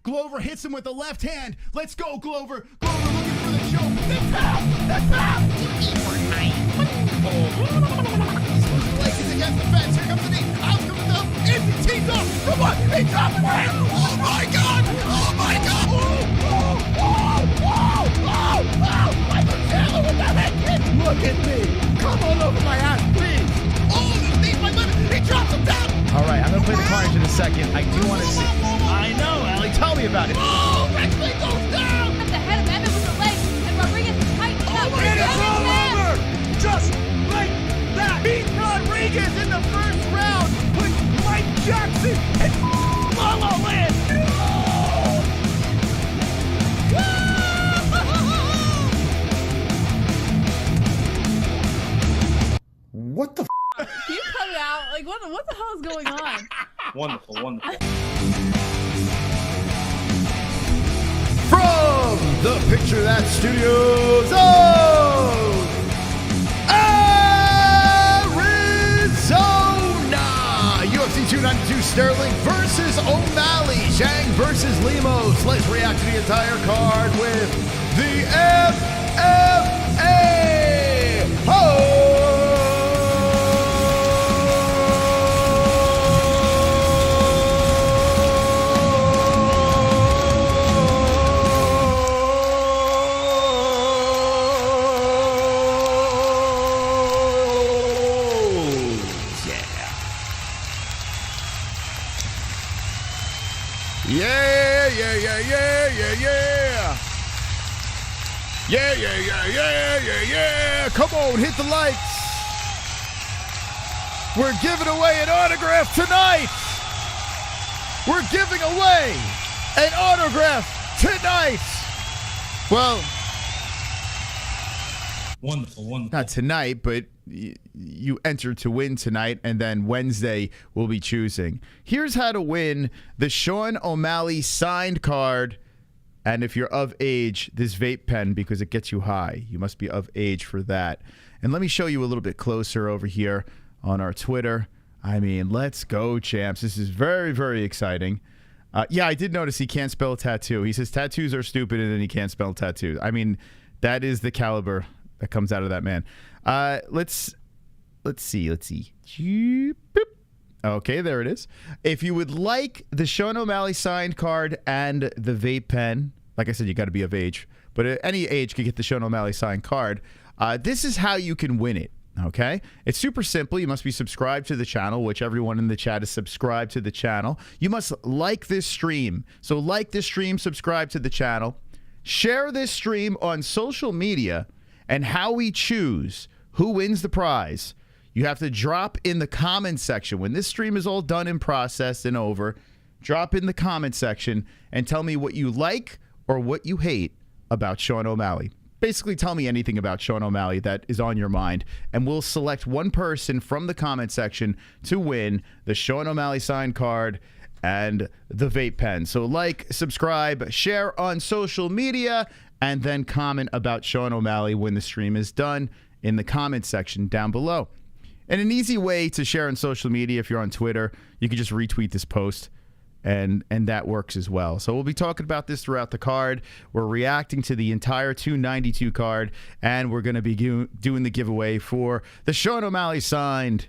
Glover hits him with the left hand. Let's go, Glover. Glover looking for the choke. The tap! The tap! He's against the fence. Here comes the knee. Out comes the thumb. In the teeth off. Come on. He dropped the hand. Oh, my God. Oh, my God. Oh, oh, oh, oh, oh, oh. Michael Chandler with that head kick. Look at me. Come on over my ass, please. Oh, the knee, my limit. He drops him down. All right, I'm going to play the carnage in a second. I do want to see. I know, Allie. Tell me about it. Oh, Rexley goes down. At the head of Emmett with the legs, and Rodriguez is tight. Oh, and it's all over. Just like that. Beat Rodriguez in the first round with Mike Jackson and Lala Land. What the Can you cut it out? Like, what the hell is going on? Wonderful, wonderful. From the Picture That Studios of Arizona, UFC 292 Sterling versus O'Malley, Zhang versus Lemos. Let's react to the entire card with the MMA-Holes. Yeah. Come on, hit the likes. We're giving away an autograph tonight. We're giving away an autograph tonight. Well, Wonderful. not tonight, but you enter to win tonight, and then Wednesday we'll be choosing. Here's how to win the Sean O'Malley signed card. And if you're of age, this vape pen, because it gets you high. You must be of age for that. And let me show you a little bit closer over here on our Twitter. I mean, let's go, champs. This is very, very exciting. Yeah, I did notice he can't spell tattoo. He says tattoos are stupid, and then he can't spell tattoo. I mean, that is the caliber that comes out of that man. Let's see. Boop. Okay, there it is. If you would like the Sean O'Malley signed card and the vape pen, like I said, you got to be of age, but at any age can get the Sean O'Malley signed card. This is how you can win it. Okay, it's super simple. You must be subscribed to the channel, which everyone in the chat is subscribed to the channel. You must like this stream. So like this stream, subscribe to the channel, share this stream on social media, and how we choose who wins the prize. You have to drop in the comment section. When this stream is all done and processed and over, drop in the comment section and tell me what you like or what you hate about Sean O'Malley. Basically, tell me anything about Sean O'Malley that is on your mind, and we'll select one person from the comment section to win the Sean O'Malley signed card and the vape pen. So like, subscribe, share on social media, and then comment about Sean O'Malley when the stream is done in the comment section down below. And an easy way to share on social media, if you're on Twitter, you can just retweet this post, and that works as well. So we'll be talking about this throughout the card. We're reacting to the entire 292 card, and we're going to be doing the giveaway for the Sean O'Malley signed.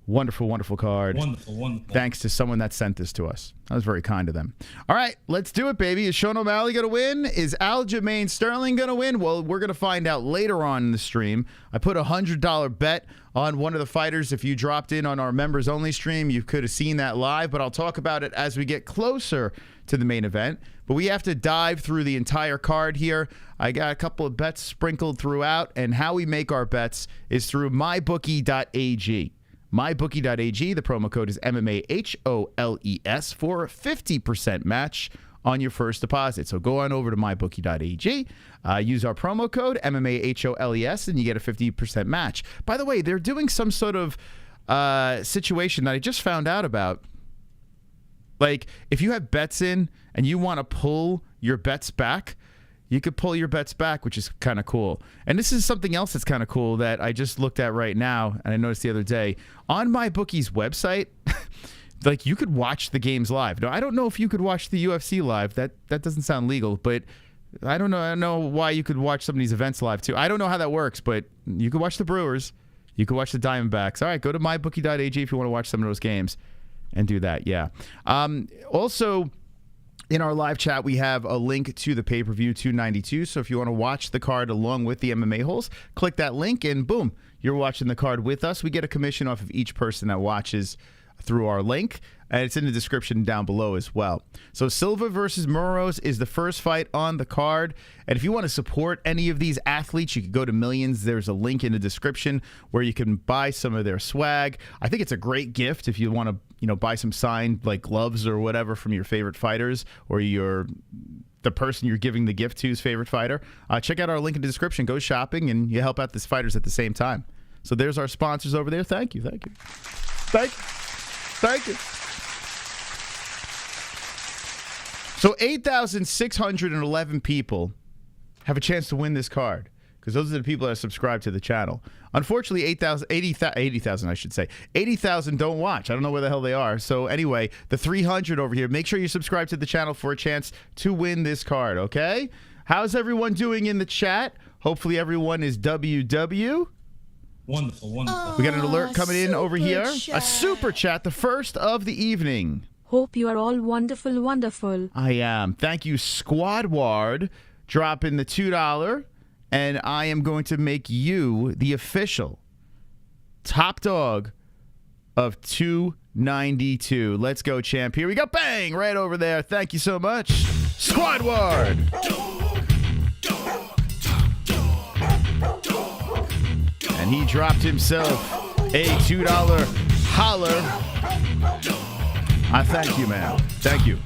Wonderful, wonderful card. Wonderful. Thanks to someone that sent this to us. That was very kind of them. All right, let's do it, baby. Is Sean O'Malley going to win? Is Aljamain Sterling going to win? Well, we're going to find out later on in the stream. I put a $100 bet on one of the fighters. If you dropped in on our members only stream, you could have seen that live, but I'll talk about it as we get closer to the main event. But we have to dive through the entire card here. I got a couple of bets sprinkled throughout, and how we make our bets is through mybookie.ag. MyBookie.ag, the promo code is MMA-HOLES for a 50% match on your first deposit. So go on over to MyBookie.ag, use our promo code MMA-HOLES, and you get a 50% match. By the way, they're doing some sort of situation that I just found out about. Like, if you have bets in and you want to pull your bets back, you could pull your bets back, which is kind of cool. And this is something else that's kind of cool that I just looked at right now, and I noticed the other day. On MyBookie's website, like you could watch the games live. No, I don't know if you could watch the UFC live. That doesn't sound legal, but I don't know why you could watch some of these events live too. I don't know how that works, but you could watch the Brewers. You could watch the Diamondbacks. All right, go to mybookie.ag if you want to watch some of those games and do that. Yeah. Also, in our live chat, we have a link to the pay-per-view 292. So if you want to watch the card along with the MMA holes, click that link and boom, you're watching the card with us. We get a commission off of each person that watches through our link, and it's in the description down below as well. So Silva versus Moros is the first fight on the card, and if you want to support any of these athletes, you can go to Millions. There's a link in the description where you can buy some of their swag. I think it's a great gift if you want to, buy some signed like gloves or whatever from your favorite fighters, or the person you're giving the gift to's favorite fighter. Check out our link in the description. Go shopping, and you help out these fighters at the same time. So there's our sponsors over there. Thank you. So 8,611 people have a chance to win this card, because those are the people that are subscribed to the channel. Unfortunately, 80,000 I should say. 80,000 don't watch. I don't know where the hell they are. So anyway, the 300 over here, make sure you subscribe to the channel for a chance to win this card, okay? How's everyone doing in the chat? Hopefully everyone is WW. Wonderful. We got an alert coming in over here. A super chat, the first of the evening. Hope you are all wonderful. I am. Thank you, Squad Ward, dropping the $2. And I am going to make you the official top dog of 292. Let's go, champ. Here we go. Bang! Right over there. Thank you so much. Squad Ward. And he dropped himself a $2 holler. I thank you, man. Thank you.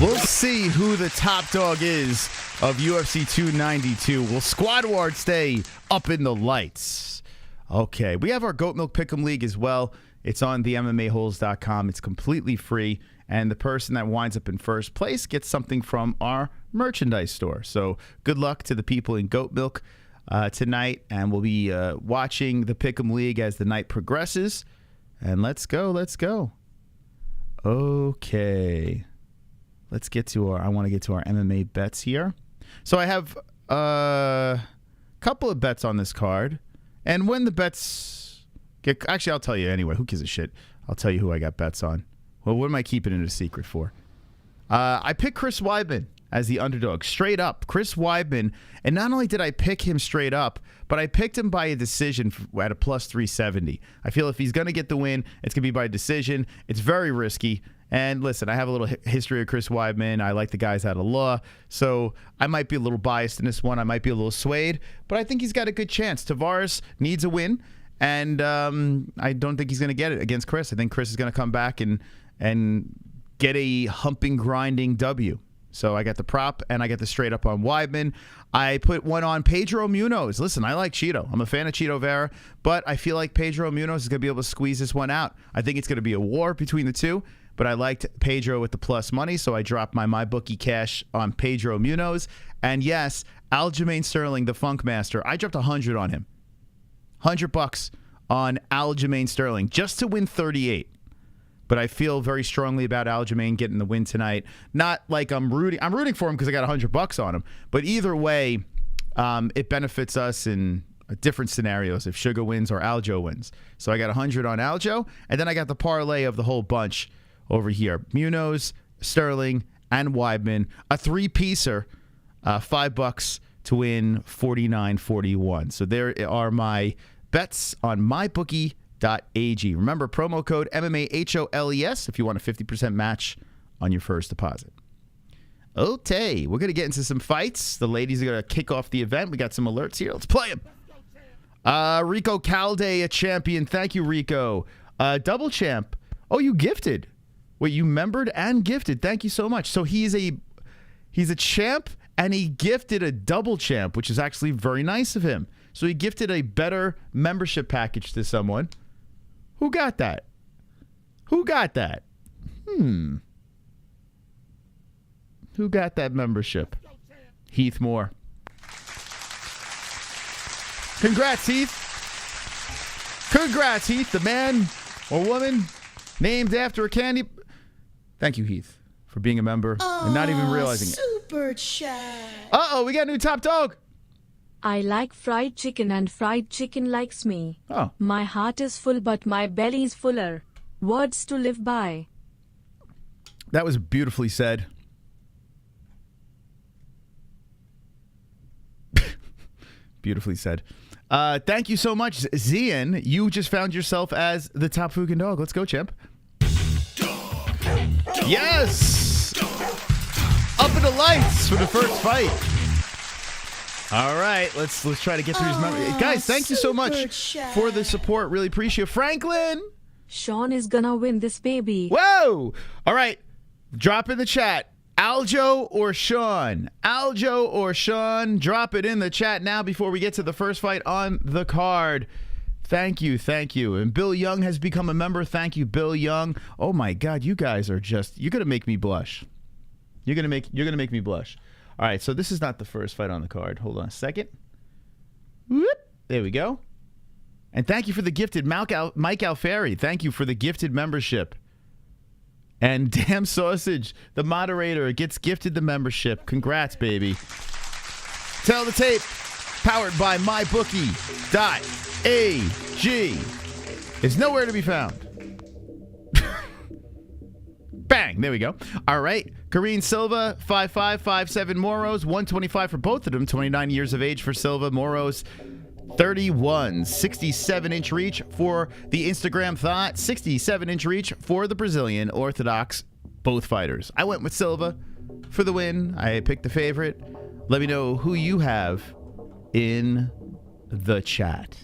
We'll see who the top dog is of UFC 292. Will Squad Ward stay up in the lights? Okay. We have our Goat Milk Pick'em League as well. It's on the MMA-Holes.com. It's completely free. And the person that winds up in first place gets something from our merchandise store. So good luck to the people in Goat Milk tonight. And we'll be watching the Pick'em League as the night progresses. And let's go. Okay. Let's get to I want to get to our MMA bets here. So I have a couple of bets on this card. And when the bets get... Actually, I'll tell you anyway. Who gives a shit? I'll tell you who I got bets on. Well, what am I keeping it a secret for? I picked Chris Weidman as the underdog. Straight up. Chris Weidman. And not only did I pick him straight up, but I picked him by a decision at a plus 370. I feel if he's going to get the win, it's going to be by decision. It's very risky. And listen, I have a little history of Chris Weidman. I like the guys out of law. So I might be a little biased in this one. I might be a little swayed. But I think he's got a good chance. Tavares needs a win. And I don't think he's going to get it against Chris. I think Chris is going to come back and get a humping, grinding W. So I got the prop, and I got the straight up on Weidman. I put one on Pedro Munoz. Listen, I like Cheeto. I'm a fan of Cheeto Vera, but I feel like Pedro Munoz is going to be able to squeeze this one out. I think it's going to be a war between the two, but I liked Pedro with the plus money, so I dropped my MyBookie cash on Pedro Munoz. And yes, Aljamain Sterling, the Funk Master, I dropped 100 on him. $100 on Aljamain Sterling just to win 38. But I feel very strongly about Aljamain getting the win tonight. Not like I'm rooting for him because I got $100 on him. But either way, it benefits us in different scenarios if Sugar wins or Aljo wins. So I got 100 on Aljo, and then I got the parlay of the whole bunch over here. Munoz, Sterling, and Weidman. A three-piecer, $5 to win 49.41. So there are my bets on MyBookie.ag. Remember, promo code MMA-HOLES if you want a 50% match on your first deposit. Okay, we're going to get into some fights. The ladies are going to kick off the event. We got some alerts here. Let's play them. Rico Calde, a champion. Thank you, Rico. Double champ. Oh, you gifted. Wait, you membered and gifted. Thank you so much. So he's a champ, and he gifted a double champ, which is actually very nice of him. So he gifted a better membership package to someone. Who got that? Who got that? Who got that membership? Heath Moore. Congrats, Heath. Congrats, Heath. The man or woman named after a candy. Thank you, Heath, for being a member and not even realizing it. Super chat. Uh-oh, we got a new top dog. I like fried chicken and fried chicken likes me. Oh. My heart is full but my belly's fuller. Words to live by. That was beautifully said. Beautifully said. Thank you so much, Zian. You just found yourself as the top Fukin dog. Let's go, champ. Yes! Up in the lights for the first fight. All right, let's try to get through these memories. Guys, thank you so much for the support. Really appreciate it. Franklin! Sean is gonna win this baby. Whoa! All right, drop in the chat. Aljo or Sean? Aljo or Sean? Drop it in the chat now before we get to the first fight on the card. Thank you, thank you. And Bill Young has become a member. Thank you, Bill Young. Oh my God, you guys are just—you're gonna make me blush. You're gonna make me blush. All right, so this is not the first fight on the card. Hold on a second. Whoop, there we go. And thank you for the gifted Mike Alfieri. Thank you for the gifted membership. And Damn Sausage, the moderator, gets gifted the membership. Congrats, baby. Tell the tape. Powered by MyBookie.ag. It's nowhere to be found. Bang. There we go. All right. Karine Silva, 5557 Moros, 125 for both of them. 29 years of age for Silva. Moros, 31. 67-inch reach for the Instagram thought. 67-inch reach for the Brazilian Orthodox, both fighters. I went with Silva for the win. I picked the favorite. Let me know who you have in the chat.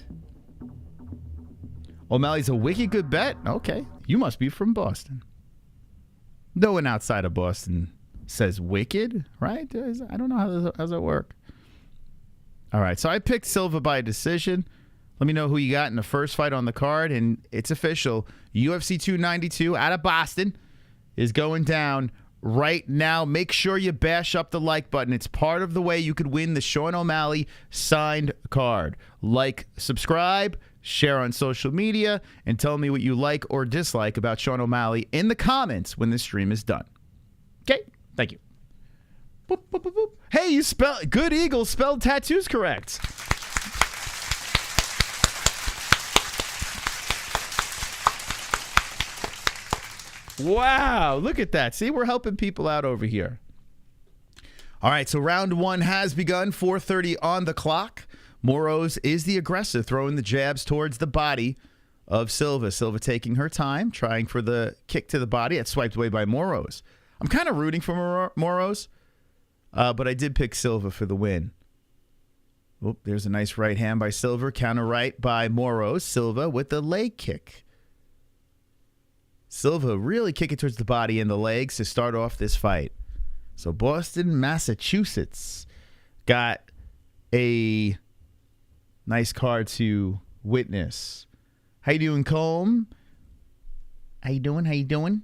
O'Malley's a wicked good bet. Okay. You must be from Boston. No one outside of Boston says wicked, right? I don't know how does that work. All right, so I picked Silva by decision. Let me know who you got in the first fight on the card, and it's official. UFC 292 out of Boston is going down right now. Make sure you bash up the like button. It's part of the way you could win the Sean O'Malley signed card. Like, subscribe, share on social media, and tell me what you like or dislike about Sean O'Malley in the comments when this stream is done. Okay, thank you. Boop, boop, boop, boop. Hey, you spelled Good Eagle spelled tattoos correct. Wow, look at that. See, we're helping people out over here. All right, so round one has begun. 4:30 on the clock. Moros is the aggressor, throwing the jabs towards the body of Silva. Silva taking her time, trying for the kick to the body. That's swiped away by Moros. I'm kind of rooting for Moros, but I did pick Silva for the win. Oh, there's a nice right hand by Silva. Counter right by Moros. Silva with the leg kick. Silva really kicking towards the body and the legs to start off this fight. So Boston, Massachusetts got a nice card to witness. How you doing, Colm? How you doing? How you doing?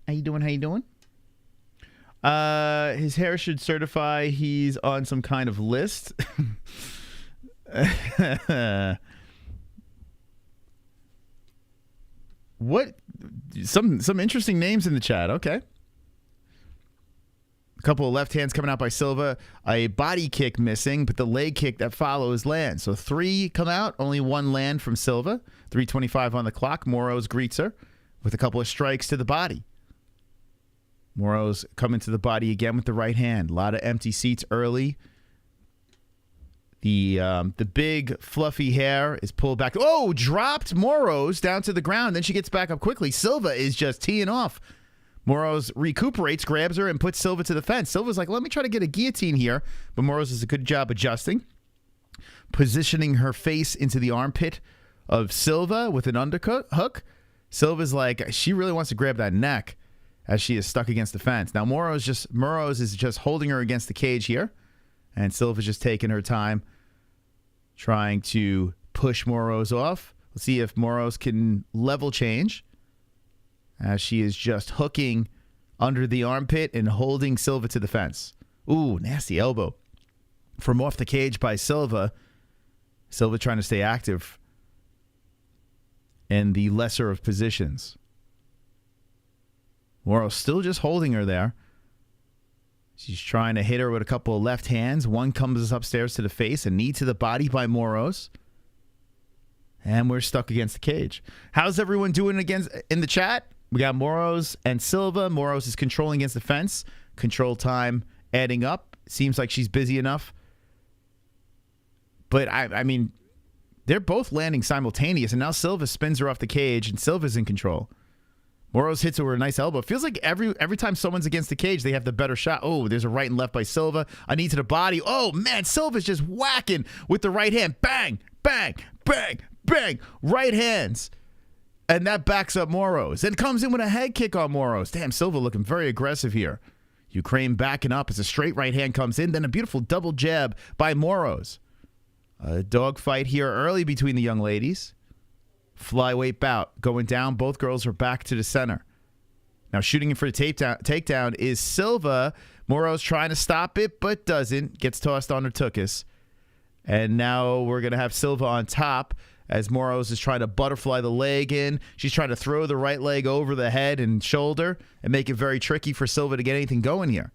How you doing? How you doing? His hair should certify he's on some kind of list. What? Some interesting names in the chat. Okay. A couple of left hands coming out by Silva. A body kick missing, but the leg kick that follows lands. So 3 come out, only 1 land from Silva. 3:25 on the clock. Moros greets her with a couple of strikes to the body. Moros coming to the body again with the right hand. A lot of empty seats early. The big fluffy hair is pulled back. Oh, dropped Moros down to the ground. Then she gets back up quickly. Silva is just teeing off. Moros recuperates, grabs her, and puts Silva to the fence. Silva's like, let me try to get a guillotine here. But Moros does a good job adjusting. Positioning her face into the armpit of Silva with an underhook. Silva's like, she really wants to grab that neck as she is stuck against the fence. Now, Moros is just holding her against the cage here. And Silva's just taking her time trying to push Moros off. Let's see if Moros can level change as she is just hooking under the armpit and holding Silva to the fence. Ooh, nasty elbow from off the cage by Silva. Silva trying to stay active in the lesser of positions. Moros still just holding her there. She's trying to hit her with a couple of left hands. One comes upstairs to the face, a knee to the body by Moros. And we're stuck against the cage. How's everyone doing in the chat? We got Moros and Silva. Moros is controlling against the fence. Control time adding up. Seems like she's busy enough. But, I mean, they're both landing simultaneous. And now Silva spins her off the cage, and Silva's in control. Moros hits her with a nice elbow. Feels like every time someone's against the cage, they have the better shot. Oh, there's a right and left by Silva. A knee to the body. Oh, man, Silva's just whacking with the right hand. Bang, bang, bang, bang. Right hands. And that backs up Moros. Then comes in with a head kick on Moros. Damn, Silva looking very aggressive here. Ukraine backing up as a straight right hand comes in. Then a beautiful double jab by Moros. A dogfight here early between the young ladies. Flyweight bout going down. Both girls are back to the center. Now shooting in for the takedown is Silva. Moros trying to stop it, but doesn't. Gets tossed on her tuchus. And now we're going to have Silva on top as Moros is trying to butterfly the leg in. She's trying to throw the right leg over the head and shoulder and make it very tricky for Silva to get anything going here.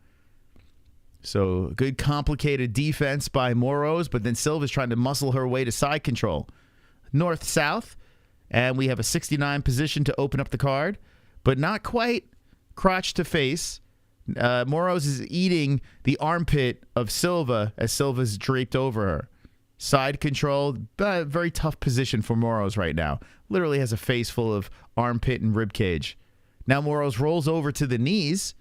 So good complicated defense by Moros, but then Silva's trying to muscle her way to side control. North-south. And we have a 69 position to open up the card, but not quite crotch to face. Moros is eating the armpit of Silva as Silva's draped over her. Side control, very tough position for Moros right now. Literally has a face full of armpit and rib cage. Now Moros rolls over to the knees,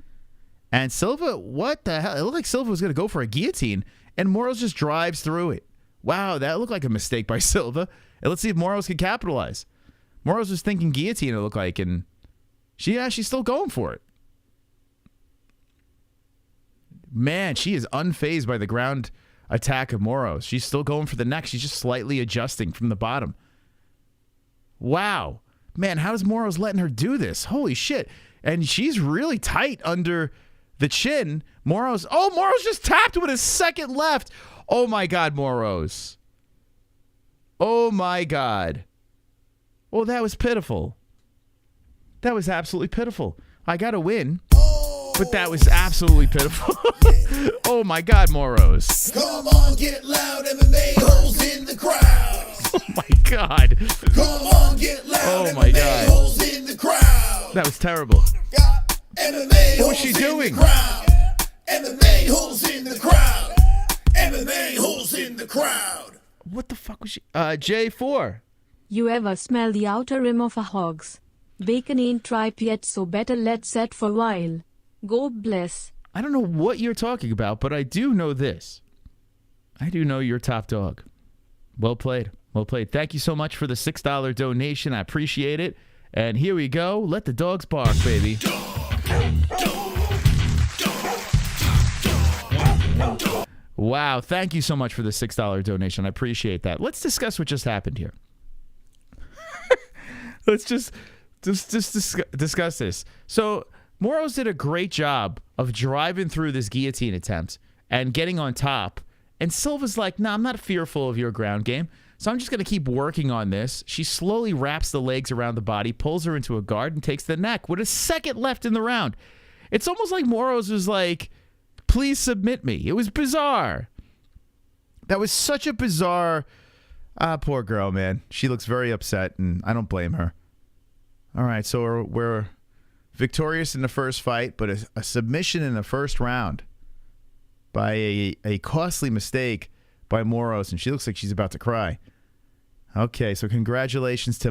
and Silva, what the hell? It looked like Silva was going to go for a guillotine, and Moros just drives through it. Wow, that looked like a mistake by Silva. And let's see if Moros can capitalize. Moros was thinking guillotine, it looked like, and she's still going for it. Man, she is unfazed by the ground attack of Moros. She's still going for the neck. She's just slightly adjusting from the bottom. Wow. Man, how is Moros letting her do this? Holy shit. And she's really tight under the chin. Moros just tapped with his second left. Oh, my God, Moros. Oh, my God. Well, that was pitiful. That was absolutely pitiful. I got to win, but that was absolutely pitiful. Oh, my God, Moros. Come on, get loud, MMA-Holes in the crowd. Oh, my God. Come on, get loud, oh my God. MMA-Holes in the crowd. That was terrible. Got MMA-Holes What was she doing? in the crowd. MMA-Holes in the crowd. MMA-Holes in the crowd. What the fuck was she? J4. You ever smell the outer rim of a hog's? Bacon ain't ripe yet, so better let set for a while. Go bless. I don't know what you're talking about, but I do know this. I do know you're top dog. Well played. Well played. Thank you so much for the $6 donation. I appreciate it. And here we go. Let the dogs bark, baby. Wow. Thank you so much for the $6 donation. I appreciate that. Let's discuss what just happened here. Let's just discuss this. So Moros did a great job of driving through this guillotine attempt and getting on top. And Silva's like, nah, I'm not fearful of your ground game. So I'm just going to keep working on this. She slowly wraps the legs around the body, pulls her into a guard, and takes the neck with a second left in the round. It's almost like Moros was like, please submit me. It was bizarre. That was such a bizarre... poor girl, man. She looks very upset, and I don't blame her. All right, so we're victorious in the first fight, but a submission in the first round by a costly mistake by Moros, and she looks like she's about to cry. Okay, so congratulations to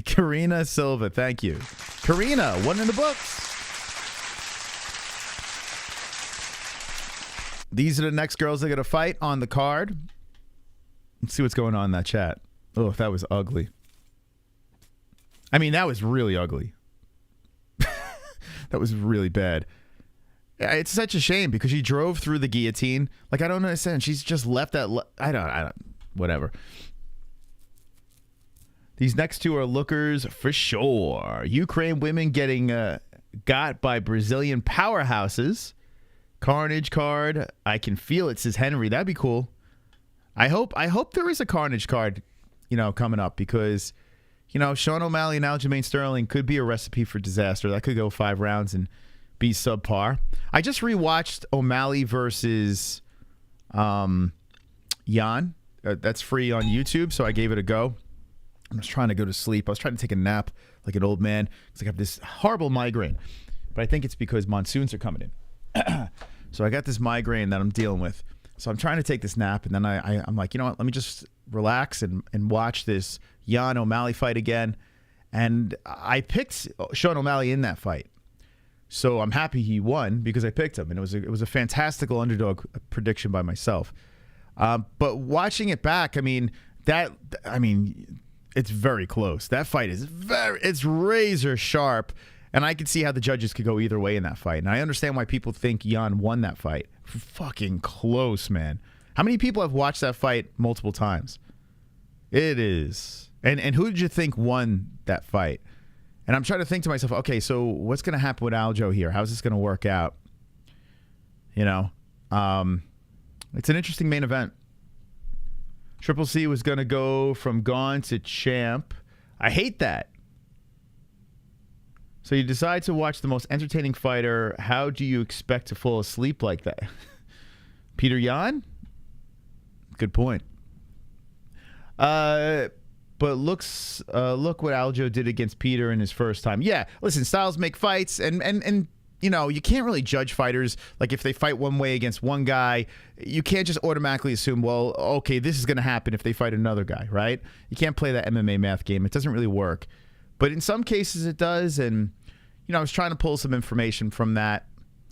Karina Silva. Thank you. Karina, one in the books. These are the next girls that are going to fight on the card. Let's see what's going on in that chat. Oh, that was ugly. I mean, that was really ugly. That was really bad. It's such a shame because she drove through the guillotine. Like, I don't understand. She's just left that... I don't... Whatever. These next two are lookers for sure. Ukraine women getting got by Brazilian powerhouses. Carnage card. I can feel it, says Henry. That'd be cool. I hope there is a Carnage card, coming up, because you know, Sean O'Malley and Aljamain Sterling could be a recipe for disaster. That could go 5 rounds and be subpar. I just rewatched O'Malley versus Jan. That's free on YouTube, so I gave it a go. I was trying to go to sleep. I was trying to take a nap like an old man because I have this horrible migraine. But I think it's because monsoons are coming in. So I got this migraine that I'm dealing with. So I'm trying to take this nap, and then I'm like, you know what? Let me just relax and watch this Jan O'Malley fight again. And I picked Sean O'Malley in that fight. So I'm happy he won because I picked him, and it was a fantastical underdog prediction by myself. But watching it back, I mean, it's very close. That fight is it's razor sharp, and I could see how the judges could go either way in that fight. And I understand why people think Jan won that fight. Fucking close, man. How many people have watched that fight multiple times? It is. And who did you think won that fight? And I'm trying to think to myself, okay, so what's going to happen with Aljo here? How's this going to work out? You know, it's an interesting main event. Triple C was going to go from gone to champ. I hate that. So you decide to watch the most entertaining fighter. How do you expect to fall asleep like that? Peter Yan? Good point. But look what Aljo did against Peter in his first time. Yeah, listen, styles make fights, and you know, you can't really judge fighters. Like, if they fight one way against one guy, you can't just automatically assume, well, okay, this is going to happen if they fight another guy, right? You can't play that MMA math game. It doesn't really work. But in some cases it does, and, you know, I was trying to pull some information from that.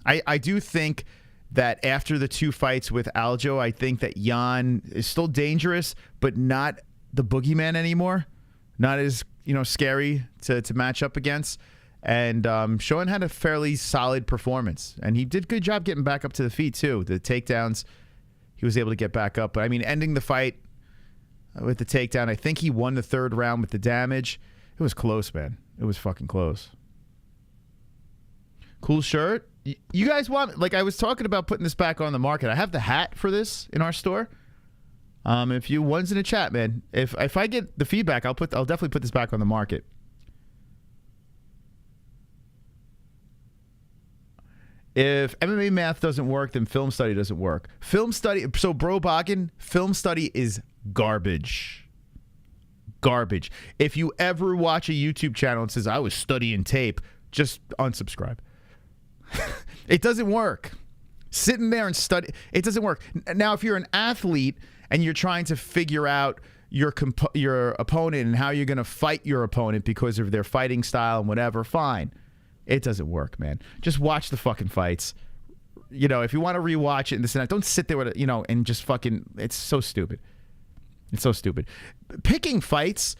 I do think that after the 2 fights with Aljo, I think that Jan is still dangerous, but not the boogeyman anymore. Not as, you know, scary to match up against. And Sean had a fairly solid performance, and he did a good job getting back up to the feet too. The takedowns, he was able to get back up. But I mean, ending the fight with the takedown, I think he won the 3rd round with the damage. It was close, man. It was fucking close. Cool shirt. You guys want, like, I was talking about putting this back on the market. I have the hat for this in our store. If you one's in the chat, man, if I get the feedback, I'll definitely put this back on the market. If MMA math doesn't work, then film study doesn't work. Film study, so Bro Boggin, film study is garbage. Garbage. If you ever watch a YouTube channel and says, I was studying tape, just unsubscribe. It doesn't work. Sitting there and study, it doesn't work. Now, if you're an athlete and you're trying to figure out your opponent and how you're going to fight your opponent because of their fighting style and whatever, fine. It doesn't work, man. Just watch the fucking fights. You know, if you want to rewatch it and this and that, don't sit there with it, you know, and just fucking, it's so stupid. It's so stupid. Picking fights,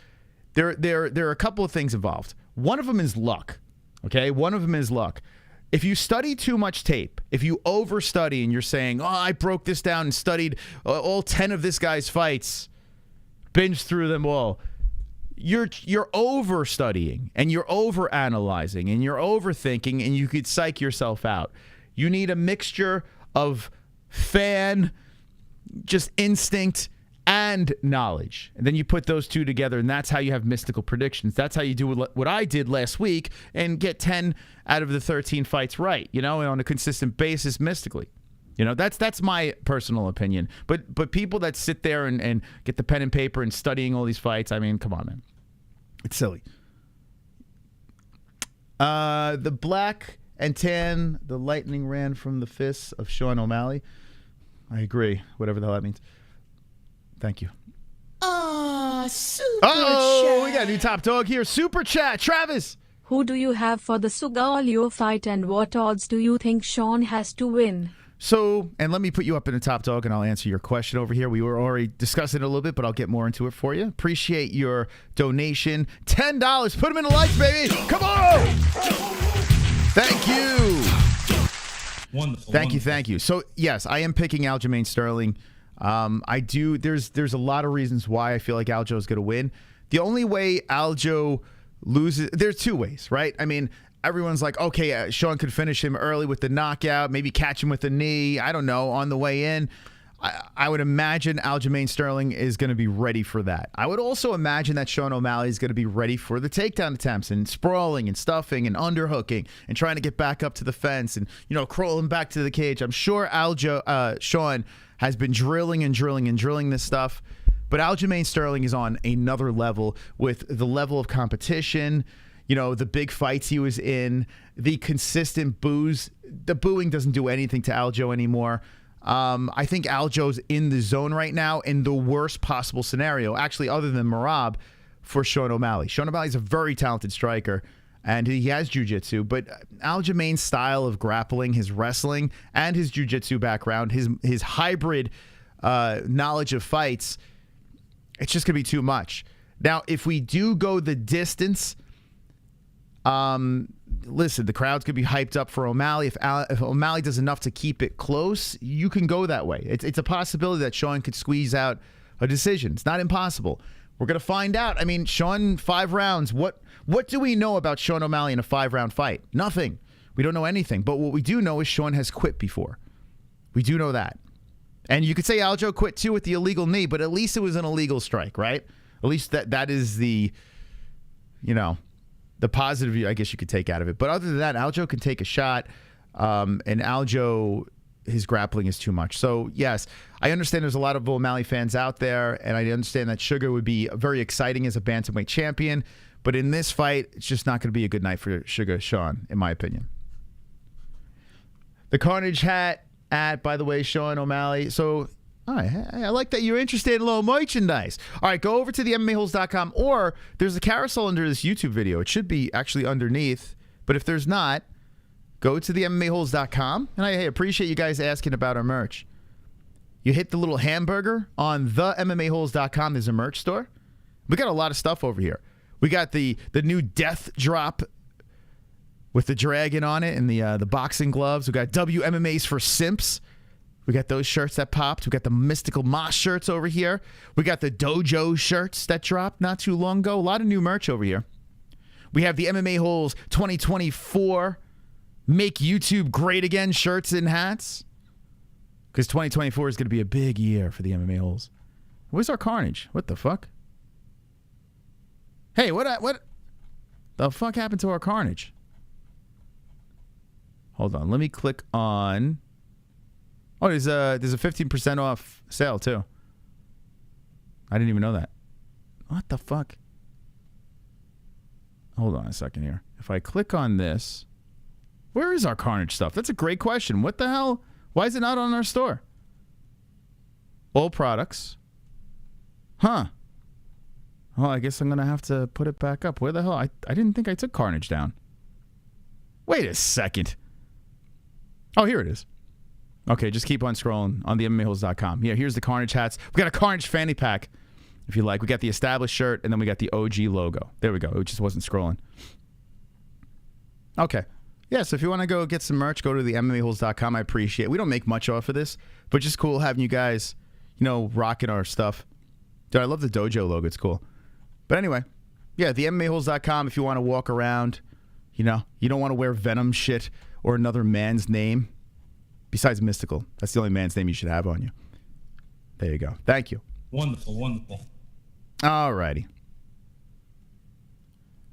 there are a couple of things involved. One of them is luck, okay? One of them is luck. If you study too much tape, if you overstudy and you're saying, oh, I broke this down and studied all 10 of this guy's fights, binged through them all, you're overstudying and you're overanalyzing and you're overthinking, and you could psych yourself out. You need a mixture of just instinct and knowledge, and then you put those two together, and that's how you have mystical predictions. That's how you do what I did last week and get 10 out of the 13 fights right, you know, on a consistent basis mystically. You know, that's my personal opinion. But people that sit there and get the pen and paper and studying all these fights, I mean, come on, man. It's silly. The black and tan, the lightning ran from the fists of Sean O'Malley. I agree, whatever the hell that means. Thank you. Super chat. We got a new top dog here. Super chat. Travis. Who do you have for the Suga fight, and what odds do you think Sean has to win? So, and let me put you up in the top dog, and I'll answer your question over here. We were already discussing it a little bit, but I'll get more into it for you. Appreciate your donation. $10. Put them in the likes, baby. Come on. Thank you. Wonderful. Thank you. So, yes, I am picking Aljamain Sterling. I do. There's a lot of reasons why I feel like Aljo is going to win. The only way Aljo loses, there's 2 ways, right? I mean, everyone's like, okay, Sean could finish him early with the knockout, maybe catch him with a knee, I don't know, on the way in. I would imagine Aljamain Sterling is going to be ready for that. I would also imagine that Sean O'Malley is going to be ready for the takedown attempts and sprawling and stuffing and underhooking and trying to get back up to the fence and, you know, crawling back to the cage. I'm sure Sean has been drilling and drilling and drilling this stuff. But Aljamain Sterling is on another level with the level of competition, you know, the big fights he was in, the consistent boos. The booing doesn't do anything to Aljo anymore. I think Aljo's in the zone right now in the worst possible scenario, actually, other than Merab, for Sean O'Malley. Sean O'Malley's a very talented striker, and he has jiu-jitsu, but Aljamain's style of grappling, his wrestling, and his jiu-jitsu background, his hybrid knowledge of fights, it's just going to be too much. Now, if we do go the distance, listen, the crowd's going to be hyped up for O'Malley. If O'Malley does enough to keep it close, you can go that way. It's a possibility that Sean could squeeze out a decision. It's not impossible. We're going to find out. I mean, Sean, 5 rounds. What do we know about Sean O'Malley in a 5-round fight? Nothing. We don't know anything. But what we do know is Sean has quit before. We do know that. And you could say Aljo quit too with the illegal knee, but at least it was an illegal strike, right? At least that is the, you know, the positive, I guess you could take out of it. But other than that, Aljo can take a shot, and Aljo, his grappling is too much. So, yes, I understand there's a lot of O'Malley fans out there, and I understand that Sugar would be very exciting as a bantamweight champion. But in this fight, it's just not going to be a good night for Sugar Sean, in my opinion. The Carnage hat by the way, Sean O'Malley. So, all right, I like that you're interested in low merchandise. All right, go over to the MMA-Holes.com, or there's a carousel under this YouTube video. It should be actually underneath, but if there's not, go to the MMA-Holes.com. And I appreciate you guys asking about our merch. You hit the little hamburger on the MMA-Holes.com. There's a merch store. We got a lot of stuff over here. We got the new Death Drop with the dragon on it and the boxing gloves. We got WMMAs for Simps. We got those shirts that popped. We got the Mystical Moss shirts over here. We got the Dojo shirts that dropped not too long ago. A lot of new merch over here. We have the MMA Holes 2024 Make YouTube Great Again shirts and hats. Because 2024 is going to be a big year for the MMA Holes. Where's our Carnage? What the fuck? Hey, what the fuck happened to our Carnage? Hold on. Let me click on... Oh, there's a 15% off sale, too. I didn't even know that. What the fuck? Hold on a second here. If I click on this... Where is our Carnage stuff? That's a great question. What the hell? Why is it not on our store? All products. Huh. Well, I guess I'm going to have to put it back up. Where the hell? I didn't think I took Carnage down. Wait a second. Oh, here it is. Okay, just keep on scrolling on the MMAHoles.com. Yeah, here's the Carnage hats. We got a Carnage fanny pack, if you like. We got the established shirt, and then we got the OG logo. There we go. It just wasn't scrolling. Okay. Yeah, so if you want to go get some merch, go to the MMAHoles.com. I appreciate it. We don't make much off of this, but just cool having you guys, you know, rocking our stuff. Dude, I love the Dojo logo. It's cool. But anyway, yeah, the MMAHoles.com if you want to walk around. You know, you don't want to wear Venom shit or another man's name. Besides Mystical. That's the only man's name you should have on you. There you go. Thank you. Wonderful, wonderful. All righty.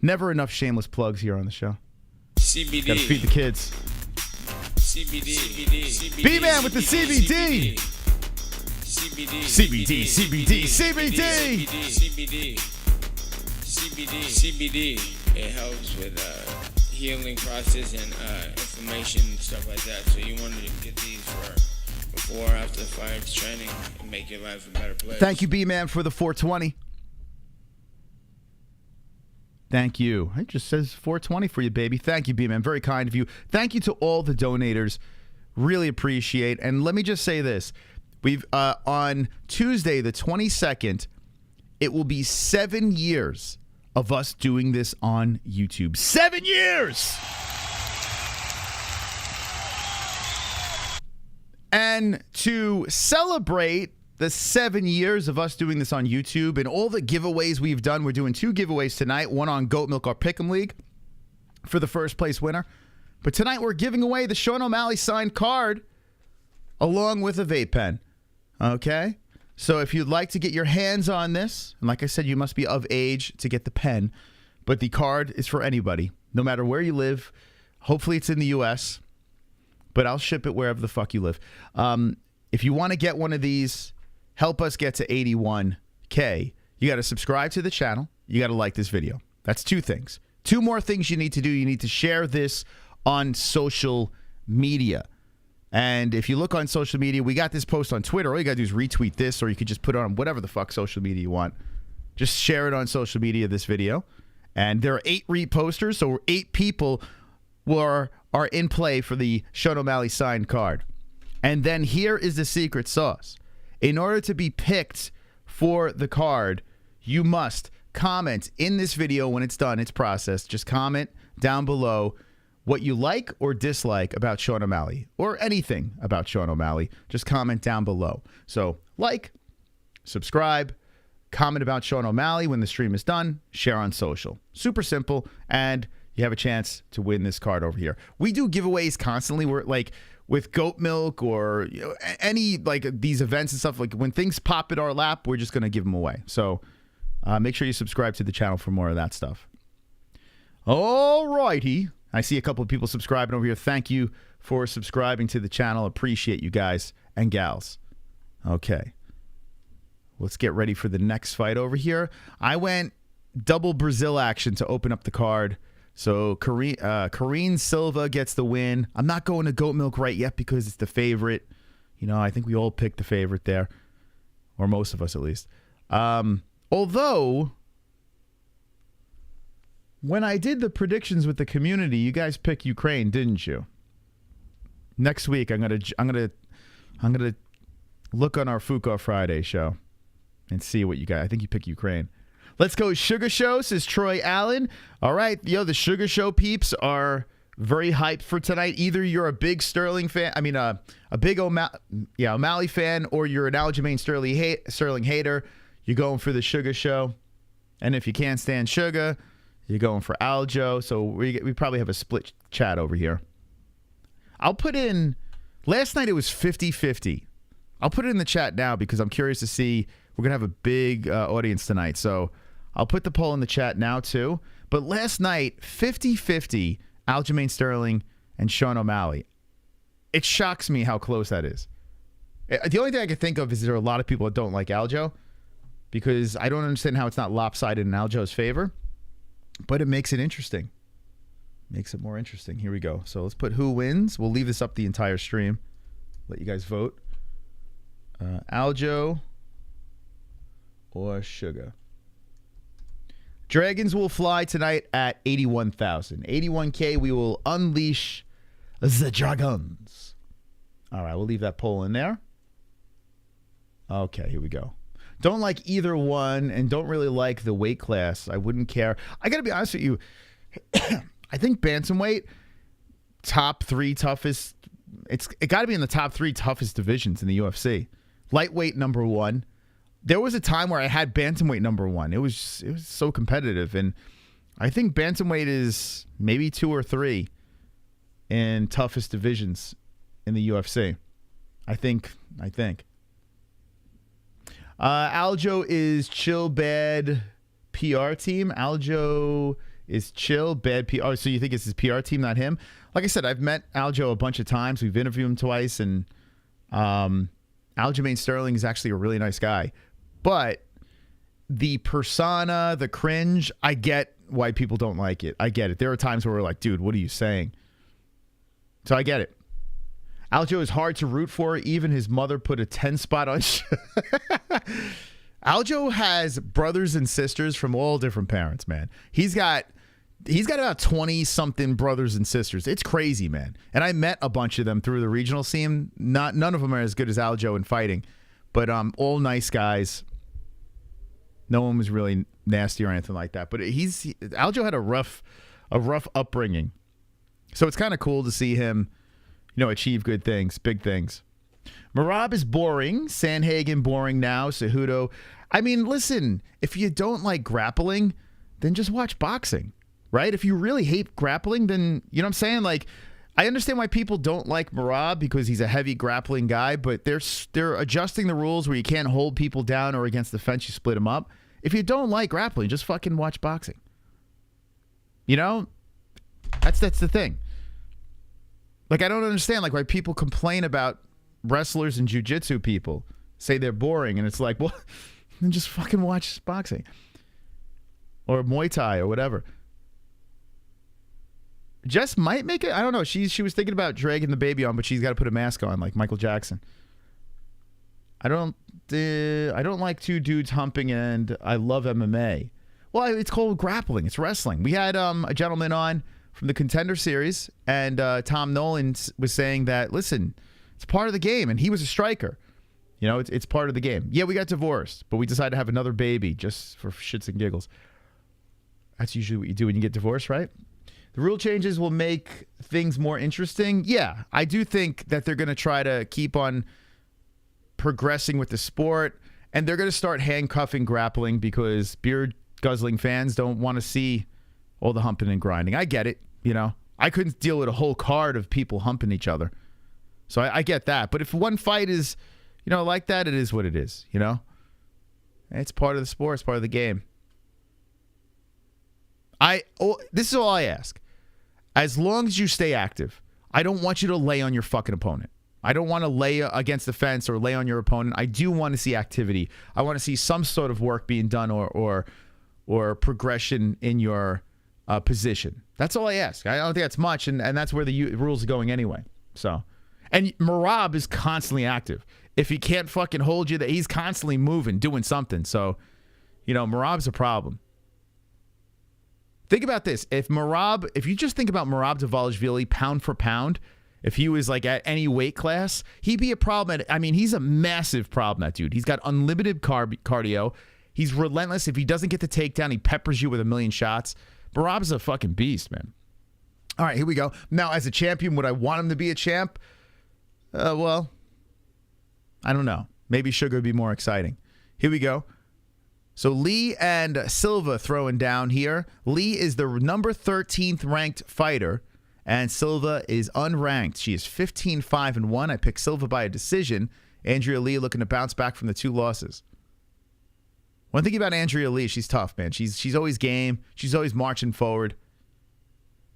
Never enough shameless plugs here on the show. CBD. Gotta feed the kids. CBD. B-Man with the CBD. CBD. CBD, CBD, CBD. CBD. It helps with healing process and inflammation and stuff like that. So you want to get these for before or after the fight training and make your life a better place. Thank you, B-Man, for the 420. Thank you. It just says 420 for you, baby. Thank you, B-Man. Very kind of you. Thank you to all the donators. Really appreciate. And let me just say this. We've on Tuesday, the 22nd, it will be 7 years of us doing this on YouTube. 7 years! And to celebrate the 7 years of us doing this on YouTube and all the giveaways we've done, we're doing 2 giveaways tonight. One on Goat Milk, our Pick'em League, for the first place winner. But tonight we're giving away the Sean O'Malley signed card along with a vape pen. Okay? So if you'd like to get your hands on this, and like I said, you must be of age to get the pen, but the card is for anybody, no matter where you live. Hopefully it's in the U.S., but I'll ship it wherever the fuck you live. If you want to get one of these, help us get to 81K, you got to subscribe to the channel. You got to like this video. That's 2 things. 2 more things you need to do. You need to share this on social media. And if you look on social media, we got this post on Twitter. All you got to do is retweet this, or you could just put it on whatever the fuck social media you want. Just share it on social media, this video. And there are 8 reposters, so 8 people are in play for the Sean O'Malley signed card. And then here is the secret sauce. In order to be picked for the card, you must comment in this video when it's done, it's processed. Just comment down below what you like or dislike about Sean O'Malley, or anything about Sean O'Malley. Just comment down below. So like, subscribe, comment about Sean O'Malley when the stream is done, share on social. Super simple, and you have a chance to win this card over here. We do giveaways constantly. We're like with goat milk or any like these events and stuff. Like when things pop at our lap, we're just going to give them away. So make sure you subscribe to the channel for more of that stuff. All righty. I see a couple of people subscribing over here. Thank you for subscribing to the channel. Appreciate you guys and gals. Okay. Let's get ready for the next fight over here. I went double Brazil action to open up the card. So Karine Silva gets the win. I'm not going to goat milk right yet because it's the favorite. You know, I think we all picked the favorite there. Or most of us at least. Although, when I did the predictions with the community, you guys picked Ukraine, didn't you? Next week, I'm gonna look on our Fuka Friday show and see what you got. I think you picked Ukraine. Let's go Sugar Show, says Troy Allen. All right, yo, the Sugar Show peeps are very hyped for tonight. Either you're a big Sterling fan, I mean, a big O'Malley fan, or you're an Aljamain Sterling hater. You're going for the Sugar Show. And if you can't stand Sugar, you're going for Aljo. So we probably have a split chat over here. I'll put in, last night it was 50-50. I'll put it in the chat now because I'm curious to see. We're going to have a big audience tonight. So I'll put the poll in the chat now too. But last night, 50-50, Aljamain Sterling and Sean O'Malley. It shocks me how close that is. The only thing I can think of is there are a lot of people that don't like Aljo, because I don't understand how it's not lopsided in Aljo's favor. But it makes it interesting. Makes it more interesting. Here we go. So let's put who wins. We'll leave this up the entire stream. Let you guys vote. Aljo or Sugar. Dragons will fly tonight at 81,000. 81K, we will unleash the dragons. All right, we'll leave that poll in there. Okay, here we go. Don't like either one and don't really like the weight class. I wouldn't care. I got to be honest with you. I think bantamweight, top 3 toughest. It got to be in the top 3 toughest divisions in the UFC. Lightweight number 1. There was a time where I had bantamweight number 1. It was so competitive, and I think bantamweight is maybe 2 or 3 in toughest divisions in the UFC. I think. Aljo is chill, bad PR team. Aljo is chill, bad PR. Oh, so you think it's his PR team, not him? Like I said, I've met Aljo a bunch of times. We've interviewed him twice, and Aljamain Sterling is actually a really nice guy. But the persona, the cringe, I get why people don't like it. I get it. There are times where we're like, dude, what are you saying? So I get it. Aljo is hard to root for. Even his mother put a 10 spot on. Aljo has brothers and sisters from all different parents, man. He's got about 20 something brothers and sisters. It's crazy, man. And I met a bunch of them through the regional scene. None of them are as good as Aljo in fighting, but all nice guys. No one was really nasty or anything like that. But Aljo had a rough upbringing, so it's kind of cool to see him, achieve good things, big things. Marab is boring. Sandhagen boring now. Cejudo. I mean, listen, if you don't like grappling, then just watch boxing, right? If you really hate grappling, then, you know what I'm saying? Like, I understand why people don't like Merab because he's a heavy grappling guy, but they're adjusting the rules where you can't hold people down or against the fence, you split them up. If you don't like grappling, just fucking watch boxing. You know? That's the thing. Like, I don't understand like why people complain about wrestlers and jiu-jitsu people, say they're boring, and it's like, well, then just fucking watch boxing. Or Muay Thai or whatever. Jess might make it. I don't know. She was thinking about dragging the baby on, but she's got to put a mask on like Michael Jackson. I don't like two dudes humping, and I love MMA. Well, it's called grappling. It's wrestling. We had a gentleman on from the Contender Series, and Tom Nolan was saying that, listen, it's part of the game, and he was a striker. You know, it's part of the game. Yeah, we got divorced, but we decided to have another baby just for shits and giggles. That's usually what you do when you get divorced, right? The rule changes will make things more interesting. Yeah, I do think that they're going to try to keep on progressing with the sport, and they're going to start handcuffing grappling because beer-guzzling fans don't want to see all the humping and grinding. I get it, you know. I couldn't deal with a whole card of people humping each other. So I get that. But if one fight is, you know, like that, it is what it is, you know. It's part of the sport. It's part of the game. This is all I ask. As long as you stay active, I don't want you to lay on your fucking opponent. I don't want to lay against the fence or lay on your opponent. I do want to see activity. I want to see some sort of work being done or progression in your position. That's all I ask. I don't think that's much, and that's where the rules are going anyway. So, and Merab is constantly active. If he can't fucking hold you, he's constantly moving, doing something. So, you know, Merab's a problem. Think about this. If you just think about Merab Dvalishvili pound for pound, if he was like at any weight class, he'd be a problem. He's a massive problem, that dude. He's got unlimited cardio. He's relentless. If he doesn't get the takedown, he peppers you with a million shots. Merab's a fucking beast, man. All right, here we go. Now, as a champion, would I want him to be a champ? Well, I don't know. Maybe Sugar would be more exciting. Here we go. So Lee and Silva throwing down here. Lee is the number 13th ranked fighter, and Silva is unranked. She is 15-5-1. I picked Silva by a decision. Andrea Lee looking to bounce back from the 2 losses. One thing about Andrea Lee, she's tough, man. She's always game. She's always marching forward.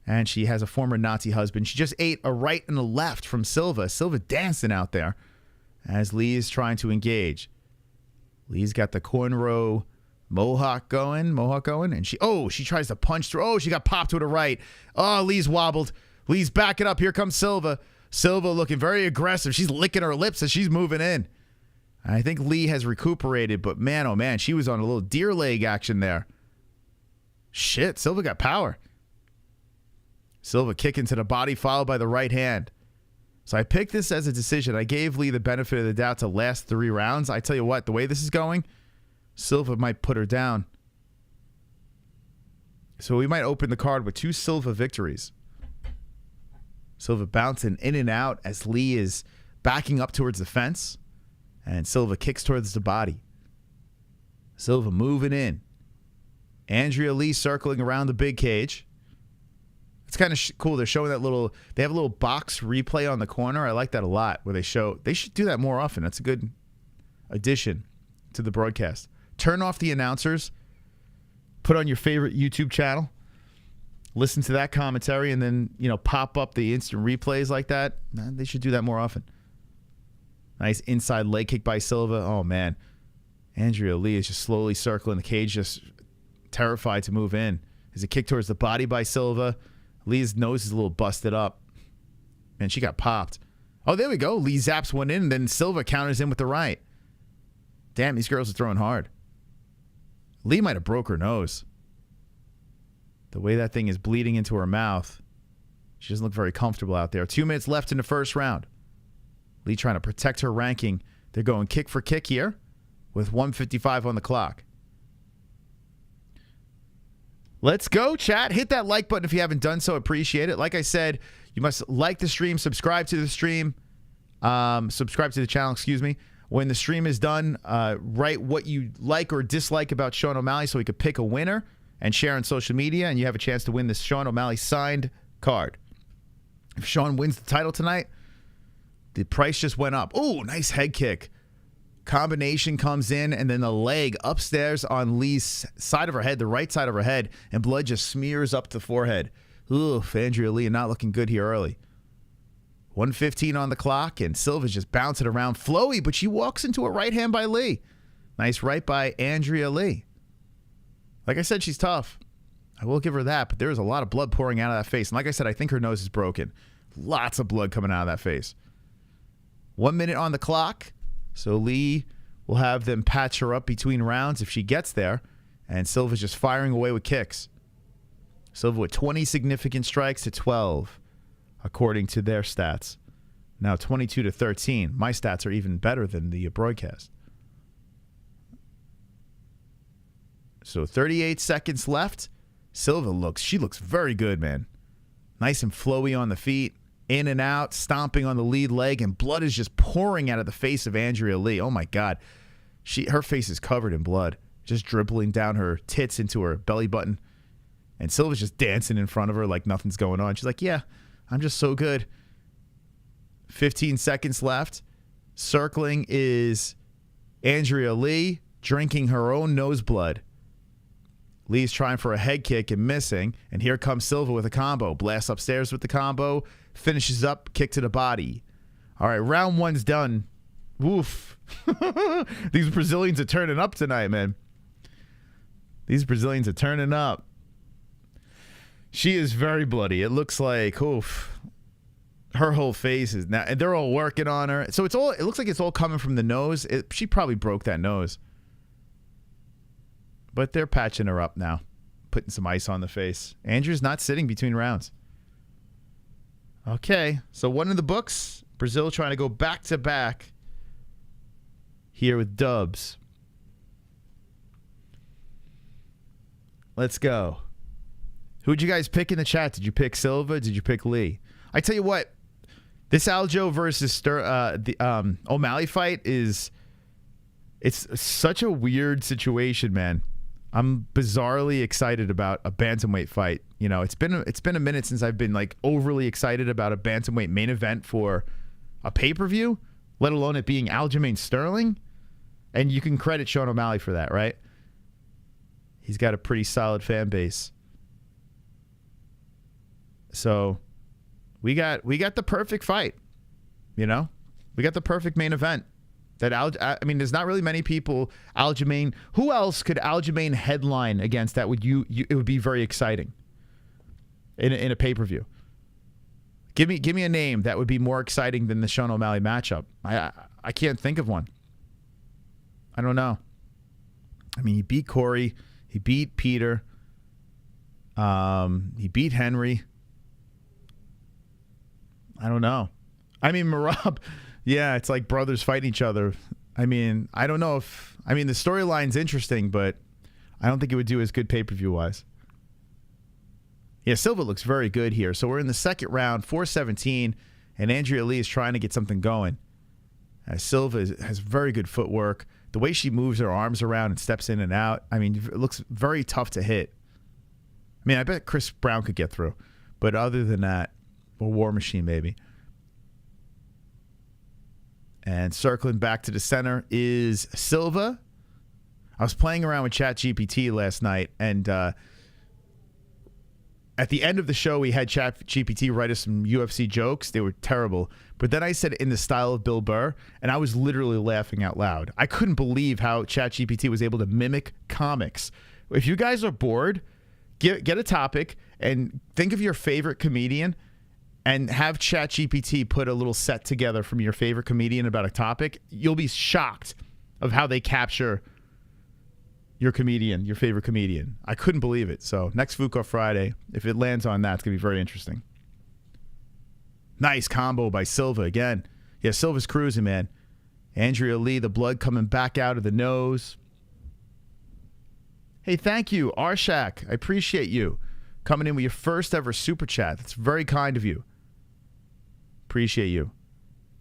And she has a former Nazi husband. She just ate a right and a left from Silva. Silva dancing out there as Lee is trying to engage. Lee's got the cornrow mohawk going, and she tries to punch through. Oh, she got popped to the right. Oh, Lee's wobbled. Lee's backing up. Here comes Silva. Silva looking very aggressive. She's licking her lips as she's moving in. I think Lee has recuperated, but man, oh man, she was on a little deer leg action there. Shit, Silva got power. Silva kicking to the body, followed by the right hand. So I picked this as a decision. I gave Lee the benefit of the doubt to last 3 rounds. I tell you what, the way this is going, Silva might put her down. So we might open the card with 2 Silva victories. Silva bouncing in and out as Lee is backing up towards the fence. And Silva kicks towards the body. Silva moving in. Andrea Lee circling around the big cage. It's kind of cool. They're showing that they have a little box replay on the corner. I like that a lot where they should do that more often. That's a good addition to the broadcast. Turn off the announcers. Put on your favorite YouTube channel. Listen to that commentary and then, pop up the instant replays like that. They should do that more often. Nice inside leg kick by Silva. Oh, man. Andrea Lee is just slowly circling the cage, just terrified to move in. There's a kick towards the body by Silva. Lee's nose is a little busted up. Man, she got popped. Oh, there we go. Lee zaps one in, and then Silva counters in with the right. Damn, these girls are throwing hard. Lee might have broke her nose. The way that thing is bleeding into her mouth. She doesn't look very comfortable out there. 2 minutes left in the first round. Lee trying to protect her ranking. They're going kick for kick here with 1:55 on the clock. Let's go, chat. Hit that like button if you haven't done so. Appreciate it. Like I said, you must like the stream, subscribe to the stream, subscribe to the channel, excuse me. When the stream is done, write what you like or dislike about Sean O'Malley so we could pick a winner and share on social media, and you have a chance to win this Sean O'Malley signed card. If Sean wins the title tonight, the price just went up. Oh, nice head kick. Combination comes in, and then the leg upstairs on Lee's side of her head, the right side of her head, and blood just smears up the forehead. Oof, Andrea Lee not looking good here early. 1:15 on the clock, and Silva's just bouncing around flowy, but she walks into a right hand by Lee. Nice right by Andrea Lee. Like I said, she's tough. I will give her that, but there is a lot of blood pouring out of that face. And like I said, I think her nose is broken. Lots of blood coming out of that face. 1 minute on the clock. So Lee will have them patch her up between rounds if she gets there. And Silva's just firing away with kicks. Silva with 20 significant strikes to 12, according to their stats. Now 22-13. My stats are even better than the broadcast. So 38 seconds left. Silva looks very good, man. Nice and flowy on the feet. In and out, stomping on the lead leg, and blood is just pouring out of the face of Andrea Lee. Oh my God. Her face is covered in blood. Just dribbling down her tits into her belly button. And Silva's just dancing in front of her like nothing's going on. She's like, yeah, I'm just so good. 15 seconds left. Circling is Andrea Lee, drinking her own nose blood. Lee's trying for a head kick and missing. And here comes Silva with a combo. Blasts upstairs with the combo. Finishes up, kick to the body. All right, round one's done. Woof. These Brazilians are turning up tonight, man. These Brazilians are turning up. She is very bloody. It looks like, oof. Her whole face is now, and they're all working on her. So it looks like it's all coming from the nose. She probably broke that nose. But they're patching her up now, putting some ice on the face. Andrew's not sitting between rounds. Okay, so one in the books. Brazil trying to go back-to-back here with dubs. Let's go. Who'd you guys pick in the chat? Did you pick Silva? Did you pick Lee? I tell you what, this Aljo versus O'Malley fight it's such a weird situation, man. I'm bizarrely excited about a bantamweight fight. You know, it's been a minute since I've been like overly excited about a bantamweight main event for a pay-per-view, let alone it being Aljamain Sterling. And you can credit Sean O'Malley for that, right? He's got a pretty solid fan base. So we got the perfect fight. You know? We got the perfect main event. I mean, there's not really many people. Aljamain. Who else could Aljamain headline against that? It would be very exciting in a pay-per-view. Give me a name that would be more exciting than the Sean O'Malley matchup. I can't think of one. I don't know. I mean, he beat Corey. He beat Peter. He beat Henry. I don't know. I mean, Marab. Yeah, it's like brothers fighting each other. I mean, I don't know if... I mean, the storyline's interesting, but I don't think it would do as good pay-per-view-wise. Yeah, Silva looks very good here. So we're in the second round, 4:17, and Andrea Lee is trying to get something going. Silva has very good footwork. The way she moves her arms around and steps in and out, I mean, it looks very tough to hit. I mean, I bet Chris Brown could get through. But other than that, or War Machine maybe. And circling back to the center is Silva. I was playing around with ChatGPT last night, and at the end of the show, we had ChatGPT write us some UFC jokes. They were terrible. But then I said in the style of Bill Burr, and I was literally laughing out loud. I couldn't believe how ChatGPT was able to mimic comics. If you guys are bored, get a topic and think of your favorite comedian and have ChatGPT put a little set together from your favorite comedian about a topic. You'll be shocked of how they capture your comedian, your favorite comedian. I couldn't believe it. So next Fuko Friday, if it lands on that, it's going to be very interesting. Nice combo by Silva again. Yeah, Silva's cruising, man. Andrea Lee, the blood coming back out of the nose. Hey, thank you, Arshak. I appreciate you coming in with your first ever super chat. That's very kind of you. Appreciate you.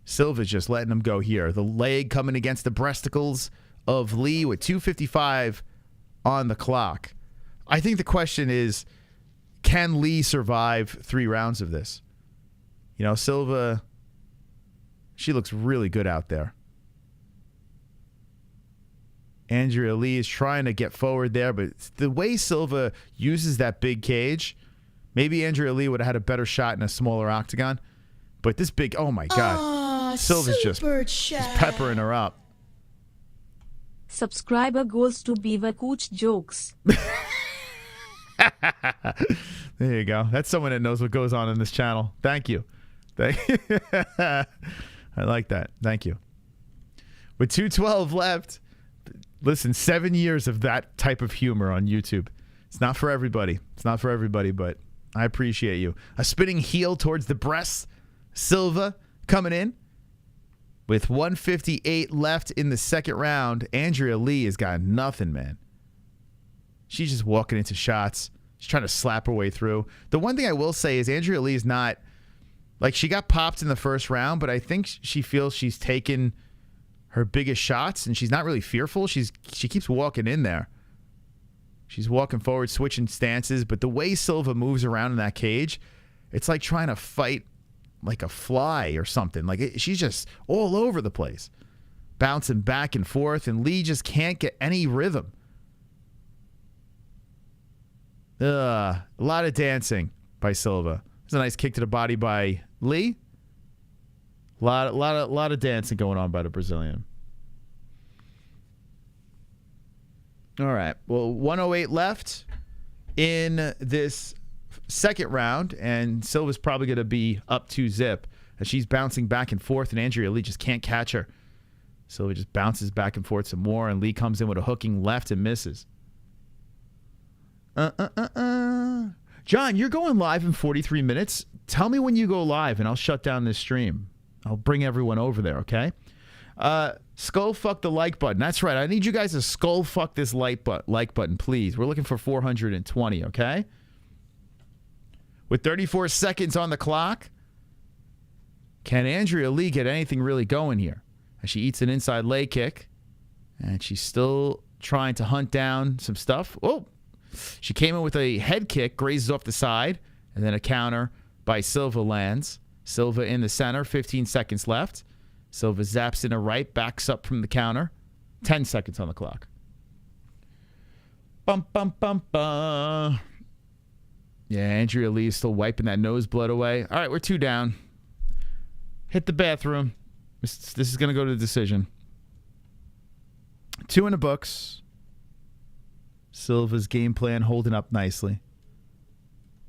Silva's just letting him go here. The leg coming against the breasticles of Lee with 2:55 on the clock. I think the question is, can Lee survive 3 rounds of this? You know, Silva, she looks really good out there. Andrea Lee is trying to get forward there, but the way Silva uses that big cage, maybe Andrea Lee would have had a better shot in a smaller octagon. But this big, oh my God. Silva's just peppering her up. Subscriber goes to Beaver Cooch Jokes. There you go. That's someone that knows what goes on in this channel. Thank you. I like that. Thank you. With 2:12 left, listen, 7 years of that type of humor on YouTube. It's not for everybody. It's not for everybody, but I appreciate you. A spinning heel towards the breasts. Silva coming in. With 1:58 left in the second round, Andrea Lee has got nothing, man. She's just walking into shots. She's trying to slap her way through. The one thing I will say is Andrea Lee is not, like, she got popped in the first round, but I think she feels she's taken her biggest shots, and she's not really fearful. She keeps walking in there. She's walking forward, switching stances, but the way Silva moves around in that cage, it's like trying to fight like a fly or something. Like, she's just all over the place, bouncing back and forth, and Lee just can't get any rhythm. A lot of dancing by Silva. There's a nice kick to the body by Lee. A lot of dancing going on by the Brazilian. All right. Well, 1:08 left in this second round, and Silva's probably going to be up 2-zip as she's bouncing back and forth, and Andrea Lee just can't catch her. Silva just bounces back and forth some more, and Lee comes in with a hooking left and misses. John, you're going live in 43 minutes. Tell me when you go live, and I'll shut down this stream. I'll bring everyone over there, okay? Skull fuck the like button. That's right. I need you guys to skull fuck this like button, please. We're looking for 420, okay? With 34 seconds on the clock, can Andrea Lee get anything really going here? As she eats an inside leg kick, and she's still trying to hunt down some stuff. Oh, she came in with a head kick, grazes off the side, and then a counter by Silva lands. Silva in the center, 15 seconds left. Silva zaps in a right, backs up from the counter. 10 seconds on the clock. Bum, bum, bum, bum. Yeah, Andrea Lee is still wiping that nose blood away. All right, we're 2 down. Hit the bathroom. This is going to go to the decision. 2 in the books. Silva's game plan holding up nicely.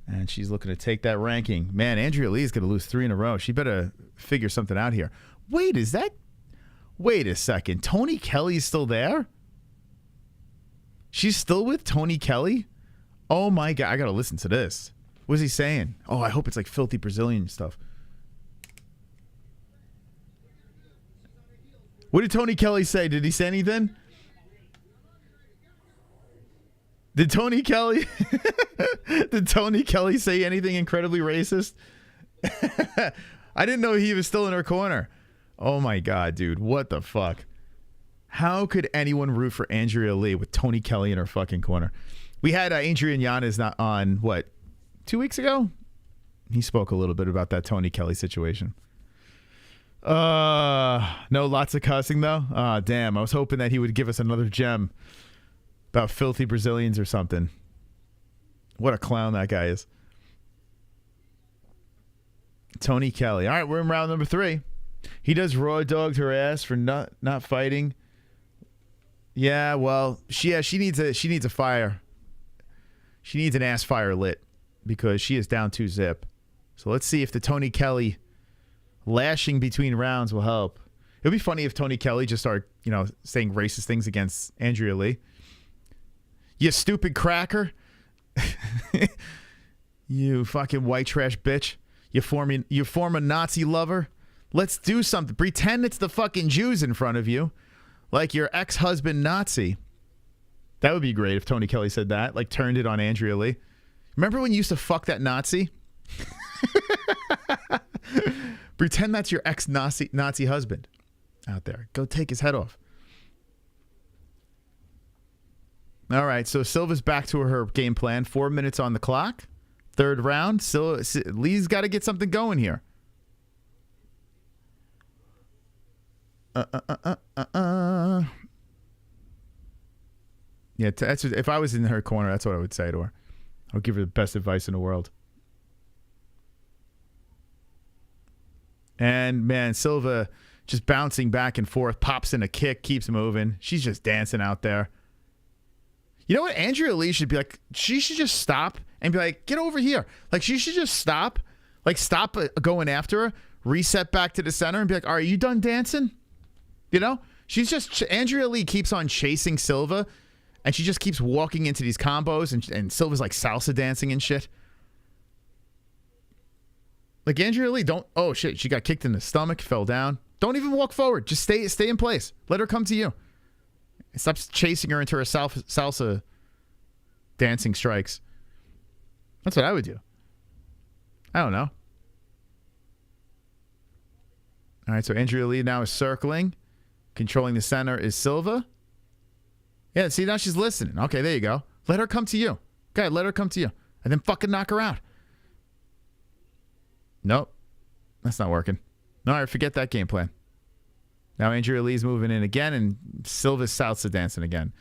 And she's looking to take that ranking. Man, Andrea Lee is going to lose 3 in a row. She better figure something out here. Wait, wait a second. Tony Kelly's still there? She's still with Tony Kelly? Oh my God, I got to listen to this. What's he saying? Oh, I hope it's like filthy Brazilian stuff. What did Tony Kelly say? Did he say anything? Did Tony Kelly say anything incredibly racist? I didn't know he was still in her corner. Oh my God, dude. What the fuck? How could anyone root for Andrea Lee with Tony Kelly in her fucking corner? We had Adrian Yanez not on, what, 2 weeks ago? He spoke a little bit about that Tony Kelly situation. No, lots of cussing though. Damn. I was hoping that he would give us another gem about filthy Brazilians or something. What a clown that guy is. Tony Kelly. All right, we're in round number 3. He does raw dogged her ass for not fighting. Yeah, well, she needs a fire. She needs an ass fire lit because she is down 2-zip. So let's see if the Tony Kelly lashing between rounds will help. It would be funny if Tony Kelly just started, saying racist things against Andrea Lee. You stupid cracker. You fucking white trash bitch. You form a Nazi lover. Let's do something. Pretend it's the fucking Jews in front of you. Like your ex-husband Nazi. That would be great if Tony Kelly said that. Like turned it on Andrea Lee. Remember when you used to fuck that Nazi? Pretend that's your ex-Nazi husband out there. Go take his head off. All right, so Silva's back to her game plan. 4 minutes on the clock. Third round. Lee's got to get something going here. Yeah, if I was in her corner, that's what I would say to her. I would give her the best advice in the world. And, man, Silva just bouncing back and forth, pops in a kick, keeps moving. She's just dancing out there. You know what? Andrea Lee should be like, she should just stop and be like, get over here. Like, she should just stop. Like, stop going after her, reset back to the center and be like, all right, you done dancing? You know? She's just, Andrea Lee keeps on chasing Silva, and she just keeps walking into these combos, and Silva's like salsa dancing and shit. Like, Andrea Lee, don't, oh shit, she got kicked in the stomach, fell down. Don't even walk forward. Just stay in place. Let her come to you. Stop chasing her into her salsa dancing strikes. That's what I would do. I don't know. All right, so Andrea Lee now is circling. Controlling the center is Silva. Yeah, see, now she's listening. Okay, there you go. Let her come to you. Okay, let her come to you. And then fucking knock her out. Nope. That's not working. All right, forget that game plan. Now Andrea Lee's moving in again, and Silva's salsa dancing again.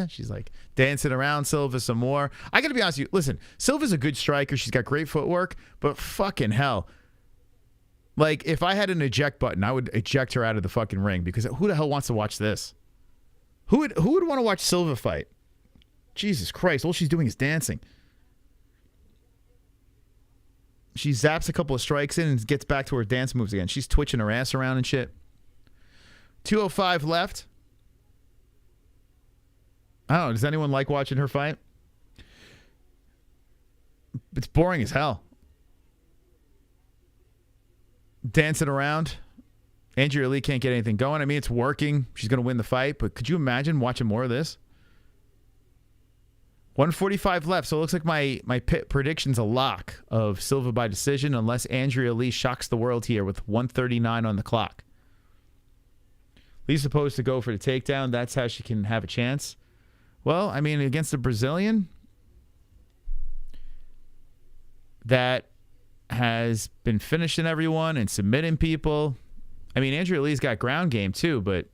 She's like dancing around Silva some more. I got to be honest with you. Listen, Silva's a good striker. She's got great footwork, but fucking hell. Like, if I had an eject button, I would eject her out of the fucking ring, because who the hell wants to watch this? Who would want to watch Silva fight? Jesus Christ, all she's doing is dancing. She zaps a couple of strikes in and gets back to her dance moves again. She's twitching her ass around and shit. 2:05 left. I don't know. Does anyone like watching her fight? It's boring as hell. Dancing around. Andrea Lee can't get anything going. I mean, it's working. She's going to win the fight, but could you imagine watching more of this? 1:45 left, so it looks like my prediction's a lock of Silva by decision, unless Andrea Lee shocks the world here with 1:39 on the clock. Lee's supposed to go for the takedown. That's how she can have a chance. Well, I mean, against a Brazilian that has been finishing everyone and submitting people. I mean, Andrea Lee's got ground game too, but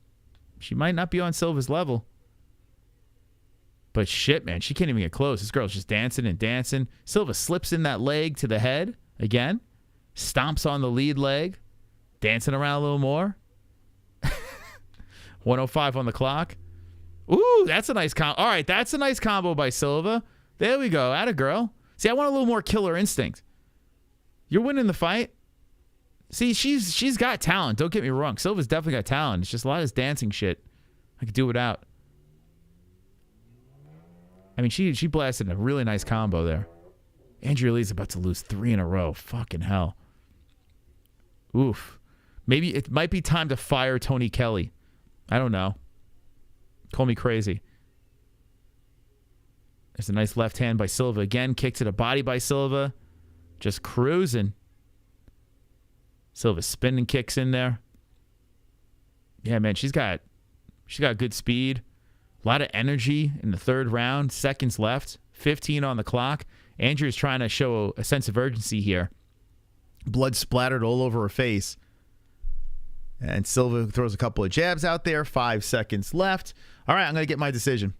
she might not be on Silva's level. But shit, man, she can't even get close. This girl's just dancing and dancing. Silva slips in that leg to the head again. Stomps on the lead leg. Dancing around a little more. 1:05 on the clock. Ooh, that's a nice combo. All right, that's a nice combo by Silva. There we go. Atta girl. See, I want a little more killer instinct. You're winning the fight. See, she's got talent. Don't get me wrong. Silva's definitely got talent. It's just a lot of this dancing shit I could do without. I mean, she blasted a really nice combo there. Andrea Lee's about to lose 3 in a row. Fucking hell. Oof. Maybe it might be time to fire Tony Kelly. I don't know. Call me crazy. There's a nice left hand by Silva. Again, kick to the body by Silva. Just cruising. Silva spinning kicks in there. Yeah, man, she's got good speed. A lot of energy in the third round. Seconds left. 15 on the clock. Andrea's trying to show a sense of urgency here. Blood splattered all over her face. And Silva throws a couple of jabs out there. 5 seconds left. All right, I'm going to get my decision.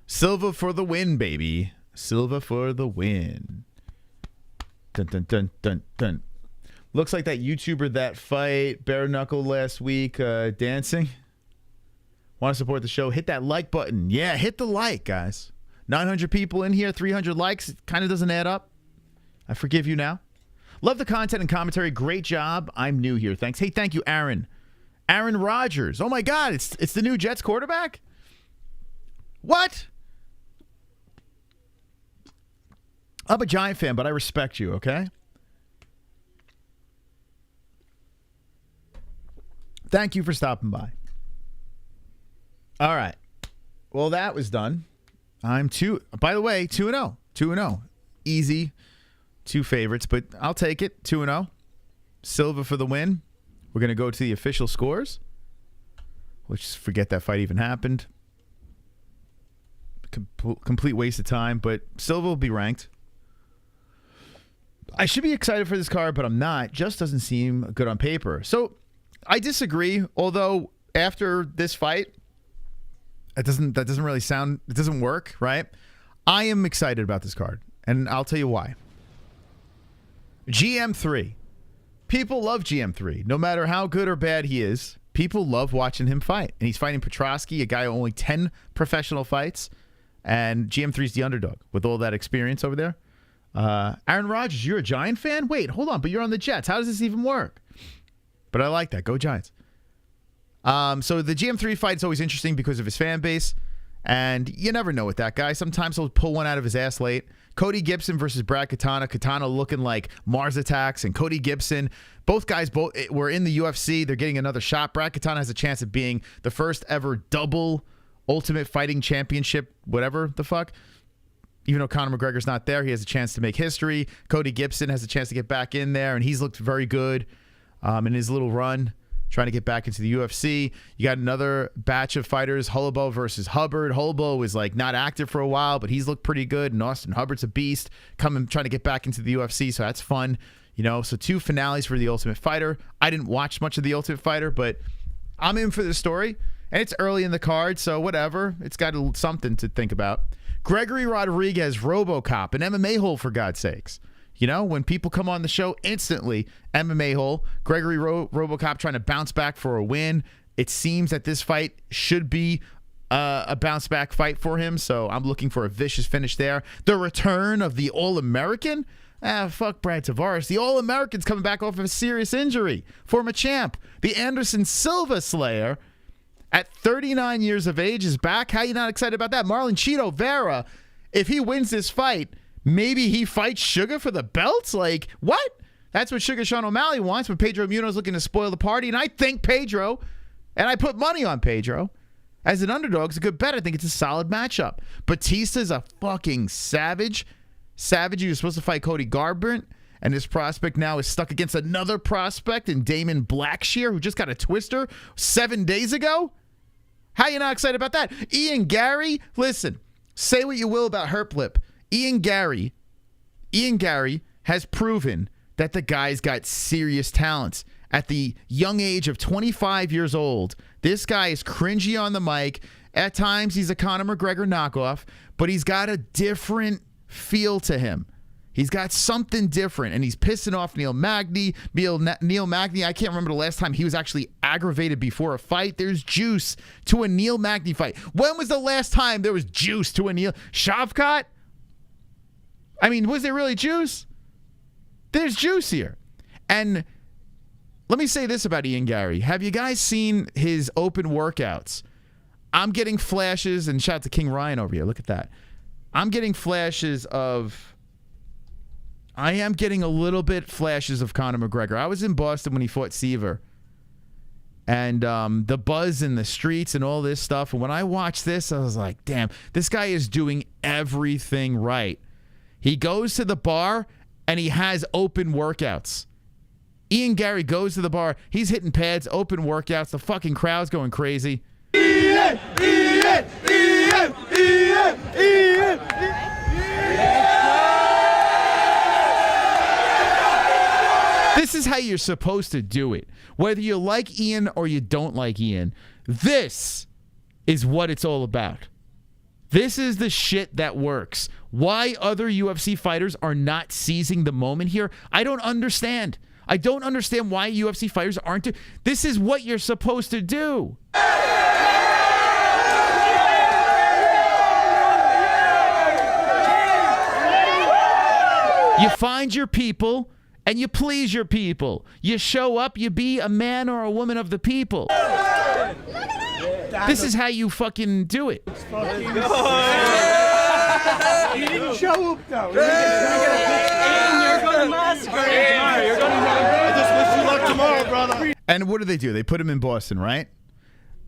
Silva for the win, baby. Silva for the win. Dun, dun, dun, dun, dun. Looks like that YouTuber that fight bare knuckle last week dancing. Want to support the show? Hit that like button. Yeah, hit the like, guys. 900 people in here, 300 likes. It kind of doesn't add up. I forgive you now. Love the content and commentary. Great job. I'm new here. Thanks. Hey, thank you, Aaron. Aaron Rodgers. Oh, my God. It's the new Jets quarterback? What? I'm a Giant fan, but I respect you, okay? Thank you for stopping by. All right. Well, that was done. I'm by the way, 2-0. 2-0. Easy. 2 favorites, but I'll take it. 2-0. Silva for the win. We're going to go to the official scores. Let's just forget that fight even happened. Complete waste of time, but Silva will be ranked. I should be excited for this card, but I'm not. Just doesn't seem good on paper. So I disagree. Although after this fight, that doesn't really sound. It doesn't work, right? I am excited about this card, and I'll tell you why. GM3. People love GM3. No matter how good or bad he is, people love watching him fight. And he's fighting Petrosky, a guy with only 10 professional fights. And GM3's the underdog with all that experience over there. Aaron Rodgers, you're a Giant fan? Wait, hold on, but you're on the Jets. How does this even work? But I like that. Go Giants. So the GM3 fight is always interesting because of his fan base. And you never know with that guy. Sometimes he'll pull one out of his ass late. Cody Gibson versus Brad Katana. Katana looking like Mars Attacks, and Cody Gibson. Both guys were in the UFC. They're getting another shot. Brad Katana has a chance of being the first ever double Ultimate Fighting Championship, whatever the fuck. Even though Conor McGregor's not there, he has a chance to make history. Cody Gibson has a chance to get back in there, and he's looked very good in his little run, trying to get back into the UFC. You got another batch of fighters, Holloway versus Hubbard. Holloway was like not active for a while, but he's looked pretty good. And Austin Hubbard's a beast, trying to get back into the UFC, so that's fun. You know, so 2 finales for The Ultimate Fighter. I didn't watch much of The Ultimate Fighter, but I'm in for the story. And it's early in the card, so whatever. It's got something to think about. Gregory Rodriguez, RoboCop, an MMA hole, for God's sakes. You know, when people come on the show, instantly MMA hole. Gregory RoboCop trying to bounce back for a win. It seems that this fight should be a bounce back fight for him, so I'm looking for a vicious finish there. The return of the All-American. Fuck Brad Tavares. The All-American's coming back off of a serious injury. Former champ. The Anderson Silva Slayer at 39 years of age is back. How you not excited about that? Marlon Chito Vera, if he wins this fight, maybe he fights Sugar for the belts? Like, what? That's what Sugar Sean O'Malley wants, but Pedro Munoz looking to spoil the party. And I think Pedro, and I put money on Pedro, as an underdog, it's a good bet. I think it's a solid matchup. Batista's a fucking savage. Savage, he was supposed to fight Cody Garbrandt, and this prospect now is stuck against another prospect in Damon Blackshear, who just got a twister 7 days ago. How you not excited about that? Ian Gary, listen, say what you will about Herplip. Ian Gary has proven that the guy's got serious talents. At the young age of 25 years old, this guy is cringy on the mic. At times, he's a Conor McGregor knockoff, but he's got a different feel to him. He's got something different, and he's pissing off Neil Magny. Neil Magny, I can't remember the last time he was actually aggravated before a fight. There's juice to a Neil Magny fight. When was the last time there was juice to a Neil? Shavkat? I mean, was there really juice? There's juice here. And let me say this about Ian Gary. Have you guys seen his open workouts? I'm getting flashes, and shout out to King Ryan over here. Look at that. I'm getting flashes of... I am getting a little bit flashes of Conor McGregor. I was in Boston when he fought Seaver. And the buzz in the streets and all this stuff. And when I watched this, I was like, damn, this guy is doing everything right. He goes to the bar and he has open workouts. Ian Gary goes to the bar. He's hitting pads, open workouts. The fucking crowd's going crazy. Ian! Ian! Ian! Ian! Ian! This is how you're supposed to do it. Whether you like Ian or you don't like Ian, this is what it's all about. This is the shit that works. Why other UFC fighters are not seizing the moment here, I don't understand. I don't understand why UFC fighters aren't. This is what you're supposed to do. You find your people and you please your people. You show up, you be a man or a woman of the people. This is how you fucking do it. You didn't show up though. You're going to massacre tomorrow. You're going to I just wish you luck tomorrow, brother. And what do? They put him in Boston, right?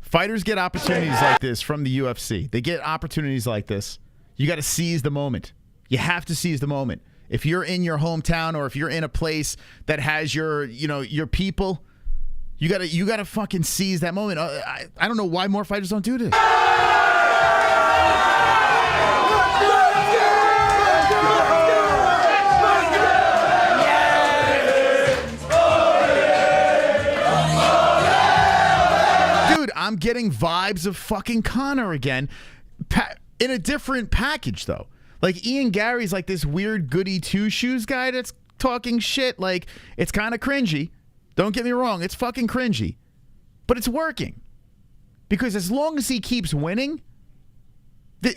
Fighters get opportunities like this from the UFC. They get opportunities like this. You got to seize the moment. You have to seize the moment. If you're in your hometown or if you're in a place that has your people, you gotta fucking seize that moment. I don't know why more fighters don't do this. getting vibes of fucking Conor again, in a different package though. Like Ian Gary's like this weird goody two shoes guy that's talking shit. Like it's kind of cringy. Don't get me wrong, it's fucking cringy, but it's working because as long as he keeps winning,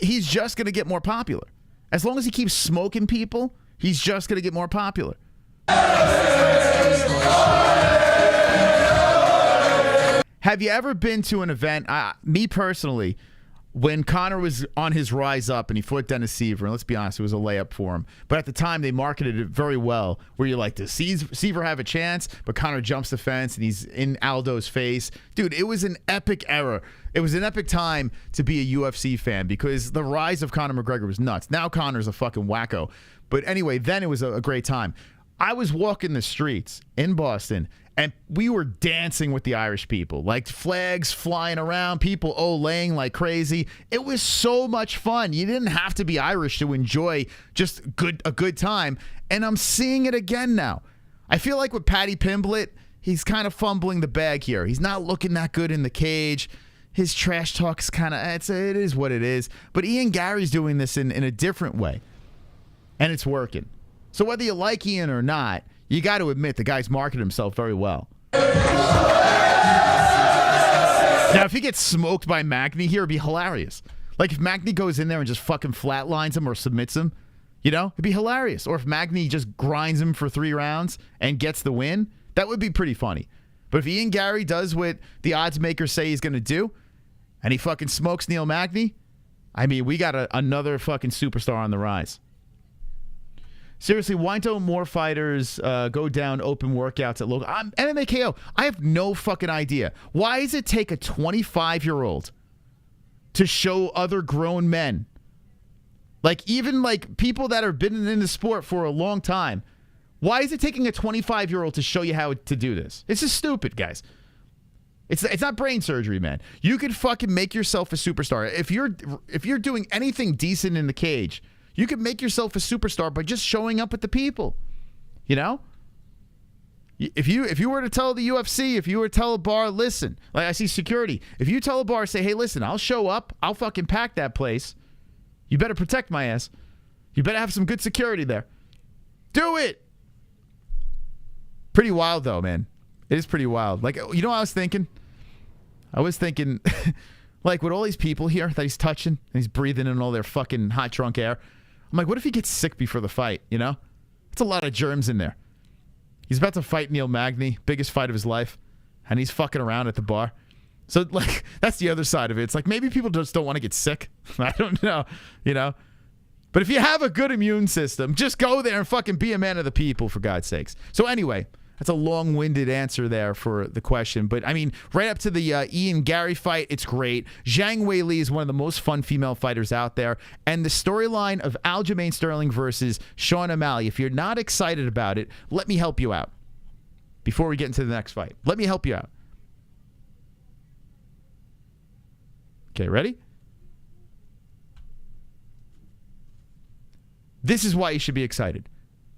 he's just gonna get more popular. As long as he keeps smoking people, he's just gonna get more popular. Have you ever been to an event, me personally, when Conor was on his rise up and he fought Dennis Seaver, and let's be honest, it was a layup for him. But at the time, they marketed it very well, where you're like, does Seaver have a chance? But Conor jumps the fence and he's in Aldo's face. Dude, it was an epic era. It was an epic time to be a UFC fan because the rise of Conor McGregor was nuts. Now Conor's a fucking wacko. But anyway, then it was a great time. I was walking the streets in Boston, and we were dancing with the Irish people, like flags flying around, people olaying like crazy. It was so much fun. You didn't have to be Irish to enjoy just a good time. And I'm seeing it again now. I feel like with Paddy Pimblett, he's kind of fumbling the bag here. He's not looking that good in the cage. His trash talk's kind of, it is what it is. But Ian Gary's doing this in a different way, and it's working. So whether you like Ian or not, you got to admit the guy's marketed himself very well. Now, if he gets smoked by Magny here, it'd be hilarious. Like if Magny goes in there and just fucking flatlines him or submits him, you know, it'd be hilarious. Or if Magny just grinds him for 3 rounds and gets the win, that would be pretty funny. But if Ian Gary does what the odds makers say he's going to do, and he fucking smokes Neil Magny, I mean, we got another fucking superstar on the rise. Seriously, why don't more fighters go down open workouts at local? MMA KO. I have no fucking idea. Why does it take a 25-year-old to show other grown men, like even like people that have been in the sport for a long time? Why is it taking a 25-year-old to show you how to do this? It's just stupid, guys. It's not brain surgery, man. You could fucking make yourself a superstar if you're doing anything decent in the cage. You could make yourself a superstar by just showing up with the people, you know? If you were to tell the UFC, if you were to tell a bar, listen, like I see security. If you tell a bar, say, hey, listen, I'll show up. I'll fucking pack that place. You better protect my ass. You better have some good security there. Do it. Pretty wild, though, man. It is pretty wild. Like, you know what I was thinking? I was thinking, like, with all these people here that he's touching, and he's breathing in all their fucking hot, drunk air, I'm like, what if he gets sick before the fight, you know? It's a lot of germs in there. He's about to fight Neil Magny, biggest fight of his life, and he's fucking around at the bar. So, like, that's the other side of it. It's like maybe people just don't want to get sick. I don't know, you know? But if you have a good immune system, just go there and fucking be a man of the people, for God's sakes. So anyway, that's a long-winded answer there for the question. But, I mean, right up to the Ian Gary fight, it's great. Zhang Weili is one of the most fun female fighters out there. And the storyline of Aljamain Sterling versus Sean O'Malley, if you're not excited about it, let me help you out. Before we get into the next fight, let me help you out. Okay, ready? This is why you should be excited.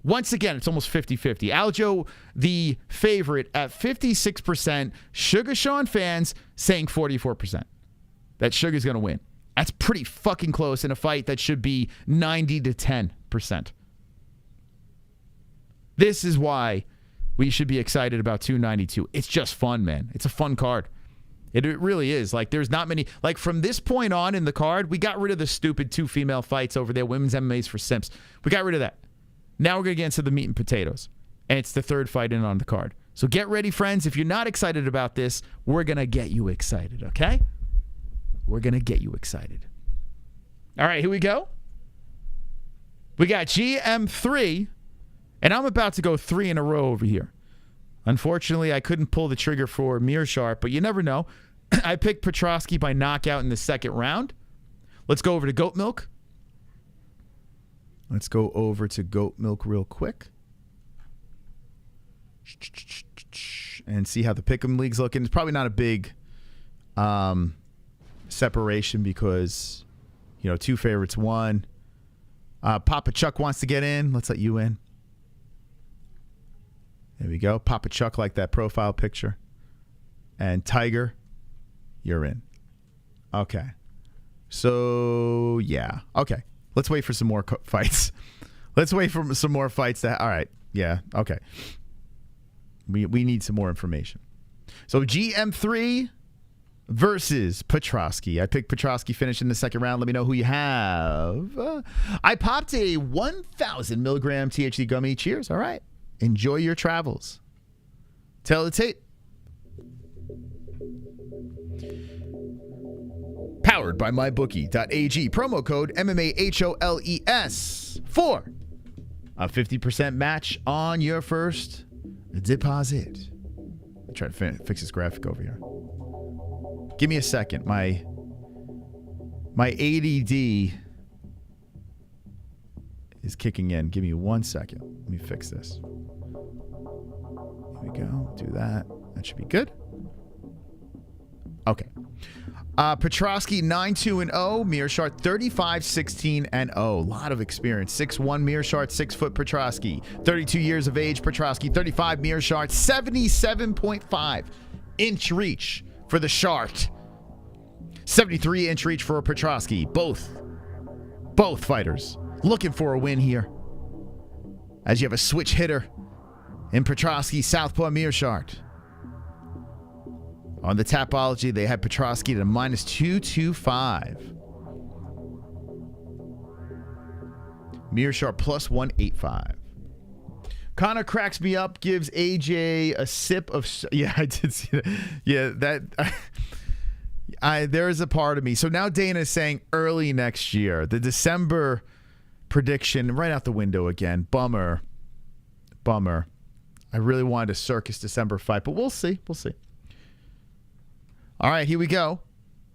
Once again, it's almost 50-50. Aljo, the favorite, at 56%. Sugar Sean fans saying 44%. That Sugar's going to win. That's pretty fucking close in a fight that should be 90-10%. This is why we should be excited about 292. It's just fun, man. It's a fun card. It really is. Like, there's not many. Like, from this point on in the card, we got rid of the stupid 2 female fights over there. Women's MMA's for simps. We got rid of that. Now we're going to get into the meat and potatoes. And it's the 3rd fight in on the card. So get ready, friends. If you're not excited about this, we're going to get you excited, okay? We're going to get you excited. All right, here we go. We got GM3. And I'm about to go 3 in a row over here. Unfortunately, I couldn't pull the trigger for Meerschaert, but you never know. I picked Petrosky by knockout in the 2nd round. Let's go over to Goat Milk. Let's go over to Goat Milk real quick. And see how the Pick'em League's looking. It's probably not a big separation because, you know, 2 favorites, 1. Papa Chuck wants to get in. Let's let you in. There we go. Papa Chuck like that profile picture. And Tiger. you're in. Okay. So, yeah. Okay. Let's wait for some more fights. Let's wait for some more fights. All right. Yeah. Okay. We need some more information. So, GM3 versus Petrosky. I picked Petrosky finish in the second round. Let me know who you have. I popped a 1,000 milligram THC gummy. Cheers. All right. Enjoy your travels. Tell the tape. Powered by mybookie.ag. Promo code MMA-HOLES for a 50% match on your first deposit. I'm trying to fix this graphic over here. Give me a second. My ADD is kicking in. Give me 1 second. Let me fix this. Here we go. Do that. That should be good. Okay. Petrosky 9-2-0, Mearshart 35-16-0. A lot of experience. 6'1" Mearshart, 6 foot Petrosky. 32 years of age, Petrosky. 35 Mearshart, 77.5 inch reach for the Shark. 73 inch reach for Petrosky. Both fighters looking for a win here. As you have a switch hitter in Petrosky, southpaw Mearshart. On the Tapology, they had Petrosky to -225. Mearshart plus 185. Connor cracks me up, gives AJ a sip of... Yeah, I did see that. Yeah, that... there is a part of me. So now Dana is saying early next year. The December prediction, right out the window again. Bummer. I really wanted a Circus December fight, but we'll see. All right, here we go.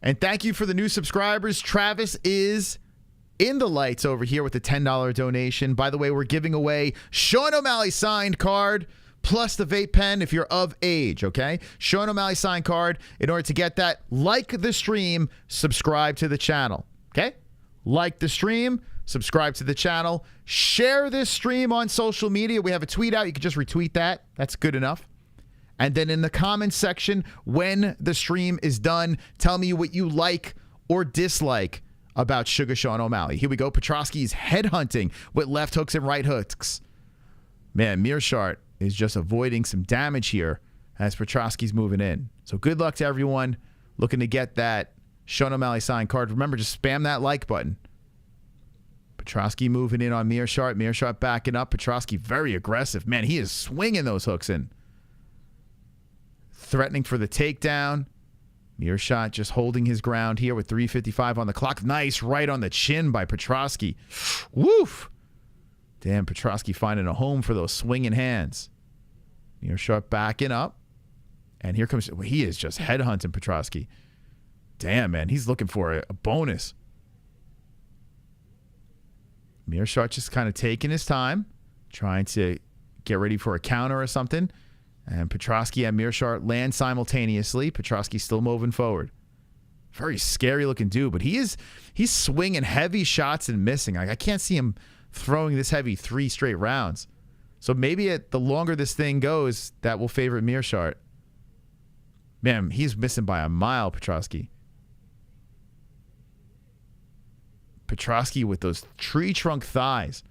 And thank you for the new subscribers. Travis is in the lights over here with a $10 donation. By the way, we're giving away Sean O'Malley signed card plus the vape pen if you're of age, okay? Sean O'Malley signed card. In order to get that, like the stream, subscribe to the channel, okay? Like the stream, subscribe to the channel. Share this stream on social media. We have a tweet out. You can just retweet that. That's good enough. And then in the comments section, when the stream is done, tell me what you like or dislike about Sugar Sean O'Malley. Here we go. Petrosky's headhunting with left hooks and right hooks. Man, Mearshart is just avoiding some damage here as Petrosky's moving in. So good luck to everyone looking to get that Sean O'Malley signed card. Remember, just spam that like button. Petrosky moving in on Mearshart. Mearshart backing up. Petrosky very aggressive. Man, he is swinging those hooks in. Threatening for the takedown. Mearshart just holding his ground here with 3:55 on the clock. Nice right on the chin by Petrosky. Woof. Damn, Petrosky finding a home for those swinging hands. Mearshart backing up. And here comes... He is just headhunting Petrosky. Damn, man. He's looking for a bonus. Mearshart just kind of taking his time. Trying to get ready for a counter or something. And Petrosky and Mearshart land simultaneously. Petrosky still moving forward. Very scary looking dude, but he's swinging heavy shots and missing. I can't see him throwing this heavy 3 straight rounds. So maybe the longer this thing goes, that will favor Mearshart. Man, he's missing by a mile, Petrosky. Petrosky with those tree trunk thighs.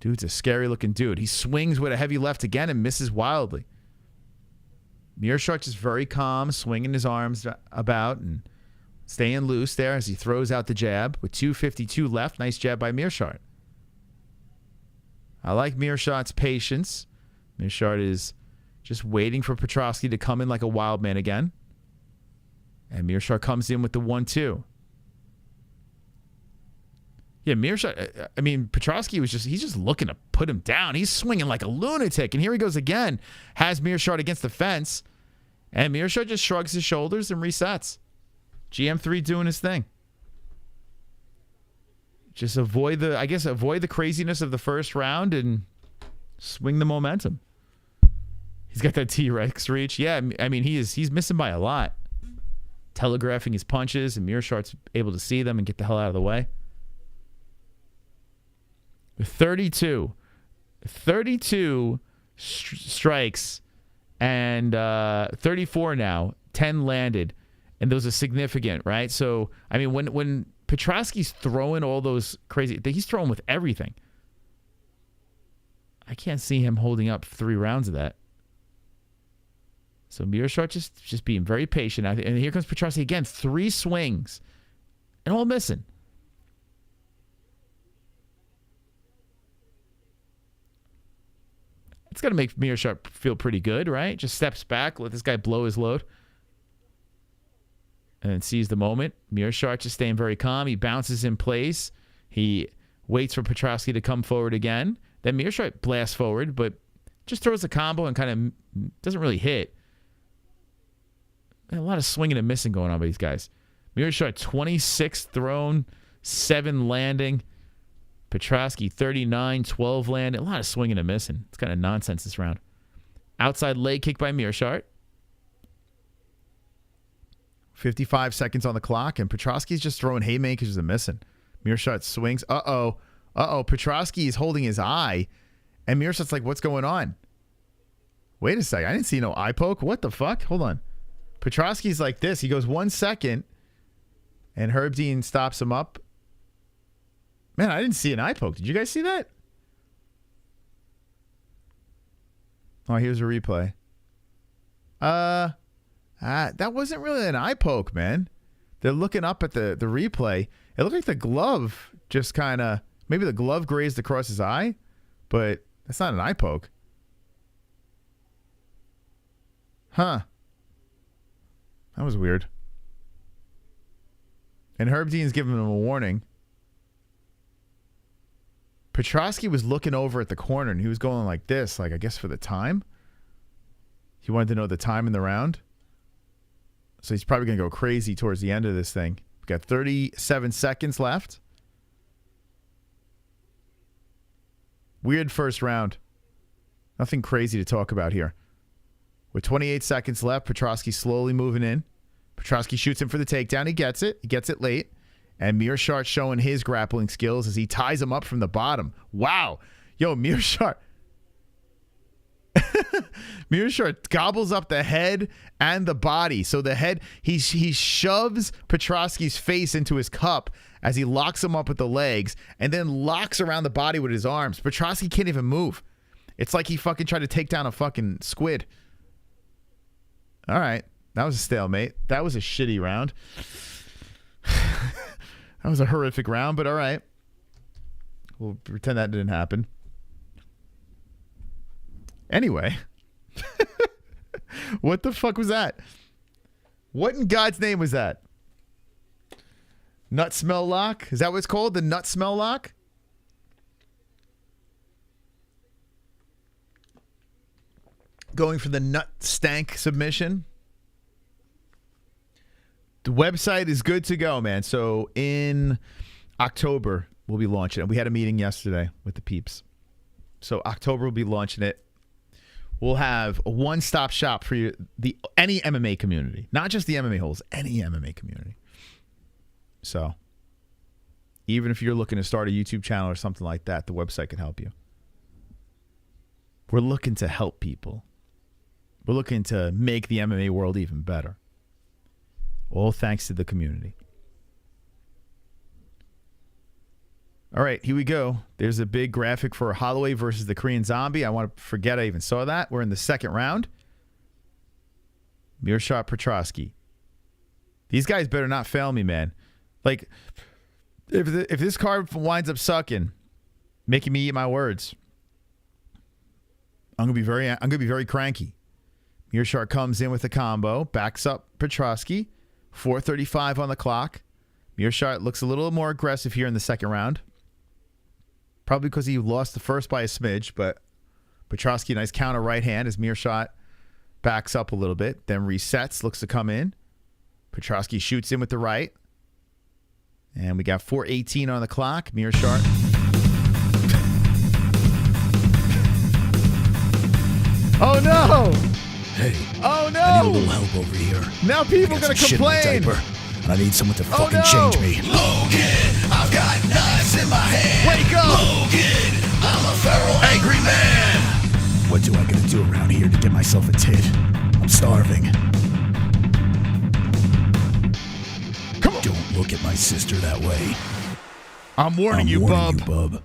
Dude's a scary looking dude. He swings with a heavy left again and misses wildly. Mearshart just very calm, swinging his arms about and staying loose there as he throws out the jab with 2:52 left. Nice jab by Mearshart. I like Mearshart's patience. Mearshart is just waiting for Petrosky to come in like a wild man again. And Mearshart comes in with the 1-2. Yeah, Mearshart, I mean, Petrosky he's just looking to put him down. He's swinging like a lunatic. And here he goes again. Has Mearshart against the fence. And Mearshart just shrugs his shoulders and resets. GM3 doing his thing. Just avoid the craziness of the first round and swing the momentum. He's got that T-Rex reach. Yeah, I mean, he's missing by a lot. Telegraphing his punches, and Mearshart's able to see them and get the hell out of the way. 32 strikes and 34 now. 10 landed. And those are significant, right? So, I mean, when Petrosky's throwing all those crazy... He's throwing with everything. I can't see him holding up 3 rounds of that. So Meerschaert just being very patient. And here comes Petrosky again. 3 swings. And all missing. It's got to make Meerschaert feel pretty good, right? Just steps back, let this guy blow his load. And then sees the moment. Meerschaert just staying very calm. He bounces in place. He waits for Petrosky to come forward again. Then Meerschaert blasts forward, but just throws a combo and kind of doesn't really hit. A lot of swinging and missing going on by these guys. Meerschaert 26 thrown, 7 landing. Petrosky 39, 12 landing. A lot of swinging and missing. It's kind of nonsense this round. Outside leg kick by Meerschaert. 55 seconds on the clock, and Petrosky's just throwing haymakers and missing. Meerschaert swings. Uh-oh. Petrosky is holding his eye, and Meerschaert's like, what's going on? Wait a second. I didn't see no eye poke. What the fuck? Hold on. Petrosky's like this. He goes 1 second, and Herb Dean stops him up. Man, I didn't see an eye poke. Did you guys see that? Oh, here's a replay. That wasn't really an eye poke, man. They're looking up at the replay. It looked like the glove just kind of... Maybe the glove grazed across his eye, but that's not an eye poke. Huh. That was weird. And Herb Dean's giving him a warning. Petrosky was looking over at the corner, and he was going like this, like I guess for the time. He wanted to know the time in the round. So he's probably going to go crazy towards the end of this thing. We've got 37 seconds left. Weird first round. Nothing crazy to talk about here. With 28 seconds left, Petrosky slowly moving in. Petrosky shoots him for the takedown. He gets it. He gets it late. And Meerschaert showing his grappling skills as he ties him up from the bottom. Wow. Yo, Meerschaert. Meerschaert gobbles up the head and the body. So the head, he shoves Petrosky's face into his cup as he locks him up with the legs and then locks around the body with his arms. Petrosky can't even move. It's like he fucking tried to take down a fucking squid. All right. That was a stalemate. That was a shitty round. That was a horrific round, but all right. We'll pretend that didn't happen. Anyway. What the fuck was that? What in God's name was that? Nut smell lock? Is that what it's called? The nut smell lock? Going for the nut stank submission. The website is good to go, man. So in October, we'll be launching it. We had a meeting yesterday with the peeps. So October, we'll be launching it. We'll have a one-stop shop for you, any MMA community. Not just the MMA-Holes, any MMA community. So even if you're looking to start a YouTube channel or something like that, the website can help you. We're looking to help people. We're looking to make the MMA world even better. All thanks to the community. All right, here we go. There's a big graphic for Holloway versus the Korean Zombie. I want to forget I even saw that. We're in the second round. Meerschaert, Petrosky. These guys better not fail me, man. Like, if this card winds up sucking, making me eat my words, I'm gonna be very cranky. Meerschaert comes in with a combo, backs up Petrosky. 4:35 on the clock. Meerschaert looks a little more aggressive here in the second round. Probably because he lost the first by a smidge, but Petrosky, nice counter right hand as Meerschaert backs up a little bit, then resets, looks to come in. Petrosky shoots in with the right. And we got 4:18 on the clock. Meerschaert. Oh, no! Hey. Oh, no! I need a little help over here. Now people are going to complain. And I need someone to fucking change me. Logan, I've got knives in my hand. Wake up! Logan, I'm a feral angry man. What do I gotta do around here to get myself a tit? I'm starving. at my sister that way. I'm warning you, bub. Logan,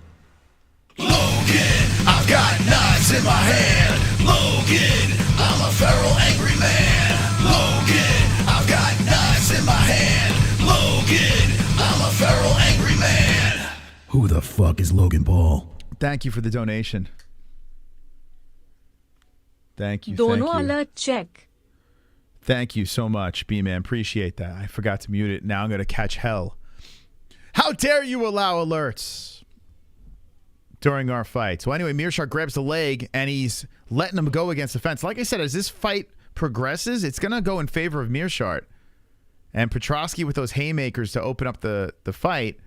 I've got knives in my hand. Logan, I'm a feral angry man. Logan, I've got knives in my hand. Logan, I'm a feral angry man. Who the fuck is Logan Paul? Thank you for the donation. Thank you. Dono Thank you. alert check. Thank you so much, B-Man. Appreciate that. I forgot to mute it. Now I'm going to catch hell. How dare you allow alerts during our fight? So anyway, Meerschaert grabs the leg, and he's letting him go against the fence. Like I said, as this fight progresses, it's going to go in favor of Meerschaert. And Petrosky with those haymakers to open up the fight,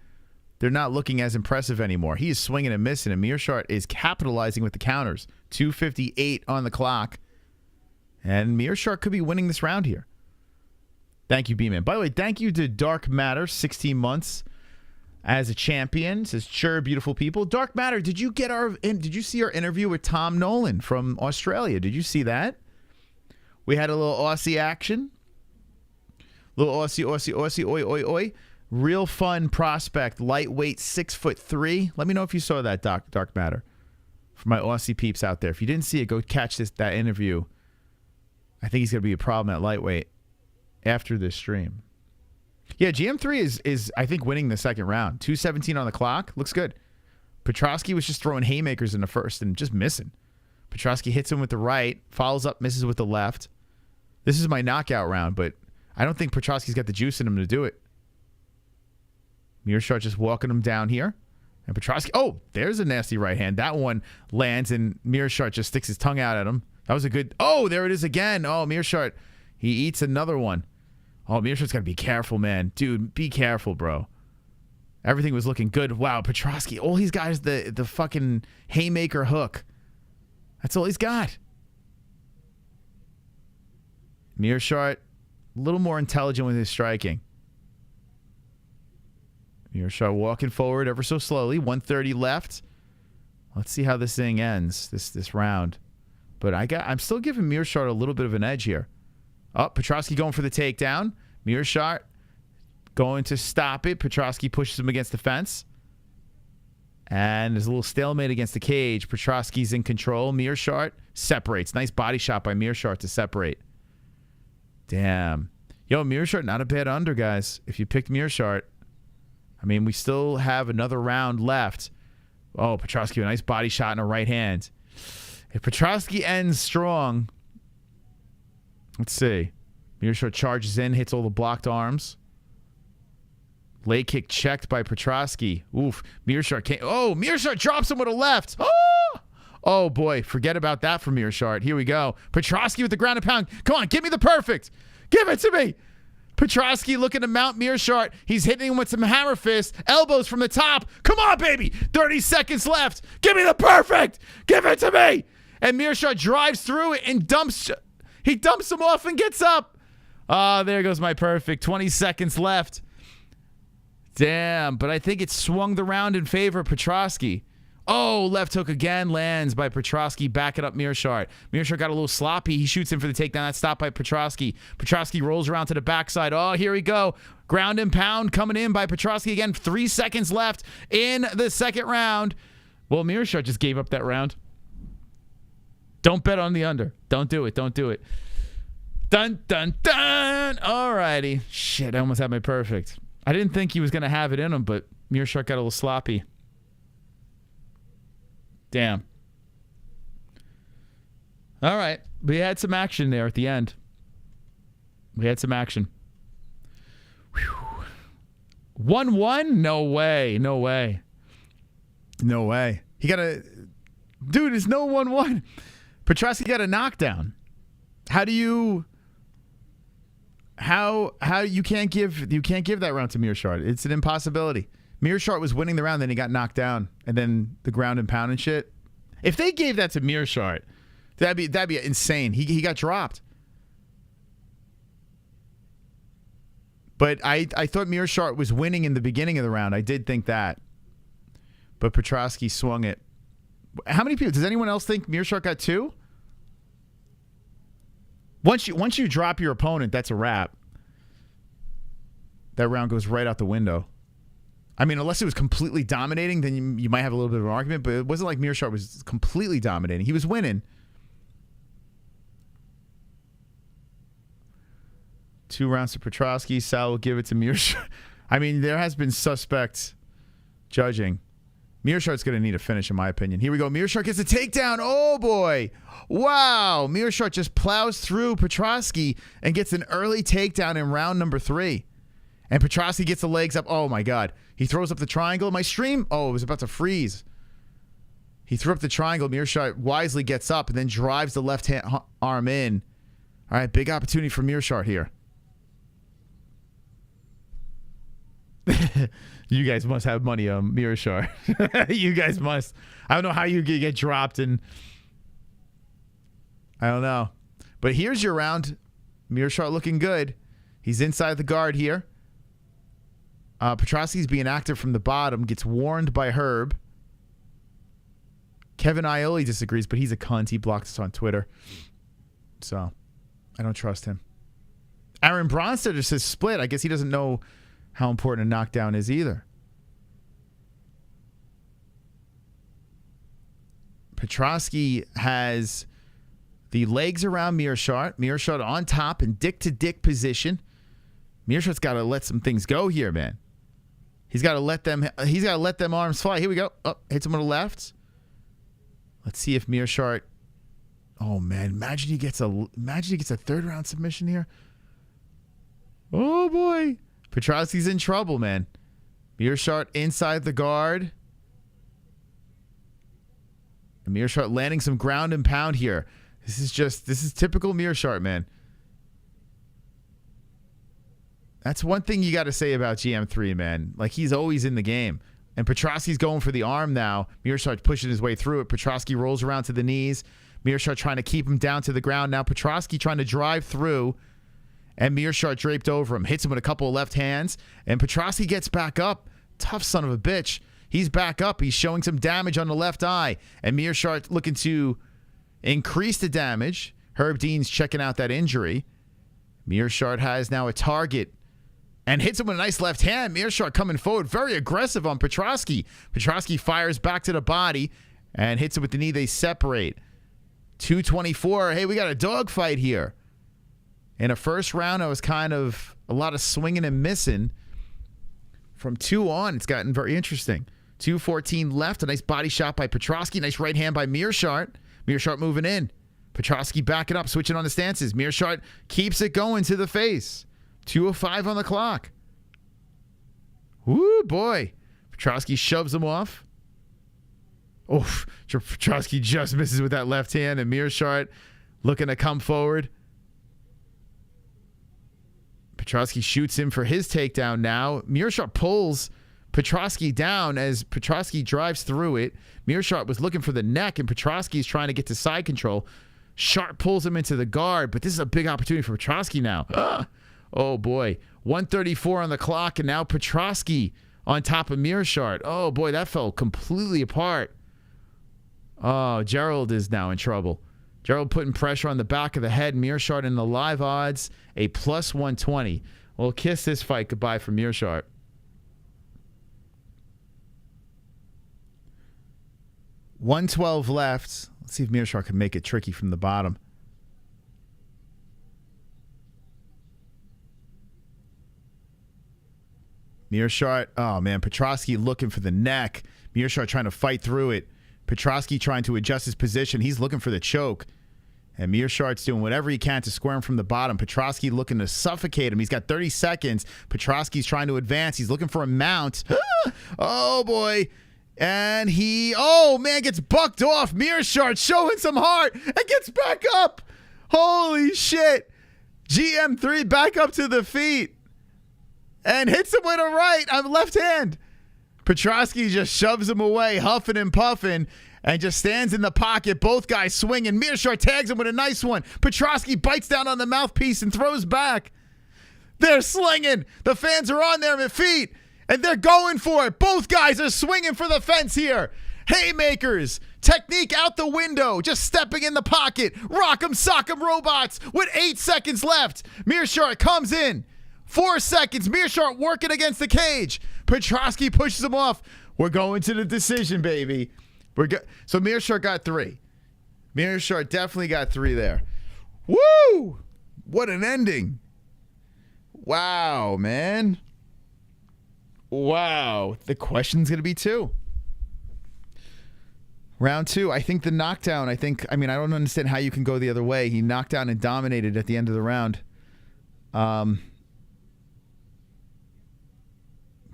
they're not looking as impressive anymore. He is swinging and missing, and Meerschaert is capitalizing with the counters. 2:58 on the clock. And Meerschaert could be winning this round here. Thank you, B-Man. By the way, thank you to Dark Matter, 16 months as a champion. Says, sure, beautiful people. Dark Matter, did you see our interview with Tom Nolan from Australia? Did you see that? We had a little Aussie action. Little Aussie, oi, oi, oi. Real fun prospect, lightweight, 6'3". Let me know if you saw that, Dark Matter. For my Aussie peeps out there. If you didn't see it, go catch that interview. I think he's going to be a problem at lightweight after this stream. Yeah, GM3 is I think, winning the second round. 2:17 on the clock. Looks good. Petrosky was just throwing haymakers in the first and just missing. Petrosky hits him with the right, follows up, misses with the left. This is my knockout round, but I don't think Petrosky's got the juice in him to do it. Meerschaert just walking him down here. And Petrosky, oh, there's a nasty right hand. That one lands, and Meerschaert just sticks his tongue out at him. That was a good, oh, there it is again. Oh, Meerschaert, he eats another one. Oh, Meerschaert's got to be careful, man. Dude, be careful, bro. Everything was looking good. Wow, Petrosky, all he's got is the fucking haymaker hook. That's all he's got. Meerschaert, a little more intelligent with his striking. Meerschaert walking forward ever so slowly. 1:30 left. Let's see how this thing ends, this round. But I'm still giving Meerschaert a little bit of an edge here. Oh, Petrosky going for the takedown. Meerschaert going to stop it. Petrosky pushes him against the fence. And there's a little stalemate against the cage. Petrosky's in control. Meerschaert separates. Nice body shot by Meerschaert to separate. Damn. Yo, Meerschaert, not a bad under, guys. If you picked Meerschaert. I mean, we still have another round left. Oh, Petrosky, a nice body shot in a right hand. If Petrosky ends strong, let's see. Meerschaert charges in, hits all the blocked arms. Leg kick checked by Petrosky. Oof. Meerschaert can't. Oh, Meerschaert drops him with a left. Oh! Oh, boy. Forget about that for Meerschaert. Here we go. Petrosky with the ground and pound. Come on, give me the perfect. Give it to me. Petrosky looking to mount Meerschaert. He's hitting him with some hammer fists. Elbows from the top. Come on, baby. 30 seconds left. Give me the perfect. Give it to me. And Meerschaert drives through it and dumps him off and gets up. Oh, there goes my perfect. 20 seconds left. Damn, but I think it swung the round in favor of Petrosky. Oh, left hook again lands by Petrosky, backing up Meerschaert. Meerschaert got a little sloppy. He shoots in for the takedown. That's stopped by Petrosky. Petrosky rolls around to the backside. Oh, here we go. Ground and pound coming in by Petrosky again. 3 seconds left in the second round. Well, Meerschaert just gave up that round. Don't bet on the under. Don't do it. Don't do it. Dun, dun, dun. All righty. Shit, I almost had my perfect. I didn't think he was going to have it in him, but Meerschaert got a little sloppy. Damn. All right. We had some action there at the end. We had some action. 1-1? No way. No way. No way. He got a... Dude, it's no 1-1. Petrosky got a knockdown. How do you... How you can't give that round to Meerschaert. It's an impossibility. Meerschaert was winning the round, then he got knocked down, and then the ground and pound and shit. If they gave that to Meerschaert, that'd be insane. He got dropped. But I thought Meerschaert was winning in the beginning of the round. I did think that. But Petrosky swung it. How many people? Does anyone else think Meerschaert got 2? Once you drop your opponent, that's a wrap. that round goes right out the window. I mean, unless it was completely dominating, then you might have a little bit of an argument, but it wasn't like Meerschaert was completely dominating. He was winning. 2 rounds to Petrosky. Sal will give it to Meerschaert. I mean, there has been suspect judging. Meerschaert's going to need a finish, in my opinion. Here we go. Meerschaert gets a takedown. Oh, boy. Wow. Meerschaert just plows through Petrosky and gets an early takedown in round number 3. And Petrosky gets the legs up. Oh, my God. He throws up the triangle. My stream? Oh, it was about to freeze. He threw up the triangle. Meerschaert wisely gets up and then drives the left arm in. All right, big opportunity for Meerschaert here. You guys must have money on Meerschaert. You guys must. I don't know how you get dropped, and I don't know. But here's your round. Meerschaert looking good. He's inside the guard here. Petrosky's being active from the bottom. Gets warned by Herb. Kevin Aioli disagrees, but he's a cunt. He blocked us on Twitter. So, I don't trust him. Aaron Bronstetter says split. I guess he doesn't know how important a knockdown is either. Petrosky has the legs around Meerschaert. Meerschaert on top in dick-to-dick position. Meerschaert's got to let some things go here, man. He's got to let them arms fly. Here we go. Oh, hits him on the left. Let's see if Meerschaert. Oh man, imagine he gets a third round submission here. Oh boy. Petrosky's in trouble, man. Meerschaert inside the guard. And Meerschaert landing some ground and pound here. This is typical Meerschaert, man. That's one thing you got to say about GM3, man. Like, he's always in the game. And Petrosky's going for the arm now. Meerschaert pushing his way through it. Petrosky rolls around to the knees. Meerschaert trying to keep him down to the ground. Now Petrosky trying to drive through. And Meerschaert draped over him. Hits him with a couple of left hands. And Petrosky gets back up. Tough son of a bitch. He's back up. He's showing some damage on the left eye. And Meerschaert looking to increase the damage. Herb Dean's checking out that injury. Meerschaert has now a target. And hits him with a nice left hand. Meerschaert coming forward. Very aggressive on Petrosky. Petrosky fires back to the body. And hits it with the knee. They separate. 224. Hey, we got a dogfight here. In a first round, I was kind of a lot of swinging and missing. From 2 on, it's gotten very interesting. 2:14 left. A nice body shot by Petrosky. Nice right hand by Meerschaert. Meerschaert moving in. Petrosky backing up, switching on the stances. Meerschaert keeps it going to the face. 2:05 on the clock. Woo, boy. Petrosky shoves him off. Oh, Petrosky just misses with that left hand, and Meerschaert looking to come forward. Petrosky shoots him for his takedown now. Meerschaert pulls Petrosky down as Petrosky drives through it. Meerschaert was looking for the neck, and Petrosky's trying to get to side control. Sharp pulls him into the guard, but this is a big opportunity for Petrosky now. Oh, boy. 1:34 on the clock, and now Petrosky on top of Meerschaert. Oh, boy, that fell completely apart. Oh, Gerald is now in trouble. Gerald putting pressure on the back of the head. Meerschaert in the live odds, a plus 120. We'll kiss this fight goodbye for Meerschaert. $112 left. Let's see if Meerschaert can make it tricky from the bottom. Meerschaert, oh man, Petrosky looking for the neck. Meerschaert trying to fight through it. Petrosky trying to adjust his position. He's looking for the choke. And Meerschaert's doing whatever he can to square him from the bottom. Petrosky looking to suffocate him. He's got 30 seconds. Petrosky's trying to advance. He's looking for a mount. Oh, boy. And he, oh, man, gets bucked off. Meerschaert showing some heart and gets back up. Holy shit. GM3 back up to the feet. And hits him with a right on left hand. Petrosky just shoves him away, huffing and puffing, and just stands in the pocket. Both guys swinging. Meerschaert tags him with a nice one. Petrosky bites down on the mouthpiece and throws back. They're slinging. The fans are on their feet, and they're going for it. Both guys are swinging for the fence here. Haymakers. Technique out the window. Just stepping in the pocket. Rock'em sock'em robots with 8 seconds left. Meerschaert comes in. 4 seconds. Mearshart working against the cage. Petrosky pushes him off. We're going to the decision, baby. So Mearshart got 3. Mearshart definitely got 3 there. Woo! What an ending. Wow, man. Wow. The question's going to be 2. Round 2. I think the knockdown, I don't understand how you can go the other way. He knocked down and dominated at the end of the round. But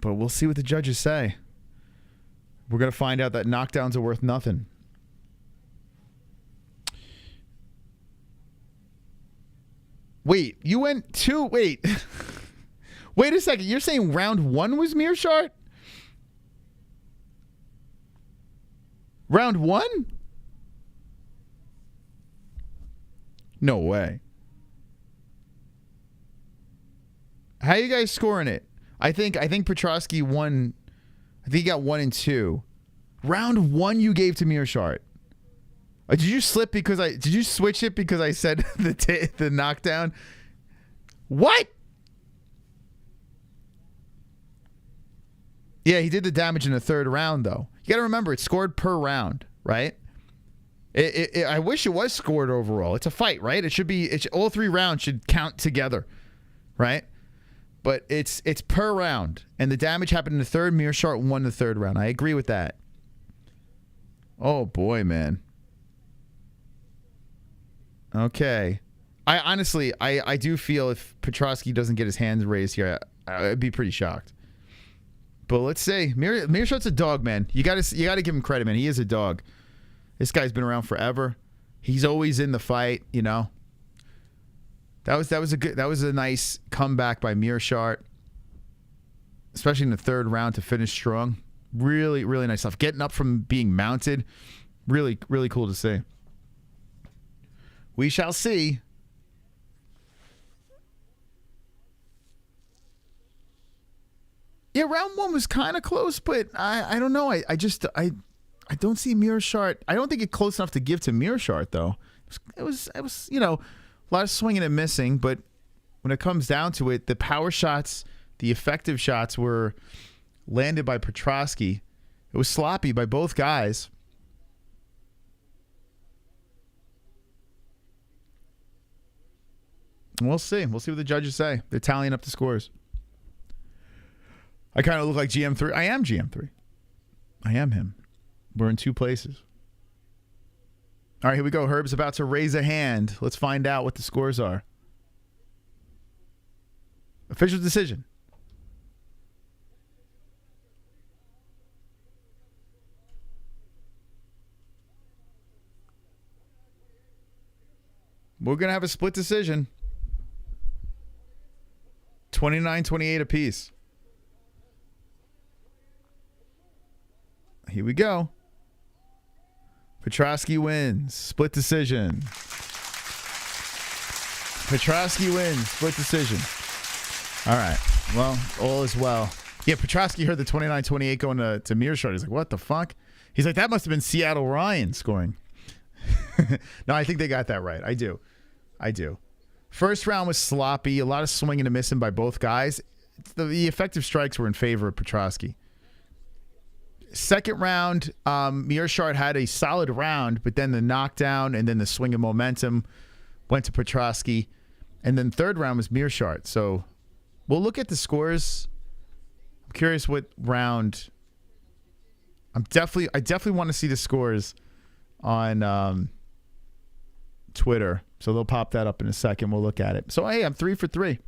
we'll see what the judges say. We're going to find out that knockdowns are worth nothing. Wait, you went 2. Wait. Wait a second. You're saying round 1 was Mearshart? Round 1? No way. How you guys scoring it? I think Petrosky won. I think he got 1 and 2. Round 1 you gave to Mearshart. Did you slip because did you switch it because I said the knockdown? What? Yeah, he did the damage in the 3rd round though. You got to remember it's scored per round, right? I wish it was scored overall. It's a fight, right? It should be. All 3 rounds should count together, right? But it's per round, and the damage happened in the 3rd. Mearshart won the 3rd round. I agree with that. Oh boy, man. Okay, I honestly do feel if Petrosky doesn't get his hands raised here, I'd be pretty shocked. But let's say Mearshart's a dog, man. You gotta give him credit, man. He is a dog. This guy's been around forever. He's always in the fight, you know. That was a nice comeback by Mearshart, especially in the 3rd round to finish strong. Really, really nice stuff. Getting up from being mounted, really, really cool to see. We shall see. Yeah, round 1 was kind of close, but I don't know. I don't see Mearshart. I don't think it's close enough to give to Mearshart though. It was you know, a lot of swinging and missing, but when it comes down to it, the power shots, the effective shots were landed by Petrosky. It was sloppy by both guys. We'll see. We'll see what the judges say. They're tallying up the scores. I kind of look like GM3. I am GM3. I am him. We're in 2 places. All right, here we go. Herb's about to raise a hand. Let's find out what the scores are. Official decision. We're going to have a split decision. 29-28 apiece. Here we go. Petrosky wins. Split decision. Petrosky wins. Split decision. All right. Well, all is well. Yeah, Petrosky heard the 29-28 going to Mearshart. He's like, what the fuck? He's like, that must have been Seattle Ryan scoring. No, I think they got that right. I do. First round was sloppy. A lot of swinging and missing by both guys. The effective strikes were in favor of Petrosky. Second round, Mearshart had a solid round, but then the knockdown and then the swing of momentum went to Petrosky. And then 3rd round was Mearshart. So we'll look at the scores. I'm curious what round. I definitely want to see the scores on Twitter. So they'll pop that up in a second. We'll look at it. So, hey, I'm 3 for 3.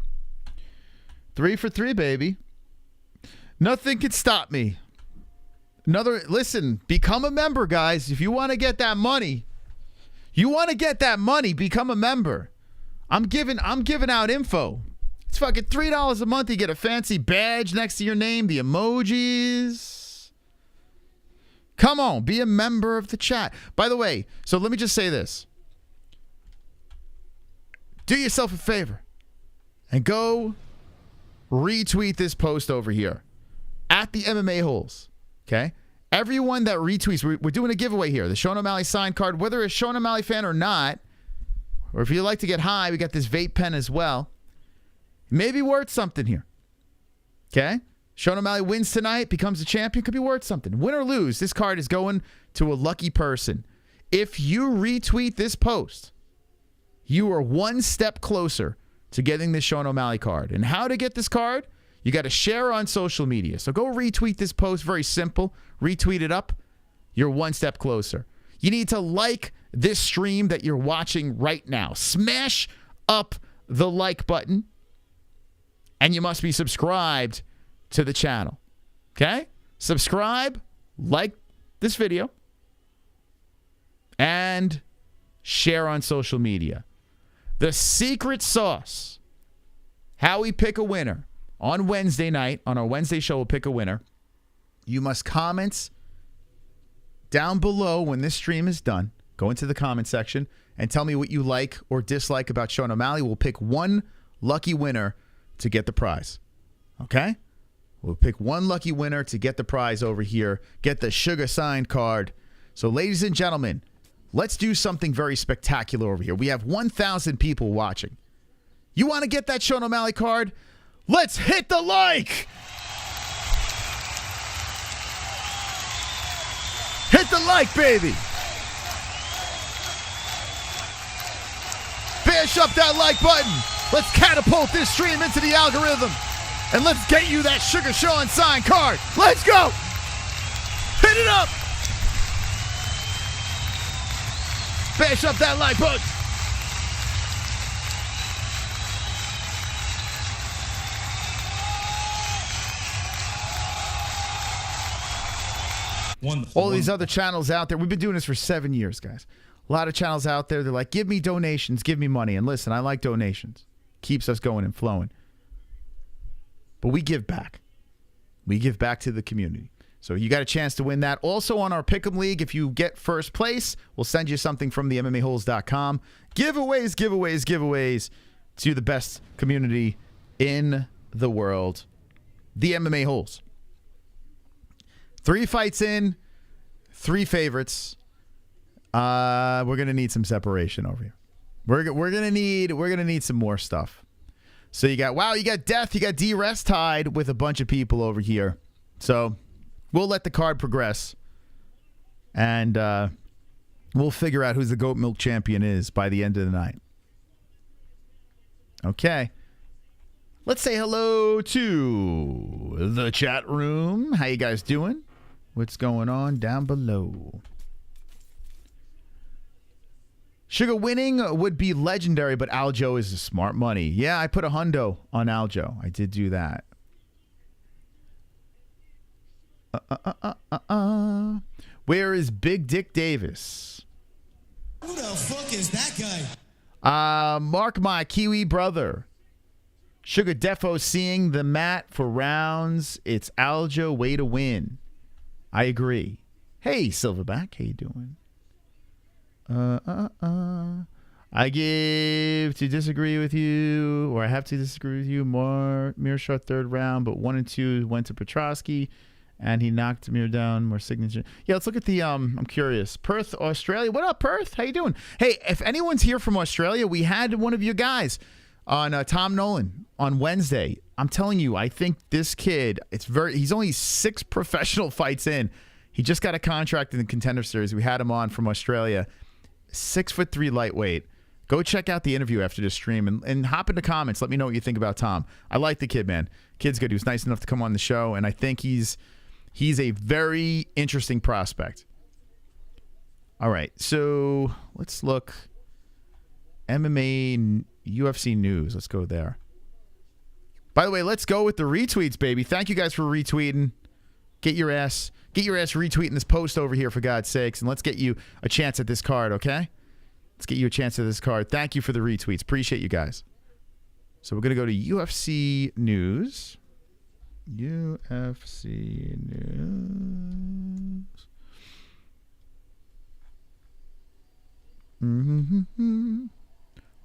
3 for 3, baby. Nothing can stop me. Listen, become a member, guys. If you want to get that money, become a member. I'm giving out info. It's fucking $3 a month. You get a fancy badge next to your name, the emojis. Come on, be a member of the chat. By the way, so let me just say this. Do yourself a favor and go retweet this post over here at the MMA-Holes. Okay? Everyone that retweets, we're doing a giveaway here. The Sean O'Malley signed card, whether you're a Sean O'Malley fan or not, or if you like to get high, we got this vape pen as well. Maybe worth something here. Okay? Sean O'Malley wins tonight, becomes a champion, could be worth something. Win or lose, this card is going to a lucky person. If you retweet this post, you are one step closer to getting this Sean O'Malley card. And how to get this card? You got to share on social media. So go retweet this post. Very simple. Retweet it up. You're one step closer. You need to like this stream that you're watching right now. Smash up the like button. And you must be subscribed to the channel. Okay? Subscribe, like this video, and share on social media. The secret sauce, how we pick a winner on Wednesday night, on our Wednesday show, we'll pick a winner. You must comment down below when this stream is done. Go into the comment section and tell me what you like or dislike about Sean O'Malley. We'll pick one lucky winner to get the prize. Okay? We'll pick one lucky winner to get the prize over here, get the sugar signed card. So, ladies and gentlemen, let's do something very spectacular over here. We have 1,000 people watching. You want to get that Sean O'Malley card? Let's hit the like! Hit the like, baby! Bash up that like button. Let's catapult this stream into the algorithm. And let's get you that Sugar Sean signed card. Let's go! Hit it up! Bash up that like button. Wonderful. All these other channels out there. We've been doing this for 7 years, guys. A lot of channels out there. They're like, give me donations, give me money. And listen, I like donations. Keeps us going and flowing. But we give back. We give back to the community. So you got a chance to win that. Also on our Pick'em League, if you get first place, we'll send you something from the MMA-Holes.com. Giveaways, giveaways, giveaways to the best community in the world. The MMA Holes. 3 fights in, 3 favorites. We're gonna need some separation over here. We're gonna need some more stuff. So you got Death, you got D-Rest tied with a bunch of people over here. So we'll let the card progress, and we'll figure out who the Goat Milk champion is by the end of the night. Okay. Let's say hello to the chat room. How you guys doing? What's going on down below? Sugar winning would be legendary, but Aljo is smart money. Yeah, I put a hundo on Aljo. I did do that. Where is Big Dick Davis? Who the fuck is that guy? Mark my Kiwi brother. Sugar Defo seeing the mat for rounds. It's Aljo, way to win. I agree. Hey, Silverback, how you doing? I give to disagree with you, or I have to disagree with you. More Mearshot third round, but 1 and 2 went to Petrosky, and he knocked Mir down. More signature. Yeah, let's look at the. I'm curious. Perth, Australia. What up, Perth? How you doing? Hey, if anyone's here from Australia, we had one of you guys on Tom Nolan on Wednesday. I'm telling you, I think this kid. He's only 6 professional fights in. He just got a contract in the Contender Series. We had him on from Australia. 6'3" lightweight. Go check out the interview after this stream and hop into comments. Let me know what you think about Tom. I like the kid, man. Kid's good. He was nice enough to come on the show, and I think he's a very interesting prospect. All right, so let's look. MMA, UFC news. Let's go there. By the way, let's go with the retweets, baby. Thank you guys for retweeting. Get your ass retweeting this post over here, for God's sakes, and let's get you a chance at this card, okay? Let's get you a chance at this card. Thank you for the retweets. Appreciate you guys. So we're going to go to UFC news. UFC news.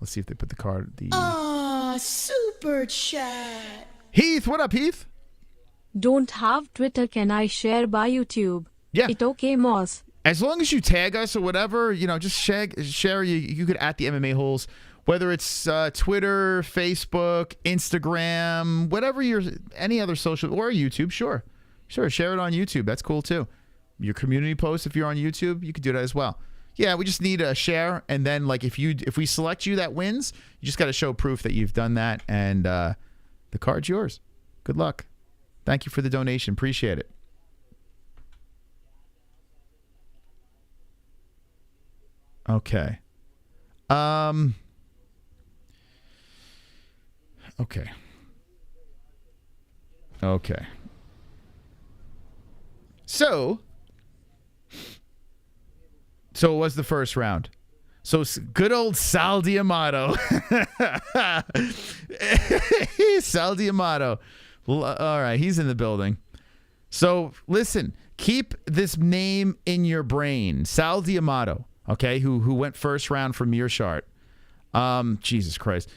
Let's see if they put the card. Super chat. Heath, what up, Heath? Don't have Twitter, can I share by YouTube? Yeah. It okay, Moss. As long as you tag us or whatever, just share. You could at the MMA Holes. whether it's Twitter, Facebook, Instagram, whatever any other social, or YouTube, sure, share it on YouTube. That's cool too. Your community post, if you're on YouTube, you could do that as well. Yeah, we just need a share, and then like if we select you that wins, you just got to show proof that you've done that, and the card's yours. Good luck. Thank you for the donation. Appreciate it. Okay. Okay. So it was the first round. So good old Sal D'Amato. Sal D'Amato. All right, he's in the building. So listen, keep this name in your brain. Sal D'Amato, okay, who went first round for Mearshart. Jesus Christ.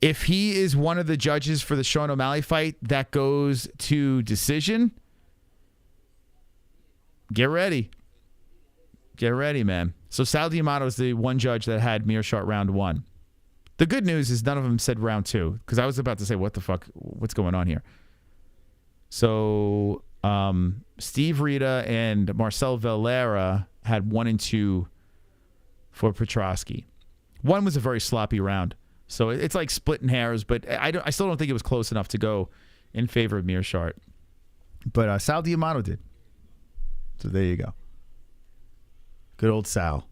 If he is one of the judges for the Sean O'Malley fight that goes to decision, get ready. Get ready, man. So Sal D'Amato is the one judge that had Mearshart round 1. The good news is none of them said round 2, because I was about to say, what the fuck? What's going on here? So Steve Rita and Marcel Valera had 1 and 2 for Petrosky. 1 was a very sloppy round. So it's like splitting hairs, but I still don't think it was close enough to go in favor of Mearshart. But Sal D'Amato did. So there you go. Good old Sal.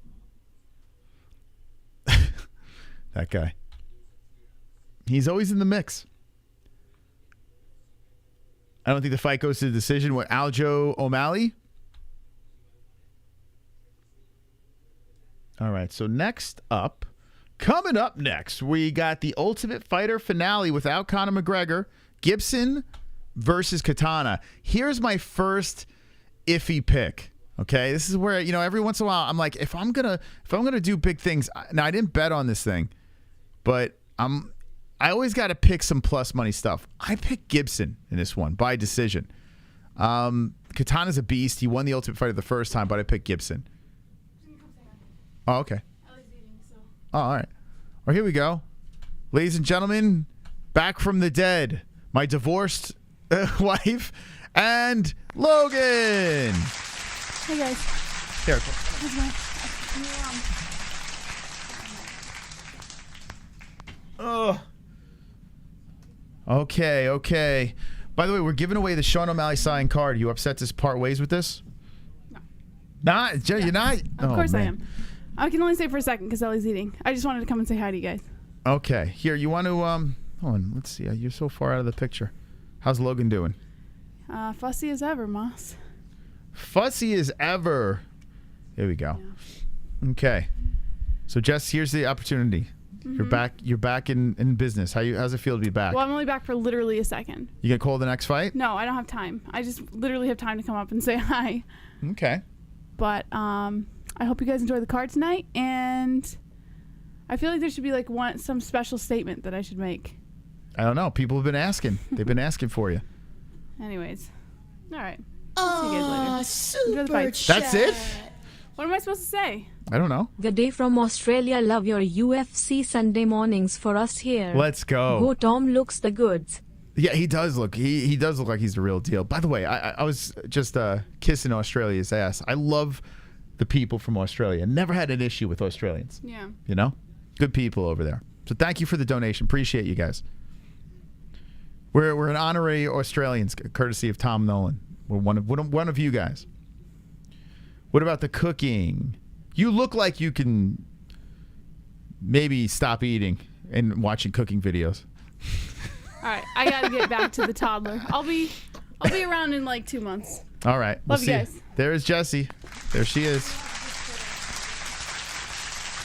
That guy. He's always in the mix. I don't think the fight goes to the decision. What, Aljo O'Malley? All right, so coming up next, we got the Ultimate Fighter finale without Conor McGregor. Gibson versus Katana. Here's my first iffy pick. Okay, this is where, every once in a while I'm like, if I'm gonna do big things. Now I didn't bet on this thing, but I always got to pick some plus money stuff. I picked Gibson in this one by decision. Katana's a beast. He won the Ultimate Fighter the first time, but I picked Gibson. Oh, okay. Oh, all right. Well, here we go, ladies and gentlemen. Back from the dead, my divorced wife and Logan. Hey guys. Here. Okay. By the way, we're giving away the Sean O'Malley signed card. Are you upset to part ways with this? No. Not? You're not? Of course man. I am. I can only stay for a second because Ellie's eating. I just wanted to come and say hi to you guys. Okay. Here, you want to, hold on. Let's see. You're so far out of the picture. How's Logan doing? Fussy as ever, Moss. Fussy as ever. Here we go. Yeah. Okay. So, Jess, here's the opportunity. Mm-hmm. You're back in business. How's it feel to be back? Well, I'm only back for literally a second. You gonna call the next fight? No, I don't have time. I just literally have time to come up and say hi. Okay. But I hope you guys enjoy the card tonight, and I feel like there should be like some special statement that I should make. I don't know. People have been asking. They've been asking for you. Anyways, all right. See you guys later. Enjoy the fight. That's it? What am I supposed to say? I don't know. Good day from Australia. Love your UFC Sunday mornings for us here. Let's go. Go Tom looks the goods. Yeah, he does look. He does look like he's the real deal. By the way, I was just kissing Australia's ass. I love the people from Australia. Never had an issue with Australians. Yeah. Good people over there. So thank you for the donation. Appreciate you guys. We're an honorary Australians, courtesy of Tom Nolan. We're one of you guys. What about the cooking? You look like you can maybe stop eating and watching cooking videos. All right, I gotta get back to the toddler. I'll be around in like 2 months. All right, Love you guys. There is Jessie. There she is.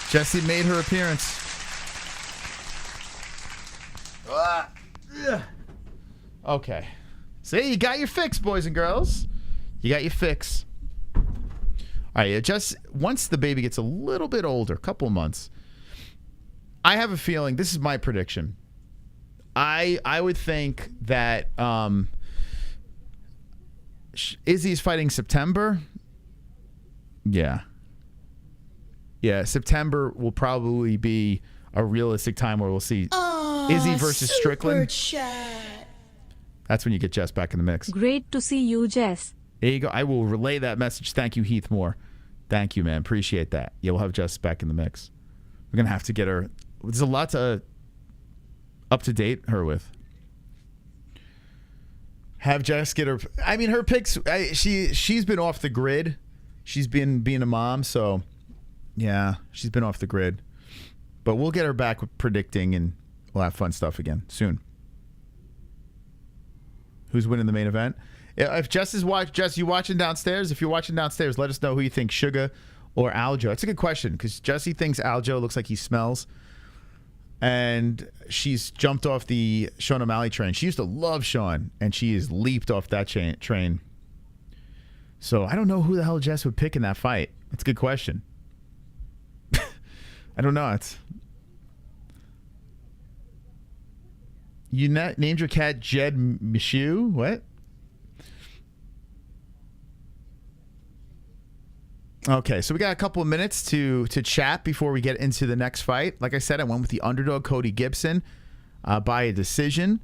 Jessie made her appearance. Okay. See, you got your fix, boys and girls. You got your fix. All right, just once the baby gets a little bit older, a couple months, I have a feeling, this is my prediction. I would think that Izzy's fighting September. Yeah. Yeah, September will probably be a realistic time where we'll see Izzy versus Strickland. That's when you get Jess back in the mix. Great to see you, Jess. There you go. I will relay that message. Thank you, Heath Moore. Thank you, man. Appreciate that. Yeah, we'll have Jess back in the mix. We're gonna have to get her. There's a lot to up to date her with. Have Jess get her. I mean, her picks. She's been off the grid. She's been being a mom, so yeah, she's been off the grid. But we'll get her back with predicting, and we'll have fun stuff again soon. Who's winning the main event? If Jess is Jess, you watching downstairs? If you're watching downstairs, let us know who you think, Sugar or Aljo. It's a good question because Jessie thinks Aljo looks like he smells. And she's jumped off the Sean O'Malley train. She used to love Sean, and she has leaped off that train. So I don't know who the hell Jess would pick in that fight. That's a good question. I don't know. You named your cat Jed Michu? What? Okay, so we got a couple of minutes to chat before we get into the next fight. Like I said, I went with the underdog, Cody Gibson, by a decision.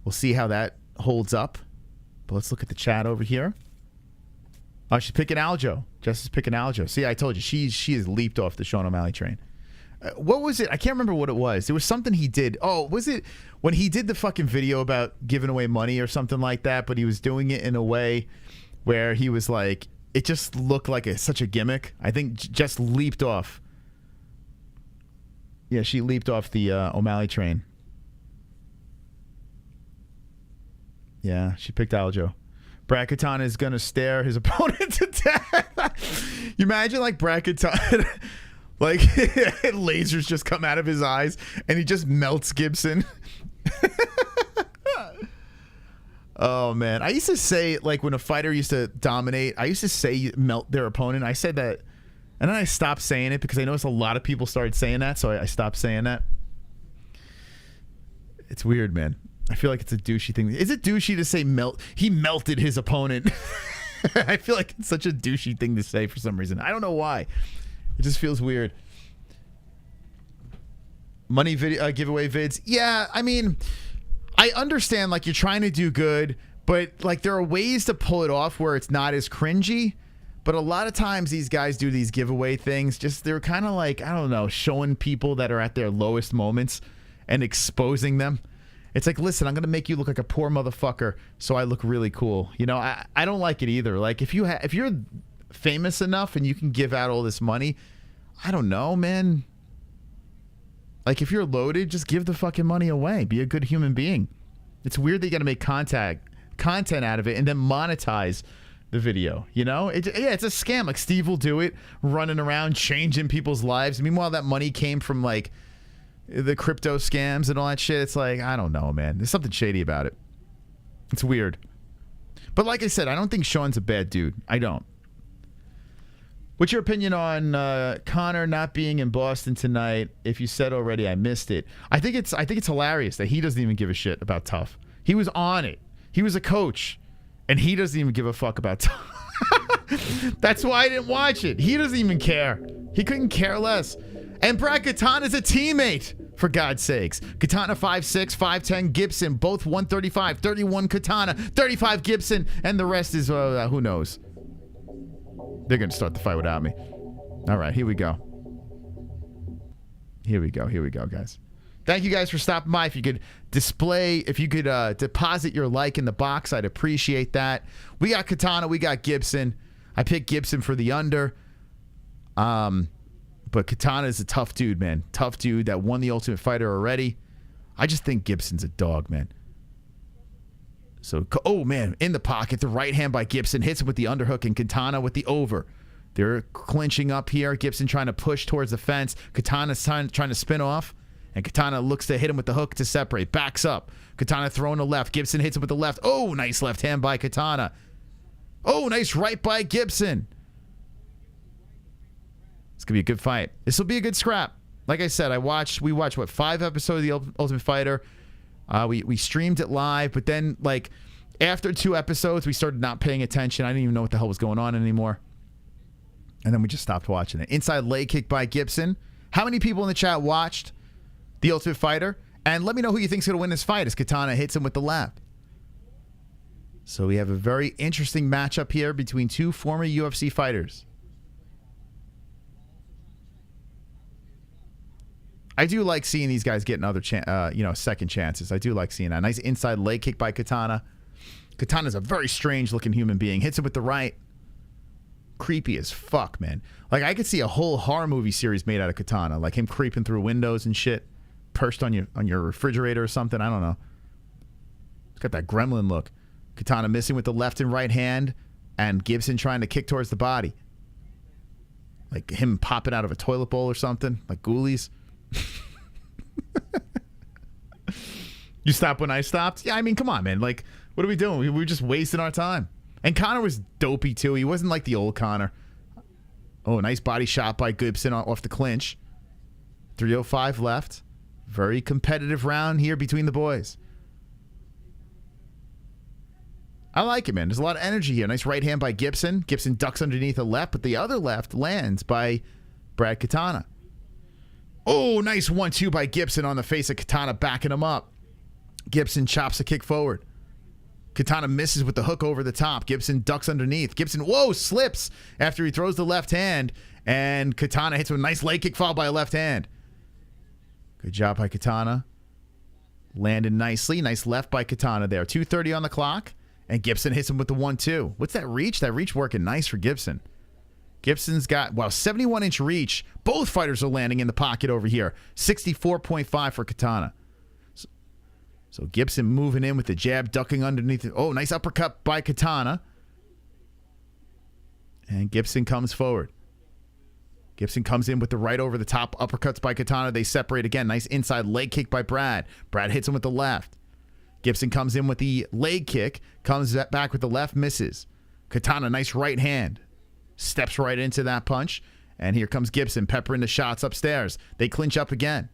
We'll see how that holds up. But let's look at the chat over here. Oh, she's picking Aljo. Jess is picking Aljo. See, I told you, she has leaped off the Sean O'Malley train. What was it? I can't remember what it was. There was something he did. Oh, was it when he did the fucking video about giving away money or something like that, but he was doing it in a way where he was like, it just looked like such a gimmick. I think Jess leaped off. Yeah, she leaped off the O'Malley train. Yeah, she picked Aljo. Brad Katana is going to stare his opponent to death. You imagine like Brad Katana, like lasers just come out of his eyes and he just melts Gibson. Oh, man. I used to say, like, when a fighter used to dominate, I used to say melt their opponent. I said that, and then I stopped saying it because I noticed a lot of people started saying that, so I stopped saying that. It's weird, man. I feel like it's a douchey thing. Is it douchey to say he melted his opponent? I feel like it's such a douchey thing to say for some reason. I don't know why. It just feels weird. Money video giveaway vids. Yeah, I mean, I understand, like, you're trying to do good, but, like, there are ways to pull it off where it's not as cringy. But a lot of times these guys do these giveaway things. Just, they're kind of like, I don't know, showing people that are at their lowest moments and exposing them. It's like, listen, I'm going to make you look like a poor motherfucker so I look really cool. You know, I don't like it either. Like, if you're famous enough and you can give out all this money, I don't know, man. Like, if you're loaded, just give the fucking money away. Be a good human being. It's weird that you got to make content out of it and then monetize the video. You know? It's a scam. Like, Steve will do it, running around, changing people's lives. Meanwhile, that money came from, like, the crypto scams and all that shit. It's like, I don't know, man. There's something shady about it. It's weird. But like I said, I don't think Sean's a bad dude. I don't. What's your opinion on Conor not being in Boston tonight? If you said already, I missed it. I think it's hilarious that he doesn't even give a shit about Tough. He was on it. He was a coach, and he doesn't even give a fuck about Tough. That's why I didn't watch it. He doesn't even care. He couldn't care less. And Brad Katana's a teammate, for God's sakes. Katana 5'6", 5'10", Gibson, both 135, 31 Katana, 35 Gibson, and the rest is who knows. They're going to start the fight without me. All right, here we go. Here we go, guys. Thank you guys for stopping by. If you could deposit your like in the box, I'd appreciate that. We got Katana, we got Gibson. I picked Gibson for the under. But Katana is a tough dude, man. Tough dude that won the Ultimate Fighter already. I just think Gibson's a dog, man. So, oh, man, in the pocket, the right hand by Gibson hits him with the underhook and Katana with the over. They're clinching up here. Gibson trying to push towards the fence. Katana's trying to spin off, and Katana looks to hit him with the hook to separate. Backs up. Katana throwing the left. Gibson hits him with the left. Oh, nice left hand by Katana. Oh, nice right by Gibson. It's going to be a good fight. This will be a good scrap. Like I said, we watched, what, 5 episodes of The Ultimate Fighter. We streamed it live, but then, like, after 2 episodes, we started not paying attention. I didn't even know what the hell was going on anymore. And then we just stopped watching it. Inside leg kick by Gibson. How many people in the chat watched The Ultimate Fighter? And let me know who you think's going to win this fight as Katana hits him with the left. So we have a very interesting matchup here between two former UFC fighters. I do like seeing these guys getting other second chances. I do like seeing that. Nice inside leg kick by Katana. Katana's a very strange looking human being. Hits him with the right. Creepy as fuck, man. Like, I could see a whole horror movie series made out of Katana. Like him creeping through windows and shit. Perched on your refrigerator or something. I don't know. It's got that gremlin look. Katana missing with the left and right hand. And Gibson trying to kick towards the body. Like him popping out of a toilet bowl or something. Like Ghoulies. You stopped when I stopped? Yeah, I mean, come on, man. Like, what are we doing? We were just wasting our time. And Conor was dopey, too. He wasn't like the old Conor. Oh, nice body shot by Gibson off the clinch. 3:05 left. Very competitive round here between the boys. I like it, man. There's a lot of energy here. Nice right hand by Gibson. Gibson ducks underneath the left, but the other left lands by Brad Katana. Oh, nice 1-2 by Gibson on the face of Katana, backing him up. Gibson chops a kick forward. Katana misses with the hook over the top. Gibson ducks underneath. Gibson, whoa, slips after he throws the left hand. And Katana hits with a nice leg kick followed by a left hand. Good job by Katana. Landed nicely. Nice left by Katana there. 2:30 on the clock. And Gibson hits him with the 1-2. What's that reach? That reach working nice for Gibson. Gibson's got, 71-inch reach. Both fighters are landing in the pocket over here. 64.5 for Katana. So Gibson moving in with the jab, ducking underneath. Oh, nice uppercut by Katana. And Gibson comes forward. Gibson comes in with the right over the top. Uppercuts by Katana. They separate again. Nice inside leg kick by Brad. Brad hits him with the left. Gibson comes in with the leg kick. Comes back with the left, misses. Katana, nice right hand. Steps right into that punch. And here comes Gibson, peppering the shots upstairs. They clinch up again.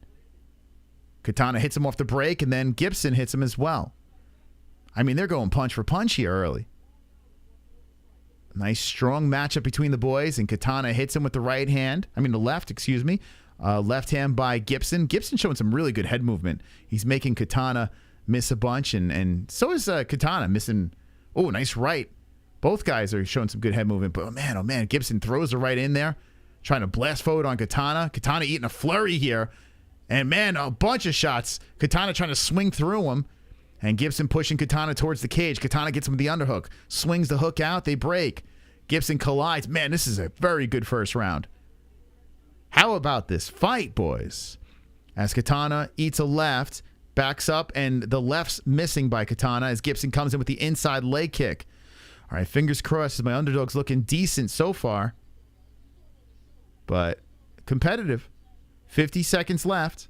Katana hits him off the break, and then Gibson hits him as well. I mean, they're going punch for punch here early. Nice, strong matchup between the boys, and Katana hits him with the right hand. I mean, the left, excuse me. Left hand by Gibson. Gibson showing some really good head movement. He's making Katana miss a bunch, and so is Katana missing. Oh, nice right. Both guys are showing some good head movement, but oh man, Gibson throws the right in there, trying to blast forward on Katana. Katana eating a flurry here. And, man, a bunch of shots. Katana trying to swing through him. And Gibson pushing Katana towards the cage. Katana gets him with the underhook. Swings the hook out. They break. Gibson collides. Man, this is a very good first round. How about this fight, boys? As Katana eats a left, backs up, and the left's missing by Katana as Gibson comes in with the inside leg kick. All right, fingers crossed as my underdog's looking decent so far. But competitive. 50 seconds left.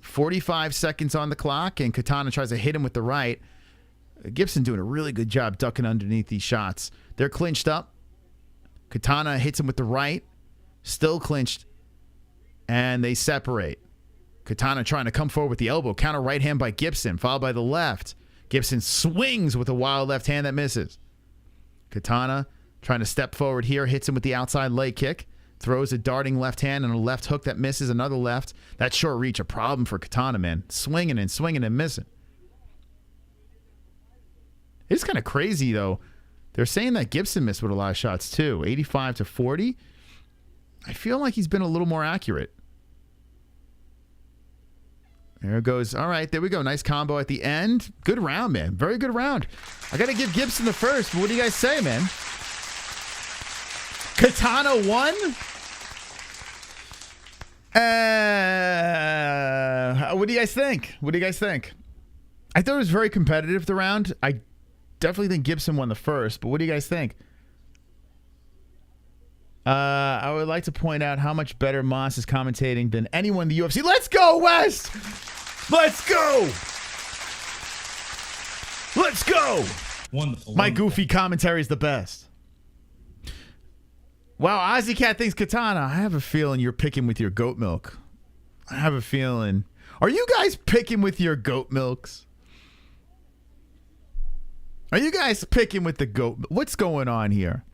45 seconds on the clock, and Katana tries to hit him with the right. Gibson doing a really good job ducking underneath these shots. They're clinched up. Katana hits him with the right. Still clinched. And they separate. Katana trying to come forward with the elbow. Counter right hand by Gibson, followed by the left. Gibson swings with a wild left hand that misses. Katana trying to step forward here, hits him with the outside leg kick, throws a darting left hand and a left hook that misses, another left. That short reach, a problem for Katana, man. Swinging and missing. It's kind of crazy, though. They're saying that Gibson missed with a lot of shots, too. 85-40. I feel like he's been a little more accurate. There it goes. All right, there we go. Nice combo at the end. Good round, man. Very good round. I got to give Gibson the first, but what do you guys say, man? Katana won? What do you guys think? I thought it was very competitive, the round. I definitely think Gibson won the first, but what do you guys think? I would like to point out how much better Moss is commentating than anyone in the UFC. Let's go, West! Let's go! Let's go! Wonderful. My goofy commentary is the best. Wow, Ozzy Cat thinks Katana. I have a feeling you're picking with your goat milk. I have a feeling. Are you guys picking with your goat milks? Are you guys picking with the goat? What's going on here?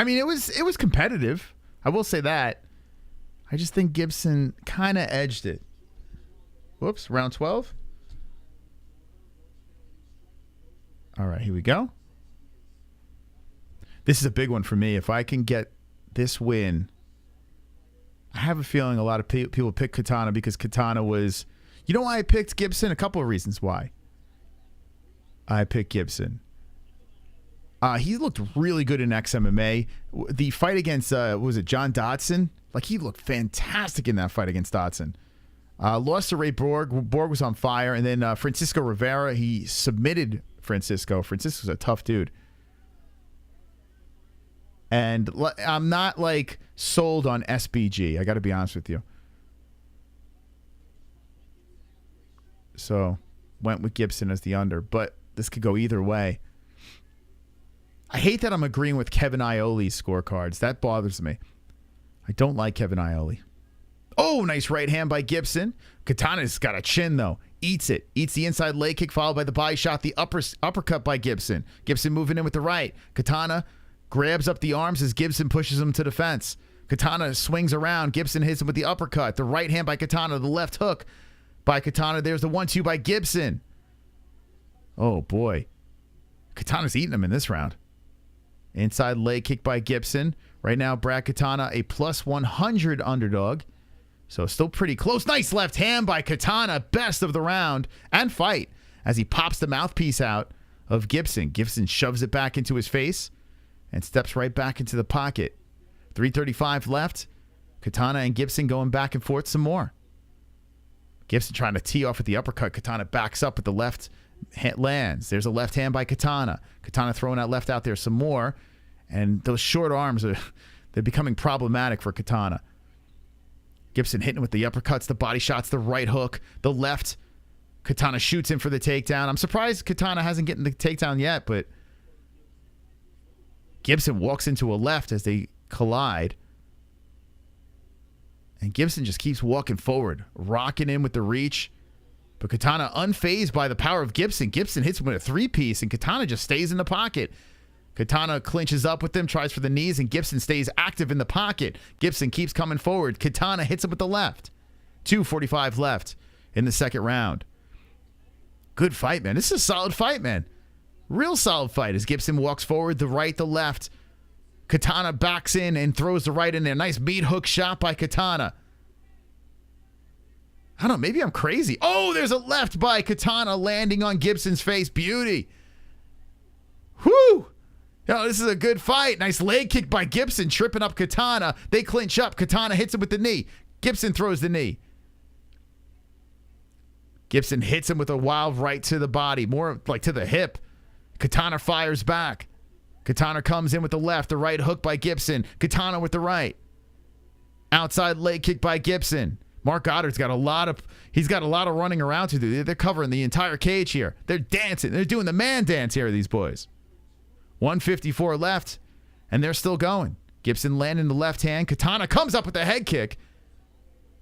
I mean, it was competitive. I will say that. I just think Gibson kind of edged it. Whoops, round 12. All right, here we go. This is a big one for me. If I can get this win, I have a feeling a lot of people pick Katana because Katana was... You know why I picked Gibson? A couple of reasons why I picked Gibson. He looked really good in XMMA. The fight against, what was it, John Dodson? Like, he looked fantastic in that fight against Dodson. Lost to Ray Borg. Borg was on fire. And then Francisco Rivera, he submitted Francisco. Francisco's a tough dude. And I'm not, like, sold on SBG. I got to be honest with you. So, went with Gibson as the under. But this could go either way. I hate that I'm agreeing with Kevin Ioli's scorecards. That bothers me. I don't like Kevin Ioli. Oh, nice right hand by Gibson. Katana's got a chin, though. Eats it. Eats the inside leg kick, followed by the body shot. The uppercut by Gibson. Gibson moving in with the right. Katana grabs up the arms as Gibson pushes him to the fence. Katana swings around. Gibson hits him with the uppercut. The right hand by Katana. The left hook by Katana. There's the 1-2 by Gibson. Oh, boy. Katana's eating him in this round. Inside leg kick by Gibson. Right now, Brad Katana, a plus 100 underdog. So still pretty close. Nice left hand by Katana. Best of the round and fight as he pops the mouthpiece out of Gibson. Gibson shoves it back into his face and steps right back into the pocket. 3:35 left. Katana and Gibson going back and forth some more. Gibson trying to tee off with the uppercut. Katana backs up with the left hand, lands. There's a left hand by Katana. Katana throwing that left out there some more. And those short arms, they're becoming problematic for Katana. Gibson hitting with the uppercuts, the body shots, the right hook, the left. Katana shoots him for the takedown. I'm surprised Katana hasn't gotten the takedown yet, but Gibson walks into a left as they collide. And Gibson just keeps walking forward, rocking in with the reach. But Katana unfazed by the power of Gibson. Gibson hits him with a three-piece, and Katana just stays in the pocket. Katana clinches up with him, tries for the knees, and Gibson stays active in the pocket. Gibson keeps coming forward. Katana hits him with the left. 2:45 left in the second round. Good fight, man. This is a solid fight, man. Real solid fight as Gibson walks forward, the right, the left. Katana backs in and throws the right in there. Nice meat hook shot by Katana. I don't know, maybe I'm crazy. Oh, there's a left by Katana landing on Gibson's face. Beauty. Whew. Yo, this is a good fight. Nice leg kick by Gibson, tripping up Katana. They clinch up. Katana hits him with the knee. Gibson throws the knee. Gibson hits him with a wild right to the body, more like to the hip. Katana fires back. Katana comes in with the left, the right hook by Gibson. Katana with the right. Outside leg kick by Gibson. Mark Goddard's got a lot of running around to do. They're covering the entire cage here. They're dancing. They're doing the man dance here, these boys. 1:54 left, and they're still going. Gibson landing the left hand. Katana comes up with the head kick.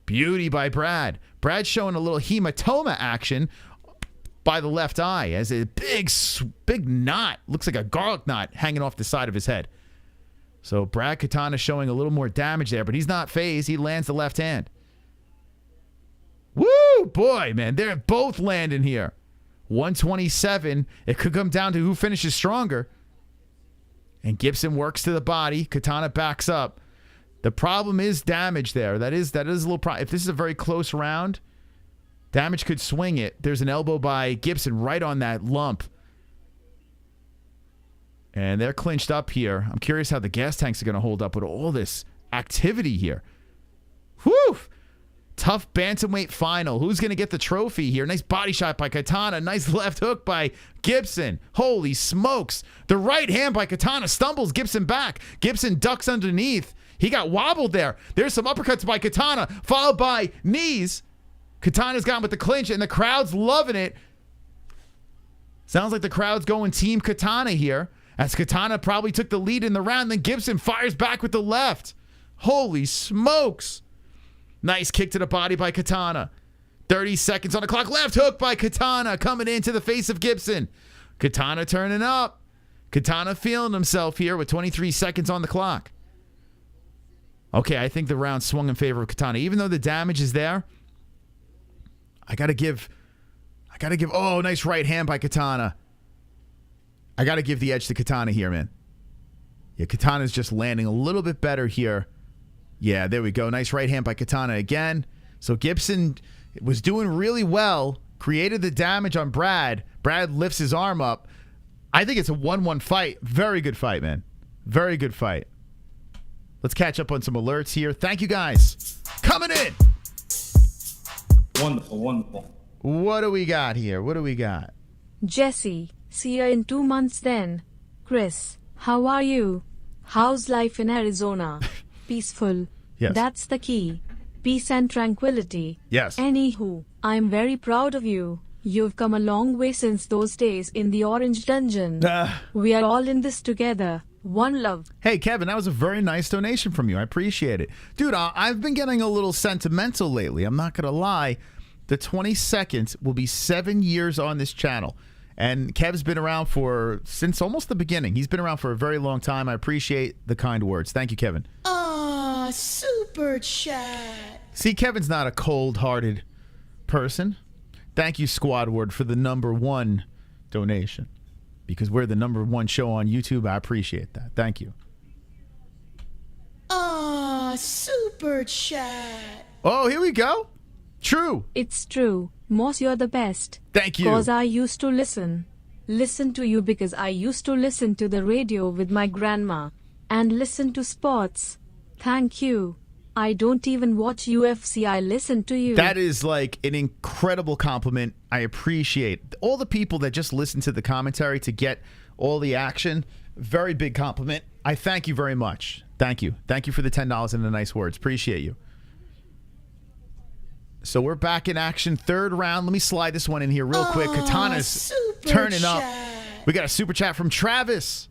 Beauty by Brad. Brad showing a little hematoma action by the left eye as a big knot, looks like a garlic knot, hanging off the side of his head. So Brad Katana showing a little more damage there, but he's not phased. He lands the left hand. Woo, boy, man. They're both landing here. 127. It could come down to who finishes stronger. And Gibson works to the body. Katana backs up. The problem is damage there. That is a little problem. If this is a very close round, damage could swing it. There's an elbow by Gibson right on that lump. And they're clinched up here. I'm curious how the gas tanks are going to hold up with all this activity here. Whew! Tough bantamweight final. Who's going to get the trophy here? Nice body shot by Katana. Nice left hook by Gibson. Holy smokes. The right hand by Katana stumbles Gibson back. Gibson ducks underneath. He got wobbled there. There's some uppercuts by Katana, followed by knees. Katana's gone with the clinch, and the crowd's loving it. Sounds like the crowd's going Team Katana here, as Katana probably took the lead in the round. Then Gibson fires back with the left. Holy smokes. Nice kick to the body by Katana. 30 seconds on the clock. Left hook by Katana coming into the face of Gibson. Katana turning up. Katana feeling himself here with 23 seconds on the clock. Okay, I think the round swung in favor of Katana. Even though the damage is there, I gotta give, oh, nice right hand by Katana. I gotta give the edge to Katana here, man. Yeah, Katana's just landing a little bit better here. Yeah, there we go. Nice right hand by Katana again. So Gibson was doing really well, created the damage on Brad. Brad lifts his arm up. I think it's a 1-1 fight. Very good fight, man. Very good fight. Let's catch up on some alerts here. Thank you, guys. Coming in. Wonderful, wonderful. What do we got here? What do we got? Jessie, see you in 2 months then. Chris, how are you? How's life in Arizona? Peaceful. Yes. That's the key. Peace and tranquility. Yes. Anywho, I'm very proud of you. You've come a long way since those days in the Orange Dungeon. We are all in this together. One love. Hey, Kevin, that was a very nice donation from you. I appreciate it. Dude, I've been getting a little sentimental lately. I'm not going to lie. The 22nd will be 7 years on this channel. And Kev's been around since almost the beginning. He's been around for a very long time. I appreciate the kind words. Thank you, Kevin. Aw, super chat. See, Kevin's not a cold-hearted person. Thank you, Squad Ward, for the #1 donation. Because we're the #1 show on YouTube. I appreciate that. Thank you. Aw, super chat. Oh, here we go. True. It's true. Moss, you're the best. Thank you. Cause I used to listen to you because I used to listen to the radio with my grandma and listen to sports. Thank you. I don't even watch UFC. I listen to you. That is like an incredible compliment. I appreciate all the people that just listen to the commentary to get all the action. Very big compliment. I thank you very much. Thank you. Thank you for the $10 and the nice words. Appreciate you. So we're back in action. 3rd round. Let me slide this one in here real quick. Katana's turning up. We got a super chat from Travis.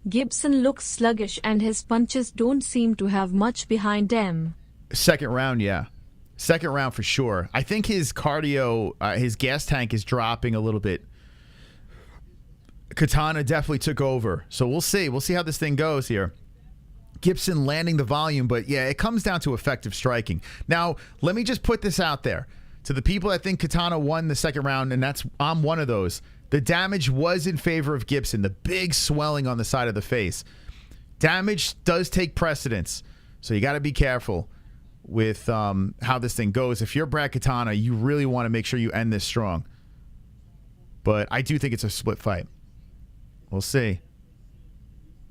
Gibson looks sluggish and his punches don't seem to have much behind them. 2nd round, yeah. 2nd round for sure. I think his cardio, his gas tank is dropping a little bit. Katana definitely took over. So we'll see. We'll see how this thing goes here. Gibson landing the volume, but yeah, it comes down to effective striking. Now, let me just put this out there. To the people that think Katana won the 2nd round, and I'm one of those, the damage was in favor of Gibson. The big swelling on the side of the face. Damage does take precedence, so you got to be careful with how this thing goes. If you're Brad Katana, you really want to make sure you end this strong. But I do think it's a split fight. We'll see.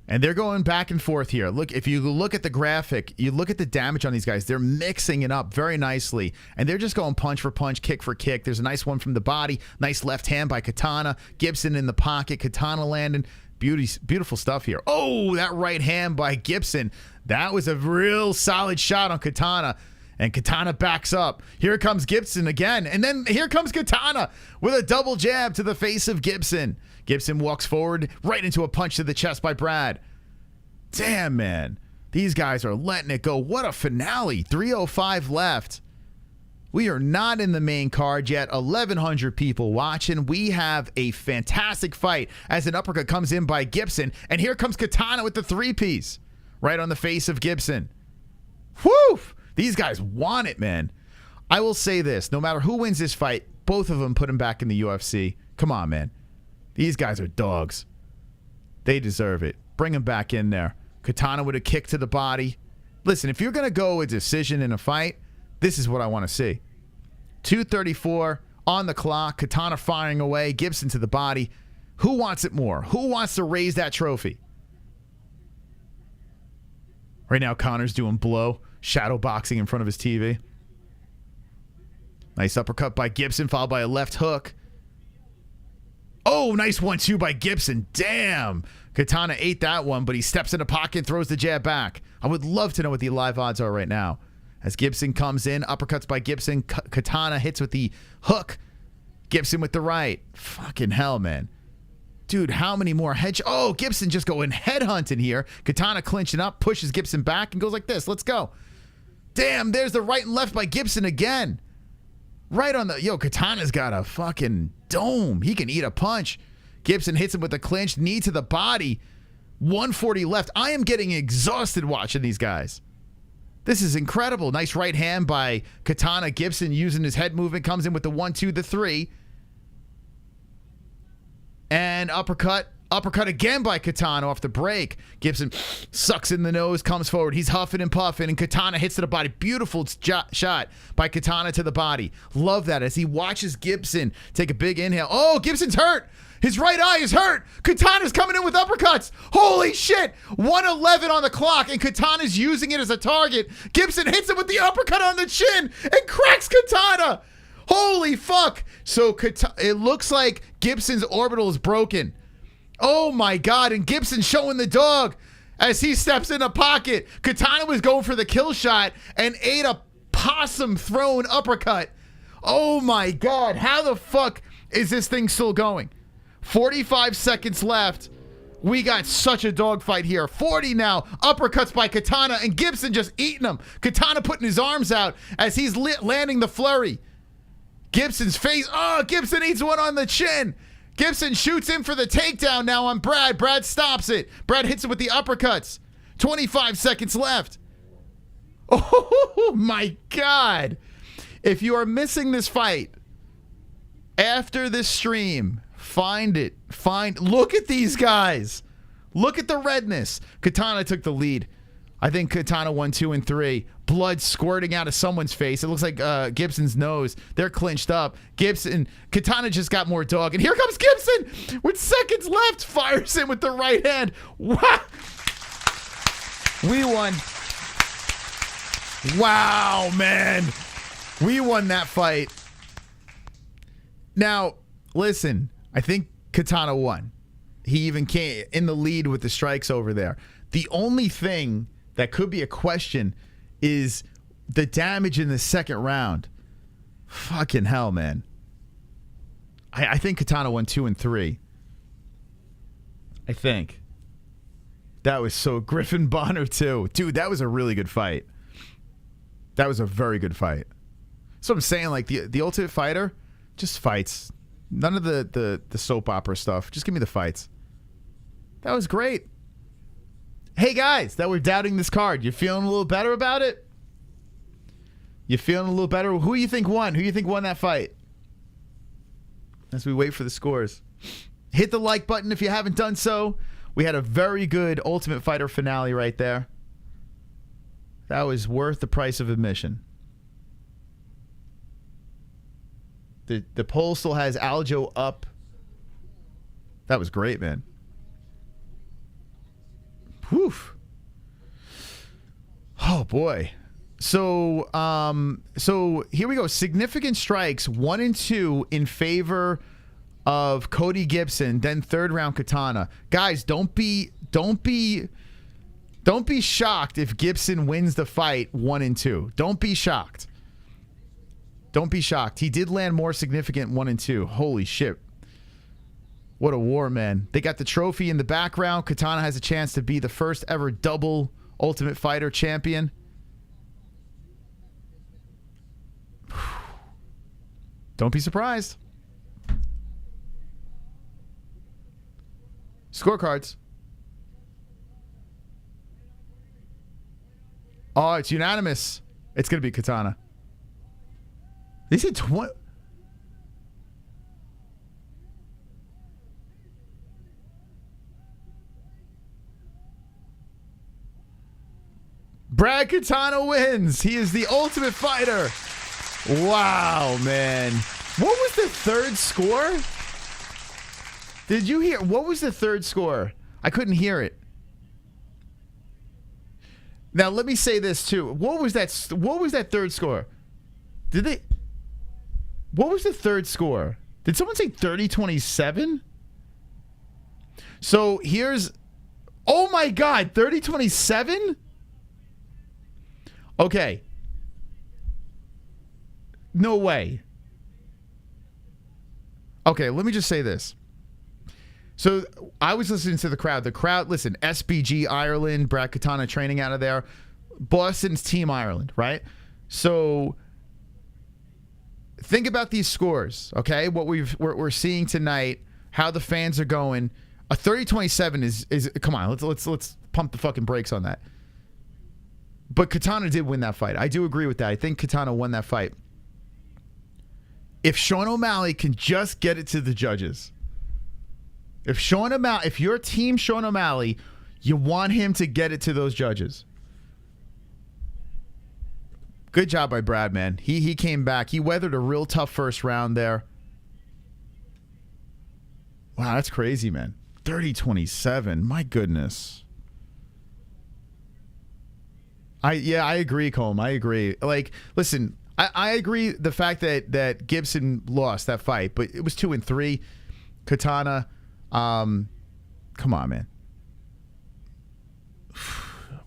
And they're going back and forth here. Look, if you look at the graphic, you look at the damage on these guys, they're mixing it up very nicely. And they're just going punch for punch, kick for kick. There's a nice one from the body. Nice left hand by Katana. Gibson in the pocket. Katana landing. Beautiful stuff here. Oh, that right hand by Gibson. That was a real solid shot on Katana. And Katana backs up. Here comes Gibson again. And then here comes Katana with a double jab to the face of Gibson. Gibson walks forward right into a punch to the chest by Brad. Damn, man. These guys are letting it go. What a finale. 3:05 left. We are not in the main card yet. 1,100 people watching. We have a fantastic fight as an uppercut comes in by Gibson. And here comes Katana with the 3-piece. Right on the face of Gibson. Whew! These guys want it, man. I will say this. No matter who wins this fight, both of them put him back in the UFC. Come on, man. These guys are dogs. They deserve it. Bring him back in there. Katana with a kick to the body. Listen, if you're going to go a decision in a fight, this is what I want to see. 2:34 on the clock. Katana firing away. Gibson to the body. Who wants it more? Who wants to raise that trophy? Right now, Conor's doing blow. Shadow boxing in front of his TV. Nice uppercut by Gibson, followed by a left hook. Oh, nice 1-2 by Gibson. Damn. Katana ate that one, but he steps in the pocket and throws the jab back. I would love to know what the live odds are right now. As Gibson comes in, uppercuts by Gibson. Katana hits with the hook. Gibson with the right. Fucking hell, man. Dude, how many more head... Oh, Gibson just going headhunting here. Katana clinching up, pushes Gibson back, and goes like this. Let's go. Damn, there's the right and left by Gibson again. Right on the... Yo, Katana's got a fucking dome. He can eat a punch. Gibson hits him with a clinch, knee to the body. 140 left. I am getting exhausted watching these guys. This is incredible. Nice right hand by Katana. Gibson using his head movement, comes in with the 1-2, the 3. And uppercut. Uppercut again by Katana off the break. Gibson sucks in the nose, comes forward. He's huffing and puffing, and Katana hits to the body. Beautiful shot by Katana to the body. Love that as he watches Gibson take a big inhale. Oh, Gibson's hurt. His right eye is hurt. Katana's coming in with uppercuts. Holy shit. 1:11 on the clock, and Katana's using it as a target. Gibson hits him with the uppercut on the chin and cracks Katana. Holy fuck. So it looks like Gibson's orbital is broken. Oh my God, and Gibson showing the dog as he steps in a pocket. Katana was going for the kill shot and ate a possum thrown uppercut. Oh my God, how the fuck is this thing still going? 45 seconds left. We got such a dogfight here. 40 now. Uppercuts by Katana and Gibson just eating them. Katana putting his arms out as he's landing the flurry. Gibson's face. Oh, Gibson eats one on the chin. Gibson shoots in for the takedown now on Brad. Brad stops it. Brad hits it with the uppercuts. 25 seconds left. Oh my God. If you are missing this fight, after this stream, find it. Look at these guys. Look at the redness. Katana took the lead. I think Katana won 2 and 3. Blood squirting out of someone's face. It looks like Gibson's nose. They're clinched up. Katana just got more dog. And here comes Gibson with seconds left. Fires him with the right hand. Wow. We won. Wow, man. We won that fight. Now, listen. I think Katana won. He even came in the lead with the strikes over there. The only thing that could be a question is the damage in the second round. Fucking hell, man. I think Katana won 2 and 3. I think. That was so Griffin Bonner too. Dude, that was a really good fight. That was a very good fight. So I'm saying, like, the Ultimate Fighter just fights. None of the soap opera stuff. Just give me the fights. That was great. Hey guys, that were doubting this card, you feeling a little better about it? You feeling a little better? Who do you think won? Who do you think won that fight? As we wait for the scores. Hit the like button if you haven't done so. We had a very good Ultimate Fighter finale right there. That was worth the price of admission. The poll still has Aljo up. That was great, man. Whew. Oh boy. So here we go. Significant strikes 1 and 2 in favor of Cody Gibson, then third round Katana. Guys, don't be shocked if Gibson wins the fight 1 and 2. Don't be shocked. Don't be shocked. He did land more significant 1 and 2. Holy shit. What a war, man. They got the trophy in the background. Katana has a chance to be the first ever double Ultimate Fighter champion. Don't be surprised. Scorecards. Oh, it's unanimous. It's going to be Katana. They said 20. Brad Katana wins. He is the Ultimate Fighter. Wow, man. What was the third score? Did you hear? What was the third score? I couldn't hear it. Now, let me say this too. What was that third score? Did they? What was the third score? Did someone say 30-27? So here's, oh my God, 30-27? Okay. No way. Okay, let me just say this. So I was listening to the crowd. The crowd, listen, SBG Ireland, Brad Katana training out of there. Boston's Team Ireland, right? So think about these scores, okay? What we're seeing tonight, how the fans are going. A 30-27 is come on, let's pump the fucking brakes on that. But Katana did win that fight. I do agree with that. I think Katana won that fight. If Sean O'Malley can just get it to the judges. If your team Sean O'Malley, you want him to get it to those judges. Good job by Brad, man. He came back. He weathered a real tough first round there. Wow, that's crazy, man. 30-27. My goodness. I agree, Colm. I agree. Like, listen, I agree the fact that Gibson lost that fight, but it was 2-3. Katana, come on, man.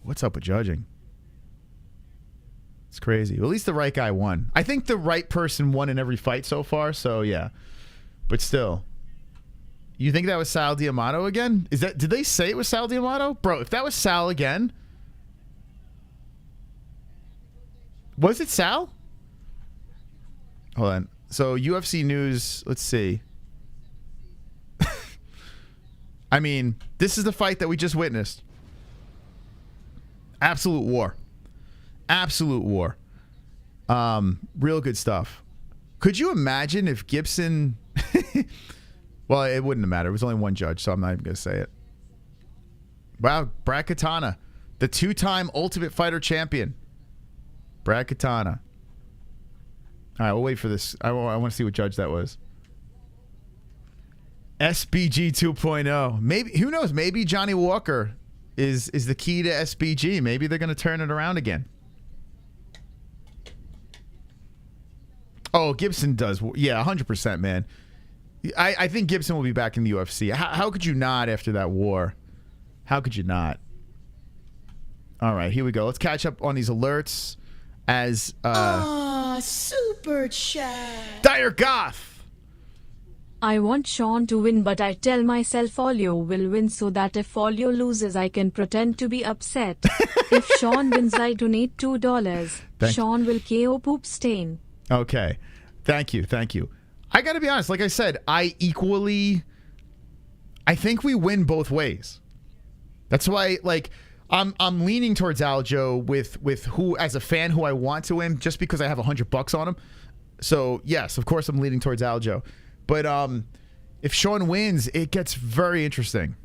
What's up with judging? It's crazy. Well, at least the right guy won. I think the right person won in every fight so far, so yeah. But still. You think that was Sal D'Amato again? Did they say it was Sal D'Amato? Bro, if that was Sal again. Was it Sal? Hold on. So UFC news, let's see. I mean, this is the fight that we just witnessed. Absolute war. Absolute war. Real good stuff. Could you imagine if Gibson... Well, it wouldn't have mattered. It was only one judge, so I'm not even going to say it. Wow, Brad Katana, the two-time Ultimate Fighter champion. Brad Katana. All right, we'll wait for this. I want to see what judge that was. SBG 2.0. Maybe, who knows? Maybe Johnny Walker is the key to SBG. Maybe they're going to turn it around again. Oh, Gibson does. Yeah, 100%, man. I think Gibson will be back in the UFC. How could you not after that war? How could you not? All right, here we go. Let's catch up on these alerts as super chat. Dire Goth. I want Sean to win, but I tell myself Folio will win so that if Folio loses, I can pretend to be upset. If Sean wins, I donate $2. Sean will KO Poop Stain. Okay. Thank you. Thank you. I got to be honest. Like I said, I think we win both ways. That's why, like, I'm leaning towards Aljo with who, as a fan, who I want to win, just because I have $100 on him. So yes, of course I'm leaning towards Aljo. But if Sean wins, it gets very interesting.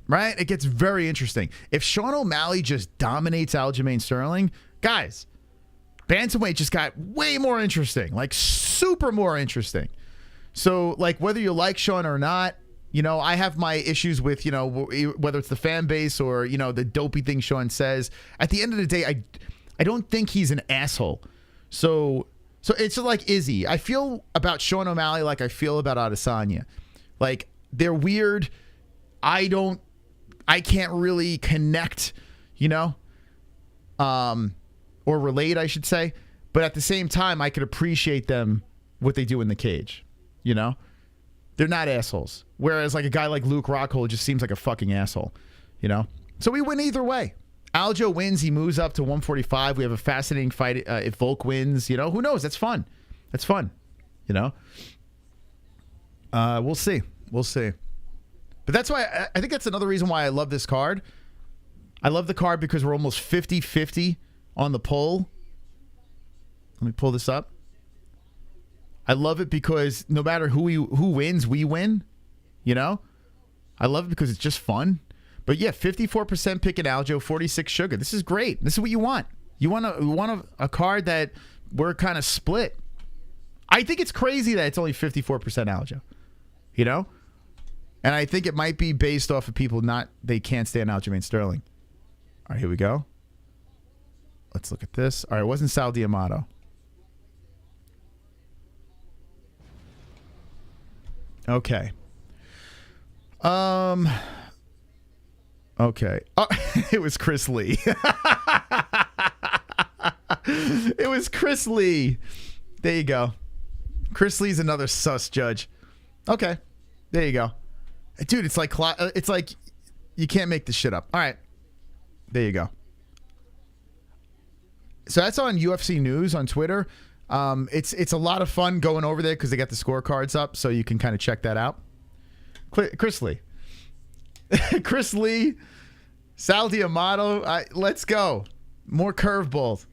Right? It gets very interesting. If Sean O'Malley just dominates Aljamain Sterling, guys, bantamweight just got way more interesting, like super more interesting. So, like, whether you like Sean or not, you know, I have my issues with, you know, whether it's the fan base or, you know, the dopey thing Sean says. At the end of the day, I don't think he's an asshole. So it's like Izzy. I feel about Sean O'Malley like I feel about Adesanya. Like, they're weird. I can't really connect, you know, or relate, I should say. But at the same time, I could appreciate them, what they do in the cage, you know? They're not assholes. Whereas, like, a guy like Luke Rockhold just seems like a fucking asshole, you know? So we win either way. Aljo wins. He moves up to 145. We have a fascinating fight if Volk wins. You know, who knows? That's fun. That's fun, you know? We'll see. We'll see. But that's why I think that's another reason why I love this card. I love the card because we're almost 50-50 on the poll. Let me pull this up. I love it because no matter who wins, we win. You know? I love it because it's just fun. But yeah, 54% picking Aljo, 46 Sugar. This is great. This is what you want. You want a card that we're kind of split. I think it's crazy that it's only 54% Aljo. You know? And I think it might be based off of people they can't stand Aljamain Sterling. All right, here we go. Let's look at this. All right, it wasn't Sal D'Amato. Okay. Okay. Oh, it was Chris Lee. It was Chris Lee. There you go. Chris Lee's another sus judge. Okay. There you go. Dude, it's like you can't make this shit up. All right. There you go. So that's on UFC News on Twitter. It's a lot of fun going over there because they got the scorecards up, so you can kind of check that out. Chris Lee. Chris Lee, Sal Diamato, let's go. More curveballs.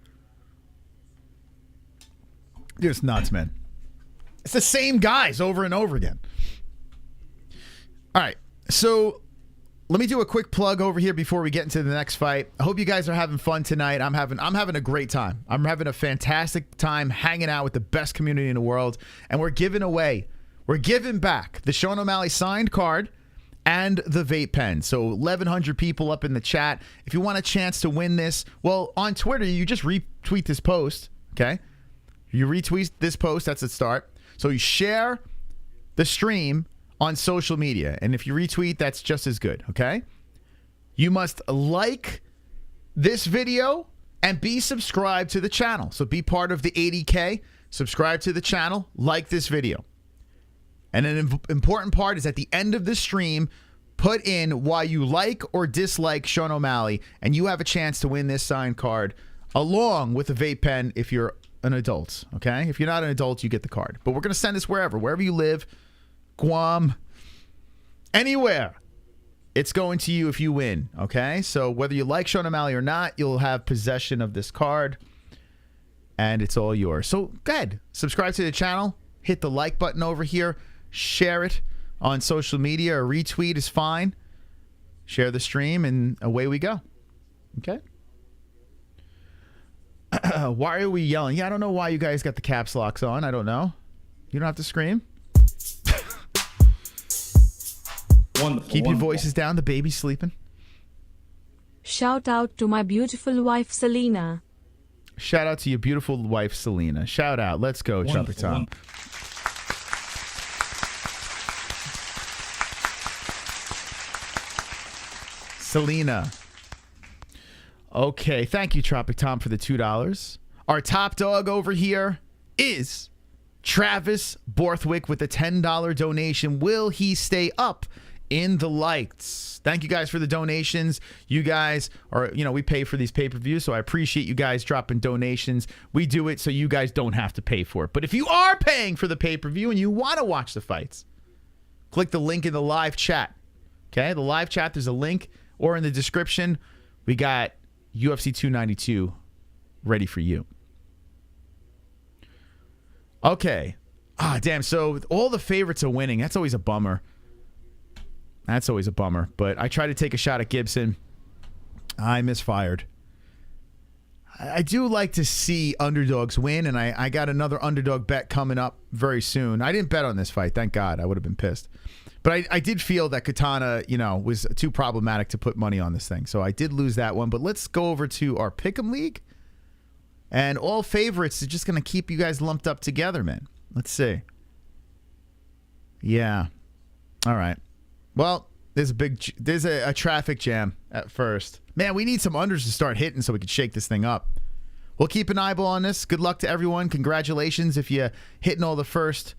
Dude, it's nuts, man. It's the same guys over and over again. All right, so let me do a quick plug over here before we get into the next fight. I hope you guys are having fun tonight. I'm having a great time. I'm having a fantastic time hanging out with the best community in the world, and we're giving back the Sean O'Malley signed card and the vape pen. So 1,100 people up in the chat. If you want a chance to win this, well, on Twitter, you just retweet this post, okay? You retweet this post, that's a start. So you share the stream on social media. And if you retweet, that's just as good, okay? You must like this video and be subscribed to the channel. So be part of the 80K, subscribe to the channel, like this video. And an important part is at the end of the stream, put in why you like or dislike Sean O'Malley, and you have a chance to win this signed card along with a vape pen if you're an adult, okay? If you're not an adult, you get the card. But we're going to send this wherever you live, Guam, anywhere. It's going to you if you win, okay? So whether you like Sean O'Malley or not, you'll have possession of this card, and it's all yours. So go ahead, subscribe to the channel, hit the like button over here, share it on social media, or retweet is fine. Share the stream, and away we go, okay? Why are we yelling? Yeah, I don't know why you guys got the caps locks on. I don't know. You don't have to scream. Wonderful. Keep your voices down. The baby's sleeping. Shout out to my beautiful wife Selena. Shout out to your beautiful wife Selena. Shout out. Let's go, Trumpet Tom. Selena. Okay, thank you, Tropic Tom, for the $2. Our top dog over here is Travis Borthwick with a $10 donation. Will he stay up in the lights? Thank you guys for the donations. You guys are, we pay for these pay-per-views, so I appreciate you guys dropping donations. We do it so you guys don't have to pay for it. But if you are paying for the pay-per-view and you want to watch the fights, click the link in the live chat. Okay, the live chat, there's a link, or in the description, we got UFC 292 ready for you. Okay. Ah, damn. So all the favorites are winning. That's always a bummer. That's always a bummer. But I tried to take a shot at Gibson. I misfired. I do like to see underdogs win, and I got another underdog bet coming up very soon. I didn't bet on this fight. Thank God. I would have been pissed. But I did feel that Katana, was too problematic to put money on this thing. So I did lose that one. But let's go over to our Pick'em League. And all favorites is just going to keep you guys lumped up together, man. Let's see. Yeah. All right. Well, there's a traffic jam at first. Man, we need some unders to start hitting so we can shake this thing up. We'll keep an eyeball on this. Good luck to everyone. Congratulations if you're hitting all the first.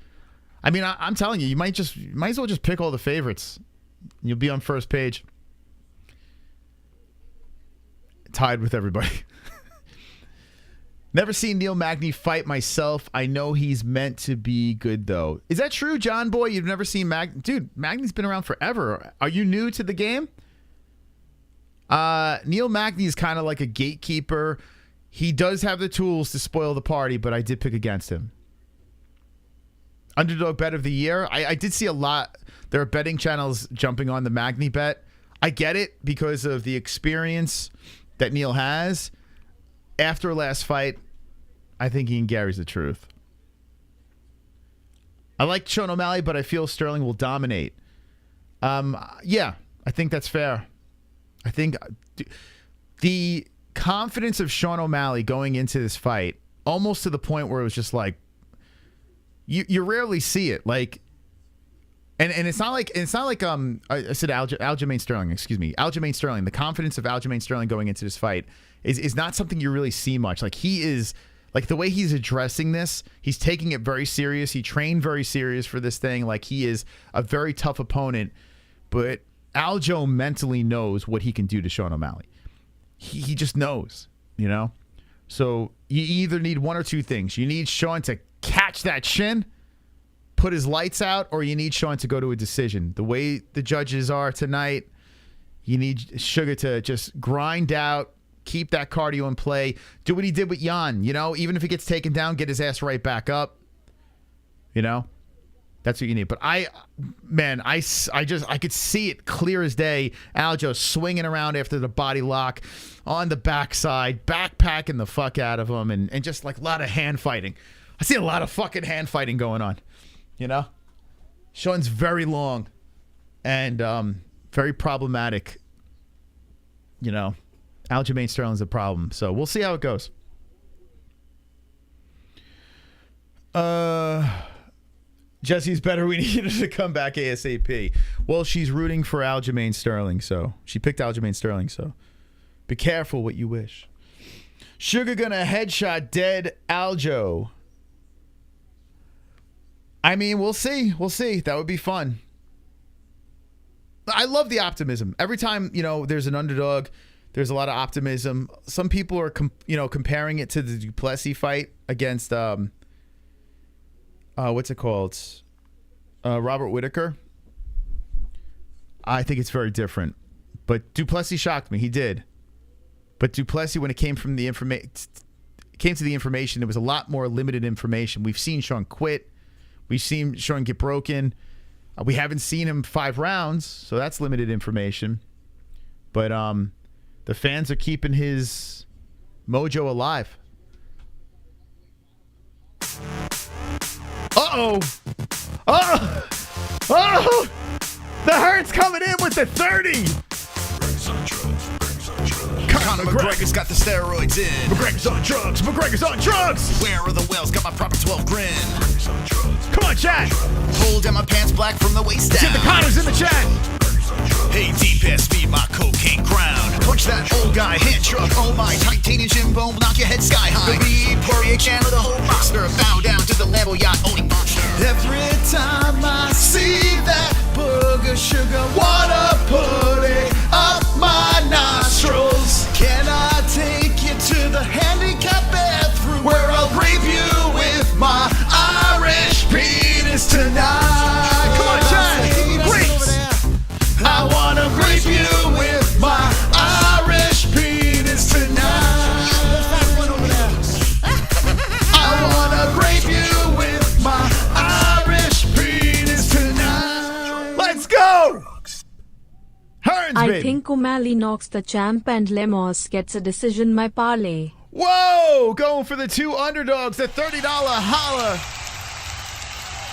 I mean, I'm telling you, you might as well just pick all the favorites. You'll be on first page. Tied with everybody. Never seen Neil Magny fight myself. I know he's meant to be good, though. Is that true, John Boy? You've never seen Magny? Dude, Magny's been around forever. Are you new to the game? Neil Magny is kind of like a gatekeeper. He does have the tools to spoil the party, but I did pick against him. Underdog bet of the year. I did see a lot. There are betting channels jumping on the Magny bet. I get it because of the experience that Neil has. After last fight, I think Ian Gary's the truth. I like Sean O'Malley, but I feel Sterling will dominate. Yeah, I think that's fair. I think the confidence of Sean O'Malley going into this fight, almost to the point where it was just like, you rarely see it. Like, and it's not like I said Aljamain Sterling, excuse me. Aljamain Sterling, the confidence of Aljamain Sterling going into this fight is not something you really see much. Like, he is, like, the way he's addressing this, he's taking it very serious. He trained very serious for this thing. Like, he is a very tough opponent, but Aljo mentally knows what he can do to Sean O'Malley. He just knows, So you either need one or two things. You need Sean to catch that shin, put his lights out, or you need Sean to go to a decision. The way the judges are tonight, you need Sugar to just grind out, keep that cardio in play, do what he did with Jan. You know, even if he gets taken down, get his ass right back up. You know, that's what you need. But I could see it clear as day. Aljo swinging around after the body lock on the backside, backpacking the fuck out of him, and just like a lot of hand fighting. I see a lot of fucking hand fighting going on. You know, Sean's very long and very problematic. You know, Aljamain Sterling's a problem. So we'll see how it goes. Jessie's better. We need her to come back ASAP. Well, she's rooting for Aljamain Sterling, so she picked Aljamain Sterling. So be careful what you wish. Sugar gonna headshot dead Aljo. I mean, we'll see. We'll see. That would be fun. I love the optimism. Every time, you know, there's an underdog, there's a lot of optimism. Some people are, comparing it to the Duplessis fight against, what's it called? Robert Whittaker. I think it's very different. But Duplessis shocked me. He did. But Duplessis, when it came from the information, it was a lot more limited information. We've seen Sean quit. We've seen Sean get broken. We haven't seen him 5 rounds, so that's limited information. But the fans are keeping his mojo alive. Uh-oh. Oh! Oh! The Hurt's coming in with the 30. Conor McGregor's got the steroids in. McGregor's on drugs. McGregor's on drugs. Where are the whales? Got my proper 12 grin. Come on, chat. Pull down my pants black from the waist down. Get the Conors in the chat. Hey, D-Pass, feed my cocaine crown. Punch that old guy, hand truck. Oh my, titanium gym bone, knock your head sky high. The Poirier Chandler, the whole roster. Bow down to the Lambo yacht owning monster. Every time I see that booger sugar, wanna put it up my nostrils. Can I take you to the handicap bathroom where I'll rape you with my Irish penis tonight? Come on, chat. Great. I wanna rape you with my Irish penis tonight. I wanna rape you with my Irish penis tonight. Let's go. Hearns, I baby. think O'Malley knocks the champ and Lemos gets a decision my parlay. Whoa, going for the 2 underdogs, the $30 holla.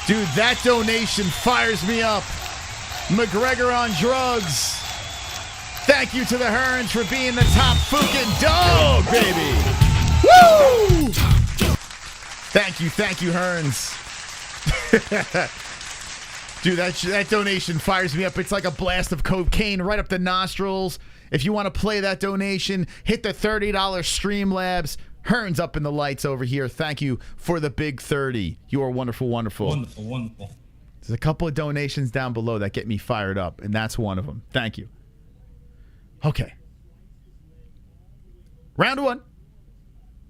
Dude, that donation fires me up. McGregor on drugs. Thank you to the Hearns for being the top fucking dog, baby. Woo! Thank you, Hearns. Dude, that donation fires me up. It's like a blast of cocaine right up the nostrils. If you want to play that donation, hit the $30 Streamlabs. Hearns up in the lights over here. Thank you for the big 30. You are wonderful, wonderful. Wonderful, wonderful. There's a couple of donations down below that get me fired up, and that's one of them. Thank you. Okay. Round 1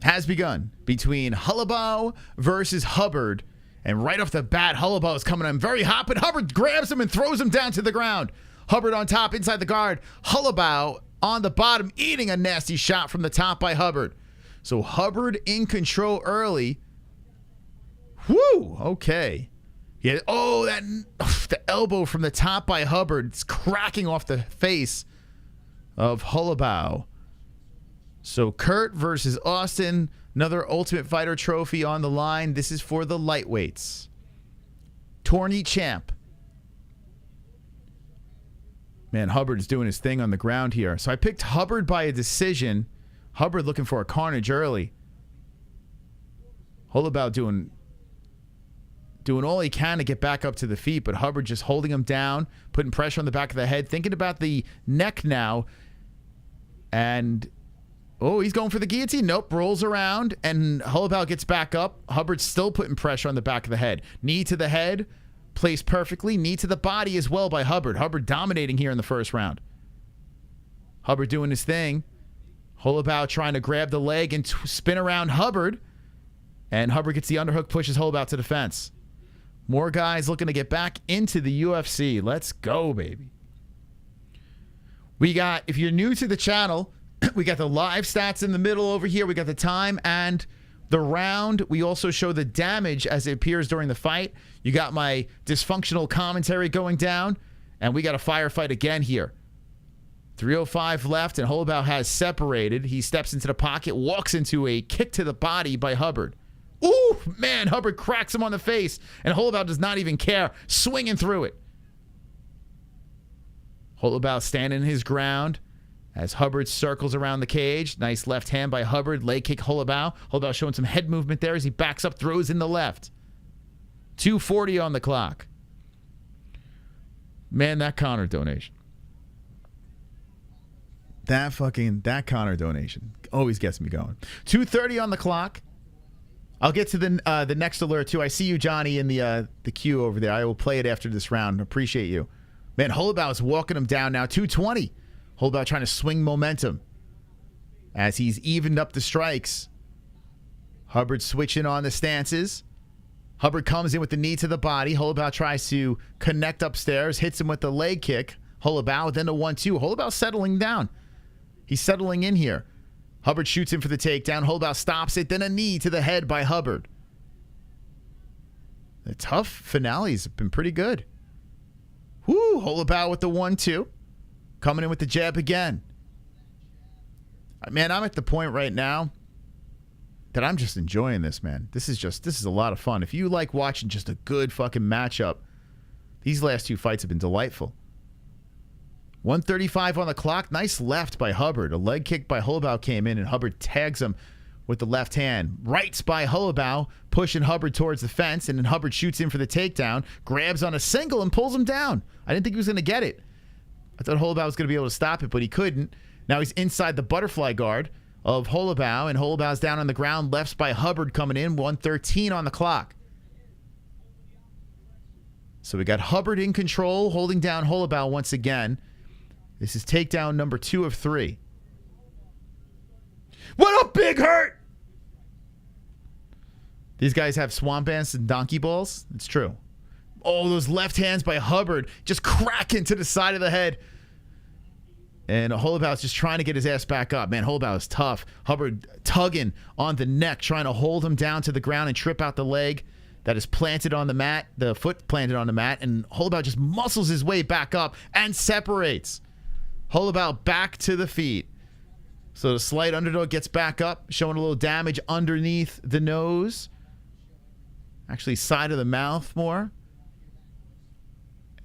has begun between Hullabow versus Hubbard. And right off the bat, Hullabow is coming in very hot, but Hubbard grabs him and throws him down to the ground. Hubbard on top, inside the guard. Hullabow on the bottom, eating a nasty shot from the top by Hubbard. So Hubbard in control early. Whew, okay. Yeah, the elbow from the top by Hubbard. It's cracking off the face of Hullabow. So Kurt versus Austin. Another Ultimate Fighter trophy on the line. This is for the lightweights. Tourney champ. Man, Hubbard's doing his thing on the ground here. So I picked Hubbard by a decision. Hubbard looking for a carnage early. Hullabow doing all he can to get back up to the feet, but Hubbard just holding him down, putting pressure on the back of the head, thinking about the neck now. And, oh, he's going for the guillotine. Nope, rolls around, and Hullabow gets back up. Hubbard's still putting pressure on the back of the head. Knee to the head, placed perfectly. Knee to the body as well by Hubbard. Hubbard dominating here in the first round. Hubbard doing his thing. Holobaugh trying to grab the leg and spin around Hubbard. And Hubbard gets the underhook, pushes Holobaugh to the fence. More guys looking to get back into the UFC. Let's go, baby. We got, if you're new to the channel, we got the live stats in the middle over here. We got the time and the round. We also show the damage as it appears during the fight. You got my dysfunctional commentary going down. And we got a firefight again here. 3:05 left, and Holobaugh has separated. He steps into the pocket, walks into a kick to the body by Hubbard. Ooh, man, Hubbard cracks him on the face, and Holobaugh does not even care, swinging through it. Holobaugh standing his ground as Hubbard circles around the cage. Nice left hand by Hubbard, leg kick Holobaugh. Holobaugh showing some head movement there as he backs up, throws in the left. 2:40 on the clock. Man, that Conor donation. That Conor donation always gets me going. 2:30 on the clock. I'll get to the next alert too. I see you, Johnny, in the queue over there. I will play it after this round. Appreciate you. Man, Holobaugh is walking him down now. 2:20. Holobaugh trying to swing momentum as he's evened up the strikes. Hubbard switching on the stances. Hubbard comes in with the knee to the body. Holobaugh tries to connect upstairs, hits him with the leg kick. Holobaugh, then a 1-2. Holobaugh settling down. He's settling in here. Hubbard shoots him for the takedown. Holobaugh stops it, then a knee to the head by Hubbard. The tough finales have been pretty good. Woo, Holobaugh with the 1-2. Coming in with the jab again. Man, I'm at the point right now that I'm just enjoying this, man. This is a lot of fun. If you like watching just a good fucking matchup, these last two fights have been delightful. 1:35 on the clock. Nice left by Hubbard. A leg kick by Holobaugh came in, and Hubbard tags him with the left hand. Rights by Holobaugh, pushing Hubbard towards the fence, and then Hubbard shoots in for the takedown, grabs on a single, and pulls him down. I didn't think he was going to get it. I thought Holobaugh was going to be able to stop it, but he couldn't. Now he's inside the butterfly guard of Holobaugh, and Holobaugh's down on the ground. Lefts by Hubbard coming in. 1:13 on the clock. So we got Hubbard in control, holding down Holobaugh once again. This is takedown number 2 of 3. What up, Big Hurt? These guys have swamp ants and donkey balls. It's true. Oh, those left hands by Hubbard just cracking to the side of the head. And Holobaugh's just trying to get his ass back up. Man, Holobaugh is tough. Hubbard tugging on the neck, trying to hold him down to the ground and trip out the leg that is planted on the mat, the foot planted on the mat, and Holobaugh just muscles his way back up and separates. Holobaugh back to the feet. So the slight underdog gets back up, showing a little damage underneath the nose. Actually, side of the mouth more.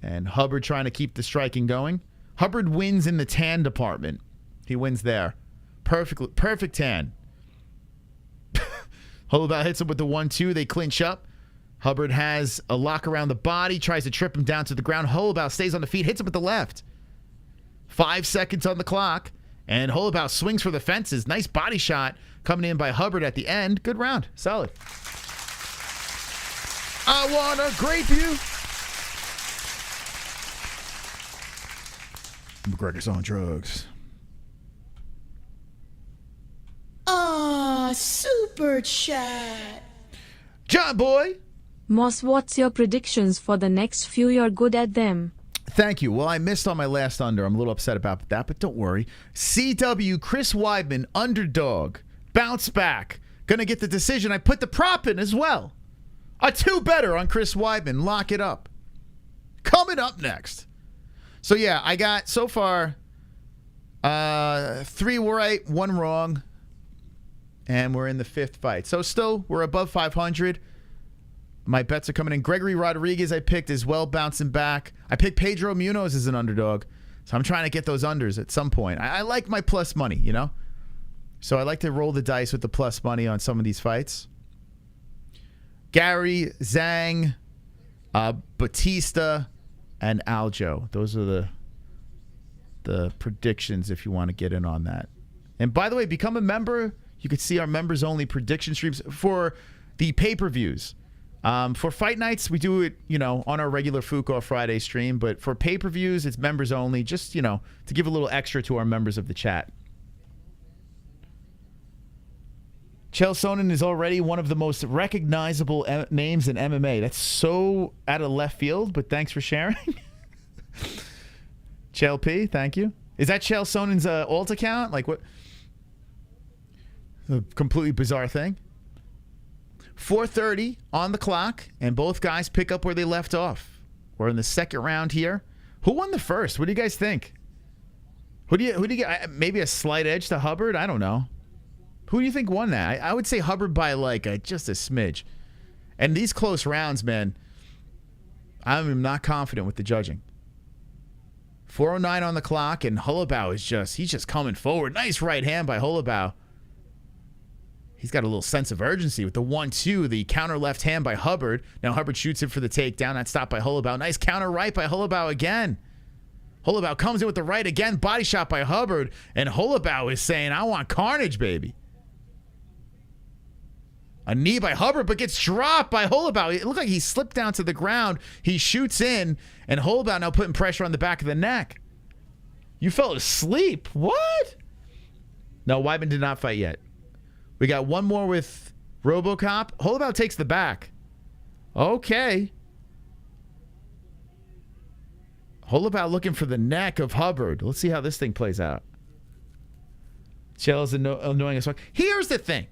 And Hubbard trying to keep the striking going. Hubbard wins in the tan department. He wins there. Perfect tan. Holobaugh hits him with the 1-2. They clinch up. Hubbard has a lock around the body, tries to trip him down to the ground. Holobaugh stays on the feet, hits him with the left. 5 seconds on the clock, and Holobaugh swings for the fences. Nice body shot coming in by Hubbard at the end. Good round. Solid. I want to grape you. McGregor's on drugs. Super chat. John Boy. Moss, what's your predictions for the next few? You're good at them. Thank you. Well, I missed on my last under. I'm a little upset about that, but don't worry. CW, Chris Weidman, underdog. Bounce back. Gonna get the decision. I put the prop in as well. A 2-better on Chris Weidman. Lock it up. Coming up next. So, yeah, I got so far 3 right, 1 wrong. And we're in the 5th fight. So, still, we're above 500. My bets are coming in. Gregory Rodriguez I picked as well, bouncing back. I picked Pedro Munoz as an underdog. So I'm trying to get those unders at some point. I like my plus money, you know? So I like to roll the dice with the plus money on some of these fights. Gary, Zhang, Batista, and Aljo. Those are the predictions if you want to get in on that. And by the way, become a member. You can see our members-only prediction streams for the pay-per-views. For fight nights, we do it, you know, on our regular Fuko Friday stream. But for pay-per-views, it's members only. Just, you know, to give a little extra to our members of the chat. Chael Sonnen is already one of the most recognizable names in MMA. That's so out of left field, but thanks for sharing. Chael P, thank you. Is that Chael Sonnen's alt account? Like what? A completely bizarre thing. 4:30 on the clock, and both guys pick up where they left off. We're in the second round here. Who won the first? What do you guys think? Who do you get? Maybe a slight edge to Hubbard? I don't know. Who do you think won that? I would say Hubbard by like just a smidge. And these close rounds, man, I'm not confident with the judging. 4:09 on the clock, and Hollabau is he's just coming forward. Nice right hand by Hollabau. He's got a little sense of urgency with the 1-2, the counter left hand by Hubbard. Now Hubbard shoots it for the takedown. That's stopped by Hollabau. Nice counter right by Hollabau again. Hollabau comes in with the right again. Body shot by Hubbard. And Hollabau is saying, I want carnage, baby. A knee by Hubbard, but gets dropped by Hollabau. It looked like he slipped down to the ground. He shoots in, and Hollabau now putting pressure on the back of the neck. You fell asleep. What? No, Weidman did not fight yet. We got one more with RoboCop. Hollabau takes the back. Okay. Hollabau looking for the neck of Hubbard. Let's see how this thing plays out. Chael's annoying as fuck. Here's the thing.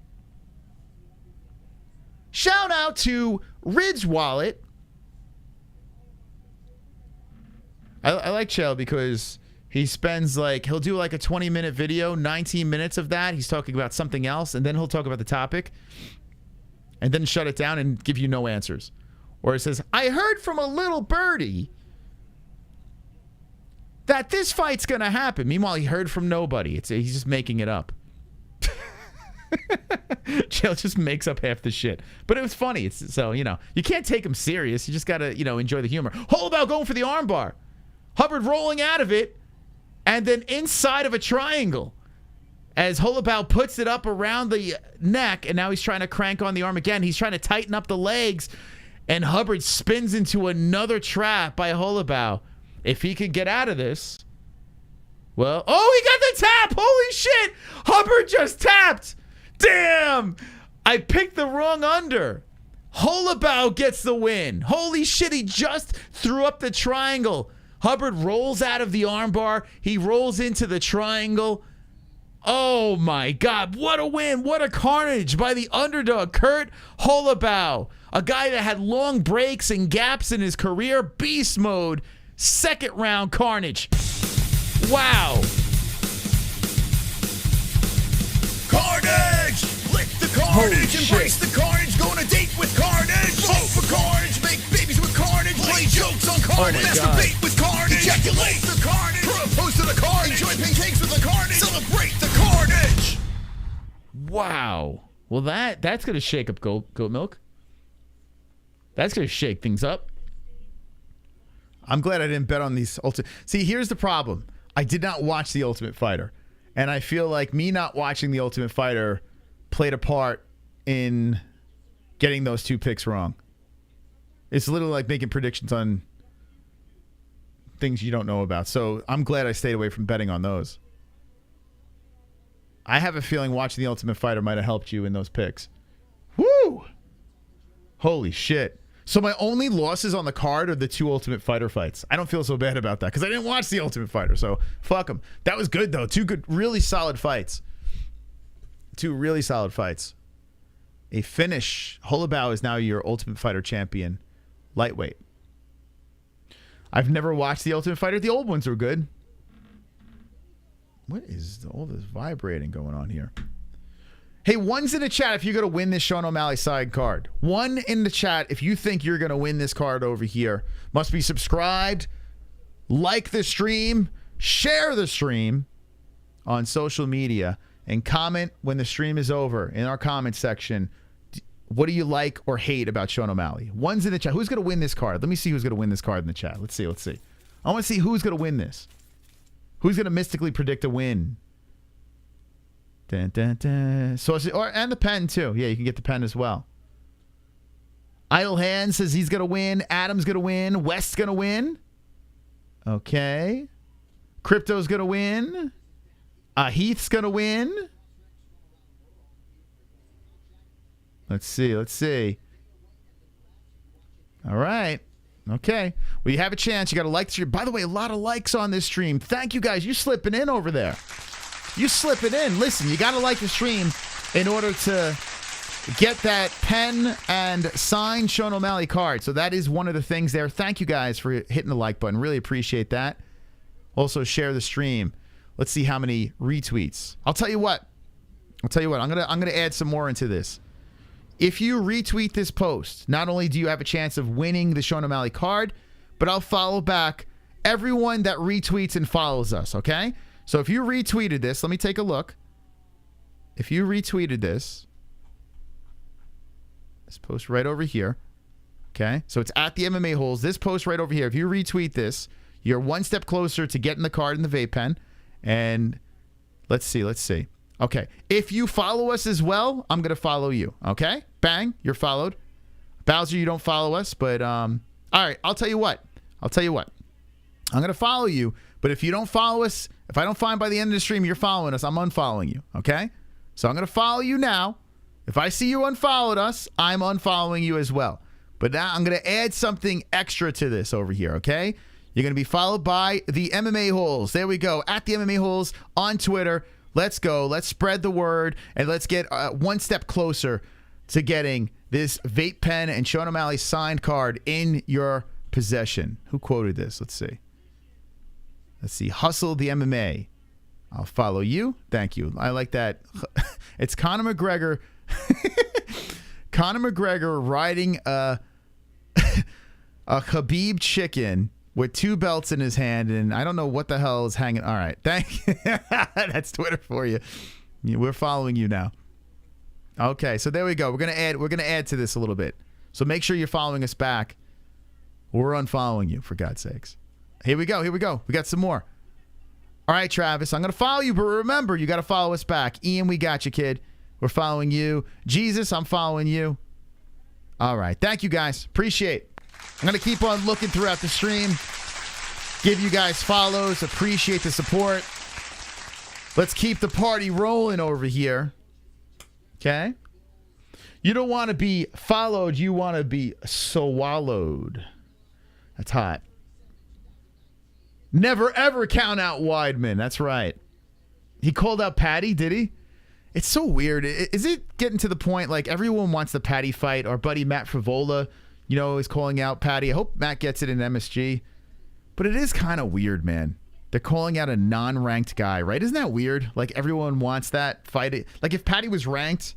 Shout out to Ridge Wallet. I like Chael because he spends he'll do like a 20-minute video, 19 minutes of that. He's talking about something else, and then he'll talk about the topic, and then shut it down and give you no answers. Or it says, I heard from a little birdie that this fight's going to happen. Meanwhile, he heard from nobody. He's just making it up. Chael just makes up half the shit. But it was funny. So, you can't take him serious. You just got to, enjoy the humor. Hollabau going for the armbar. Hubbard rolling out of it. And then inside of a triangle. As Hollabau puts it up around the neck. And now he's trying to crank on the arm again. He's trying to tighten up the legs. And Hubbard spins into another trap by Hollabau. If he could get out of this. Well, oh, he got the tap. Holy shit. Hubbard just tapped. Damn! I picked the wrong under. Hollabau gets the win. Holy shit, he just threw up the triangle. Hubbard rolls out of the armbar. He rolls into the triangle. Oh my God, what a win. What a carnage by the underdog, Kurt Hollabau. A guy that had long breaks and gaps in his career. Beast mode. Second round carnage. Wow. Carnage! Lick the carnage, embrace the carnage, go on a date with carnage, vote for carnage, make babies with carnage, play jokes on carnage, masturbate with carnage, ejaculate the carnage, propose to the carnage, enjoy pancakes with the carnage, celebrate the carnage! Wow. Well, that's going to shake up goat milk. That's going to shake things up. I'm glad I didn't bet on these ultimate. See, here's the problem. I did not watch The Ultimate Fighter. And I feel like me not watching The Ultimate Fighter played a part in getting those two picks wrong. It's literally like making predictions on things you don't know about. So I'm glad I stayed away from betting on those. I have a feeling watching The Ultimate Fighter might have helped you in those picks. Woo! Holy shit. So my only losses on the card are the two Ultimate Fighter fights. I don't feel so bad about that because I didn't watch The Ultimate Fighter, so fuck them. That was good, though. Two good, really solid fights. Two really solid fights. A finish. Hollabau is now your Ultimate Fighter champion. Lightweight. I've never watched The Ultimate Fighter. The old ones were good. What is all this vibrating going on here? Hey, one's in the chat if you're going to win this Sean O'Malley side card. One in the chat if you think you're going to win this card over here. Must be subscribed, like the stream, share the stream on social media, and comment when the stream is over in our comment section. What do you like or hate about Sean O'Malley? One's in the chat. Who's going to win this card? Let me see who's going to win this card in the chat. Let's see. I want to see who's going to win this. Who's going to mystically predict a win? Dun, dun, dun. So, and the pen too. Yeah, you can get the pen as well. Idle Hand says he's gonna win. Adam's gonna win. West's gonna win. Okay. Crypto's gonna win. Heath's gonna win. Let's see. All right. Okay. Well, you have a chance. You got to like the stream. By the way, a lot of likes on this stream. Thank you, guys. You're slipping in over there. You slipping in. Listen, you got to like the stream in order to get that pen and signed Sean O'Malley card. So that is one of the things there. Thank you, guys, for hitting the like button. Really appreciate that. Also, share the stream. Let's see how many retweets. I'll tell you what. I'm gonna add some more into this. If you retweet this post, not only do you have a chance of winning the Sean O'Malley card, but I'll follow back everyone that retweets and follows us, okay? So if you retweeted this, let me take a look. If you retweeted this post right over here, okay? So it's at the MMA-Holes. This post right over here, if you retweet this, you're one step closer to getting the card in the vape pen. And let's see. Okay, if you follow us as well, I'm going to follow you, okay? Bang, you're followed. Bowser, you don't follow us, but, all right, I'll tell you what. I'm going to follow you, but if you don't follow us, if I don't find by the end of the stream you're following us, I'm unfollowing you, okay? So I'm going to follow you now. If I see you unfollowed us, I'm unfollowing you as well. But now I'm going to add something extra to this over here, okay? You're going to be followed by the MMA-Holes. There we go, at the MMA-Holes on Twitter. Let's go. Let's spread the word, and let's get one step closer to getting this vape pen and Sean O'Malley signed card in your possession. Who quoted this? Let's see. Hustle the MMA. I'll follow you. Thank you. I like that. It's Conor McGregor. Conor McGregor riding a KHABIB chicken with 2 belts in his hand, and I don't know what the hell is hanging. All right, thank you. That's Twitter for you. We're following you now. Okay, so there we go. We're gonna add to this a little bit. So make sure you're following us back. We're unfollowing you, for God's sakes. Here we go. We got some more. All right, Travis, I'm gonna follow you, but remember, you got to follow us back. Ian, we got you, kid. We're following you. Jesus, I'm following you. All right, thank you, guys. Appreciate it. I'm going to keep on looking throughout the stream. Give you guys follows. Appreciate the support. Let's keep the party rolling over here. Okay? You don't want to be followed. You want to be swallowed. That's hot. Never, ever count out Weidman. That's right. He called out Patty, did he? It's so weird. Is it getting to the point like everyone wants the Patty fight? Our buddy Matt Frivola, you know, is calling out Patty. I hope Matt gets it in MSG. But it is kind of weird, man. They're calling out a non-ranked guy, right? Isn't that weird? Like everyone wants that fight. Like if Patty was ranked,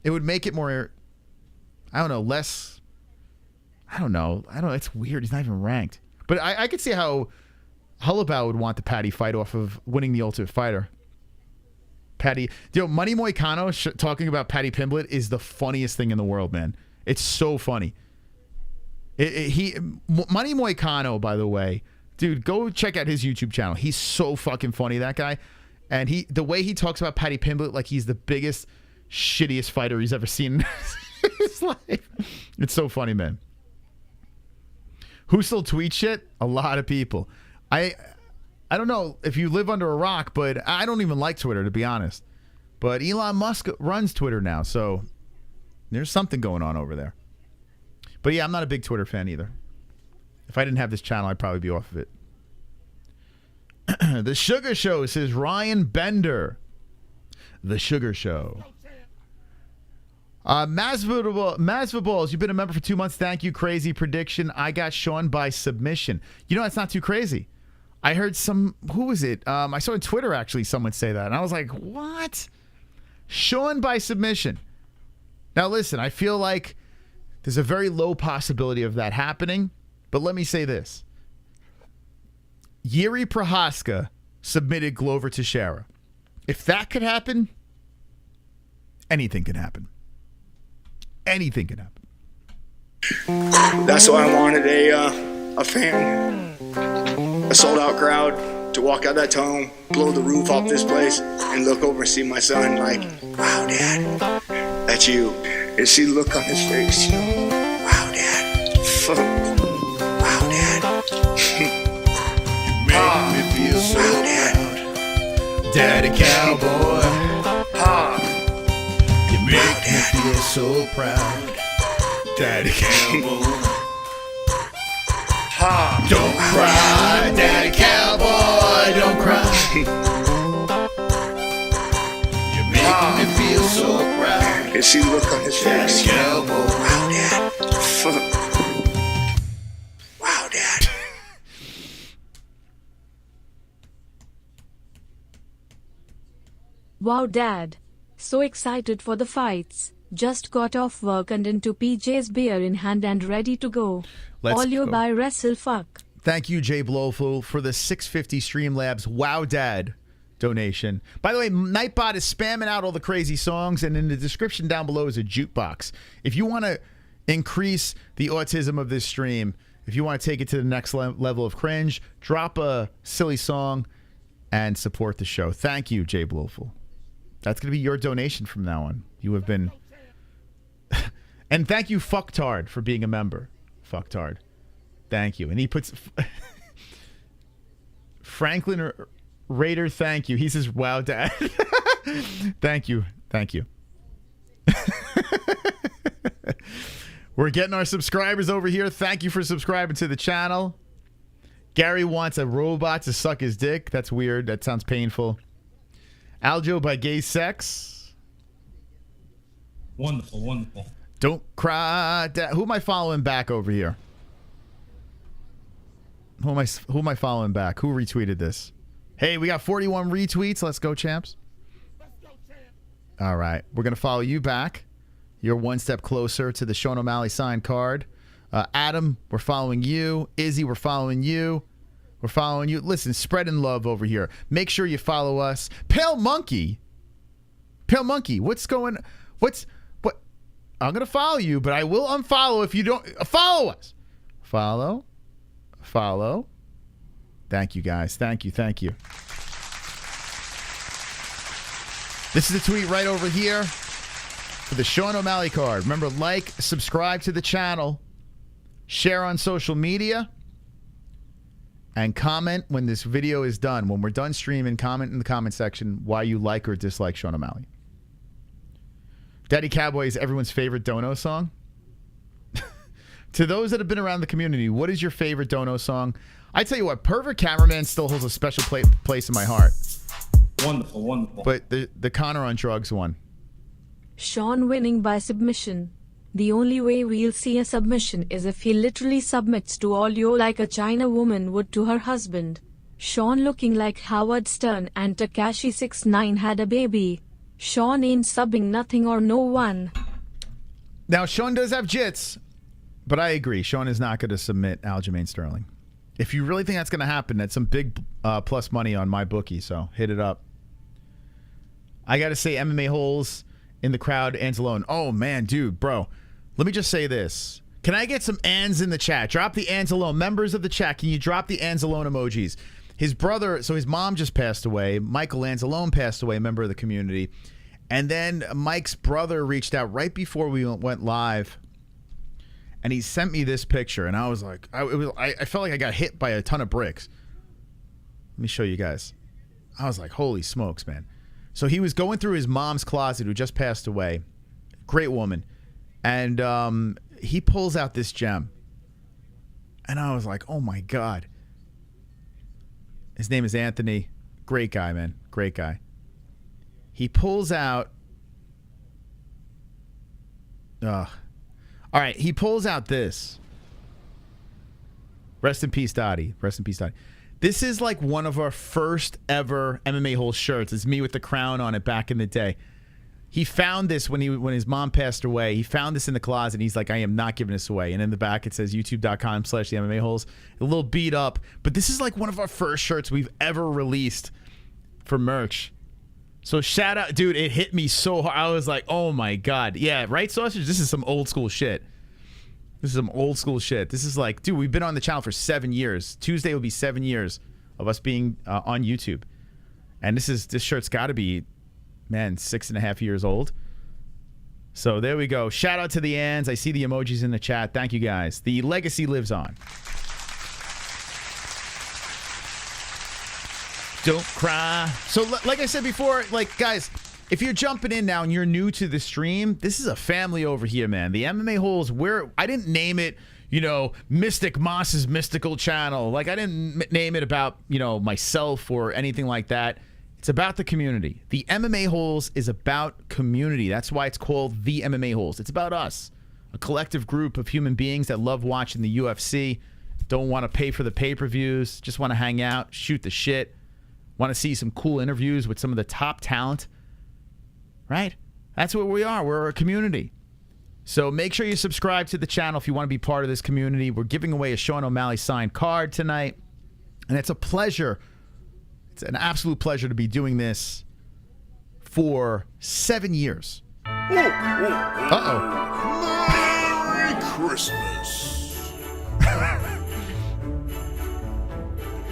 it would make it more, I don't know, less, I don't know. It's weird. He's not even ranked. But I could see how Hullabow would want the Patty fight off of winning the Ultimate Fighter. Patty, Money Moicano talking about Patty Pimblett is the funniest thing in the world, man. It's so funny. Money Moicano, by the way, dude, go check out his YouTube channel. He's so fucking funny, that guy. And the way he talks about Patty Pimblett like he's the biggest, shittiest fighter he's ever seen in his life. It's so funny, man. Who still tweets shit? A lot of people. I don't know if you live under a rock, but I don't even like Twitter, to be honest. But Elon Musk runs Twitter now, so there's something going on over there. But yeah, I'm not a big Twitter fan either. If I didn't have this channel, I'd probably be off of it. The Sugar Show, says Ryan Bender. The Sugar Show. Masva Balls, you've been a member for 2 months. Thank you. Crazy prediction. I got Sean by submission. You know, that's not too crazy. I heard who was it? I saw on Twitter, actually, someone say that. And I was like, what? Sean by submission. Now, listen, I feel like there's a very low possibility of that happening. But let me say this. Yuri Prohaska submitted Glover Teixeira. If that could happen, anything can happen. Anything can happen. That's why I wanted a fan, a sold-out crowd to walk out that tunnel, blow the roof off this place, and look over and see my son like, wow, Dad, that's you. And see the look on his face, you know, wow, Dad, wow, Dad. You make me feel so wow, Dad. proud, Daddy Cowboy. Wow, You make me Dad. feel so proud. Daddy Cowboy. Don't cry, Daddy Cowboy, don't cry. You're making me feel so proud. You see the look on his face. Daddy Cowboy. Wow, Dad. Wow, Dad. Wow, Dad. So excited for the fights. Just got off work and into PJ's, beer in hand and ready to go. Let's All you go. by Wrestle Fuck. Thank you, Jay Blowful, for the 650 Streamlabs Wow Dad donation. By the way, Nightbot is spamming out all the crazy songs, and in the description down below is a jukebox. If you want to increase the autism of this stream, if you want to take it to the next level of cringe, drop a silly song and support the show. Thank you, Jay Blowful. That's going to be your donation from now on. You have been... And thank you, Fucktard, for being a member. Fucktard. Thank you. And he puts... Franklin Raider, thank you. He says, wow, Dad. Thank you. Thank you. We're getting our subscribers over here. Thank you for subscribing to the channel. Gary wants a robot to suck his dick. That's weird. That sounds painful. Aljo by Gay Sex. Wonderful, wonderful. Don't cry. Who am I following back over here? Who am I following back? Who retweeted this? Hey, we got 41 retweets. Let's go, champs. All right. We're going to follow you back. You're one step closer to the Sean O'Malley signed card. Adam, we're following you. Izzy, we're following you. We're following you. Listen, spreading love over here. Make sure you follow us. Pale Monkey. Pale Monkey, what? I'm going to follow you, but I will unfollow if you don't. Follow us. Follow. Thank you, guys. Thank you. This is the tweet right over here for the Sean O'Malley card. Remember, like, subscribe to the channel, share on social media, and comment when this video is done. When we're done streaming, comment in the comment section why you like or dislike Sean O'Malley. Daddy Cowboy is everyone's favorite Dono song. To those that have been around the community, what is your favorite Dono song? I tell you what, Pervert Cameraman still holds a special place in my heart. Wonderful, wonderful. But the Conor on Drugs one. Sean winning by submission. The only way we'll see a submission is if he literally submits to all you like a China woman would to her husband. Sean looking like Howard Stern and Tekashi 6ix9ine had a baby. Sean ain't subbing nothing or no one. Now, Sean does have jits, but I agree. Sean is not going to submit Aljamain Sterling. If you really think that's going to happen, that's some big plus money on my bookie, so hit it up. I got to say, MMA-Holes in the crowd, ANZALONE. Oh, man, dude, bro. Let me just say this. Can I get some ANZ in the chat? Drop the ANZALONE. Members of the chat, can you drop the ANZALONE emojis? His brother, so his mom just passed away. Michael ANZALONE passed away, a member of the community. And then Mike's brother reached out right before we went live. And he sent me this picture. And I was like, I felt like I got hit by a ton of bricks. Let me show you guys. I was like, holy smokes, man. So he was going through his mom's closet, who just passed away. Great woman. And he pulls out this gem. And I was like, oh my God. His name is Anthony. Great guy, man. Great guy. He pulls out... All right, he pulls out this. Rest in peace, Dottie. Rest in peace, Dottie. This is like one of our first ever MMA-Holes shirts. It's me with the crown on it back in the day. He found this when his mom passed away. He found this in the closet. And he's like, I am not giving this away. And in the back it says youtube.com/the MMA-Holes. A little beat up. But this is like one of our first shirts we've ever released for merch. So shout out, dude, it hit me so hard. I was like, oh my God. Yeah, right, Sausage? This is some old school shit. This is some old school shit. This is like, dude, we've been on the channel for 7 years. Tuesday will be 7 years of us being on YouTube. And this shirt's got to be, man, 6.5 years old. So there we go. Shout out to the ANZ. I see the emojis in the chat. Thank you, guys. The legacy lives on. Don't cry. So like I said before, like, guys, If you're jumping in now and you're new to the stream, this is a family over here, man. The MMA Holes, I didn't name it, you know, Mystic Moss's mystical channel. Like, I didn't name it about, you know, myself or anything like that. It's about the community. The MMA Holes is about community. That's why it's called the MMA Holes. It's about us, a collective group of human beings that love watching the UFC, don't want to pay for the pay-per-views, just want to hang out, shoot the shit, want to see some cool interviews with some of the top talent, right? That's what we are. We're a community. So make sure you subscribe to the channel if you want to be part of this community. We're giving away a Sean O'Malley signed card tonight, and it's a pleasure. It's an absolute pleasure to be doing this for 7 years. Uh-oh. Merry Christmas.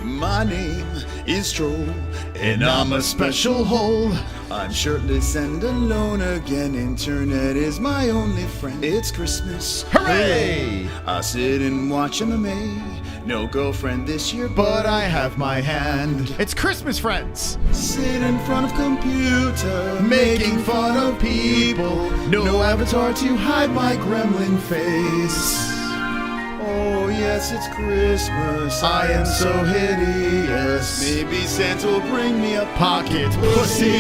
My name is Troll, and I'm a special hole. I'm shirtless and alone again. Internet is my only friend. It's Christmas. Hooray! I sit and watch MMA. No girlfriend this year, But I have my hand. It's Christmas, friends. sit in front of computer, Making fun of people. No avatar to hide my gremlin face. Oh yes, it's Christmas. I am so hideous. Maybe Santa will bring me a pocket pussy.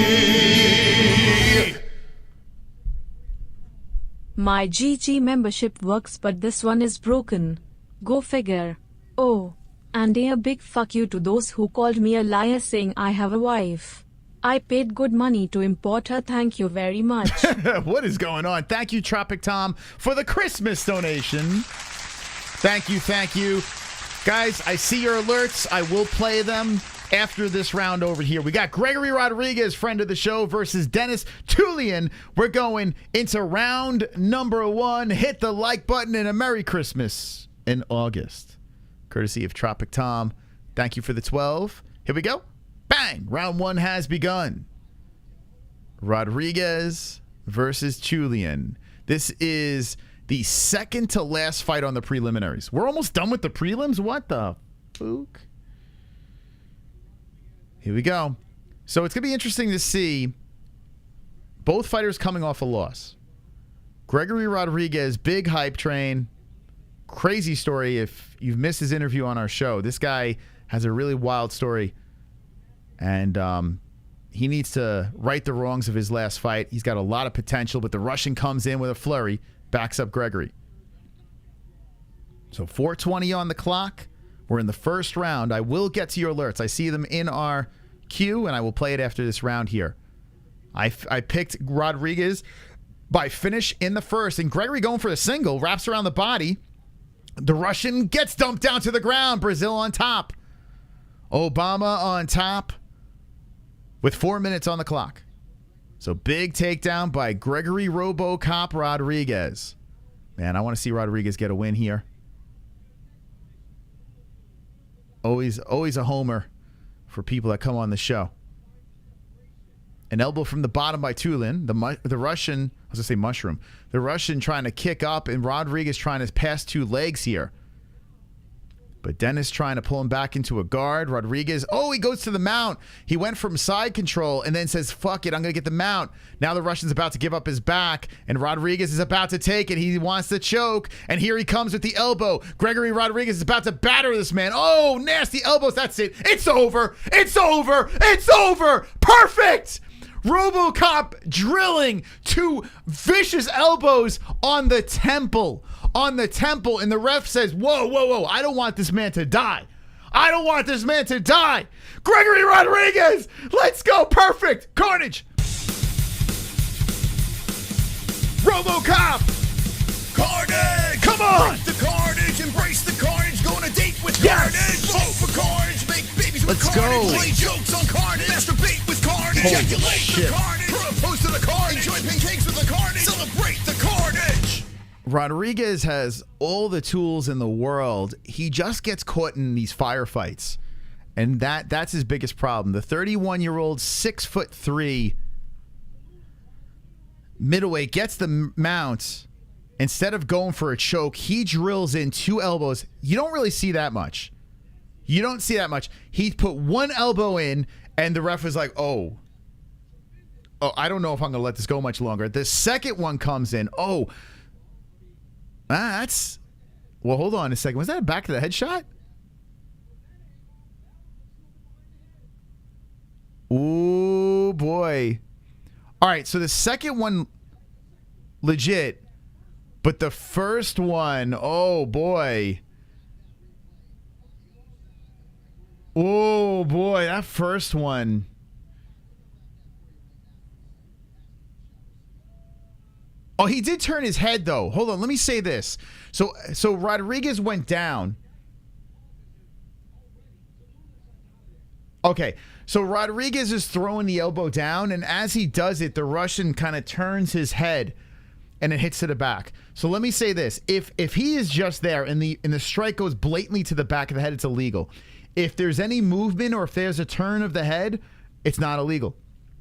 My GG membership works, but this one is broken. Go figure. Oh, and a big fuck you to those who called me a liar saying I have a wife. I paid good money to import her. Thank you very much. What is going on? Thank you, Tropic Tom, for the Christmas donation. Thank you, thank you. Guys, I see your alerts. I will play them after this round over here. We got Gregory Rodriguez, friend of the show, versus Dennis Tulian. We're going into round number 1. Hit the like button and a Merry Christmas in August. Courtesy of Tropic Tom. Thank you for the 12. Here we go. Bang! Round 1 has begun. Rodriguez versus Tulian. This is the second to last fight on the preliminaries. We're almost done with the prelims? What the fuck? Here we go. So it's going to be interesting to see both fighters coming off a loss. Gregory Rodriguez, big hype train. Crazy story if you've missed his interview on our show. This guy has a really wild story. And he needs to right the wrongs of his last fight. He's got a lot of potential, but the Russian comes in with a flurry. Backs up Gregory. So 4:20 on the clock. We're in the first round. I will get to your alerts. I see them in our queue, and I will play it after this round here. I picked Rodriguez by finish in the first, and Gregory going for a single, wraps around the body. The Russian gets dumped down to the ground. Brazil on top. Obama on top with 4 minutes on the clock. So big takedown by Gregory RoboCop Rodriguez. Man, I want to see Rodriguez get a win here. Always a homer for people that come on the show. An elbow from the bottom by Tulin. The Russian, I was going to say mushroom. The Russian trying to kick up, and Rodriguez trying to pass 2 legs here. But Dennis trying to pull him back into a guard. Rodriguez, he goes to the mount. He went from side control and then says, fuck it, I'm going to get the mount. Now the Russian's about to give up his back, and Rodriguez is about to take it. He wants to choke, and here he comes with the elbow. Gregory Rodriguez is about to batter this man. Oh, nasty elbows. That's it. It's over. It's over. It's over. Perfect. RoboCop drilling 2 vicious elbows on the temple. And the ref says, whoa, I don't want this man to die. Gregory Rodriguez, let's go, perfect, carnage. RoboCop. Carnage! Come on! Break the carnage, embrace the carnage, go on a date with Yes! carnage, vote for carnage, make babies with Let's carnage, go. play jokes on carnage, masturbate with carnage, Holy ejaculate shit. the carnage, propose to the carnage, enjoy pancakes with the carnage, celebrate the carnage! Rodriguez has all the tools in the world. He just gets caught in these firefights. And that's his biggest problem. The 31-year-old, 6'3" middleweight gets the mount. Instead of going for a choke, he drills in 2 elbows. You don't really see that much. He put 1 elbow in, and the ref was like, Oh, I don't know if I'm going to let this go much longer. The second one comes in. Oh, that's... Well, hold on a second. Was that a back of the head shot? Ooh, boy. All right, so the second one, legit. But the first one, oh, boy. Oh, boy, that first one. Oh, he did turn his head, though. Hold on, let me say this. So Rodriguez went down. Okay, so Rodriguez is throwing the elbow down, and as he does it, the Russian kind of turns his head, and it hits to the back. So let me say this: if he is just there, and the strike goes blatantly to the back of the head, it's illegal. If there's any movement or if there's a turn of the head, it's not illegal.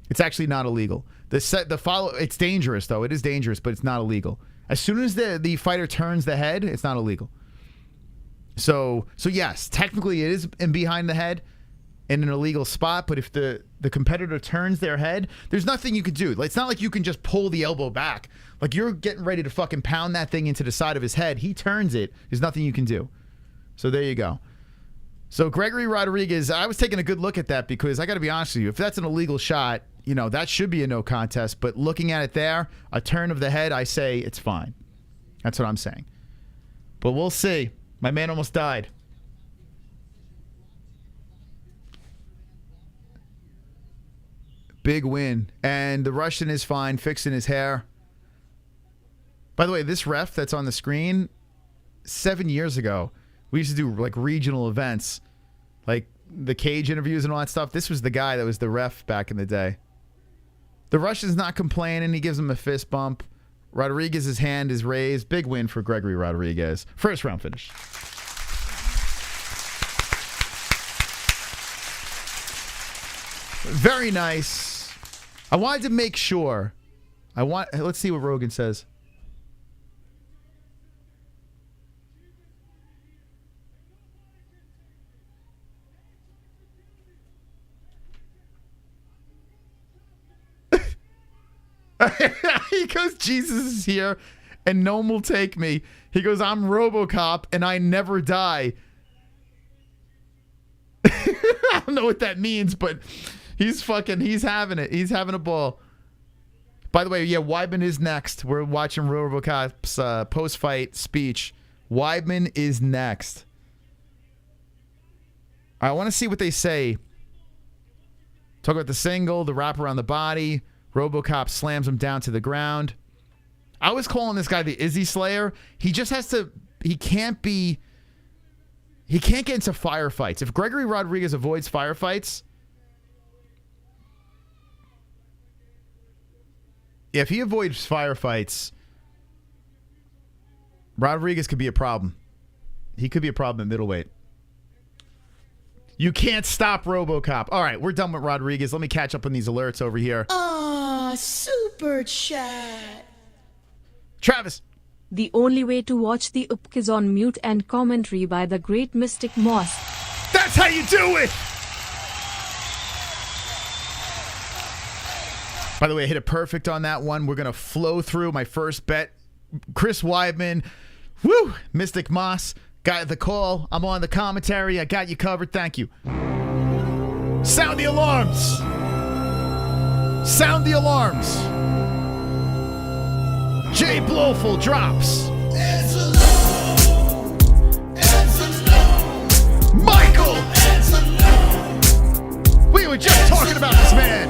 It's actually not illegal. The follow, it's dangerous though. It is dangerous, but it's not illegal. As soon as the fighter turns the head, it's not illegal. So yes, technically it is in behind the head in an illegal spot, but if the competitor turns their head, there's nothing you could do. It's not like you can just pull the elbow back. Like you're getting ready to fucking pound that thing into the side of his head. He turns it. There's nothing you can do. So there you go. So Gregory Rodriguez, I was taking a good look at that because I got to be honest with you, if that's an illegal shot, you know, that should be a no contest. But looking at it there, a turn of the head, I say it's fine. That's what I'm saying. But we'll see. My man almost died. Big win. And the Russian is fine, fixing his hair. By the way, this ref that's on the screen, 7 years ago, we used to do like regional events, like the cage interviews and all that stuff. This was the guy that was the ref back in the day. The Russian's not complaining. He gives him a fist bump. Rodriguez's hand is raised. Big win for Gregory Rodriguez. First round finish. Very nice. I wanted to make sure. Let's see what Rogan says. He goes, Jesus is here and no one will take me. He goes, I'm RoboCop and I never die. I don't know what that means, but he's having it. He's having a ball. By the way, yeah, Weidman is next. We're watching RoboCop's post-fight speech. Weidman is next. I want to see what they say. Talk about the single, the wrap around the body. RoboCop slams him down to the ground. I was calling this guy the IZZY Slayer. He just has to... He can't get into firefights. If Gregory Rodriguez avoids firefights... If he avoids firefights... Rodriguez could be a problem. He could be a problem at middleweight. You can't stop RoboCop. All right, we're done with Rodriguez. Let me catch up on these alerts over here. Aw, super chat. Travis. The only way to watch the UPK is on mute and commentary by the great Mystic Moss. That's how you do it! By the way, I hit it perfect on that one. We're going to flow through my first bet. Chris Weidman. Woo! Mystic Moss. Got the call. I'm on the commentary. I got you covered. Thank you. Sound the alarms. Sound the alarms. Jay Blowful drops. ANZALONE. Michael. ANZALONE. We were just talking about this man.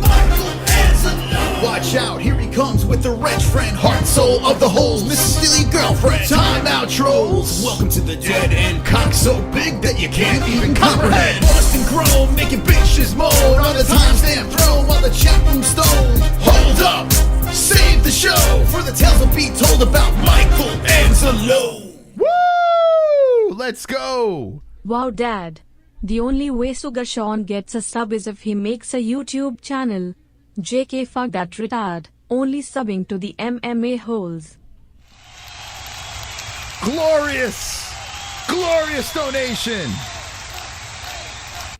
Michael ANZALONE. Watch out, here he comes with the wrench friend, heart soul of the holes, Mrs. Silly girlfriend. Time out, trolls. Welcome to the dead end. Cock so big that you can't even comprehend. Bust and grown, making bitches moan on the timestamp throne while the chat room's stoned. Hold up, save the show for the tales will be told about Michael ANZALONE. Woo! Let's go. Wow, Dad. The only way Sugar Sean gets a sub is if he makes a YouTube channel. JK, fuck that retard. Only subbing to the MMA-Holes. Glorious. Glorious donation.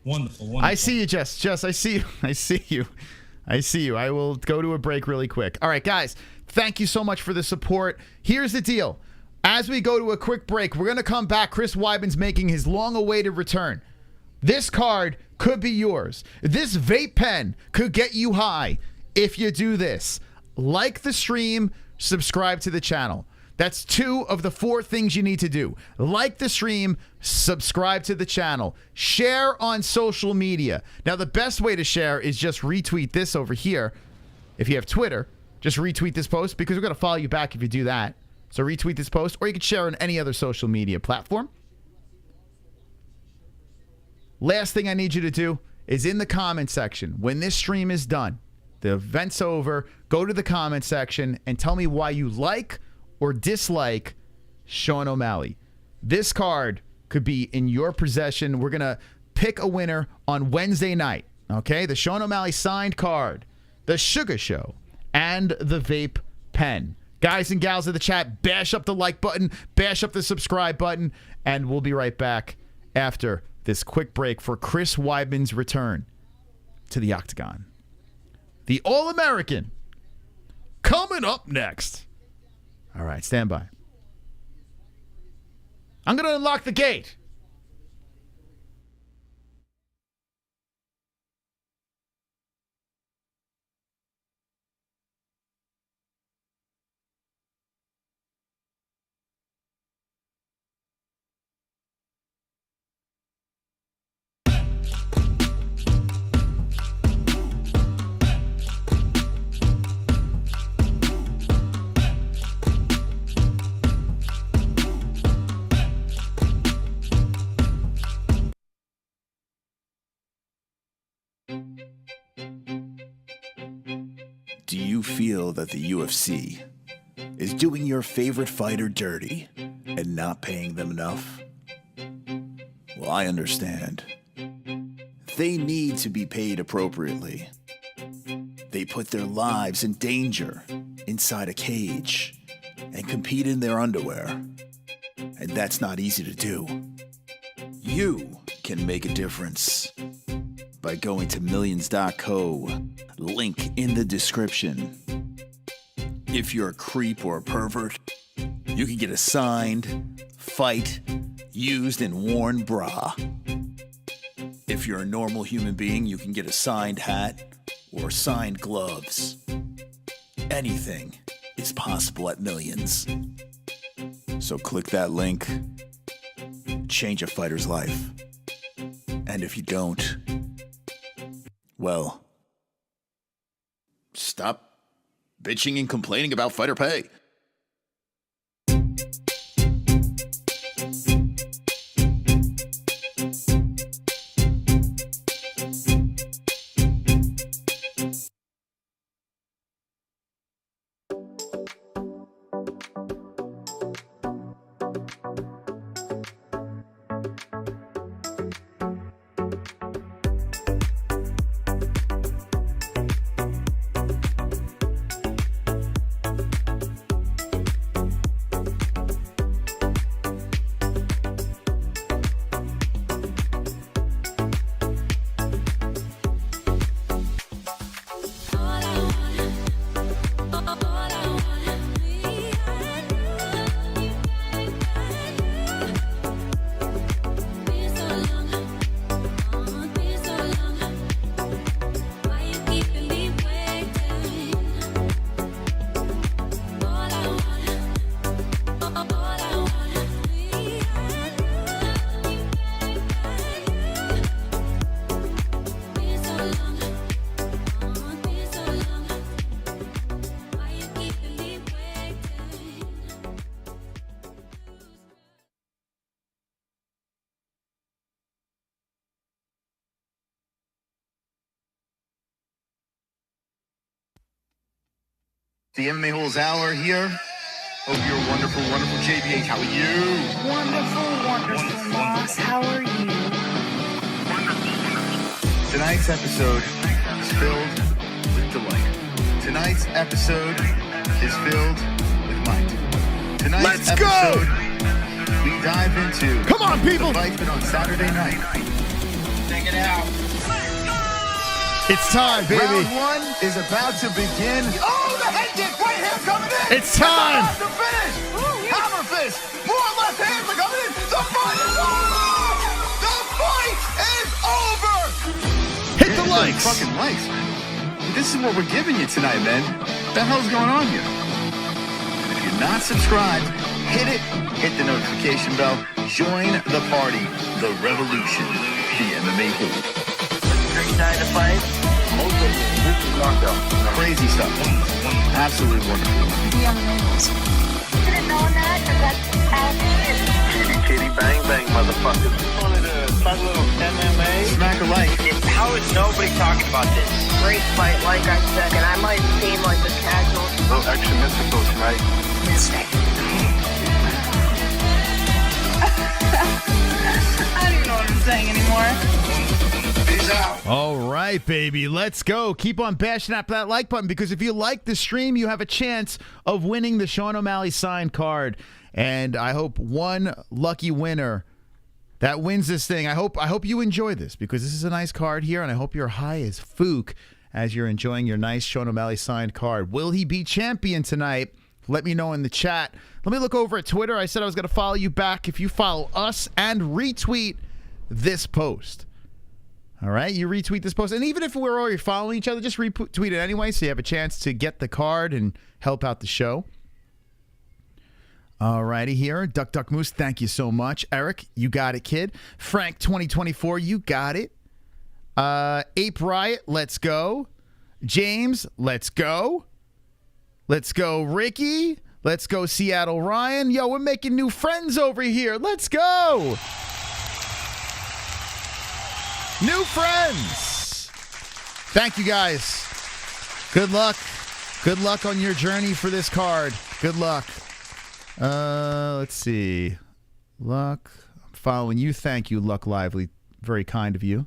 Wonderful, wonderful. I see you, Jess. Jess, I see you. I see you. I see you. I will go to a break really quick. All right, guys, thank you so much for the support. Here's the deal. As we go to a quick break, we're going to come back. Chris Weidman's making his long-awaited return. This card could be yours. This vape pen could get you high if you do this. Like the stream, subscribe to the channel. That's 2 of the 4 things you need to do. Like the stream, subscribe to the channel, share on social media. Now, the best way to share is just retweet this over here. If you have Twitter, just retweet this post because we're going to follow you back if you do that. So retweet this post, or you can share on any other social media platform. Last thing I need you to do is in the comment section, when this stream is done, the event's over, go to the comment section and tell me why you like or dislike Sean O'Malley. This card could be in your possession. We're going to pick a winner on Wednesday night. Okay? The Sean O'Malley signed card, the Sugar Show, and the vape pen. Guys and gals in the chat, bash up the like button, bash up the subscribe button, and we'll be right back after this quick break for Chris Weidman's return to the Octagon. The All-American coming up next. All right, stand by. I'm going to unlock the gate. Do you feel that the UFC is doing your favorite fighter dirty and not paying them enough? Well, I understand. They need to be paid appropriately. They put their lives in danger inside a cage and compete in their underwear. And that's not easy to do. You can make a difference by going to millions.co, link in the description. If you're a creep or a pervert, you can get a signed, fight, used and worn bra. If you're a normal human being, you can get a signed hat or signed gloves. Anything is possible at Millions. So click that link, change a fighter's life. And if you don't, well, stop bitching and complaining about fighter pay. The MMA-Holes hour here. Hope you're wonderful, wonderful. JBH, how are you? Wonderful, Moss. How are you? Tonight's episode is filled with delight. Tonight's episode is filled with might. Tonight's episode, we dive into Come on, people! the fight on Saturday night. Check it out. It's time, baby. Round 1 is about to begin. Oh, the head kick, right hand coming in. It's time. It's about to finish. Hammer fist, more left hands are coming in. The fight is over. The fight is over. Hit the likes. Fucking likes, man. This is what we're giving you tonight, man. What the hell's going on here? And if you're not subscribed, hit it. Hit the notification bell. Join the party. The revolution. The MMA-Holes. Excited to fight? This is knockout. Crazy stuff. Absolutely wonderful. The MMA-Holes. Didn't know that, but that's how it is. Kitty, kitty, bang, bang, motherfuckers. Wanted to talk a little MMA. Smack a like. How is nobody talking about this? Great fight, like I said, and I might seem like a casual. A little extra mystical tonight. Mystic. I don't even know what I'm saying anymore. Peace out. All right, baby. Let's go. Keep on bashing up that like button because if you like the stream, you have a chance of winning the Sean O'Malley signed card. And I hope one lucky winner that wins this thing. I hope you enjoy this because this is a nice card here, and I hope you're high as fook as you're enjoying your nice Sean O'Malley signed card. Will he be champion tonight? Let me know in the chat. Let me look over at Twitter. I said I was going to follow you back if you follow us and retweet this post. All right, you retweet this post. And even if we're already following each other, just retweet it anyway so you have a chance to get the card and help out the show. All righty here. Duck Duck Moose, thank you so much. Eric, you got it, kid. Frank 2024, you got it. Ape Riot, let's go. James, let's go. Let's go, Ricky. Let's go, Seattle Ryan. Yo, we're making new friends over here. Let's go. New friends. Thank you, guys. Good luck. Good luck on your journey for this card. Good luck. Let's see. Luck. I'm following you. Thank you, Luck Lively. Very kind of you.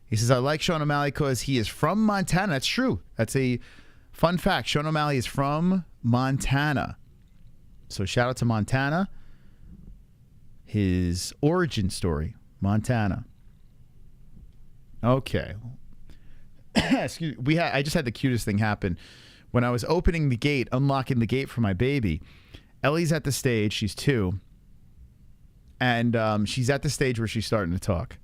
He says, I like Sean O'Malley because he is from Montana. That's true. That's a fun fact. Sean O'Malley is from Montana. So shout out to Montana. His origin story, Montana. Okay. Excuse me. I just had the cutest thing happen. When I was opening the gate, unlocking the gate for my baby, Ellie's at the stage. She's 2. And she's at the stage where she's starting to talk.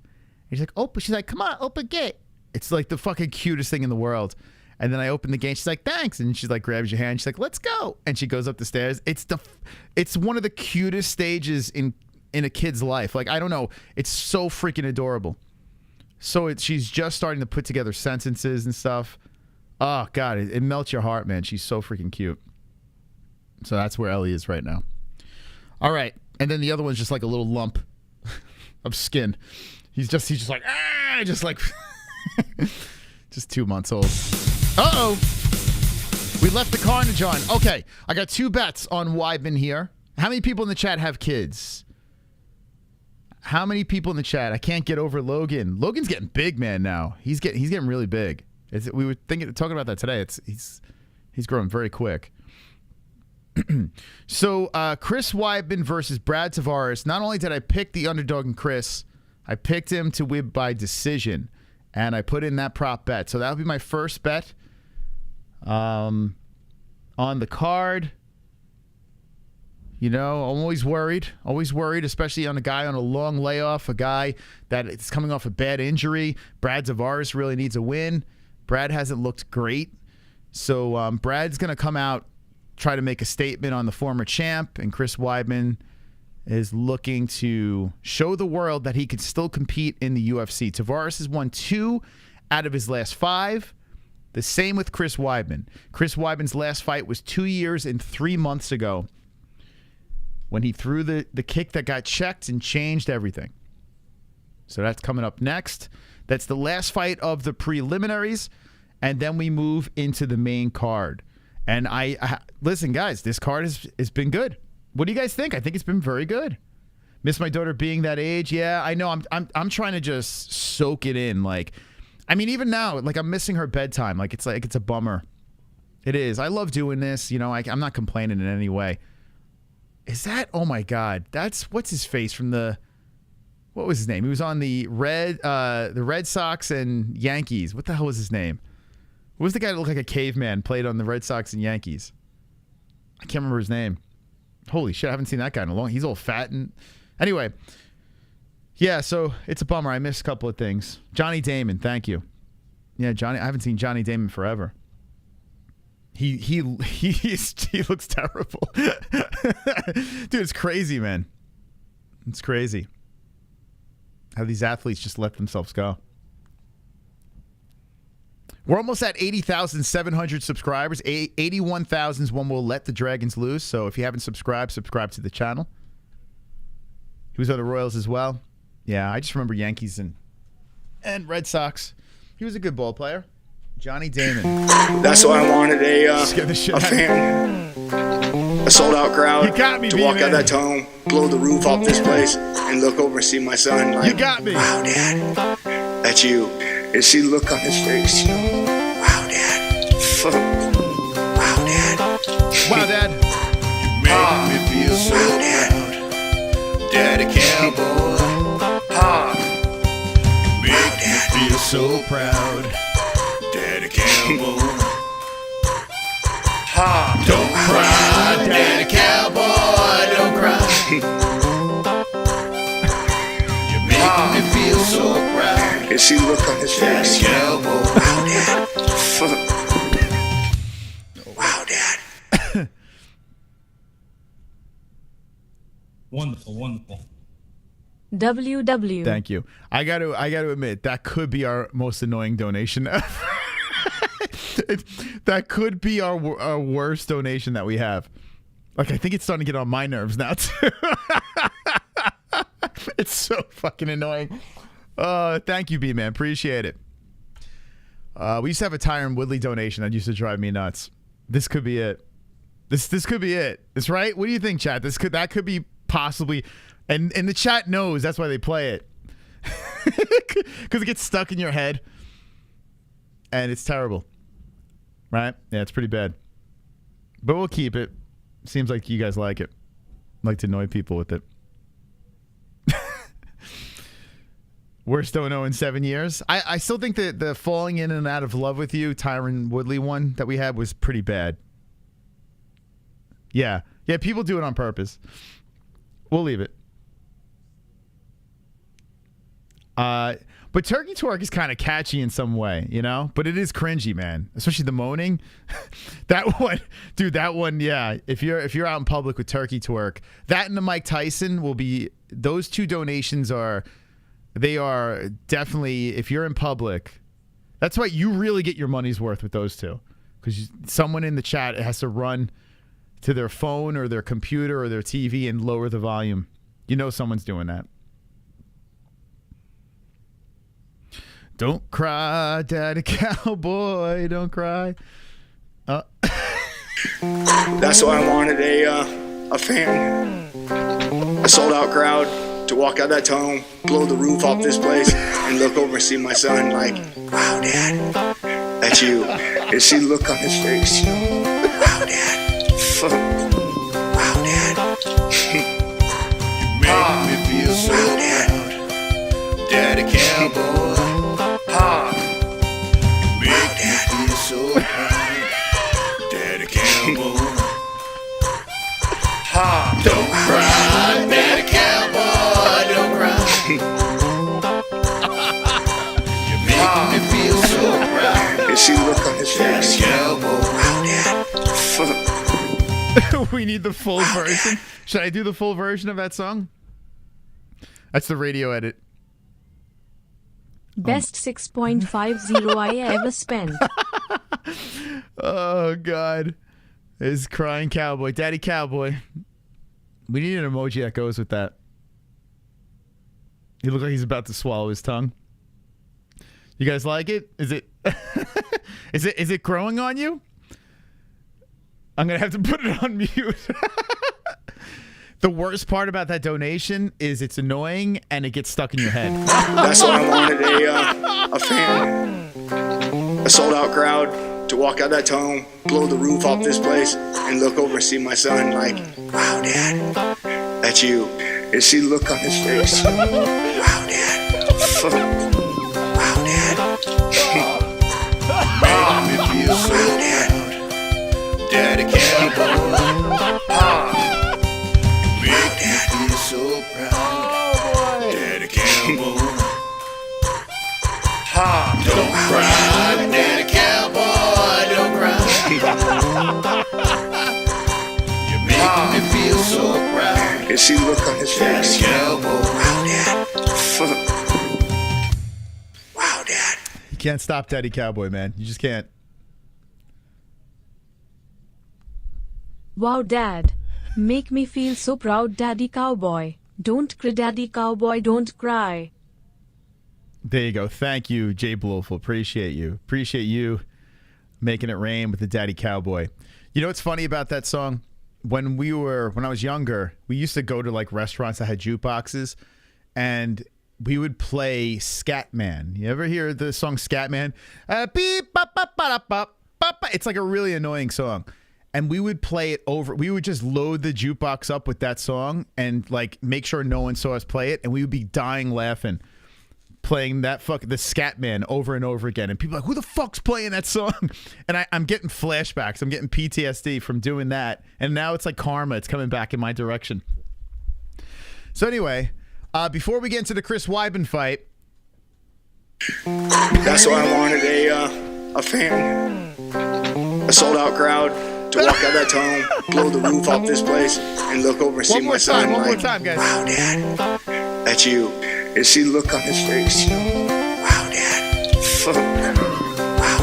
And she's like, open. She's like, come on, open gate. It's like the fucking cutest thing in the world. And then I open the gate. She's like, thanks. And she like grabs your hand. She's like, let's go. And she goes up the stairs. It's one of the cutest stages in a kid's life. Like, I don't know. It's so freaking adorable. So she's just starting to put together sentences and stuff. Oh, God, it melts your heart, man. She's so freaking cute. So that's where Ellie is right now. All right. And then the other one's just like a little lump of skin. He's just like, just like, just 2 months old. Uh-oh. We left the carnage on. Okay. I got 2 bets on Weidman here. How many people in the chat have kids? How many people in the chat? I can't get over Logan. Logan's getting big, man, now. He's getting really big. We were talking about that today. He's growing very quick. So Chris Weidman versus Brad Tavares. Not only did I pick the underdog in Chris, I picked him to win by decision, and I put in that prop bet. So that'll be my first bet on the card. You know, I'm always worried, especially on a guy on a long layoff, a guy that is coming off a bad injury. Brad Tavares really needs a win. Brad hasn't looked great. So Brad's going to come out, try to make a statement on the former champ, and Chris Weidman is looking to show the world that he could still compete in the UFC. Tavares has won 2 out of his last 5. The same with Chris Weidman. Chris Weidman's last fight was 2 years and 3 months ago when he threw the kick that got checked and changed everything. So that's coming up next. That's the last fight of the preliminaries, and then we move into the main card. And I listen, guys, this card has been good. What do you guys think? I think it's been very good. Miss my daughter being that age. Yeah, I know. I'm trying to just soak it in. Like, I mean, even now, like I'm missing her bedtime. Like it's a bummer. It is. I love doing this. You know, I'm not complaining in any way. Is that? Oh my God, that's what's his face from the What was his name? He was on the Red Sox and Yankees. What the hell was his name? What was the guy that looked like a caveman, played on the Red Sox and Yankees? I can't remember his name. Holy shit, I haven't seen that guy in a long. He's all fat and anyway. Yeah, so it's a bummer. I missed a couple of things. Johnny Damon, thank you. Yeah, Johnny. I haven't seen Johnny Damon forever. He looks terrible. Dude, it's crazy, man. It's crazy how these athletes just let themselves go. We're almost at 80,700 subscribers. 81,000 is when we'll let the Dragons loose. So if you haven't subscribed, subscribe to the channel. He was on the Royals as well. Yeah, I just remember Yankees and Red Sox. He was a good ball player. Johnny Damon. That's why I wanted a fan, a sold-out crowd to walk out that tunnel, blow the roof off this place, and look over and see my son. Like, you got me. Wow, Dad, that's you. And see the look on his face. Wow, Dad. Wow, Dad. Wow, Dad. You make me feel so proud, Daddy Cowboy. Make me feel so proud, Daddy Cowboy. Don't cry, Daddy Cowboy, don't cry. You make me feel so proud. And see the look on his face. Cowboy. Wow, Dad. Wow, Dad. Wonderful, wonderful. WW. Thank you. I got to admit that could be our most annoying donation ever. That could be our worst donation that we have. Like, I think it's starting to get on my nerves now too. It's so fucking annoying. Thank you, B-Man. Appreciate it. We used to have a Tyron Woodley donation that used to drive me nuts. This could be it. This could be it. That's right. What do you think, chat? That could be possibly, and the chat knows that's why they play it, because it gets stuck in your head, and it's terrible, right? Yeah, it's pretty bad, but we'll keep it. Seems like you guys like it. Like to annoy people with it. Worst 0-0 in 7 years. I still think that the falling in and out of love with you, Tyron Woodley one that we had was pretty bad. Yeah. Yeah, people do it on purpose. We'll leave it. But Turkey Twerk is kind of catchy in some way, you know? But it is cringy, man. Especially the moaning. That one, dude, that one, yeah. If you're out in public with Turkey Twerk, that and the Mike Tyson will be, those two donations are, they are definitely, if you're in public, that's why you really get your money's worth with those two. Because someone in the chat has to run to their phone or their computer or their TV and lower the volume. You know someone's doing that. Don't cry, Daddy Cowboy, don't cry. That's why I wanted a fan, a sold-out crowd to walk out that tunnel, blow the roof off this place, and look over and see my son. Like, wow, Dad, that's you. And see the look on his face. Wow, Dad. Wow, Dad. You make me feel so proud, Daddy Cowboy. Make me feel so proud, Daddy Cowboy. Don't cry, Daddy Cowboy, don't cry. You make me feel so proud. And see the look on his face. Cowboy. Wow, Dad. We need the full version. Should I do the full version of that song? That's the radio edit. Best 6.50 I ever spent. Oh, God. It's crying cowboy. Daddy Cowboy. We need an emoji that goes with that. He looks like he's about to swallow his tongue. You guys like it? Is it is it growing on you? I'm going to have to put it on mute. The worst part about that donation is it's annoying and it gets stuck in your head. That's why I wanted a fan, a sold-out crowd to walk out that tunnel, blow the roof off this place, and look over and see my son. Like, wow, Dad, that's you. And see the look on his face. Wow, Wow, Dad. Make me feel so proud. Daddy Cowboy. Make me feel so proud. Daddy Cowboy. Don't cry, Daddy Cowboy, don't cry. You're making me feel so proud. You see the look on his face, Cowboy. Wow, Dad. Wow, Dad. You can't stop Daddy Cowboy, man. You just can't. Wow, Dad. Make me feel so proud, Daddy Cowboy. Don't cry, Daddy Cowboy, don't cry. There you go. Thank you, Jay Blowful. Appreciate you. Appreciate you making it rain with the Daddy Cowboy. You know what's funny about that song? When I was younger, we used to go to like restaurants that had jukeboxes, and we would play Scatman. You ever hear the song Scatman? Beep, bop, bop, bop, bop, bop. It's like a really annoying song. And we would play it over. We would just load the jukebox up with that song and like make sure no one saw us play it. And we would be dying laughing, playing the Scatman over and over again. And people are like, who the fuck's playing that song? And I'm getting flashbacks. I'm getting PTSD from doing that. And now it's like karma. It's coming back in my direction. So anyway, before we get into the Chris Weidman fight. That's why I wanted a fan. A sold out crowd to walk out that tunnel, blow the roof off this place, and look over and see my son. One more time, guys. Wow, Dad. That's you. And see the look on his face. Wow, Dad. Wow,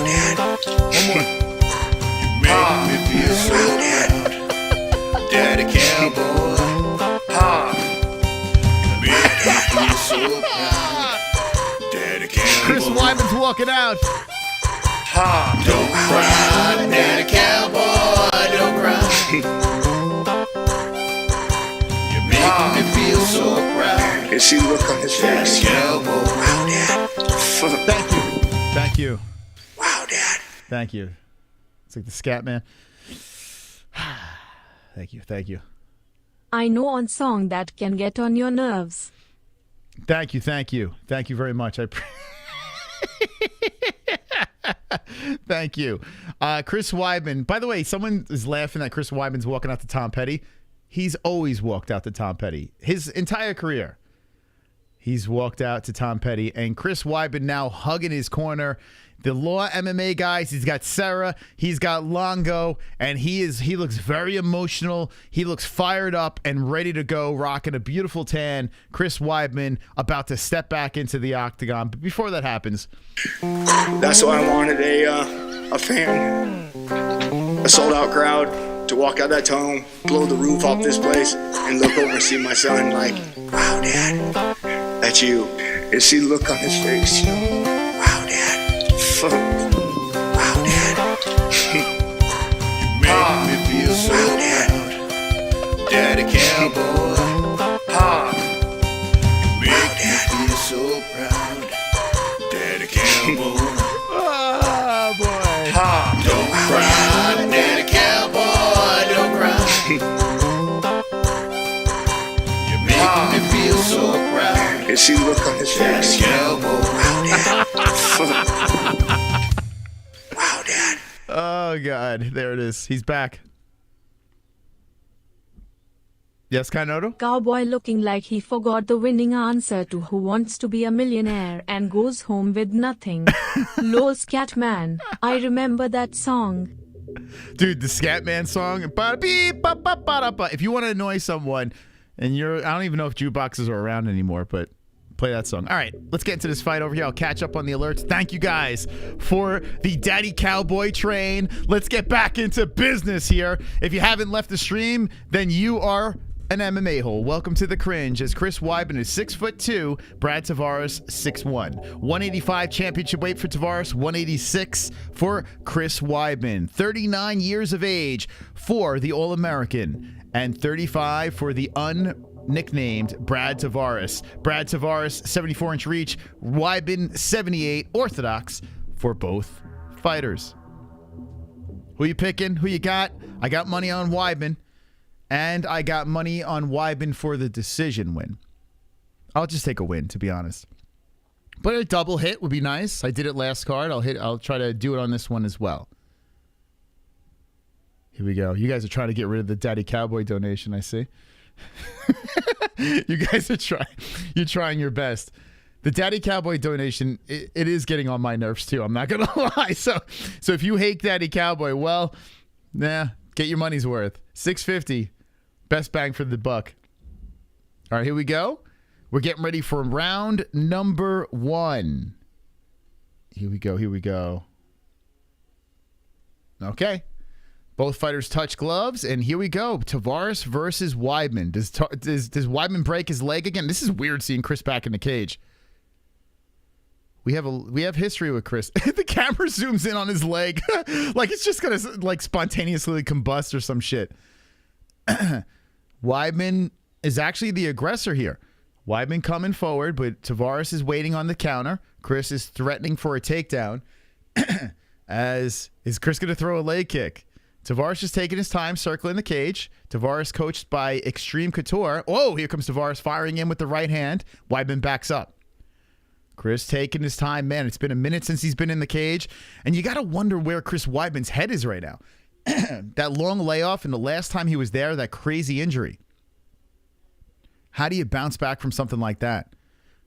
Dad. One more. You make me feel so proud. Daddy Cowboy. Make me feel so proud. Daddy Cowboy. Chris Weidman's walking out. Don't cry, Daddy Cowboy, don't cry. You're making me feel so proud. You see the look on his face, Cowboy. Wow, Dad. Thank you. Thank you. Wow, Dad. Thank you. It's like the scat man. Thank you. Thank you. I know one song that can get on your nerves. Thank you. Thank you. Thank you very much. Thank you. Chris Weidman. By the way, someone is laughing that Chris Weidman's walking out to Tom Petty. He's always walked out to Tom Petty. His entire career. He's walked out to Tom Petty. And Chris Weidman now hugging his corner. The Law MMA guys. He's got Sarah. He's got Longo. And he looks very emotional. He looks fired up and ready to go, rocking a beautiful tan. Chris Weidman about to step back into the octagon. But before that happens, that's why I wanted a fan. A sold out crowd to walk out that tunnel, blow the roof off this place, and look over and see my son like, wow, Dad. That's you. And see the look on his face. Wow, Dad. Wow, Dad. You make me feel so proud. Daddy Cowboy. Make me feel so proud. Daddy Cowboy. oh boy. Don't cry, Daddy Cowboy, don't cry. You're making me feel so proud. You see the look on his face, Cowboy. Wow, Dad. Wow, Dad. Oh, God. There it is. He's back. Yes, Kanoto? Cowboy looking like he forgot the winning answer to Who Wants to Be a Millionaire and goes home with nothing. Lol, Scatman. I remember that song. Dude, the Scatman song. If you want to annoy someone, and I don't even know if jukeboxes are around anymore, but play that song. All right, let's get into this fight over here. I'll catch up on the alerts. Thank you guys for the Daddy Cowboy train. Let's get back into business here. If you haven't left the stream, then you are an MMA hole. Welcome to the cringe as Chris Weidman is 6'2", Brad Tavares 6'1". 185 championship weight for Tavares, 186 for Chris Weidman. 39 years of age for the All-American and 35 for the unnicknamed Brad Tavares. Brad Tavares 74-inch reach, Weidman 78 orthodox for both fighters. Who you picking? Who you got? I got money on Weidman. And I got money on Weidman for the decision win. I'll just take a win, to be honest. But a double hit would be nice. I did it last card. I'll try to do it on this one as well. Here we go. You guys are trying to get rid of the Daddy Cowboy donation, I see. You guys are trying your best. The Daddy Cowboy donation, it is getting on my nerves too. I'm not gonna lie. So if you hate Daddy Cowboy, well, get your money's worth. $6.50, best bang for the buck. All right, here we go. We're getting ready for round number 1. Here we go. Okay. Both fighters touch gloves, and here we go. Tavares versus Weidman. Does Weidman break his leg again? This is weird seeing Chris back in the cage. We have history with Chris. The camera zooms in on his leg, like it's just gonna like spontaneously combust or some shit. Weidman is actually the aggressor here. Weidman coming forward, but Tavares is waiting on the counter. Chris is threatening for a takedown. Is Chris going to throw a leg kick? Tavares just taking his time, circling the cage. Tavares coached by Extreme Couture. Oh, here comes Tavares firing in with the right hand. Weidman backs up. Chris taking his time. Man, it's been a minute since he's been in the cage. And you got to wonder where Chris Weidman's head is right now. That long layoff and the last time he was there, that crazy injury. How do you bounce back from something like that?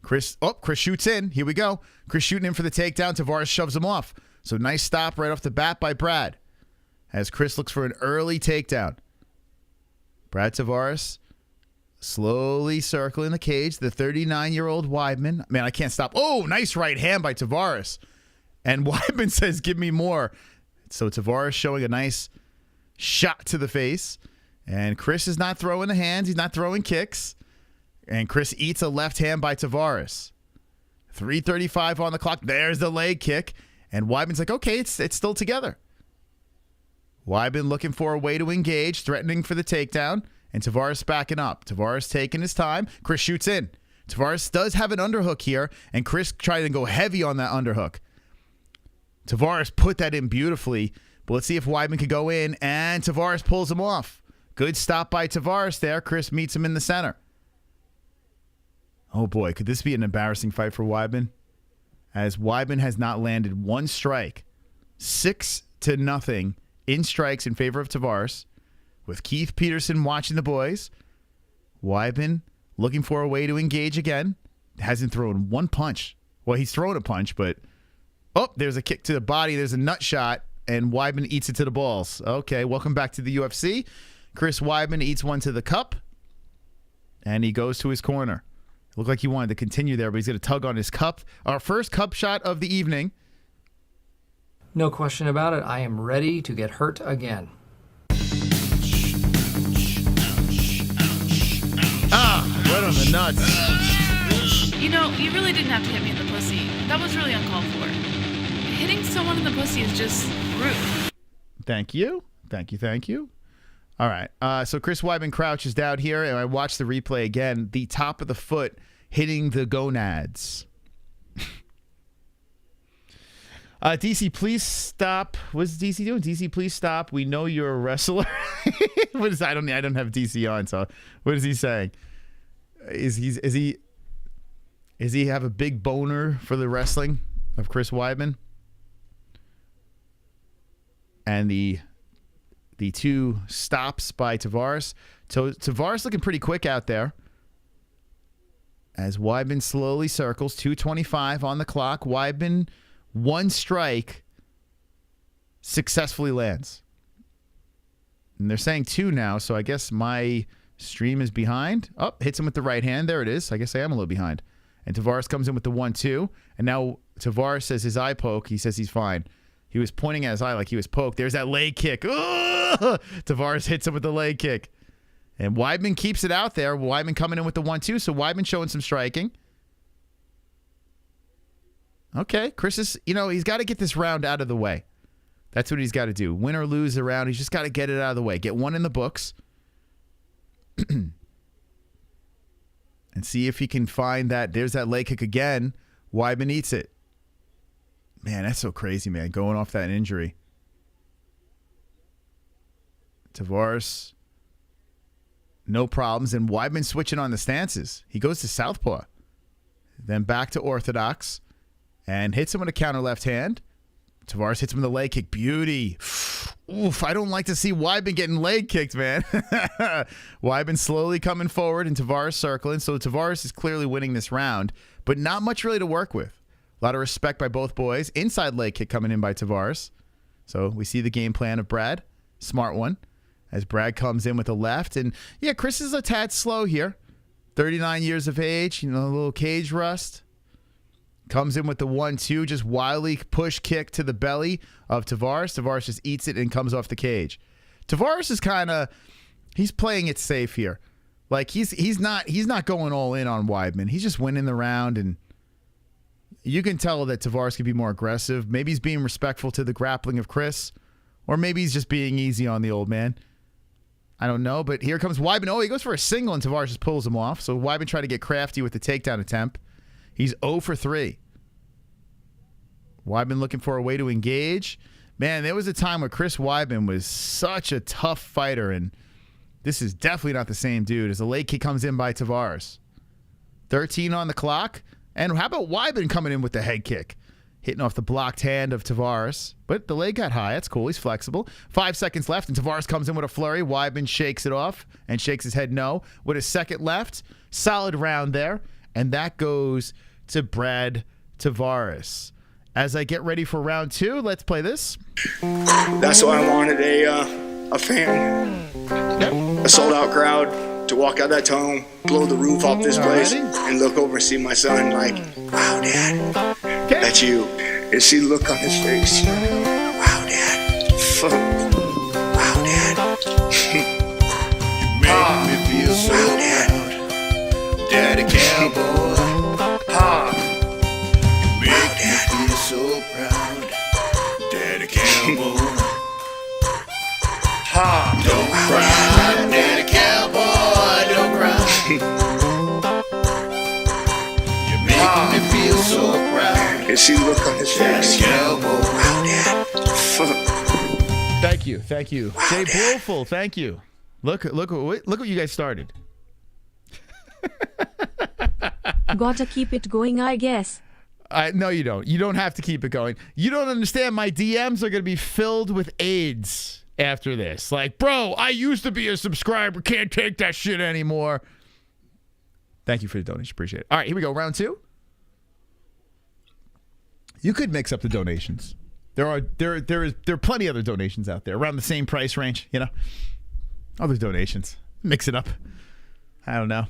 Chris shoots in. Here we go. Chris shooting in for the takedown. Tavares shoves him off. So nice stop right off the bat by Brad. As Chris looks for an early takedown. Brad Tavares slowly circling the cage. The 39-year-old Weidman. Man, I can't stop. Oh, nice right hand by Tavares. And Weidman says, give me more. So Tavares showing a nice shot to the face. And Chris is not throwing the hands. He's not throwing kicks. And Chris eats a left hand by Tavares. 3:35 on the clock. There's the leg kick. And Weidman's like, okay, it's still together. Weidman looking for a way to engage, threatening for the takedown. And Tavares backing up. Tavares taking his time. Chris shoots in. Tavares does have an underhook here. And Chris tried to go heavy on that underhook. Tavares put that in beautifully. But let's see if Weidman could go in. And Tavares pulls him off. Good stop by Tavares there. Chris meets him in the center. Oh boy, could this be an embarrassing fight for Weidman? As Weidman has not landed one strike. 6-0 in strikes in favor of Tavares. With Keith Peterson watching the boys. Weidman looking for a way to engage again. Hasn't thrown one punch. Well, he's thrown a punch, but... Oh, there's a kick to the body. There's a nut shot. And Weidman eats it to the balls. Okay, welcome back to the UFC. Chris Weidman eats one to the cup. And he goes to his corner. Looked like he wanted to continue there, but he's going to tug on his cup. Our first cup shot of the evening. No question about it. I am ready to get hurt again. Right on the nuts. You know, you really didn't have to hit me in the pussy. That was really uncalled for. Hitting someone in the pussy is just rude. Thank you. All right. So Chris Weidman crouches down here, and I watched the replay again. The top of the foot hitting the gonads. DC, please stop. What's DC doing? DC, please stop. We know you're a wrestler. What is? I don't have DC on. So what is he saying? Is he have a big boner for the wrestling of Chris Weidman? And the two stops by Tavares. So Tavares looking pretty quick out there. As Weidman slowly circles. 2:25 on the clock. Weidman, one strike, successfully lands. And they're saying 2 now, so I guess my stream is behind. Oh, hits him with the right hand. There it is. I guess I am a little behind. And Tavares comes in with the 1-2. And now Tavares says his eye poke. He says he's fine. He was pointing at his eye like he was poked. There's that leg kick. Ugh! Tavares hits him with the leg kick. And Weidman keeps it out there. Weidman coming in with the 1-2. So Weidman showing some striking. Okay. Chris is, he's got to get this round out of the way. That's what he's got to do. Win or lose the round. He's just got to get it out of the way. Get one in the books. And see if he can find that. There's that leg kick again. Weidman eats it. Man, that's so crazy, man. Going off that injury. Tavares, no problems. And Weidman switching on the stances. He goes to southpaw. then back to orthodox, and hits him with a counter left hand. Tavares hits him with a leg kick. Beauty. Oof, I don't like to see Weidman getting leg kicked, man. Weidman slowly coming forward and Tavares circling. So Tavares is clearly winning this round, but not much really to work with. A lot of respect by both boys. Inside leg kick coming in by Tavares. So we see the game plan of Brad. Smart one. As Brad comes in with a left. And yeah, Chris is a tad slow here. 39 years of age, you know, a little cage rust. Comes in with the 1-2, just wildly push kick to the belly of Tavares. Tavares just eats it and comes off the cage. Tavares is kind of, he's playing it safe here. Like he's not going all in on Weidman. He's just winning the round, and you can tell that Tavares can be more aggressive. Maybe he's being respectful to the grappling of Chris, or maybe he's just being easy on the old man. I don't know, but here comes Weidman. Oh, he goes for a single, and Tavares just pulls him off. So Weidman tried to get crafty with the takedown attempt. He's 0 for 3. Weidman looking for a way to engage. Man, there was a time where Chris Weidman was such a tough fighter, and this is definitely not the same dude. As the leg kick comes in by Tavares. 13 on the clock. And how about Weidman coming in with the head kick? Hitting off the blocked hand of Tavares. But the leg got high. That's cool. He's flexible. 5 seconds left, and Tavares comes in with a flurry. Weidman shakes it off and shakes his head no. With a second left. Solid round there. And that goes to Brad Tavares. As I get ready for round 2, let's play this. That's why I wanted a fan, a sold-out crowd to walk out that tunnel, blow the roof off this place, and look over and see my son like, wow, Dad, that's you. And see the look on his face. Wow, Dad. Wow, Dad. You make me feel so proud, Daddy Cowboy. You make me feel so proud, Daddy Cowboy. Don't cry, Daddy Cowboy, don't cry. You make me feel so proud. And see the look on his face. Cowboy. Wow, Dad. Thank you. Thank you. Wow, Jay Bullful, thank you. Look what you guys started. Gotta keep it going, I guess. No, you don't. You don't have to keep it going. You don't understand. My DMs are going to be filled with AIDS after this. Like, bro, I used to be a subscriber. Can't take that shit anymore. Thank you for the donation. Appreciate it. All right, here we go. Round 2. You could mix up the donations. There are plenty other donations out there around the same price range, you know. Other donations. Mix it up. I don't know.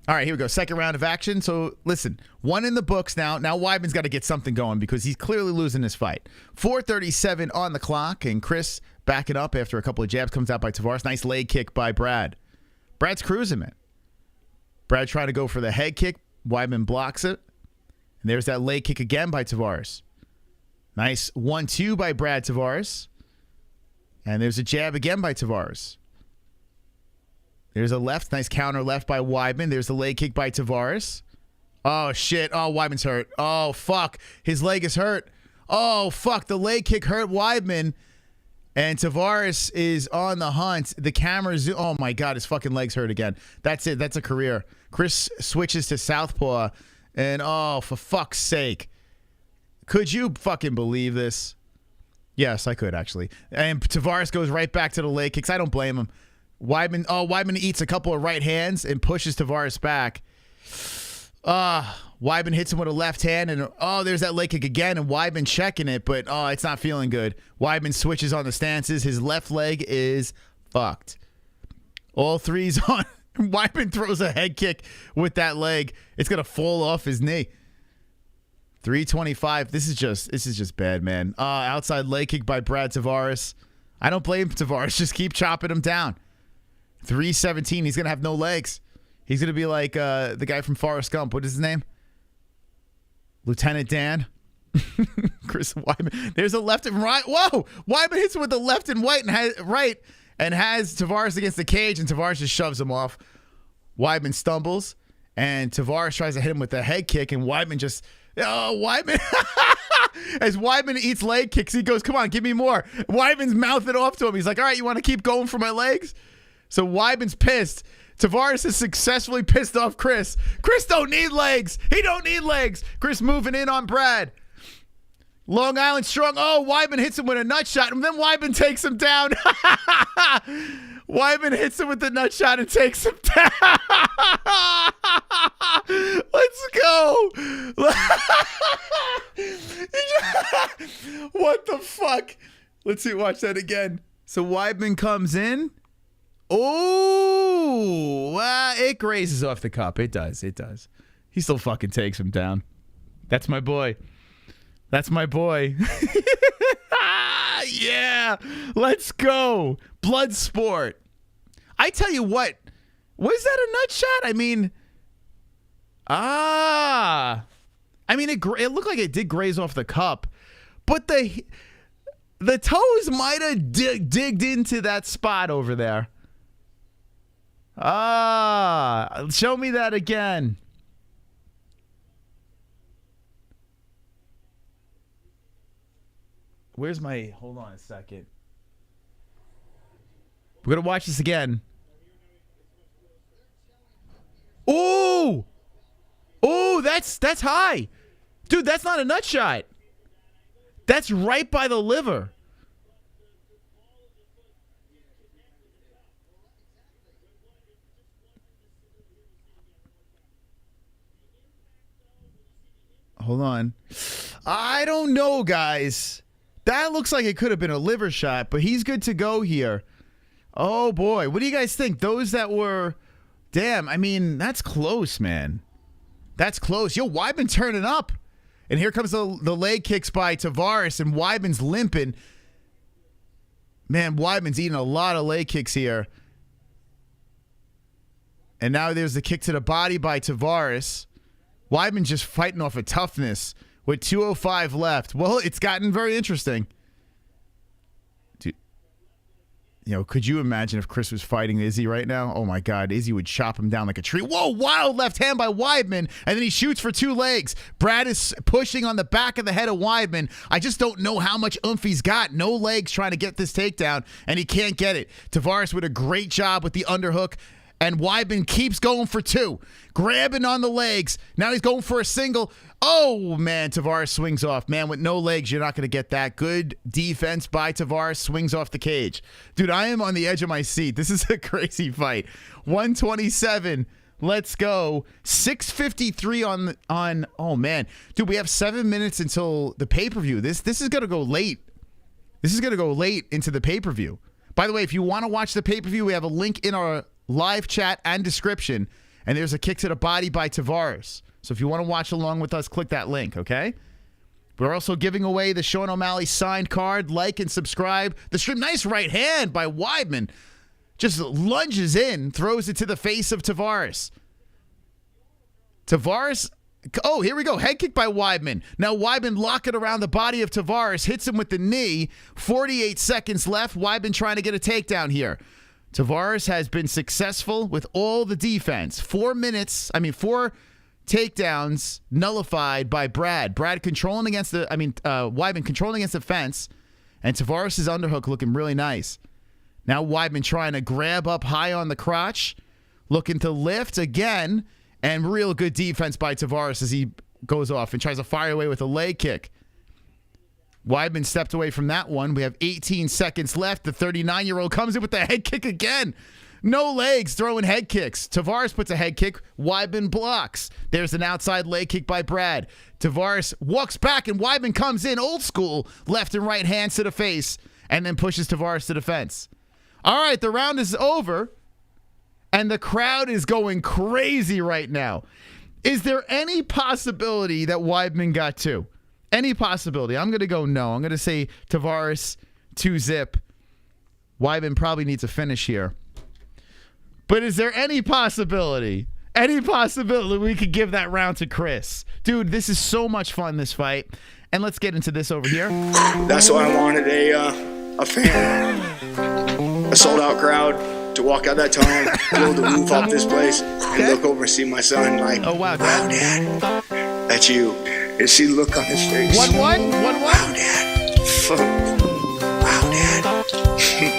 All right, here we go. Second round of action. So, listen, 1 in the books now. Now Weidman's got to get something going because he's clearly losing this fight. 4:37 on the clock, and Chris backing up after a couple of jabs comes out by Tavares. Nice leg kick by Brad. Brad's cruising, man. Brad trying to go for the head kick. Weidman blocks it. And there's that leg kick again by Tavares. Nice 1-2 by Brad Tavares. And there's a jab again by Tavares. There's a left. Nice counter left by Weidman. There's the leg kick by Tavares. Oh, shit. Oh, Weidman's hurt. Oh, fuck. His leg is hurt. Oh, fuck. The leg kick hurt Weidman. And Tavares is on the hunt. The camera zoom. Oh, my God. His fucking leg's hurt again. That's it. That's a career. Chris switches to southpaw. And, oh, for fuck's sake. Could you fucking believe this? Yes, I could, actually. And Tavares goes right back to the leg kicks. I don't blame him. Weidman eats a couple of right hands and pushes Tavares back. Weidman hits him with a left hand, and there's that leg kick again, and Weidman checking it, but it's not feeling good. Weidman switches on the stances. His left leg is fucked. All threes on. Weidman throws a head kick with that leg. It's gonna fall off his knee. 3:25. This is just bad, man. Outside leg kick by Brad Tavares. I don't blame Tavares. Just keep chopping him down. 3:17. He's gonna have no legs. He's gonna be like the guy from Forrest Gump. What is his name? Lieutenant Dan. Chris Weidman. There's a left and right. Whoa! Weidman hits him with the left and right and has Tavares against the cage, and Tavares just shoves him off. Weidman stumbles, and Tavares tries to hit him with the head kick, and Weidman just Weidman. As Weidman eats leg kicks, he goes, "Come on, give me more." Weidman's mouthing off to him. He's like, "All right, you want to keep going for my legs?" So Weidman's pissed. Tavares has successfully pissed off Chris. Chris don't need legs. He don't need legs. Chris moving in on Brad. Long Island strong. Oh, Weidman hits him with a nut shot, and then Weidman takes him down. Weidman hits him with the nut shot and takes him down. Let's go. What the fuck? Let's see. Watch that again. So Weidman comes in. Oh, it grazes off the cup. It does. It does. He still fucking takes him down. That's my boy. That's my boy. Yeah. Let's go. Blood sport. I tell you what. Was that a nut shot? I mean, it looked like it did graze off the cup, but the toes might have digged into that spot over there. Show me that again. Where's my... Hold on a second. We're going to watch this again. Oh! Oh, that's high. Dude, that's not a nut shot. That's right by the liver. Hold on. I don't know, guys. That looks like it could have been a liver shot, but he's good to go here. Oh, boy. What do you guys think? Those that were... Damn, I mean, that's close, man. That's close. Yo, Weidman turning up. And here comes the leg kicks by Tavares, and Weidman's limping. Man, Weidman's eating a lot of leg kicks here. And now there's the kick to the body by Tavares. Weidman just fighting off of toughness with 2:05 left. Well, it's gotten very interesting. Dude, could you imagine if Chris was fighting Izzy right now? Oh, my God. Izzy would chop him down like a tree. Whoa, wild left hand by Weidman, and then he shoots for 2 legs. Brad is pushing on the back of the head of Weidman. I just don't know how much oomph he's got. No legs trying to get this takedown, and he can't get it. Tavares with a great job with the underhook. And Weidman keeps going for 2. Grabbing on the legs. Now he's going for a single. Oh, man, Tavares swings off. Man, with no legs, you're not going to get that. Good defense by Tavares. Swings off the cage. Dude, I am on the edge of my seat. This is a crazy fight. 127. Let's go. 6:53 on. Oh, man. Dude, we have 7 minutes until the pay-per-view. This is going to go late. This is going to go late into the pay-per-view. By the way, if you want to watch the pay-per-view, we have a link in our live chat and description, and there's a kick to the body by Tavares. So if you want to watch along with us, click that link, okay? We're also giving away the Sean O'Malley signed card. Like and subscribe. The stream, nice right hand by Weidman. Just lunges in, throws it to the face of Tavares. Tavares, oh, here we go. Head kick by Weidman. Now Weidman locking around the body of Tavares, hits him with the knee. 48 seconds left. Weidman trying to get a takedown here. Tavares has been successful with all the defense. 4 takedowns nullified by Brad. Brad controlling against Weidman controlling against the fence, and Tavares' underhook looking really nice. Now Weidman trying to grab up high on the crotch, looking to lift again, and real good defense by Tavares as he goes off and tries to fire away with a leg kick. Weidman stepped away from that one. We have 18 seconds left. The 39-year-old comes in with the head kick again. No legs, throwing head kicks. Tavares puts a head kick. Weidman blocks. There's an outside leg kick by Brad. Tavares walks back, and Weidman comes in old school, left and right hands to the face, and then pushes Tavares to the fence. All right, the round is over, and the crowd is going crazy right now. Is there any possibility that Weidman got 2? Any possibility? I'm going to go no. I'm going to say Tavares 2-zip. Weidman probably needs a finish here. But is there any possibility? Any possibility we could give that round to Chris? Dude, this is so much fun, this fight. And let's get into this over here. That's why I wanted a fan, a sold-out crowd to walk out that tunnel, blow the roof off this place, and look over and see my son like, oh, wow, Dad. Dad, that's you. And see the look on his face. 1-1? 1-1? Wow, Dad. Wow, Dad. You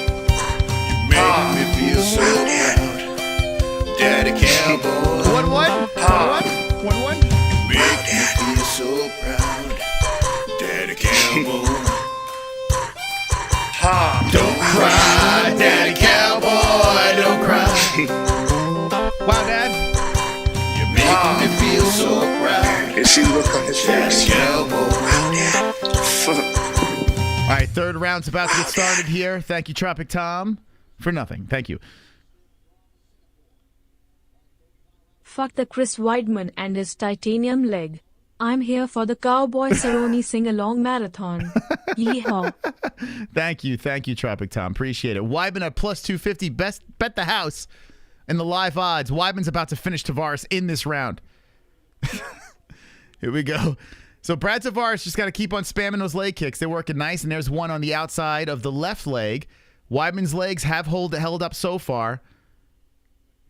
make me feel so proud. Daddy Cowboy. 1-1? 1-1? Make me feel so proud. Daddy Cowboy. Don't cry, Daddy Cowboy, don't cry. Wow, Dad. You're making me feel so proud. And she look on his face. Daddy Cowboy. Wow, Dad. All right, third round's about to get started here. Thank you, Tropic Tom, for nothing. Thank you. Fuck the Chris Weidman and his titanium leg. I'm here for the Cowboy Cerrone sing-along marathon. Yeehaw. Thank you, Tropic Tom. Appreciate it. Weidman at plus 250. Best bet the house in the live odds. Weidman's about to finish Tavares in this round. Here we go. So Brad Tavares just got to keep on spamming those leg kicks. They're working nice, and there's one on the outside of the left leg. Weidman's legs have held up so far,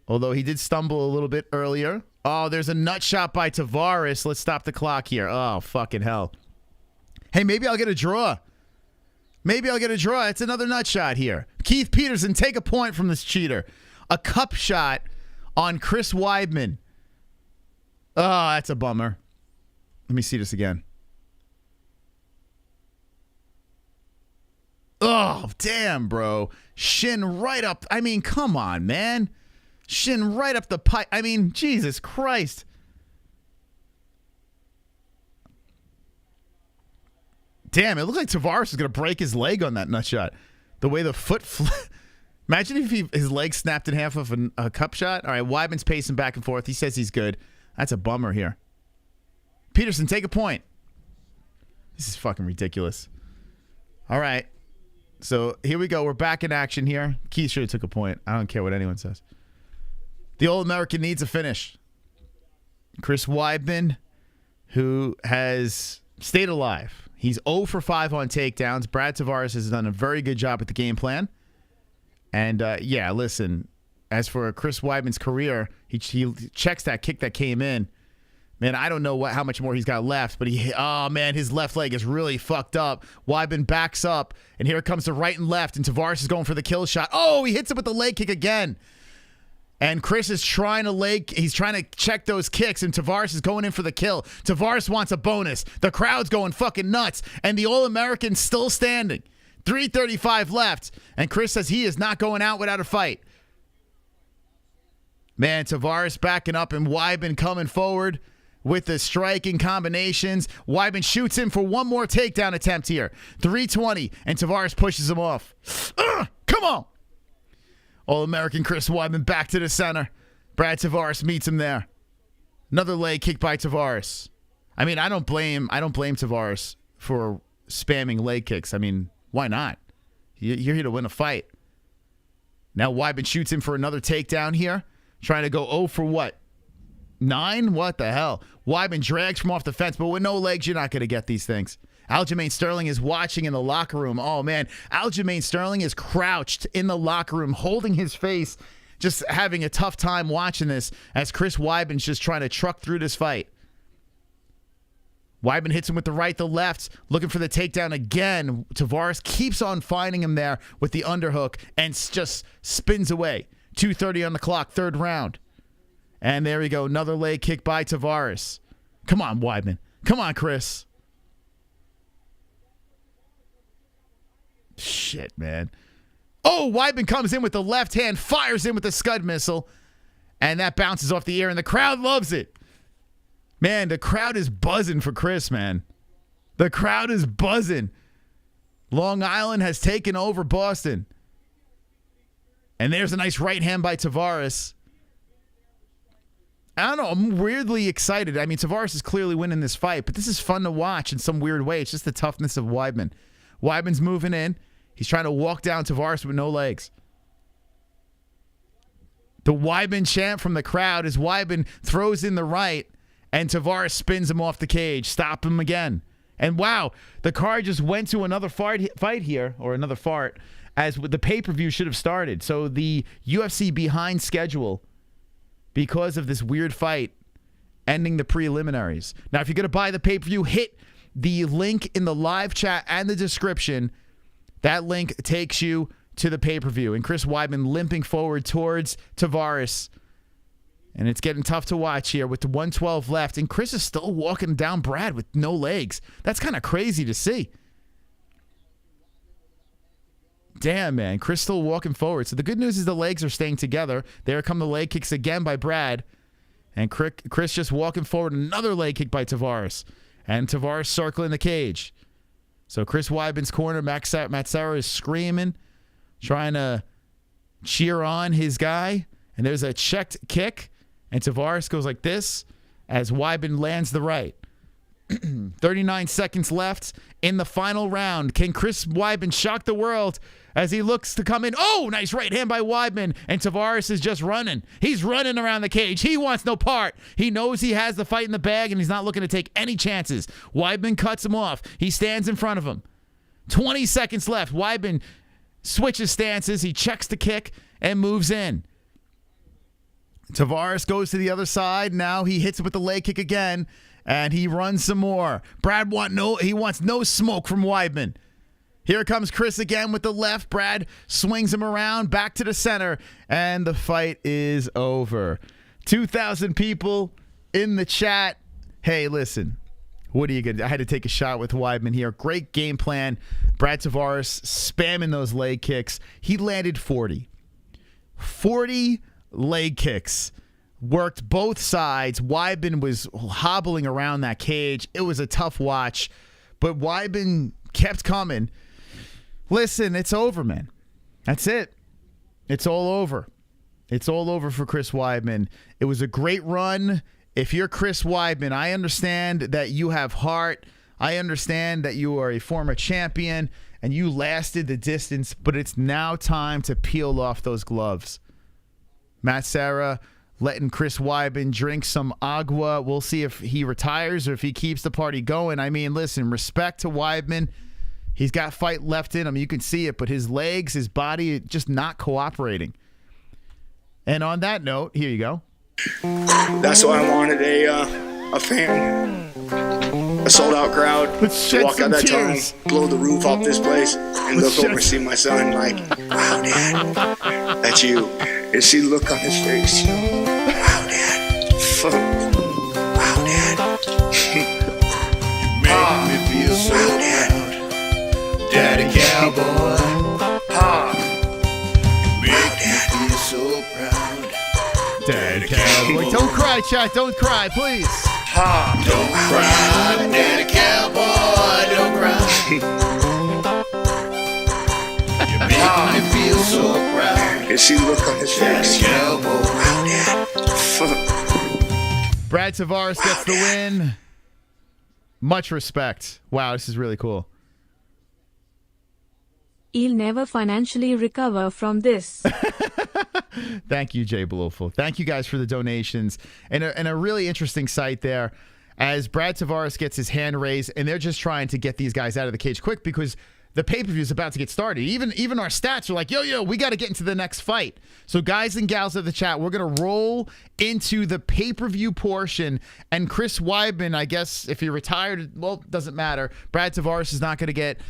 although he did stumble a little bit earlier. Oh, there's a nut shot by Tavares. Let's stop the clock here. Oh, fucking hell. Hey, maybe I'll get a draw. It's another nut shot here. Keith Peterson, take a point from this cheater. A cup shot on Chris Weidman. Oh, that's a bummer. Let me see this again. Oh, damn, bro. Shin right up. I mean, come on, man. Shin right up the pipe. I mean, Jesus Christ. Damn, it looked like Tavares was going to break his leg on that nut shot. The way the foot Imagine if his leg snapped in half of a cup shot. All right, Weidman's pacing back and forth. He says he's good. That's a bummer here. Peterson, take a point. This is fucking ridiculous. All right. So here we go. We're back in action here. Keith should have took a point. I don't care what anyone says. The All-American needs a finish. Chris Weidman, who has stayed alive. He's 0 for 5 on takedowns. Brad Tavares has done a very good job at the game plan. And, yeah, listen, as for Chris Weidman's career, he checks that kick that came in. Man, I don't know how much more he's got left, but his left leg is really fucked up. Weidman backs up, and here comes the right and left, and Tavares is going for the kill shot. Oh, he hits it with the leg kick again. And Chris is trying to check those kicks, and Tavares is going in for the kill. Tavares wants a bonus. The crowd's going fucking nuts, and the All-American's still standing. 3:35 left, and Chris says he is not going out without a fight. Man, Tavares backing up, and Weidman coming forward with the striking combinations. Weidman shoots in for one more takedown attempt here. 3:20, and Tavares pushes him off. Come on! All-American Chris Weidman back to the center. Brad Tavares meets him there. Another leg kick by Tavares. I mean, I don't blame Tavares for spamming leg kicks. I mean, why not? You're here to win a fight. Now Weidman shoots in for another takedown here. Trying to go 0 for what? 9? What the hell? Weidman drags from off the fence, but with no legs, you're not going to get these things. Aljamain Sterling is watching in the locker room. Oh, man. Aljamain Sterling is crouched in the locker room, holding his face, just having a tough time watching this as Chris Weidman's just trying to truck through this fight. Weidman hits him with the right, the left, looking for the takedown again. Tavares keeps on finding him there with the underhook and just spins away. 2:30 on the clock, third round. And there we go, another leg kick by Tavares. Come on, Weidman. Come on, Chris. Shit, man. Oh, Weidman comes in with the left hand, fires in with the Scud missile, and that bounces off the air, and the crowd loves it. Man, the crowd is buzzing for Chris, man. The crowd is buzzing. Long Island has taken over Boston. And there's a nice right hand by Tavares. I don't know. I'm weirdly excited. I mean, Tavares is clearly winning this fight, but this is fun to watch in some weird way. It's just the toughness of Weidman. Weidman's moving in. He's trying to walk down Tavares with no legs. The Weidman chant from the crowd as Weidman throws in the right, and Tavares spins him off the cage. Stop him again. And wow, the card just went to another fight here, or another fart, as the pay-per-view should have started. So the UFC behind schedule because of this weird fight ending the preliminaries. Now, if you're going to buy the pay-per-view, hit the link in the live chat and the description. That link takes you to the pay-per-view. And Chris Weidman limping forward towards Tavares. And it's getting tough to watch here with the 112 left. And Chris is still walking down Brad with no legs. That's kind of crazy to see. Damn, man. Chris still walking forward. So the good news is the legs are staying together. There come the leg kicks again by Brad. And Chris just walking forward. Another leg kick by Tavares. And Tavares circling the cage. So Chris Weidman's corner, Matsara is screaming, trying to cheer on his guy. And there's a checked kick. And Tavares goes like this as Weidman lands the right. 39 seconds left in the final round. Can Chris Weidman shock the world as he looks to come in? Oh, nice right hand by Weidman. And Tavares is just running. He's running around the cage. He wants no part. He knows he has the fight in the bag, and he's not looking to take any chances. Weidman cuts him off. He stands in front of him. 20 seconds left. Weidman switches stances. He checks the kick and moves in. Tavares goes to the other side. Now he hits it with the leg kick again. And he runs some more. Brad wants no smoke from Weidman. Here comes Chris again with the left. Brad swings him around back to the center. And the fight is over. 2,000 people in the chat. Hey, listen. What are you going to do? I had to take a shot with Weidman here. Great game plan. Brad Tavares spamming those leg kicks. He landed 40. 40 leg kicks. Worked both sides. Weidman was hobbling around that cage. It was a tough watch, but Weidman kept coming. Listen, it's over, man. That's it. It's all over. It's all over for Chris Weidman. It was a great run. If you're Chris Weidman, I understand that you have heart. I understand that you are a former champion and you lasted the distance, but it's now time to peel off those gloves. Matt Serra letting Chris Weidman drink some agua. We'll see if he retires or if he keeps the party going. I mean, listen, respect to Weidman. He's got fight left in him. You can see it, but his legs, his body, just not cooperating. And on that note, here you go. That's why I wanted a fan, a sold-out crowd to walk out that tunnel, blow the roof off this place, and look over and see my son like, wow, Dad, that's you. And see the look on his face. Wow, Dad. Wow, Dad. You make me feel so proud. Daddy Cowboy. Make me feel so proud. Daddy Cowboy. Don't cry, chat. Don't cry, please. Don't cry, Daddy Cowboy. Don't cry. You make me feel so proud. And see the look on his face. Brad Tavares gets the win. Much respect. Wow, this is really cool. He'll never financially recover from this. Thank you, Jay Blowful. Thank you guys for the donations. And a really interesting sight there as Brad Tavares gets his hand raised, and they're just trying to get these guys out of the cage quick because the pay-per-view is about to get started. Even our stats are like, yo, we got to get into the next fight. So guys and gals of the chat, we're going to roll into the pay-per-view portion. And Chris Weidman, I guess, if he retired, well, doesn't matter. Brad Tavares is not going to get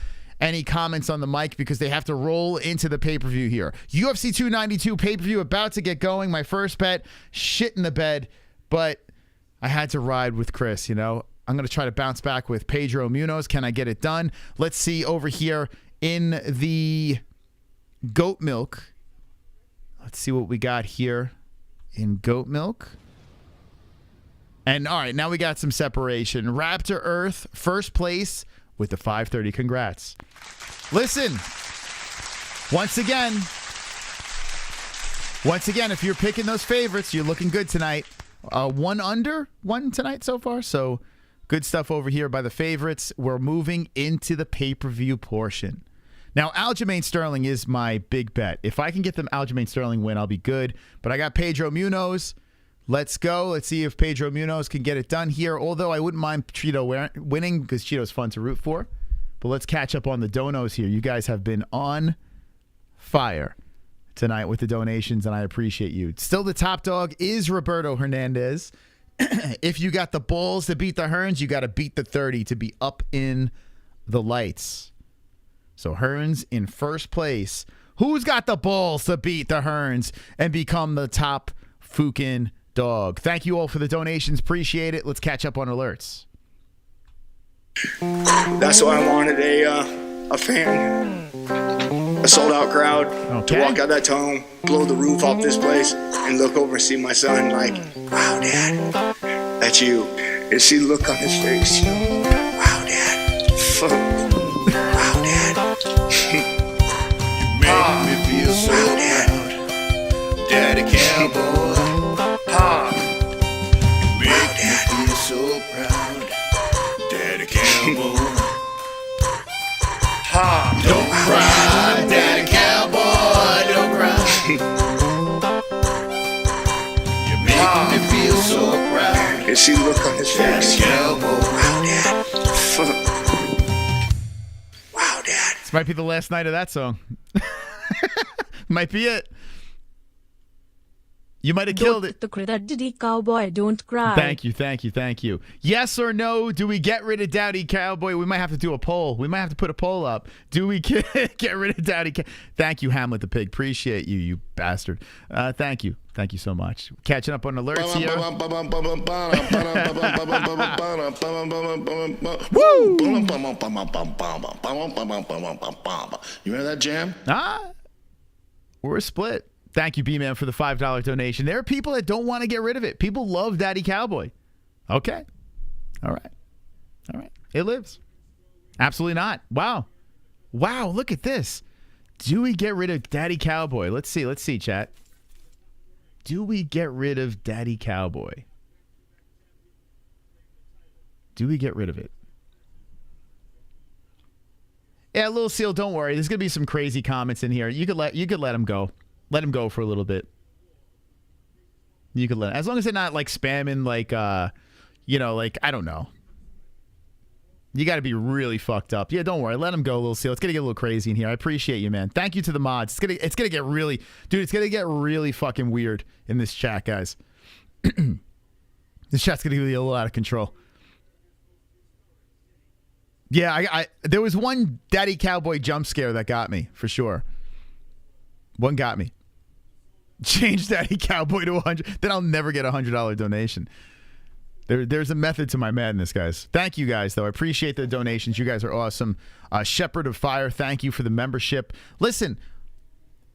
any comments on the mic because they have to roll into the pay-per-view here. UFC 292 pay-per-view about to get going. My first bet, shit in the bed. But I had to ride with Chris, you know. I'm going to try to bounce back with Pedro Munoz. Can I get it done? Let's see over here in the goat milk. Let's see what we got here in goat milk. And all right, now we got some separation. Raptor Earth, first place with the 530. Congrats. Listen, once again, if you're picking those favorites, you're looking good tonight. One tonight so far, so good stuff over here by the favorites. We're moving into the pay-per-view portion. Now, Aljamain Sterling is my big bet. If I can get them Aljamain Sterling win, I'll be good. But I got Pedro Munoz. Let's go. Let's see if Pedro Munoz can get it done here. Although I wouldn't mind Cheeto winning because Cheeto's fun to root for. But let's catch up on the donos here. You guys have been on fire tonight with the donations, and I appreciate you. Still the top dog is Roberto Hernandez. If you got the balls to beat the Hearns, you got to beat the 30 to be up in the lights. So Hearns in first place. Who's got the balls to beat the Hearns and become the top fucking Dog. Thank you all for the donations. Appreciate it. Let's catch up on alerts. That's why I wanted a fan, a sold-out crowd to walk out that tunnel, blow the roof off this place, and look over and see my son like, wow, Dad, that's you. And see the look on his face. Wow, Dad. Wow, Dad. You make me feel so proud, Daddy Cowboy. You make me feel so proud, Daddy Cowboy. Don't cry, Daddy Cowboy, don't cry. You make me feel so proud. And see the look on his face. Cowboy. Wow, Dad. Wow, Dad. This might be the last night of that song. Might be it. You might have killed it. Daddy Cowboy, don't cry. Thank you, thank you, thank you. Yes or no, do we get rid of Daddy Cowboy? We might have to do a poll. We might have to put a poll up. Do we get rid of Daddy Cowboy? Thank you, Hamlet the Pig. Appreciate you, you bastard. Thank you. Thank you so much. Catching up on alerts here. You remember that jam? We're split. Thank you, B-Man, for the $5 donation. There are people that don't want to get rid of it. People love Daddy Cowboy. Okay. All right. All right. It lives. Absolutely not. Wow. Wow, look at this. Do we get rid of Daddy Cowboy? Let's see. Let's see, chat. Do we get rid of Daddy Cowboy? Do we get rid of it? Yeah, Little Seal, don't worry. There's going to be some crazy comments in here. You could let him go. Let him go for a little bit. You could let him, as long as they're not like spamming like like I don't know. You got to be really fucked up. Yeah, don't worry. Let him go, Little Seal. It's going to get a little crazy in here. I appreciate you, man. Thank you to the mods. It's going to get really, dude, it's going to get really fucking weird in this chat, guys. This chat's going to get a little out of control. Yeah, I there was one Daddy Cowboy jump scare that got me, for sure. One got me. Change Daddy Cowboy to 100. Then I'll never get a $100 donation. There's a method to my madness, guys. Thank you guys, though. I appreciate the donations. You guys are awesome. Shepherd of Fire, thank you for the membership. Listen,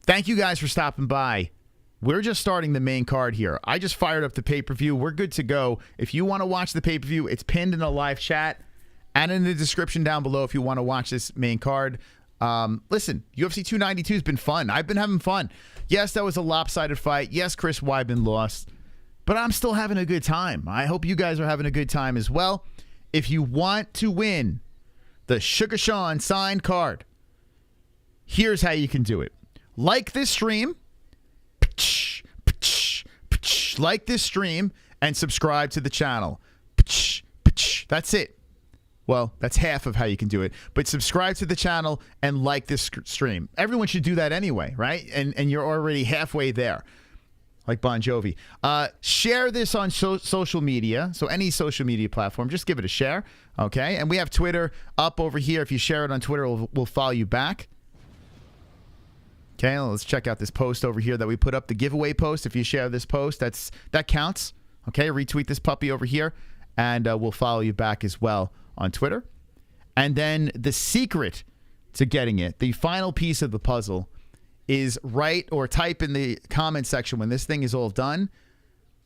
thank you guys for stopping by. We're just starting the main card here. I just fired up the pay-per-view. We're good to go. If you want to watch the pay-per-view, it's pinned in a live chat and in the description down below if you want to watch this main card. Listen, UFC 292 has been fun. I've been having fun. Yes, that was a lopsided fight. Yes, Chris Weidman lost. But I'm still having a good time. I hope you guys are having a good time as well. If you want to win the Sugar Sean signed card, here's how you can do it. Like this stream. Like this stream and subscribe to the channel. That's it. Well, that's half of how you can do it. But subscribe to the channel and like this stream. Everyone should do that anyway, right? And you're already halfway there. Like Bon Jovi. Share this on social media. So any social media platform, just give it a share. Okay? And we have Twitter up over here. If you share it on Twitter, we'll follow you back. Okay, let's check out this post over here that we put up. The giveaway post. If you share this post, that counts. Okay? Retweet this puppy over here. And we'll follow you back as well on Twitter. And then the secret to getting it, the final piece of the puzzle, is write or type in the comment section when this thing is all done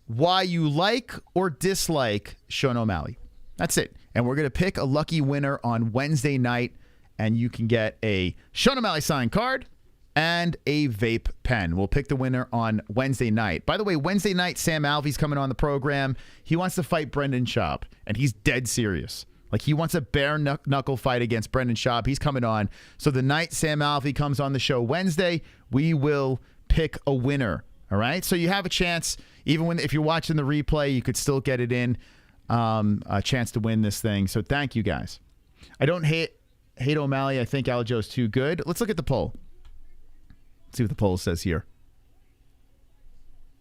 why you like or dislike Sean O'Malley. That's it. And we're going to pick a lucky winner on Wednesday night, and you can get a Sean O'Malley signed card and a vape pen. We'll pick the winner on Wednesday night. By the way, Wednesday night, Sam Alvey's coming on the program. He wants to fight Brendan Schaub, and he's dead serious. Like, he wants a bare knuckle fight against Brendan Schaub. He's coming on. So the night Sam Alvey comes on the show Wednesday, we will pick a winner. All right? So you have a chance. Even if you're watching the replay, you could still get it in. A chance to win this thing. So thank you, guys. I don't hate O'Malley. I think Aljo's too good. Let's look at the poll. Let's see what the poll says here.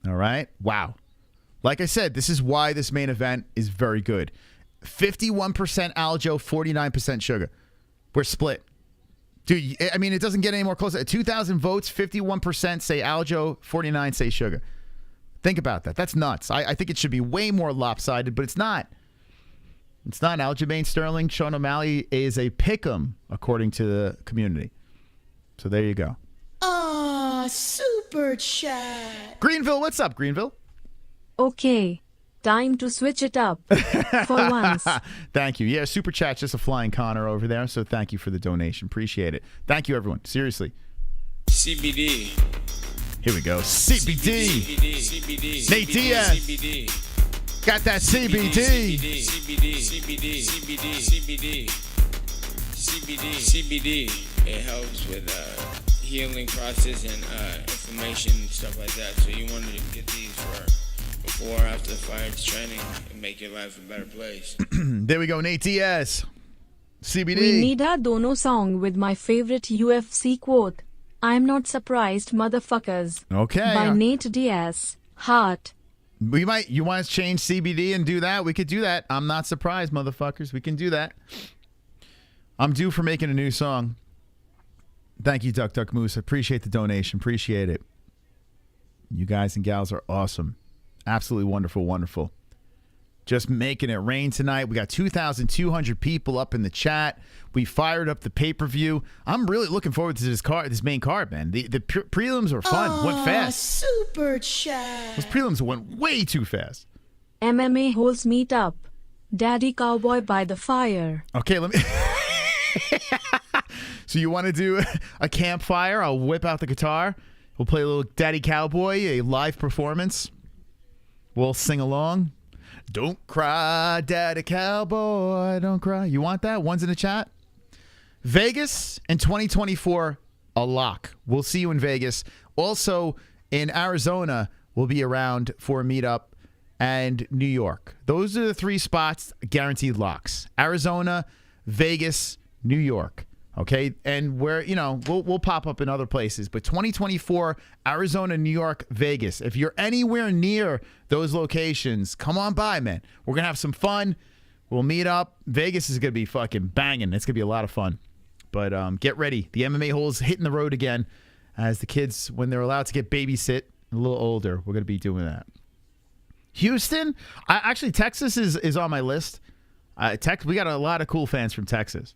All right? Wow. Like I said, this is why this main event is very good. 51% Aljo, 49% Sugar. We're split. Dude, I mean, it doesn't get any more close. 2,000 votes, 51% say Aljo, 49% say Sugar. Think about that. That's nuts. I think it should be way more lopsided, but it's not. It's not. Aljamain Sterling, Sean O'Malley is a pick'em, according to the community. So there you go. Super chat. Greenville, what's up, Greenville? Okay. Time to switch it up. For once. Thank you. Yeah, Super Chat's just a flying Connor over there, so thank you for the donation. Appreciate it. Thank you, everyone. Seriously. CBD. Here we go. CBD. CBD. Nate Diaz. CBD. Got that CBD. CBD. It helps with healing process and inflammation and stuff like that. So you want to get these for before or after the fight training and make your life a better place. There we go. Nate Diaz. CBD. We need a Dono song with my favorite UFC quote. I'm not surprised, motherfuckers. Okay. By Nate Diaz. Heart. You want to change CBD and do that? We could do that. I'm not surprised, motherfuckers. We can do that. I'm due for making a new song. Thank you, Duck Duck Moose. I appreciate the donation. Appreciate it. You guys and gals are awesome. Absolutely wonderful, wonderful. Just making it rain tonight. We got 2,200 people up in the chat. We fired up the pay-per-view. I'm really looking forward to this main card, man. The prelims were fun. Went fast. Super chat. Those prelims went way too fast. MMA-Holes meet up. Daddy Cowboy by the fire. Okay, let me... So you want to do a campfire? I'll whip out the guitar. We'll play a little Daddy Cowboy, a live performance. We'll sing along. Don't cry, Daddy Cowboy, don't cry. You want that? One's in the chat. Vegas in 2024, a lock. We'll see you in Vegas. Also in Arizona, we'll be around for a meetup, and New York. Those are the three spots, guaranteed locks. Arizona, Vegas, New York. Okay, and we'll pop up in other places, but 2024, Arizona, New York, Vegas. If you're anywhere near those locations, come on by, man. We're gonna have some fun. We'll meet up. Vegas is gonna be fucking banging. It's gonna be a lot of fun. But get ready. The MMA Holes hitting the road again, as the kids, when they're allowed to get babysit, a little older. We're gonna be doing that. Houston, actually, Texas is on my list. We got a lot of cool fans from Texas.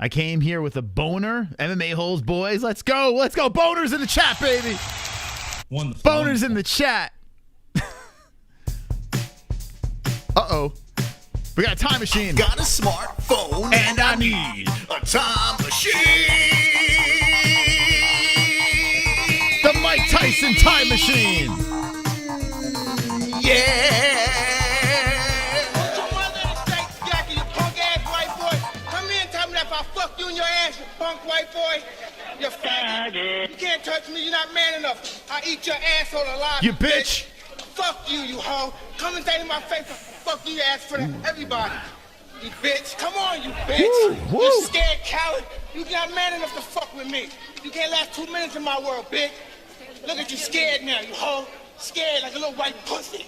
I came here with a boner. MMA Holes, boys. Let's go. Let's go. Boners in the chat, baby. Wonderful. Boners in the chat. Uh-oh. We got a time machine. Got a smartphone and I need a time machine. The Mike Tyson time machine. Yeah. Fuck you in your ass, you punk white boy. You faggot. You can't touch me, you're not man enough. I eat your asshole alive. You bitch. Fuck you, you hoe. Come and say to my face, fuck you, ass for everybody. You bitch. Come on, you bitch. Woo. You scared coward. You're not man enough to fuck with me. You can't last 2 minutes in my world, bitch. Look at you scared now, you hoe. Scared like a little white pussy.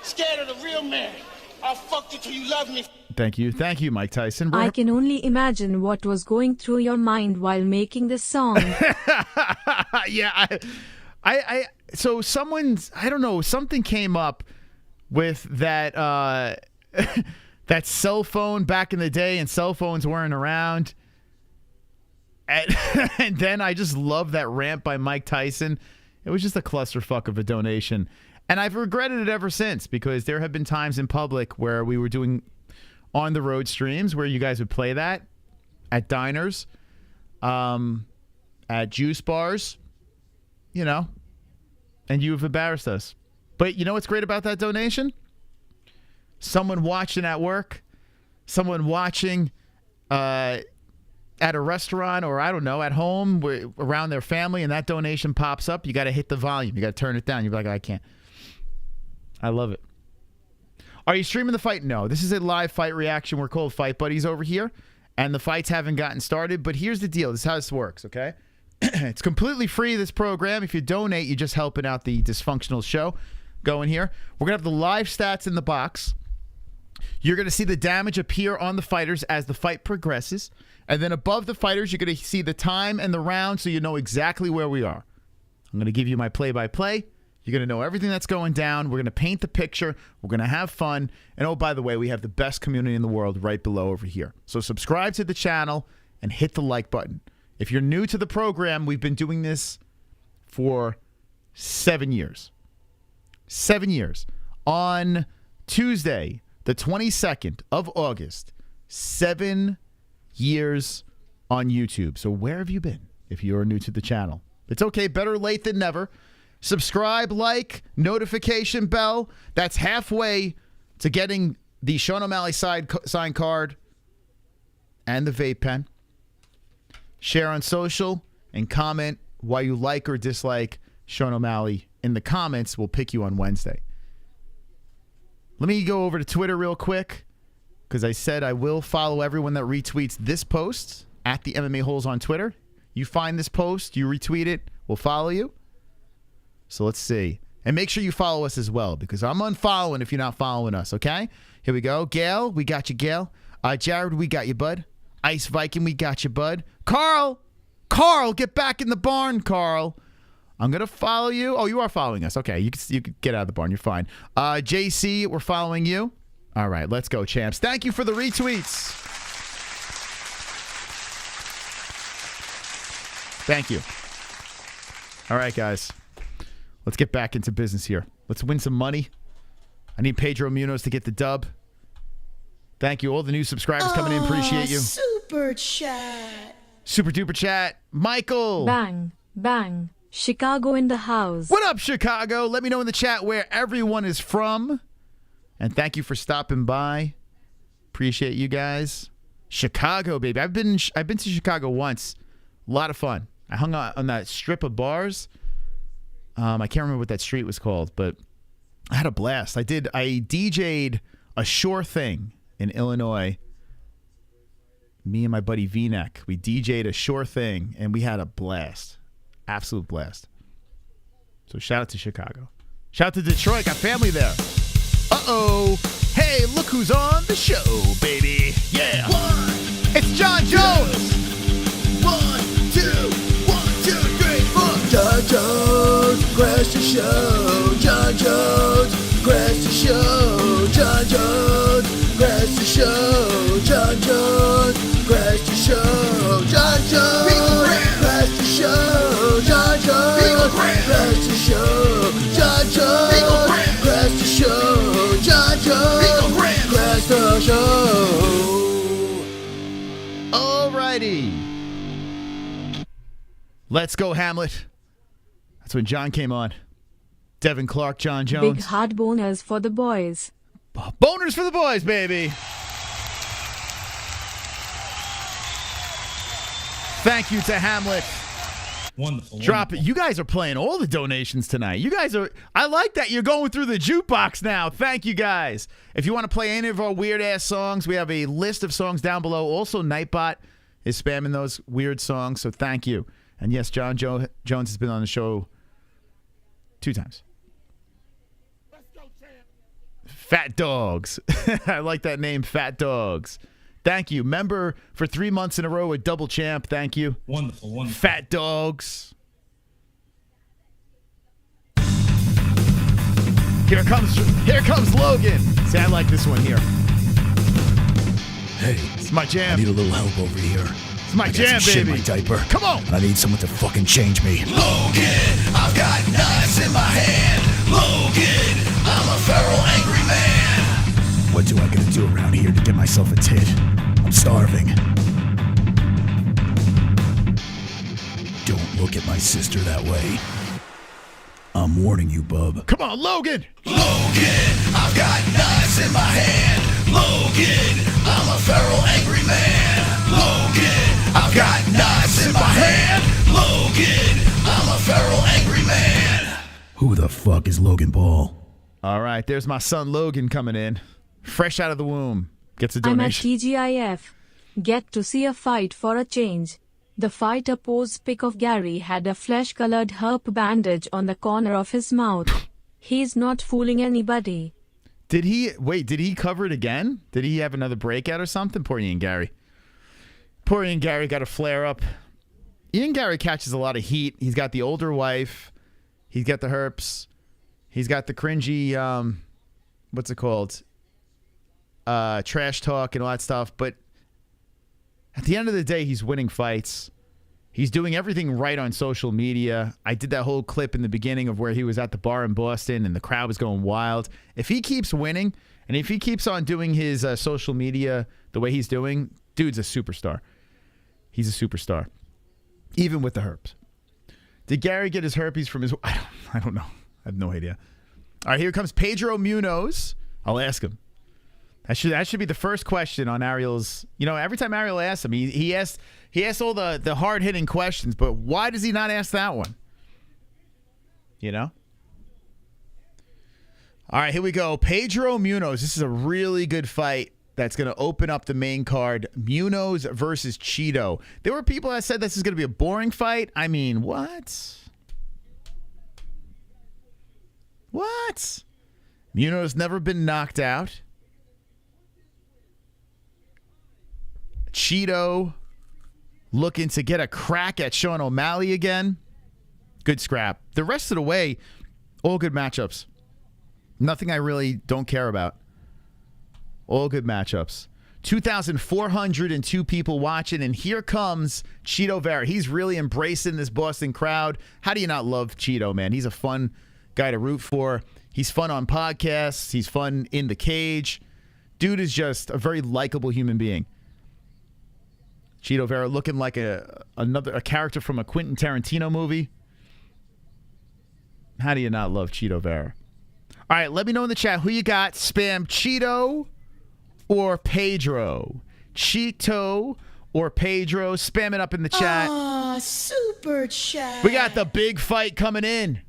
Scared of the real man. I'll fuck you till you love me. Thank you. Thank you, Mike Tyson. I can only imagine what was going through your mind while making this song. Yeah, so someone's, I don't know, something came up with that that cell phone back in the day, and cell phones weren't around. And then I just love that rant by Mike Tyson. It was just a clusterfuck of a donation. And I've regretted it ever since, because there have been times in public where we were doing on the road streams where you guys would play that at diners, at juice bars, and you've embarrassed us. But you know what's great about that donation? Someone watching at work, someone watching at a restaurant, or I don't know, at home around their family, and that donation pops up. You got to hit the volume. You got to turn it down. You're like, I can't. I love it. Are you streaming the fight? No. This is a live fight reaction. We're called Fight Buddies over here, and the fights haven't gotten started. But here's the deal. This is how this works, okay? It's completely free, this program. If you donate, you're just helping out the dysfunctional show going here. We're going to have the live stats in the box. You're going to see the damage appear on the fighters as the fight progresses. And then above the fighters, you're going to see the time and the round, so you know exactly where we are. I'm going to give you my play-by-play. You're going to know everything that's going down. We're going to paint the picture. We're going to have fun. And oh, by the way, we have the best community in the world right below over here. So subscribe to the channel and hit the like button. If you're new to the program, we've been doing this for 7 years. 7 years. On Tuesday, the 22nd of August, 7 years on YouTube. So where have you been if you're new to the channel? It's okay. Better late than never. Subscribe, like, notification bell. That's halfway to getting the Sean O'Malley signed card and the vape pen. Share on social and comment why you like or dislike Sean O'Malley in the comments. We'll pick you on Wednesday. Let me go over to Twitter real quick because I said I will follow everyone that retweets this post at the MMA-Holes on Twitter. You find this post, you retweet it, we'll follow you. So let's see. And make sure you follow us as well because I'm unfollowing if you're not following us, okay? Here we go. Gail, we got you, Gail. Jared, we got you, bud. Ice Viking, we got you, bud. Carl, get back in the barn, Carl. I'm going to follow you. Oh, you are following us. Okay, you can get out of the barn. You're fine. JC, we're following you. All right, let's go, champs. Thank you for the retweets. Thank you. All right, guys. Let's get back into business here. Let's win some money. I need Pedro Munoz to get the dub. Thank you. All the new subscribers coming in. Appreciate you. Super chat. Super duper chat. Michael. Bang, bang. Chicago in the house. What up, Chicago? Let me know in the chat where everyone is from. And thank you for stopping by. Appreciate you guys. Chicago, baby. I've been to Chicago once. A lot of fun. I hung out on that strip of bars. I can't remember what that street was called, but I had a blast. I DJ'd a Sure Thing in Illinois. Me and my buddy V-Neck. We DJ'd a Sure Thing, and we had a blast. Absolute blast. So shout out to Chicago. Shout out to Detroit. Got family there. Uh-oh. Hey, look who's on the show, baby. Yeah. It's John Jones. 1, 2, 1, 2, 3, 4. John Jones, crash the show. John Jones, crash the show. John Jones, crash the show. John Jones, crash the show. John Jones, crash the show. John Jones, crash the show. John Jones, crash the show. John Jones, crash the show. Alrighty. Let's go, Hamlet. That's when John came on. Devin Clark, John Jones. Big hard boners for the boys. Boners for the boys, baby. Thank you to Hamlet. Wonderful. Drop it. You guys are playing all the donations tonight. You guys are, I like that you're going through the jukebox now. Thank you guys. If you want to play any of our weird ass songs, we have a list of songs down below. Also, Nightbot is spamming those weird songs, so thank you. And yes, John Jones has been on the show 2 times. Fat Dogs. I like that name, Fat Dogs. Thank you. Member for 3 months in a row, a double champ. Thank you. Wonderful, wonderful. Fat Dogs. Here comes Logan. See, I like this one here. Hey, it's my jam. I need a little help over here. It's my jam, some baby. Shit in my diaper. Come on. I need someone to fucking change me. Logan, I've got knives in my hand. Logan, I'm a feral angry man. What do I gotta do around here to get myself a tit? I'm starving. Don't look at my sister that way. I'm warning you, bub. Come on, Logan. Logan, I've got knives in my hand. Logan, I'm a feral angry man. Logan, I've got knives in my hand. Logan, I'm a feral angry man. Who the fuck is Logan Paul? All right, there's my son Logan coming in. Fresh out of the womb. Gets a I'm at donation. TGIF. Get to see a fight for a change. The fighter posed pic of Gary had a flesh-colored herp bandage on the corner of his mouth. He's not fooling anybody. Did he cover it again? Did he have another breakout or something? Poor Ian Gary. Poor Ian Gary got a flare up. Ian Gary catches a lot of heat. He's got the older wife. He's got the herps. He's got the cringy, what's it called? Trash talk and all that stuff. But at the end of the day, he's winning fights. He's doing everything right on social media. I did that whole clip in the beginning of where he was at the bar in Boston and the crowd was going wild. If he keeps winning and if he keeps on doing his social media the way he's doing, dude's a superstar. He's a superstar, even with the herpes. Did Gary get his herpes from his... I don't know. I have no idea. All right, here comes Pedro Munoz. I'll ask him. That should be the first question on Ariel's. You know, every time Ariel asks him, he asks all the hard hitting questions. But why does he not ask that one? You know. All right, here we go. Pedro Munoz. This is a really good fight that's going to open up the main card. Munoz versus Cheeto. There were people that said this is going to be a boring fight. I mean, what? What? Munoz never been knocked out. Cheeto looking to get a crack at Sean O'Malley again. Good scrap. The rest of the way, all good matchups. Nothing I really don't care about. All good matchups. 2,402 people watching, and here comes Cheeto Vera. He's really embracing this Boston crowd. How do you not love Cheeto, man? He's a fun guy to root for. He's fun on podcasts. He's fun in the cage. Dude is just a very likable human being. Cheeto Vera looking like a character from a Quentin Tarantino movie. How do you not love Cheeto Vera? All right, let me know in the chat who you got. Spam Cheeto or Pedro. Cheeto or Pedro. Spam it up in the chat. Ah, super chat. We got the big fight coming in.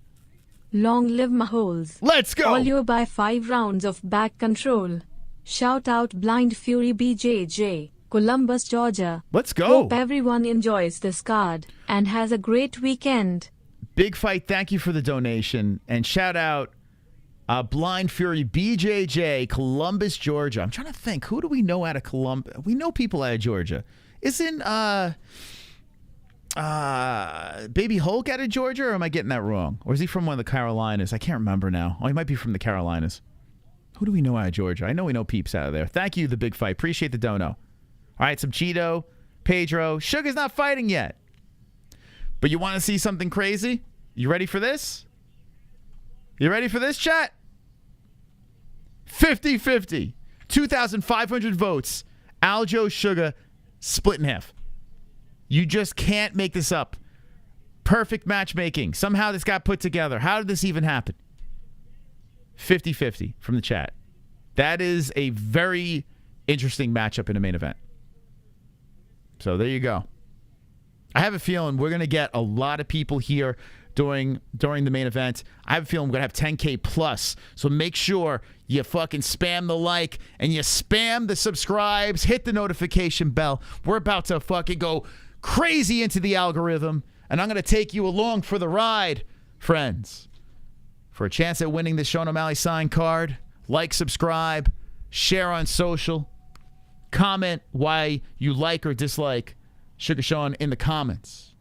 Long live my holes. Let's go. All you by 5 rounds of back control. Shout out Blind Fury BJJ. Columbus, Georgia. Let's go. Hope everyone enjoys this card and has a great weekend. Big fight. Thank you for the donation. And shout out Blind Fury BJJ, Columbus, Georgia. I'm trying to think. Who do we know out of Columbus? We know people out of Georgia. Isn't Baby Hulk out of Georgia, or am I getting that wrong? Or is he from one of the Carolinas? I can't remember now. Oh, he might be from the Carolinas. Who do we know out of Georgia? I know we know peeps out of there. Thank you, the big fight. Appreciate the dono. All right, some Cheeto, Pedro. Sugar's not fighting yet. But you want to see something crazy? You ready for this? You ready for this, chat? 50-50. 2,500 votes. Aljo Sugar split in half. You just can't make this up. Perfect matchmaking. Somehow this got put together. How did this even happen? 50-50 from the chat. That is a very interesting matchup in a main event. So there you go. I have a feeling we're going to get a lot of people here during the main event. I have a feeling we're going to have 10K plus. So make sure you fucking spam the like and you spam the subscribes. Hit the notification bell. We're about to fucking go crazy into the algorithm. And I'm going to take you along for the ride, friends. For a chance at winning the Sean O'Malley signed card, like, subscribe, share on social. Comment why you like or dislike Sugar Sean in the comments.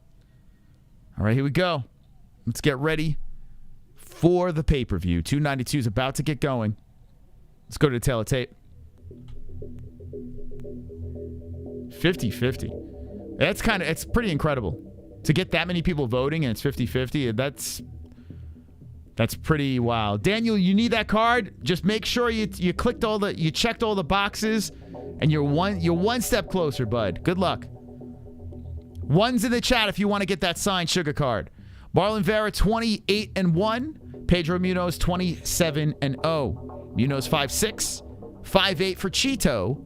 All right, here we go. Let's get ready for the pay-per-view. 292 is about to get going. Let's go to the tail of tape. 50-50. It's pretty incredible. To get that many people voting and it's 50-50, that's pretty wild. Daniel, you need that card? Just make sure you checked all the boxes. And you're one step closer, bud. Good luck. One's in the chat if you want to get that signed Sugar card. Marlon Vera 28-1. Pedro Munoz 27-0. Munoz 5'6", 5'8" for Cheeto.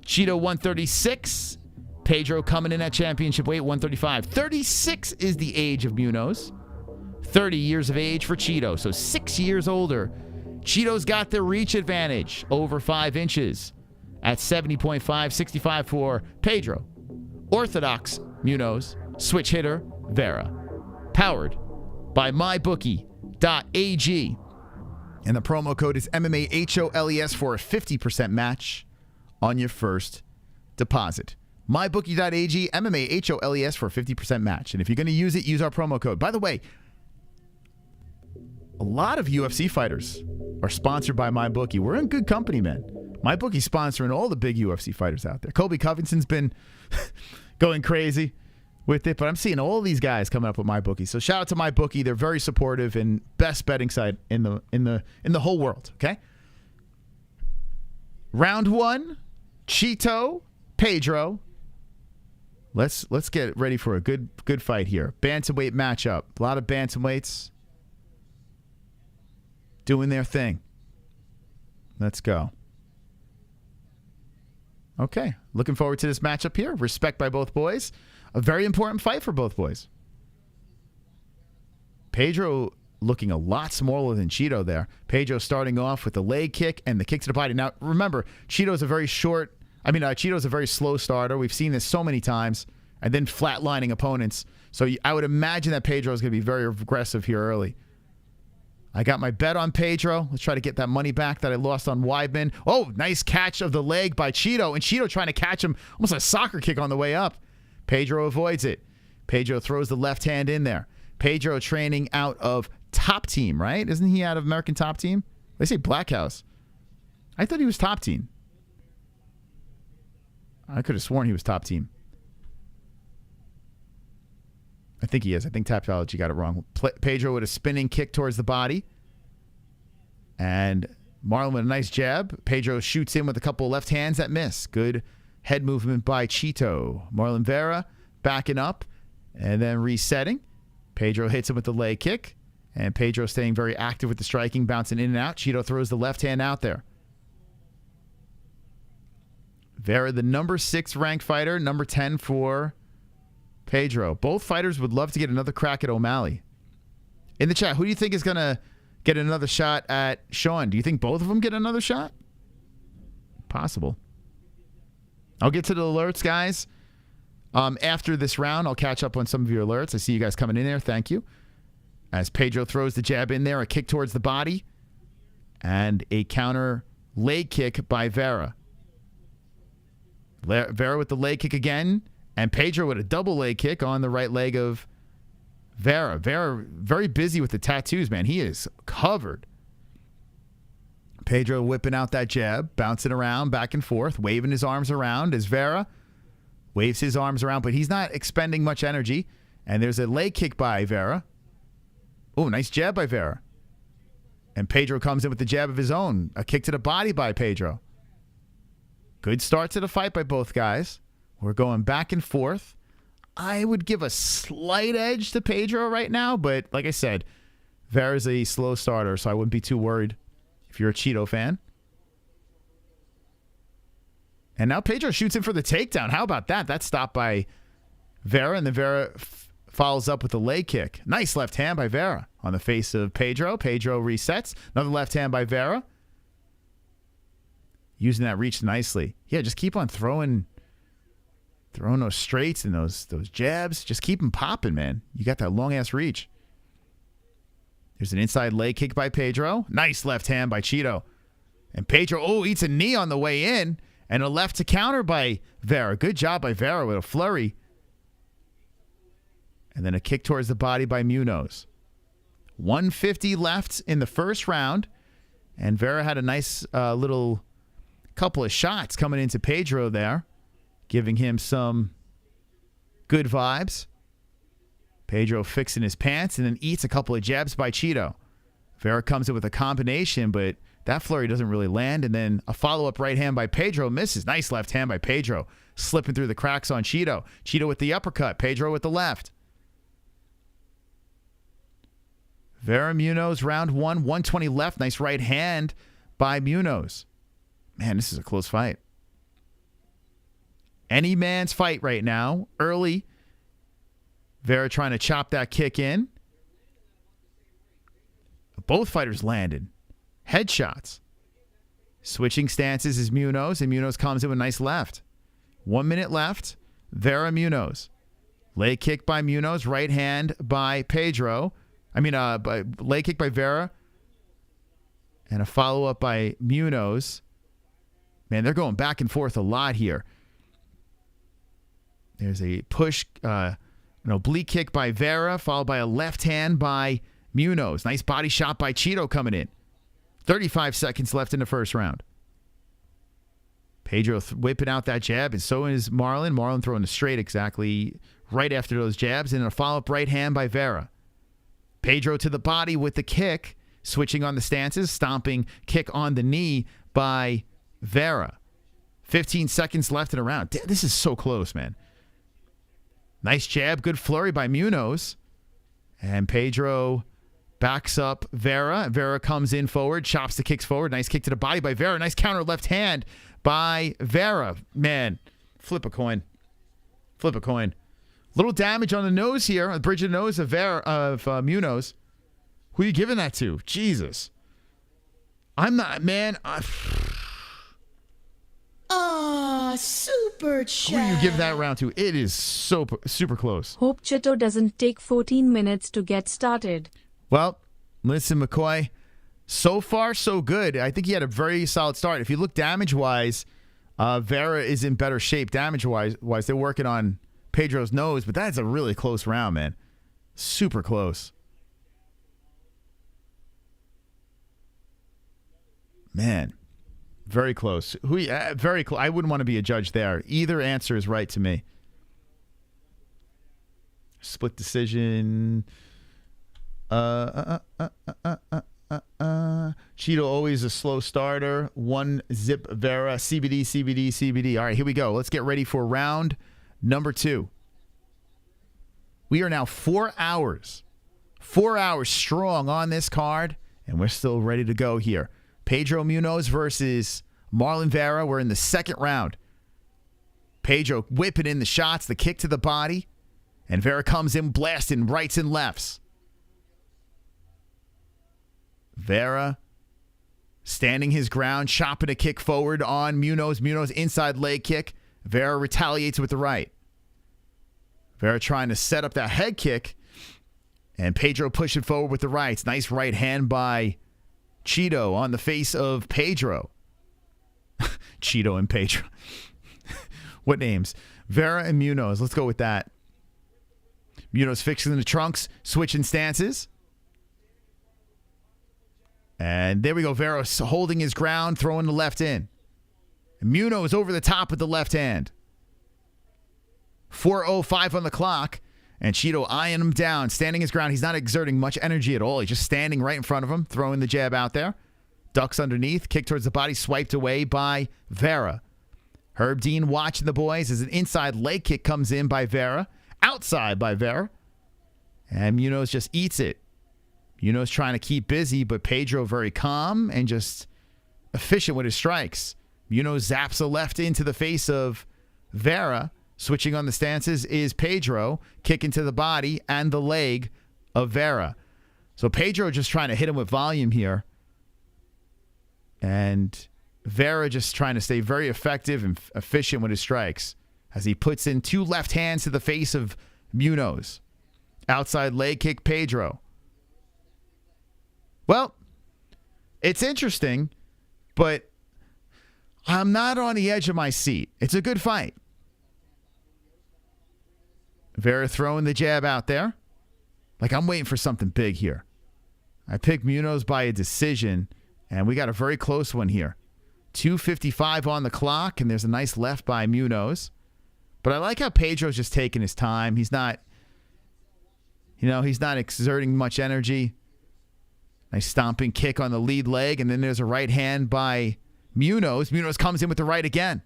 Cheeto 136. Pedro coming in at championship weight 135. 36 is the age of Munoz. 30 years of age for Cheeto, so 6 years older. Cheeto's got the reach advantage over 5 inches. At 70.5, 65 for Pedro. Orthodox Munoz, switch hitter Vera. Powered by MyBookie.ag. And the promo code is MMA-HOLES for a 50% match on your first deposit. MyBookie.ag, MMA-HOLES for a 50% match. And if you're going to use it, use our promo code. By the way, A lot of UFC fighters are sponsored by MyBookie. We're in good company, man. MyBookie's sponsoring all the big UFC fighters out there. Colby Covington's been going crazy with it, but I'm seeing all these guys coming up with MyBookie. So shout out to MyBookie. They're very supportive and best betting site in the whole world. Okay. Round 1, Chito, Pedro. Let's get ready for a good fight here. Bantamweight matchup. A lot of bantamweights doing their thing. Let's go. Okay. Looking forward to this matchup here. Respect by both boys. A very important fight for both boys. Pedro looking a lot smaller than Chito there. Pedro starting off with the leg kick and the kick to the body. Now, remember, Chito's a very slow starter. We've seen this so many times. And then flatlining opponents. So I would imagine that Pedro is going to be very aggressive here early. I got my bet on Pedro. Let's try to get that money back that I lost on Weidman. Oh, nice catch of the leg by Chito. And Chito trying to catch him. Almost a soccer kick on the way up. Pedro avoids it. Pedro throws the left hand in there. Pedro training out of Top Team, right? Isn't he out of American Top Team? They say Black House. I thought he was Top Team. I could have sworn he was Top Team. I think he is. I think Tapology got it wrong. Pedro with a spinning kick towards the body. And Marlon with a nice jab. Pedro shoots in with a couple of left hands that miss. Good head movement by Chito. Marlon Vera backing up and then resetting. Pedro hits him with the leg kick. And Pedro staying very active with the striking, bouncing in and out. Chito throws the left hand out there. Vera, the number 6 ranked fighter, number 10 for Pedro. Both fighters would love to get another crack at O'Malley. In the chat, who do you think is going to get another shot at Sean? Do you think both of them get another shot? Possible. I'll get to the alerts, guys. After this round, I'll catch up on some of your alerts. I see you guys coming in there. Thank you. As Pedro throws the jab in there, a kick towards the body, and a counter leg kick by Vera. Vera with the leg kick again, and Pedro with a double leg kick on the right leg of Vera. Vera very busy with the tattoos, man. He is covered. Pedro whipping out that jab, bouncing around back and forth, waving his arms around as Vera waves his arms around, but he's not expending much energy. And there's a leg kick by Vera. Oh, nice jab by Vera. And Pedro comes in with the jab of his own. A kick to the body by Pedro. Good start to the fight by both guys. We're going back and forth. I would give a slight edge to Pedro right now, but like I said, Vera's a slow starter, so I wouldn't be too worried if you're a Chito fan. And now Pedro shoots in for the takedown. How about that? That's stopped by Vera, and then Vera follows up with a leg kick. Nice left hand by Vera on the face of Pedro. Pedro resets. Another left hand by Vera. Using that reach nicely. Yeah, just keep on throwing those straights and those jabs. Just keep them popping, man. You got that long-ass reach. There's an inside leg kick by Pedro. Nice left hand by Chito. And Pedro, eats a knee on the way in. And a left to counter by Vera. Good job by Vera with a flurry. And then a kick towards the body by Munoz. 150 left in the first round. And Vera had a nice little couple of shots coming into Pedro there, giving him some good vibes. Pedro fixing his pants and then eats a couple of jabs by Chito. Vera comes in with a combination, but that flurry doesn't really land. And then a follow-up right hand by Pedro misses. Nice left hand by Pedro, slipping through the cracks on Chito. Chito with the uppercut, Pedro with the left. Vera Munoz, round 1, 120 left. Nice right hand by Munoz. Man, this is a close fight. Any man's fight right now. Early. Vera trying to chop that kick in. Both fighters landed. Headshots. Switching stances is Munoz, and Munoz comes in with a nice left. 1 minute left. Vera Munoz. Leg kick by Munoz. Right hand by Pedro. Leg kick by Vera. And a follow-up by Munoz. Man, they're going back and forth a lot here. There's a push, an oblique kick by Vera, followed by a left hand by Munoz. Nice body shot by Cheeto coming in. 35 seconds left in the first round. Pedro whipping out that jab, and so is Marlon. Marlon throwing the straight exactly right after those jabs, and a follow-up right hand by Vera. Pedro to the body with the kick, switching on the stances, stomping kick on the knee by Vera. 15 seconds left in the round. This is so close, man. Nice jab, good flurry by Munoz. And Pedro backs up Vera. Vera comes in forward, chops the kicks forward. Nice kick to the body by Vera. Nice counter left hand by Vera. Man, flip a coin. Flip a coin. Little damage on the nose here, on the bridge of the nose of Munoz. Who are you giving that to? Jesus. I'm not, man. Super chat. Who do you give that round to? It is so super close. Hope Cheeto doesn't take 14 minutes to get started. Well, listen, McCoy, so far so good. I think he had a very solid start. If you look damage-wise, Vera is in better shape damage-wise. They're working on Pedro's nose, but that's a really close round, man. Super close. Man, very close. Very close. I wouldn't want to be a judge there. Either answer is right to me. Split decision. Cheeto always a slow starter. One zip Vera. CBD, CBD, CBD. All right, here we go. Let's get ready for round number 2. We are now 4 hours. 4 hours strong on this card, and we're still ready to go here. Pedro Munoz versus Marlon Vera. We're in the second round. Pedro whipping in the shots, the kick to the body, and Vera comes in blasting rights and lefts. Vera standing his ground, chopping a kick forward on Munoz. Munoz inside leg kick. Vera retaliates with the right. Vera trying to set up that head kick, and Pedro pushing forward with the rights. Nice right hand by Cheeto on the face of Pedro. Cheeto and Pedro. What names? Vera and Munoz. Let's go with that. Munoz fixing the trunks, switching stances. And there we go. Vera holding his ground, throwing the left in. And Munoz over the top with the left hand. 4:05 on the clock. And Cheeto eyeing him down, standing his ground. He's not exerting much energy at all. He's just standing right in front of him, throwing the jab out there. Ducks underneath, kick towards the body, swiped away by Vera. Herb Dean watching the boys as an inside leg kick comes in by Vera. Outside by Vera. And Munoz just eats it. Munoz trying to keep busy, but Pedro very calm and just efficient with his strikes. Munoz zaps a left into the face of Vera. Switching on the stances is Pedro, kicking to the body and the leg of Vera. So Pedro just trying to hit him with volume here. And Vera just trying to stay very effective and efficient with his strikes as he puts in 2 left hands to the face of Munoz. Outside leg kick, Pedro. Well, it's interesting, but I'm not on the edge of my seat. It's a good fight. Vera throwing the jab out there. Like, I'm waiting for something big here. I picked Munoz by a decision, and we got a very close one here. 2:55 on the clock, and there's a nice left by Munoz. But I like how Pedro's just taking his time. He's not, he's not exerting much energy. Nice stomping kick on the lead leg, and then there's a right hand by Munoz. Munoz comes in with the right again.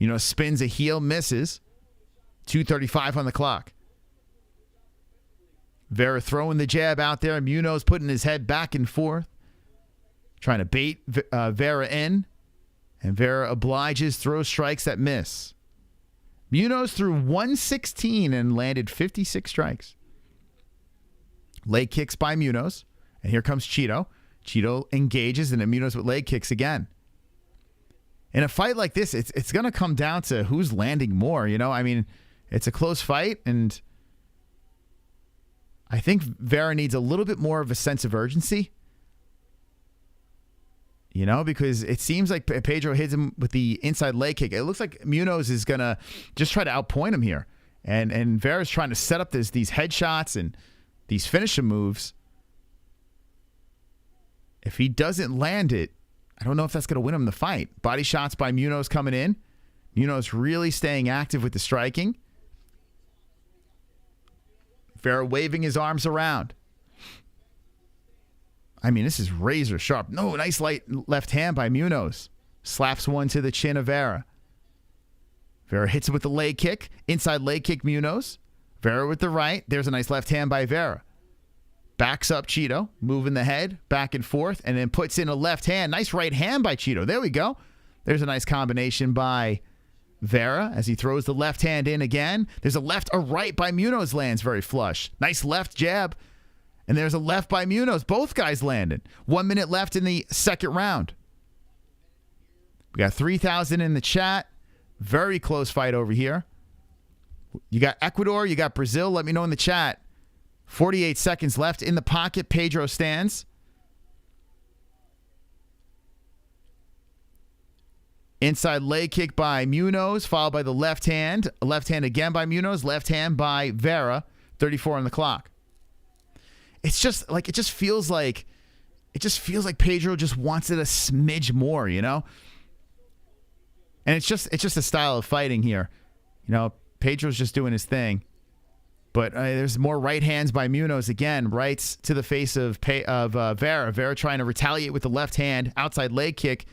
Munoz spins a heel, misses. 2:35 on the clock. Vera throwing the jab out there. Munoz putting his head back and forth. Trying to bait Vera in. And Vera obliges, throws strikes that miss. Munoz threw 116 and landed 56 strikes. Leg kicks by Munoz. And here comes Cheeto. Cheeto engages, and then Munoz with leg kicks again. In a fight like this, it's going to come down to who's landing more. I mean, it's a close fight, and I think Vera needs a little bit more of a sense of urgency. Because it seems like Pedro hits him with the inside leg kick. It looks like Munoz is going to just try to outpoint him here. And Vera's trying to set up these headshots and these finishing moves. If he doesn't land it, I don't know if that's going to win him the fight. Body shots by Munoz coming in. Munoz really staying active with the striking. Vera waving his arms around. I mean, this is razor sharp. No, nice light left hand by Munoz. Slaps one to the chin of Vera. Vera hits it with the leg kick. Inside leg kick, Munoz. Vera with the right. There's a nice left hand by Vera. Backs up Cheeto, moving the head back and forth, and then puts in a left hand. Nice right hand by Cheeto. There we go. There's a nice combination by Vera as he throws the left hand in again. There's a left, a right by Munoz, lands very flush. Nice left jab. And there's a left by Munoz. Both guys landed. 1 minute left in the second round. We got 3,000 in the chat. Very close fight over here. You got Ecuador. You got Brazil. Let me know in the chat. 48 seconds left in the pocket. Pedro stands. Inside leg kick by Munoz, followed by the left hand. A left hand again by Munoz. Left hand by Vera. 34 on the clock. It's just like it just feels like Pedro just wants it a smidge more, you know? And it's just a style of fighting here. You know, Pedro's just doing his thing. But there's more right hands by Munoz again. Rights to the face of Vera. Vera trying to retaliate with the left hand. Outside leg kick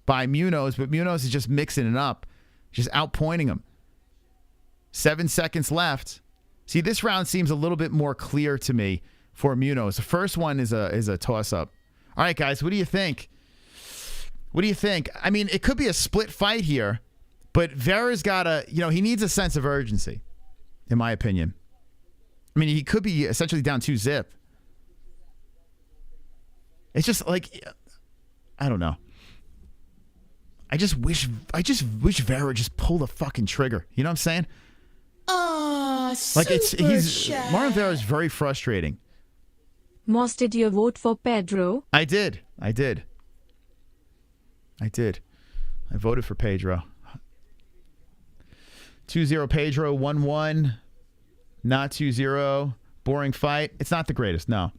by Munoz. But Munoz is just mixing it up. Just outpointing him. 7 seconds left. See, this round seems a little bit more clear to me for Munoz. The first one is a toss-up. All right, guys, what do you think? What do you think? I mean, it could be a split fight here, but Vera's got to, you know, he needs a sense of urgency, in my opinion. I mean, he could be essentially down 2-0. It's just like, I don't know. I just wish Vera just pulled the fucking trigger. You know what I'm saying? Oh, like Marlon Vera is very frustrating. Moss, did you vote for Pedro? I did. I voted for Pedro. 2-0 Pedro, 1-1. Not 2-0. Boring fight. It's not the greatest, no.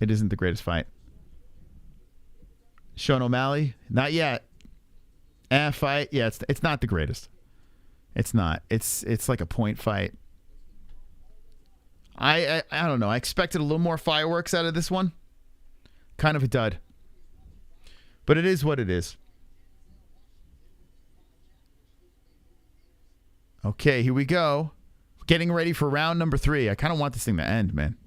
It isn't the greatest fight. Sean O'Malley, not yet. Fight, yeah, it's not the greatest. It's not. It's like a point fight. I don't know. I expected a little more fireworks out of this one. Kind of a dud. But it is what it is. Okay, here we go. Getting ready for round number 3. I kind of want this thing to end, man.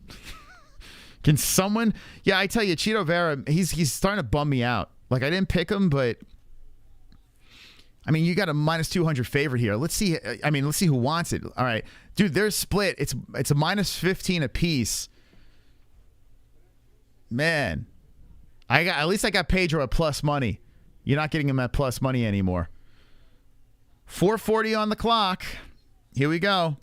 Can someone... Yeah, I tell you, Cheeto Vera, he's starting to bum me out. Like, I didn't pick him, but... I mean, you got a minus 200 favorite here. Let's see. I mean, let's see who wants it. All right. Dude, they're split. It's a minus 15 apiece. Man. At least I got Pedro at plus money. You're not getting him at plus money anymore. 4:40 on the clock. Here we go.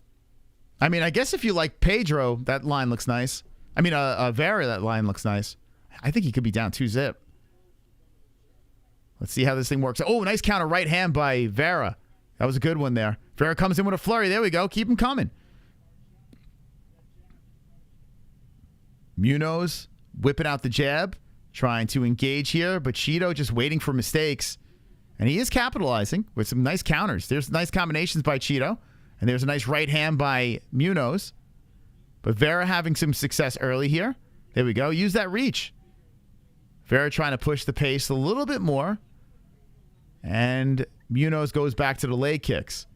I mean, I guess if you like Pedro, that line looks nice. I mean, Vera, that line looks nice. I think he could be down 2-0. Let's see how this thing works. Oh, nice counter right hand by Vera. That was a good one there. Vera comes in with a flurry. There we go. Keep him coming. Munoz whipping out the jab, trying to engage here, but Cheeto just waiting for mistakes. And he is capitalizing with some nice counters. There's nice combinations by Cheeto, and there's a nice right hand by Munoz. But Vera having some success early here. There we go. Use that reach. Vera trying to push the pace a little bit more. And Munoz goes back to the leg kicks.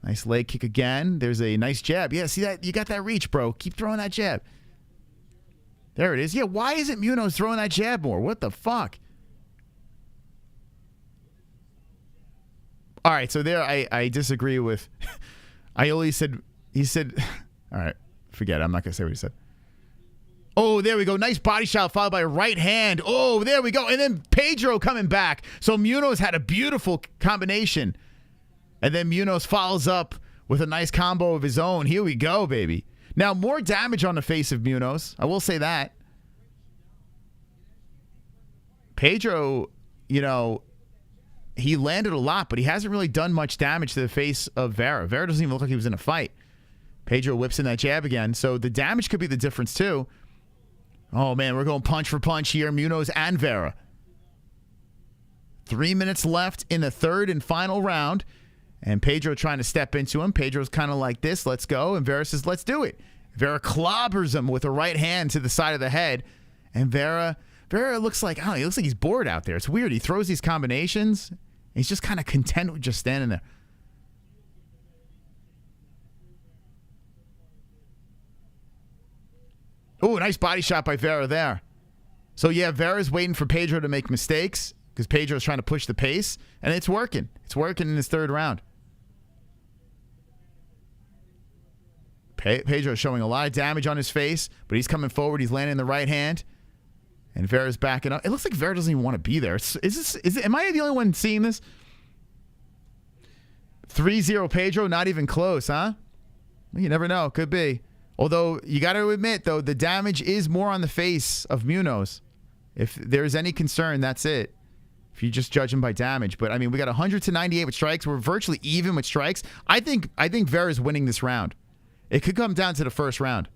Nice leg kick again. There's a nice jab. Yeah, see that? You got that reach, bro. Keep throwing that jab. There it is. Yeah, why isn't Munoz throwing that jab more? What the fuck? All right, so there I disagree with... I only said... He said... All right, forget it. I'm not going to say what he said. Oh, there we go. Nice body shot followed by a right hand. Oh, there we go. And then Pedro coming back. So Munoz had a beautiful combination. And then Munoz follows up with a nice combo of his own. Here we go, baby. Now, more damage on the face of Munoz. I will say that. Pedro, you know, he landed a lot, but he hasn't really done much damage to the face of Vera. Vera doesn't even look like he was in a fight. Pedro whips in that jab again. So the damage could be the difference, too. Oh, man, we're going punch for punch here. Munoz and Vera. 3 minutes left in the third and final round. And Pedro trying to step into him. Pedro's kind of like this. Let's go. And Vera says, let's do it. Vera clobbers him with a right hand to the side of the head. And Vera looks like, I don't know, he looks like he's bored out there. It's weird. He throws these combinations. And he's just kind of content with just standing there. Oh, nice body shot by Vera there. So, yeah, Vera's waiting for Pedro to make mistakes because Pedro's trying to push the pace, and it's working. It's working in his third round. Pedro's showing a lot of damage on his face, but he's coming forward. He's landing the right hand, and Vera's backing up. It looks like Vera doesn't even want to be there. Am I the only one seeing this? 3-0 Pedro, not even close, huh? You never know. Could be. Although, you got to admit, though, the damage is more on the face of Munoz. If there's any concern, that's it. If you just judge him by damage. But, I mean, we got 100-98 with strikes. We're virtually even with strikes. I think Vera's winning this round. It could come down to the first round.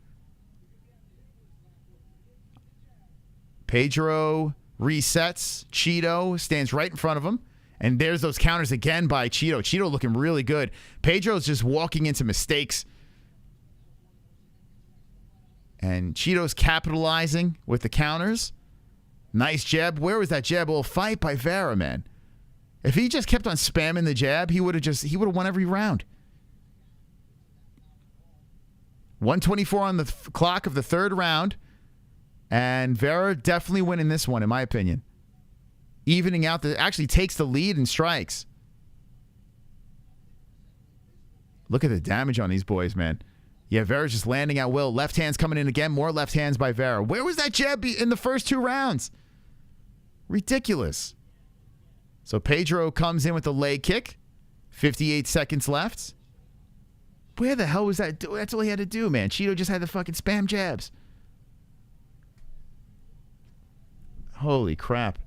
Pedro resets. Cheeto stands right in front of him. And there's those counters again by Cheeto. Cheeto looking really good. Pedro's just walking into mistakes. And Cheeto's capitalizing with the counters. Nice jab. Where was that jab? Well, fight by Vera, man. If he just kept on spamming the jab, he would have won every round. 1:24 on the clock of the third round. And Vera definitely winning this one, in my opinion. Evening out, actually takes the lead and strikes. Look at the damage on these boys, man. Yeah, Vera's just landing at will. Left hands coming in again. More left hands by Vera. Where was that jab in the first two rounds? Ridiculous. So Pedro comes in with the leg kick. 58 seconds left. Where the hell was that? That's all he had to do, man. Cheeto just had to fucking spam jabs. Holy crap.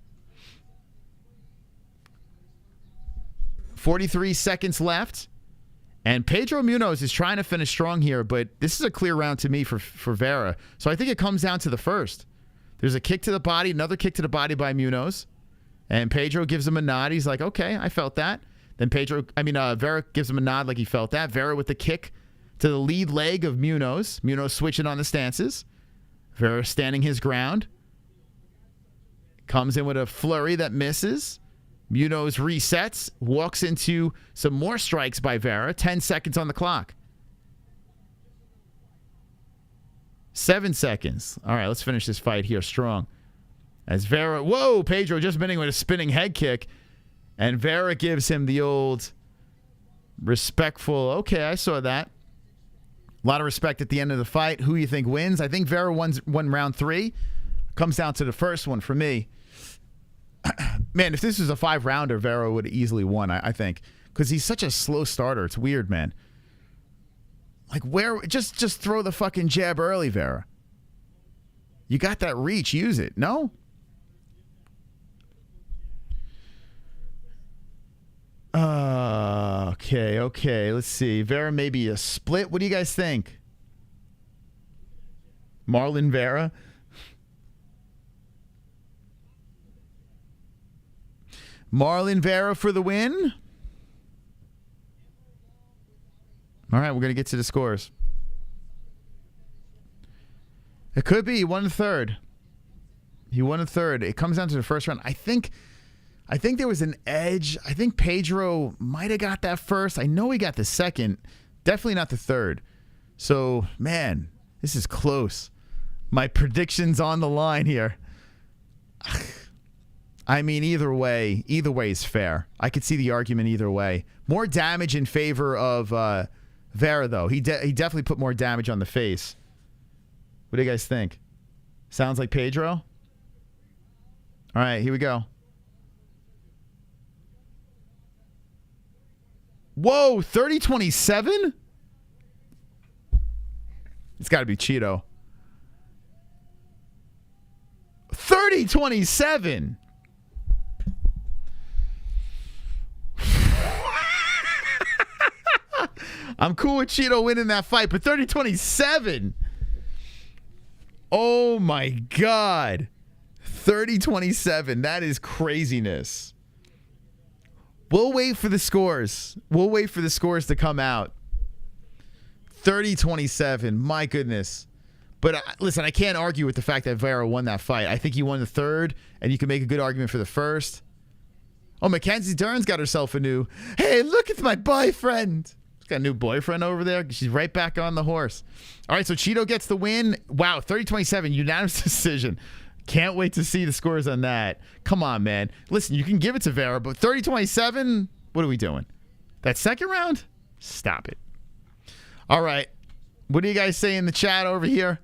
43 seconds left. And Pedro Munoz is trying to finish strong here, but this is a clear round to me for Vera. So I think it comes down to the first. There's a kick to the body, another kick to the body by Munoz. And Pedro gives him a nod. He's like, okay, I felt that. Then Vera gives him a nod like he felt that. Vera with the kick to the lead leg of Munoz. Munoz switching on the stances. Vera standing his ground. Comes in with a flurry that misses. Munoz resets, walks into some more strikes by Vera. 10 seconds on the clock. 7 seconds. All right, let's finish this fight here strong. As Vera, whoa, Pedro just winning with a spinning head kick. And Vera gives him the old respectful, okay, I saw that. A lot of respect at the end of the fight. Who you think wins? I think Vera won round 3. Comes down to the first one for me. Man, if this was a 5-rounder, Vera would have easily won, I think. Because he's such a slow starter. It's weird, man. Like, where... Just throw the fucking jab early, Vera. You got that reach. Use it. No? Okay. Let's see. Vera maybe a split. What do you guys think? Marlon Vera? Marlon Vera for the win. All right, we're going to get to the scores. It could be. He won the third. It comes down to the first round. I think there was an edge. I think Pedro might have got that first. I know he got the second. Definitely not the third. So, man, this is close. My prediction's on the line here. I mean, either way is fair. I could see the argument either way. More damage in favor of Vera, though. He definitely put more damage on the face. What do you guys think? Sounds like Pedro? All right, here we go. Whoa, 30-27? It's got to be Cheeto. 30-27. I'm cool with Cheeto winning that fight, but 30-27. Oh my God. 30-27. That is craziness. We'll wait for the scores. We'll wait for the scores to come out. 30-27. My goodness. But listen, I can't argue with the fact that Vera won that fight. I think he won the third, and you can make a good argument for the first. Oh, Mackenzie Dern's got herself a new, hey, look at my boyfriend. She's got a new boyfriend over there. She's right back on the horse. All right, so Cheeto gets the win. Wow, 30-27, unanimous decision. Can't wait to see the scores on that. Come on, man. Listen, you can give it to Vera, but 30-27, what are we doing? That second round? Stop it. All right. What do you guys say in the chat over here?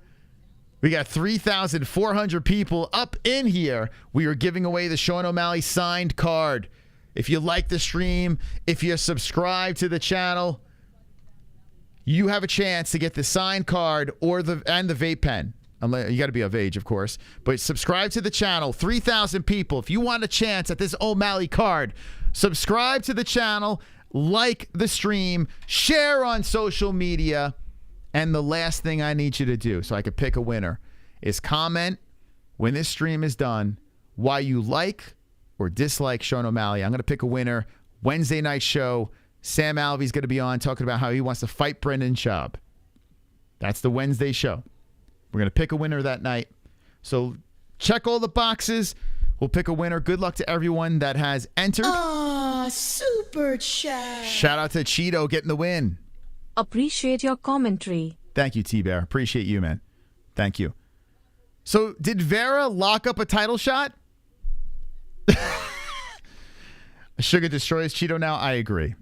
We got 3,400 people up in here. We are giving away the Sean O'Malley signed card. If you like the stream, if you subscribe to the channel, you have a chance to get the signed card or the vape pen. You got to be of age, of course. But subscribe to the channel. 3,000 people. If you want a chance at this O'Malley card, subscribe to the channel, like the stream, share on social media. And the last thing I need you to do so I could pick a winner is comment when this stream is done why you like or dislike Sean O'Malley. I'm going to pick a winner. Wednesday night show. Sam Alvey's going to be on talking about how he wants to fight Brendan Schaub. That's the Wednesday show. We're going to pick a winner that night. So check all the boxes. We'll pick a winner. Good luck to everyone that has entered. Oh, super chat. Shout out to Cheeto getting the win. Appreciate your commentary. Thank you, T-Bear. Appreciate you, man. Thank you. So, did Vera lock up a title shot? Sugar destroys Cheeto now? I agree.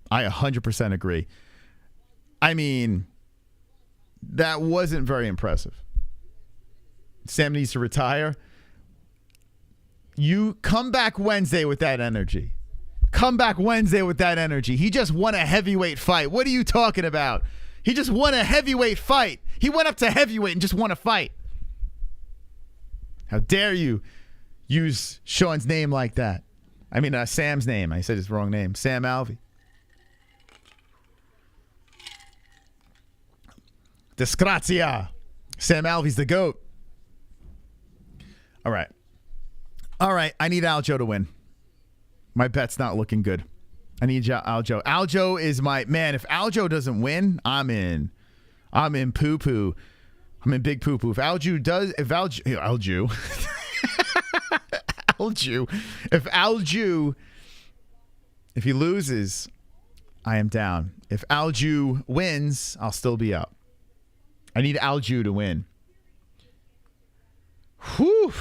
I 100% agree. I mean, that wasn't very impressive. Sam needs to retire. You come back Wednesday with that energy. Come back Wednesday with that energy. He just won a heavyweight fight. What are you talking about? He just won a heavyweight fight. He went up to heavyweight and just won a fight. How dare you use Sean's name like that? I mean, Sam's name. I said his wrong name. Sam Alvey. Disgrazia. Sam Alvey's the GOAT. All right. All right. I need Aljo to win. My bet's not looking good. I need Aljo. Aljo is my man. If Aljo doesn't win, I'm in poo poo. I'm in big poo poo. If Aljo does, if he loses, I am down. If Aljo wins, I'll still be up. I need Aljo to win. Whew.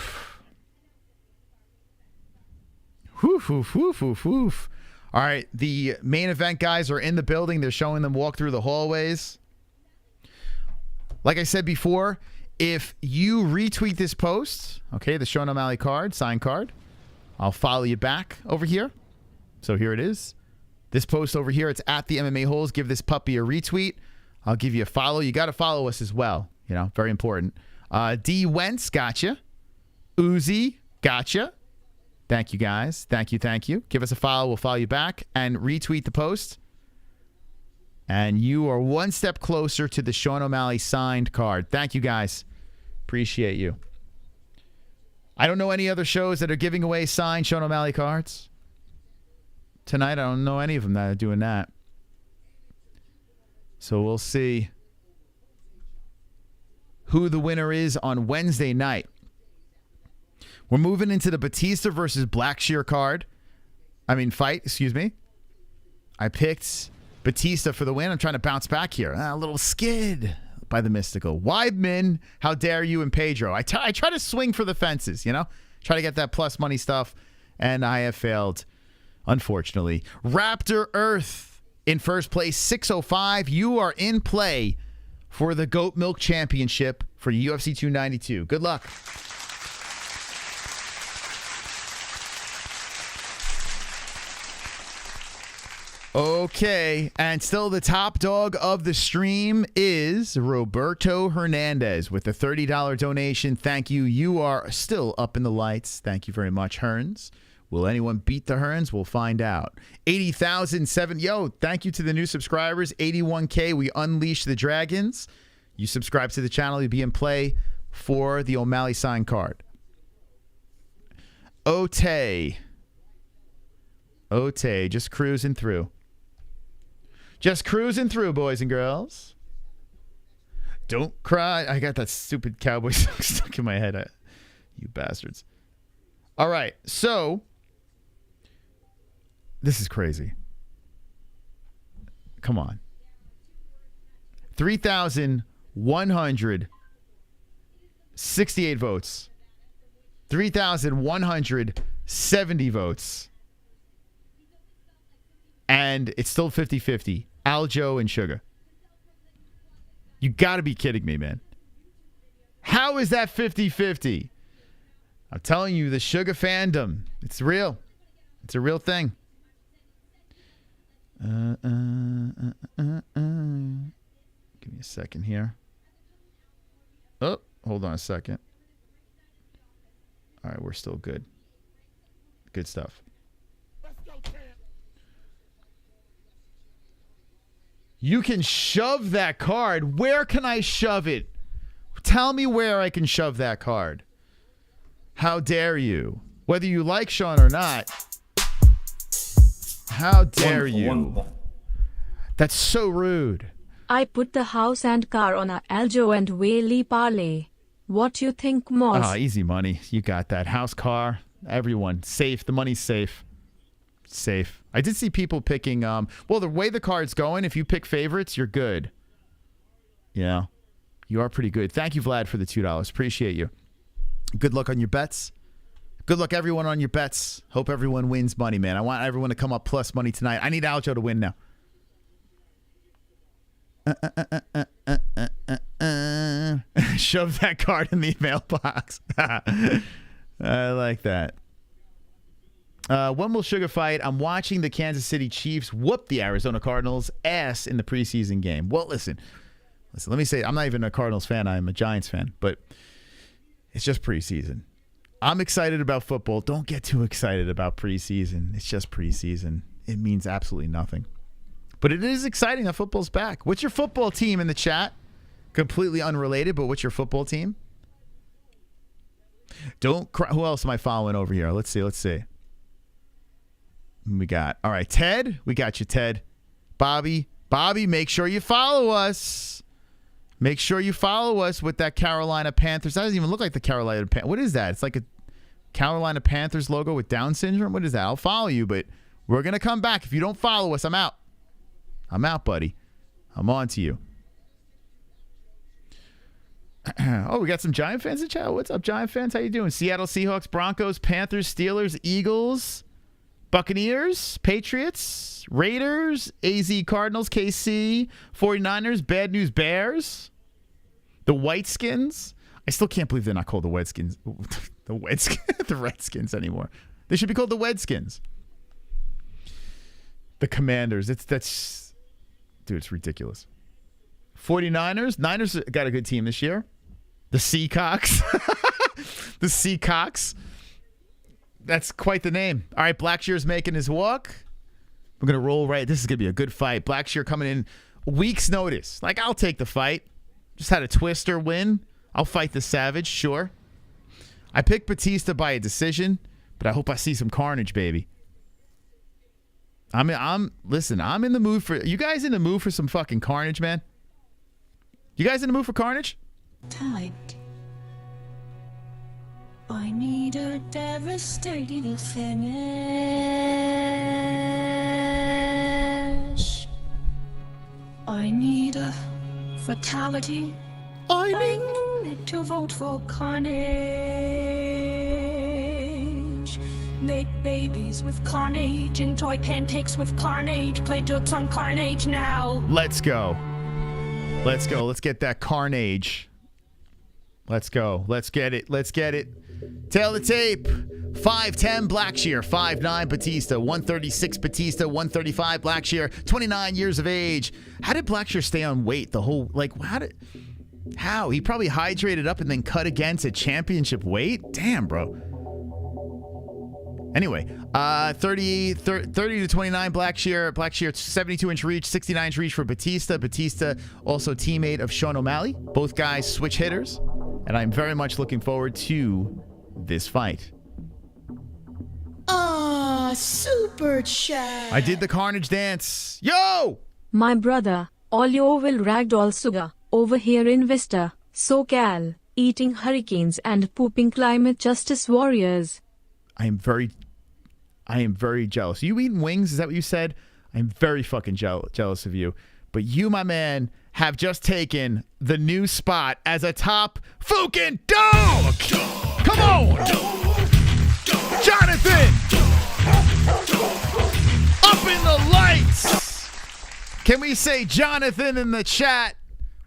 All right, the main event guys are in the building. They're showing them walk through the hallways. Like I said before, if you retweet this post, okay, the Sean O'Malley card, signed card, I'll follow you back over here. So here it is. This post over here, it's at the MMA-Holes. Give this puppy a retweet. I'll give you a follow. You got to follow us as well. You know, very important. D. Wentz, gotcha. Uzi, gotcha. Thank you, guys. Thank you. Give us a follow. We'll follow you back and retweet the post. And you are one step closer to the Sean O'Malley signed card. Thank you, guys. Appreciate you. I don't know any other shows that are giving away signed Sean O'Malley cards. Tonight, I don't know any of them that are doing that. So we'll see who the winner is on Wednesday night. We're moving into the Batista versus Blackshear fight, excuse me. I picked Batista for the win. I'm trying to bounce back here. A little skid by the Mystical. Weidman, how dare you, and Pedro. I try to swing for the fences, you know? Try to get that plus money stuff, and I have failed, unfortunately. Raptor Earth in first place, 605. You are in play for the Goat Milk Championship for UFC 292. Good luck. Okay, and still the top dog of the stream is Roberto Hernandez with a $30 donation. Thank you. You are still up in the lights. Thank you very much, Hearns. Will anyone beat the Hearns? We'll find out. 80,007. Yo, thank you to the new subscribers. 81K. We unleash the dragons. You subscribe to the channel, you'll be in play for the O'Malley signed card. Ote, just cruising through. Just cruising through, boys and girls. Don't cry. I got that stupid cowboy song stuck in my head. You bastards. All right, so this is crazy. Come on. 3,168 votes. 3,170 votes. And it's still 50-50. Aljo and Sugar. You got to be kidding me, man. How is that 50-50? I'm telling you, the Sugar fandom. It's real. It's a real thing. Give me a second here. Oh, hold on a second. All right, we're still good. Good stuff. You can shove that card. Where can I shove it? Tell me where I can shove that card. How dare you? Whether you like Sean or not. How dare you? That's so rude. I put the house and car on a Aljo and Whaley parlay. What you think, Moss? Oh, easy money. You got that. House, car, everyone. Safe. The money's safe. Safe. I did see people picking, well, the way the card's going, if you pick favorites, you're good. Yeah. You are pretty good. Thank you, Vlad, for the $2. Appreciate you. Good luck on your bets. Good luck, everyone, on your bets. Hope everyone wins money, man. I want everyone to come up plus money tonight. I need Aljo to win now. Shove that card in the mailbox. I like that. When will Sugar fight? I'm watching the Kansas City Chiefs whoop the Arizona Cardinals ass in the preseason game. Well, listen, let me say, I'm not even a Cardinals fan. I'm a Giants fan, but it's just preseason. I'm excited about football. Don't get too excited about preseason. It's just preseason. It means absolutely nothing. But it is exciting that football's back. What's your football team in the chat? Completely unrelated, but what's your football team? Don't cry. Who else am I following over here? Let's see. We got, all right, Ted. We got you, Ted. Bobby, make sure you follow us. Make sure you follow us with that Carolina Panthers. That doesn't even look like the Carolina Panthers. What is that? It's like a Carolina Panthers logo with Down syndrome. What is that? I'll follow you, but we're going to come back. If you don't follow us, I'm out. I'm out, buddy. I'm on to you. Oh, we got some Giant fans in chat. What's up, Giant fans? How you doing? Seattle Seahawks, Broncos, Panthers, Steelers, Eagles, Buccaneers, Patriots, Raiders, AZ Cardinals, KC, 49ers, Bad News Bears, the Whiteskins. I still can't believe they're not called the Redskins. The Redskins anymore. They should be called the Wedskins. The Commanders. Dude, it's ridiculous. 49ers. Niners got a good team this year. The Seacocks. The Seacocks. That's quite the name. All right, Blackshear's making his walk. We're going to roll right. This is going to be a good fight. Blackshear coming in week's notice. Like, I'll take the fight. Just had a twister win. I'll fight the Savage, sure. I picked Batista by a decision, but I hope I see some carnage, baby. Listen, I'm in the mood for, you guys in the mood for some fucking carnage, man? You guys in the mood for carnage? Tight. I need a devastating finish. I need a fatality. I need to vote for carnage. Make babies with carnage and toy pancakes with carnage. Play jokes on carnage now. Let's go. Let's go. Let's get that carnage. Let's go. Let's get it. Let's get it. Tail the tape. 5'10 Blackshear, 5'9 Batista, 136 Batista, 135 Blackshear, 29 years of age. How did Blackshear stay on weight the whole, like, how? He probably hydrated up and then cut against at championship weight? Damn, bro. Anyway, 30 to 29 Blackshear. Blackshear 72-inch reach, 69-inch reach for Batista. Batista also teammate of Sean O'Malley. Both guys switch hitters. And I'm very much looking forward to this fight. Super chat. I did the carnage dance. Yo! My brother, all your will ragdoll sugar, over here in Vista, SoCal, eating hurricanes and pooping climate justice warriors. I am very jealous. You eating wings? Is that what you said? I'm very fucking jealous of you. But you, my man, have just taken the new spot as a top fucking dog. Come on, Jonathan. Up in the lights. Can we say Jonathan in the chat?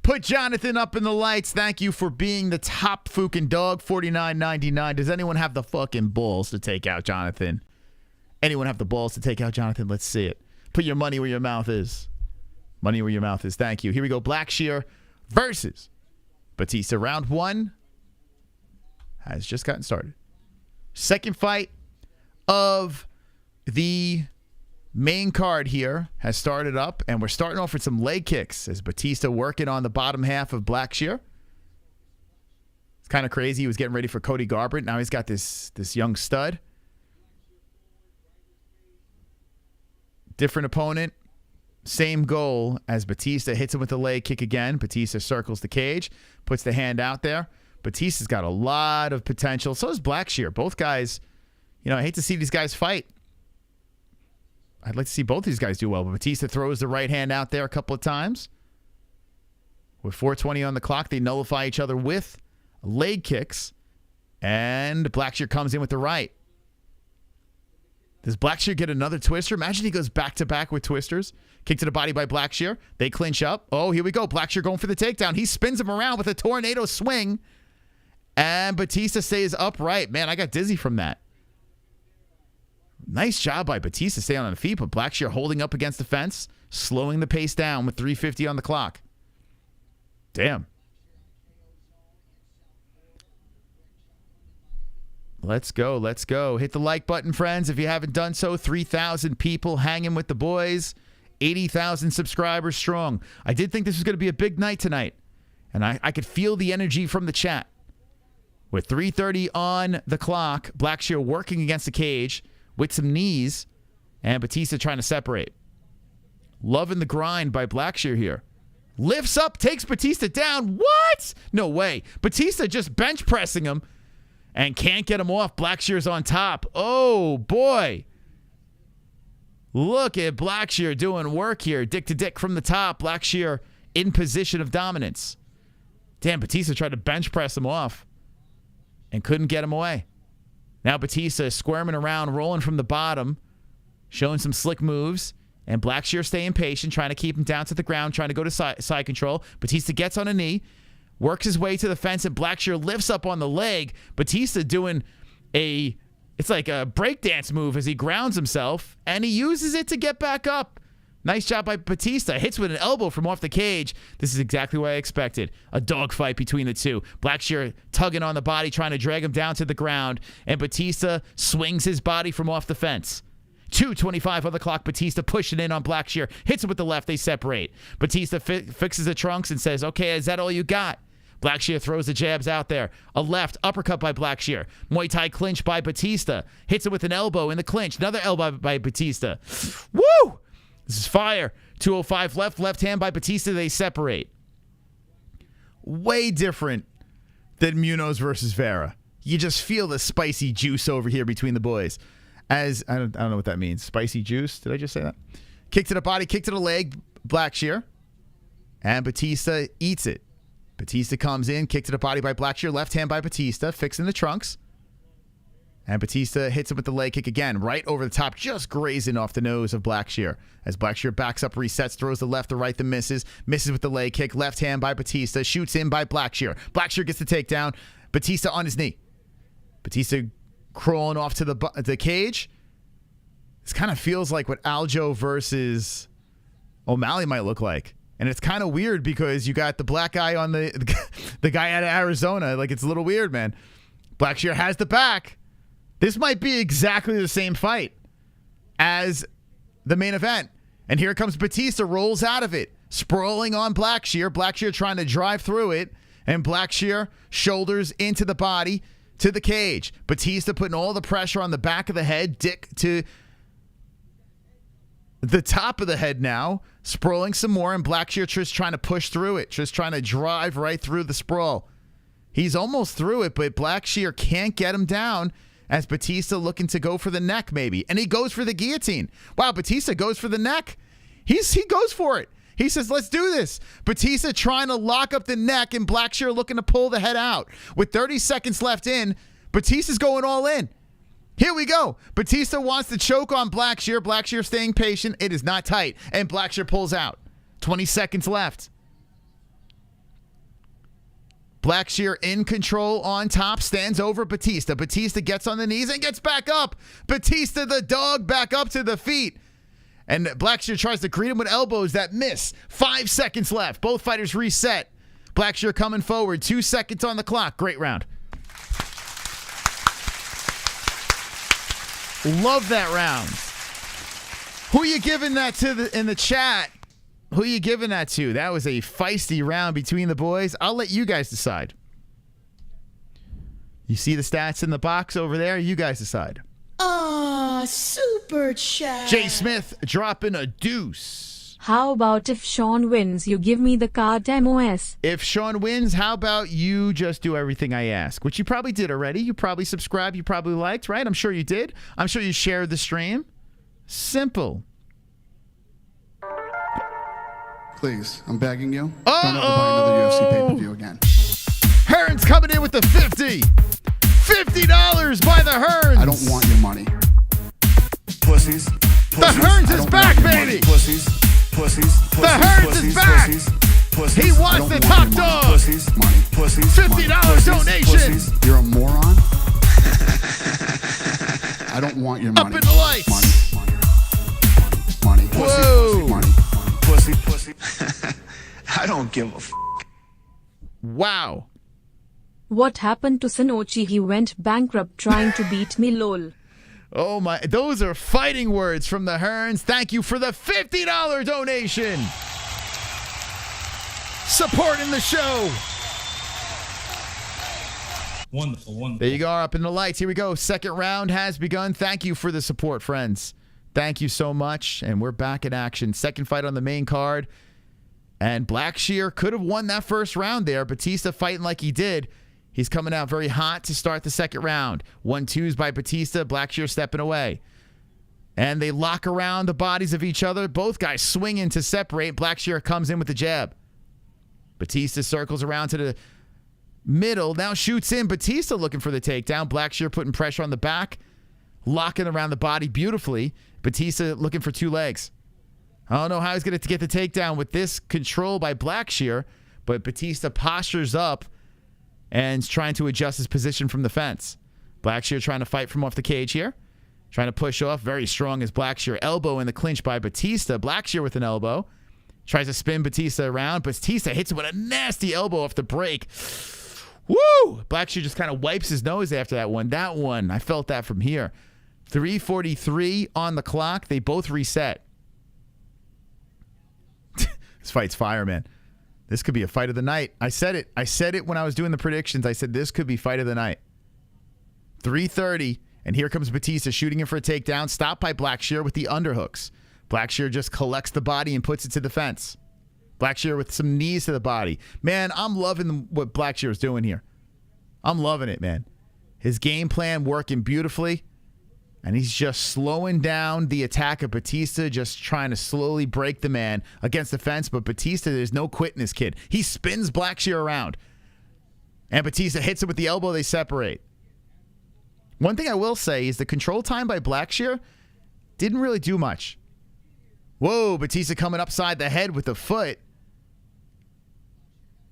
Put Jonathan up in the lights. Thank you for being the top fucking dog. $49.99. Does anyone have the fucking balls to take out Jonathan? Anyone have the balls to take out Jonathan? Let's see it. Put your money where your mouth is. Money where your mouth is. Thank you. Here we go. Blackshear versus Batista. Round 1 has just gotten started. Second fight of the main card here has started up, and we're starting off with some leg kicks as Batista working on the bottom half of Blackshear. It's kind of crazy. He was getting ready for Cody Garbrandt. Now he's got this young stud. Different opponent. Same goal as Batista. Hits him with the leg kick again. Batista circles the cage. Puts the hand out there. Batista's got a lot of potential. So does Blackshear. Both guys, I hate to see these guys fight. I'd like to see both these guys do well. But Batista throws the right hand out there a couple of times. With 4:20 on the clock, they nullify each other with leg kicks. And Blackshear comes in with the right. Does Blackshear get another twister? Imagine he goes back-to-back with twisters. Kick to the body by Blackshear. They clinch up. Oh, here we go. Blackshear going for the takedown. He spins him around with a tornado swing. And Batista stays upright. Man, I got dizzy from that. Nice job by Batista staying on the feet, but Blackshear holding up against the fence, slowing the pace down with 3:50 on the clock. Damn. Let's go. Let's go. Hit the like button, friends, if you haven't done so. 3,000 people hanging with the boys. 80,000 subscribers strong. I did think this was going to be a big night tonight, and I could feel the energy from the chat. With 3:30 on the clock, Blackshear working against the cage with some knees, and Batista trying to separate. Loving the grind by Blackshear here. Lifts up, takes Batista down. What? No way. Batista just bench pressing him and can't get him off. Blackshear's on top. Oh, boy. Look at Blackshear doing work here. Dick to dick from the top. Blackshear in position of dominance. Damn, Batista tried to bench press him off and couldn't get him away. Now Batista is squirming around, rolling from the bottom, showing some slick moves. And Blackshear staying patient, trying to keep him down to the ground, trying to go to side control. Batista gets on a knee, works his way to the fence, and Blackshear lifts up on the leg. Batista doing it's like a breakdance move as he grounds himself, and he uses it to get back up. Nice job by Batista. Hits with an elbow from off the cage. This is exactly what I expected. A dogfight between the two. Blackshear tugging on the body, trying to drag him down to the ground, and Batista swings his body from off the fence. 2:25 on the clock. Batista pushing in on Blackshear. Hits him with the left. They separate. Batista fixes the trunks and says, okay, is that all you got? Blackshear throws the jabs out there. A left uppercut by Blackshear. Muay Thai clinch by Batista. Hits him with an elbow in the clinch. Another elbow by Batista. Woo! This is fire. 205 left hand by Batista. They separate. Way different than Munoz versus Vera. You just feel the spicy juice over here between the boys. As I don't know what that means. Spicy juice. Did I just say that? Kick to the body, kick to the leg. Blackshear. And Batista eats it. Batista comes in, kick to the body by Blackshear. Left hand by Batista, fixing the trunks. And Batista hits him with the leg kick again, right over the top, just grazing off the nose of Blackshear. As Blackshear backs up, resets, throws the left, the right, the misses with the leg kick. Left hand by Batista, shoots in by Blackshear. Blackshear gets the takedown. Batista on his knee. Batista crawling off to the cage. This kind of feels like what Aljo versus O'Malley might look like. And it's kind of weird because you got the black guy on the guy out of Arizona. Like, it's a little weird, man. Blackshear has the back. This might be exactly the same fight as the main event. And here comes Batista, rolls out of it, sprawling on Blackshear. Blackshear trying to drive through it. And Blackshear, shoulders into the body, to the cage. Batista putting all the pressure on the back of the head. Dick to the top of the head now. Sprawling some more, and Blackshear just trying to push through it. Just trying to drive right through the sprawl. He's almost through it, but Blackshear can't get him down as Batista looking to go for the neck maybe. And he goes for the guillotine. Wow, Batista goes for the neck. He goes for it. He says, let's do this. Batista trying to lock up the neck, and Blackshear looking to pull the head out. With 30 seconds left in, Batista's going all in. Here we go. Batista wants to choke on Blackshear. Blackshear staying patient. It is not tight. And Blackshear pulls out. 20 seconds left. Blackshear in control on top. Stands over Batista. Batista gets on the knees and gets back up. Batista the dog back up to the feet. And Blackshear tries to greet him with elbows that miss. 5 seconds left. Both fighters reset. Blackshear coming forward. 2 seconds on the clock. Great round. Love that round. Who you giving that to in the chat? Who you giving that to? That was a feisty round between the boys. I'll let you guys decide. You see the stats in the box over there? You guys decide. Super chat. Jay Smith dropping a deuce. How about if Sean wins, you give me the card MOS? If Sean wins, how about you just do everything I ask? Which you probably did already. You probably subscribed. You probably liked, right? I'm sure you did. I'm sure you shared the stream. Simple. Please, I'm begging you. Don't ever buy another UFC pay-per-view again. Hearns coming in with the 50. $50 by the Hearns. I don't want your money. Pussies. The Hearns is back, baby. Pussies. The Hearns is back. He wants the top dog. $50 donation. You're a moron. I don't want your money. Up in the lights. Money. Whoa. Money. Pussy. I don't give a f. Wow. What happened to Sanochi? He went bankrupt trying to beat me, lol. Oh my, those are fighting words from the Hearns. Thank you for the $50 donation. Supporting the show. Wonderful. There you go, up in the lights. Here we go. Second round has begun. Thank you for the support, friends. Thank you so much. And we're back in action. Second fight on the main card. And Blackshear could have won that first round there. Batista fighting like he did. He's coming out very hot to start the second round. 1-2s by Batista. Blackshear stepping away. And they lock around the bodies of each other. Both guys swinging to separate. Blackshear comes in with the jab. Batista circles around to the middle. Now shoots in. Batista looking for the takedown. Blackshear putting pressure on the back. Locking around the body beautifully. Batista looking for two legs. I don't know how he's going to get the takedown with this control by Blackshear. But Batista postures up and is trying to adjust his position from the fence. Blackshear trying to fight from off the cage here. Trying to push off. Very strong as Blackshear. Elbow in the clinch by Batista. Blackshear with an elbow. Tries to spin Batista around. Batista hits him with a nasty elbow off the break. Woo! Blackshear just kind of wipes his nose after that one. That one, I felt that from here. 3:43 on the clock. They both reset. This fight's fire, man. This could be a fight of the night. I said it. I said it when I was doing the predictions. I said this could be fight of the night. 3:30, and here comes Batista shooting him for a takedown. Stopped by Blackshear with the underhooks. Blackshear just collects the body and puts it to the fence. Blackshear with some knees to the body. Man, I'm loving what Blackshear is doing here. I'm loving it, man. His game plan working beautifully. And he's just slowing down the attack of Batista, just trying to slowly break the man against the fence. But Batista, there's no quitting this kid. He spins Blackshear around. And Batista hits him with the elbow. They separate. One thing I will say is the control time by Blackshear didn't really do much. Whoa, Batista coming upside the head with the foot.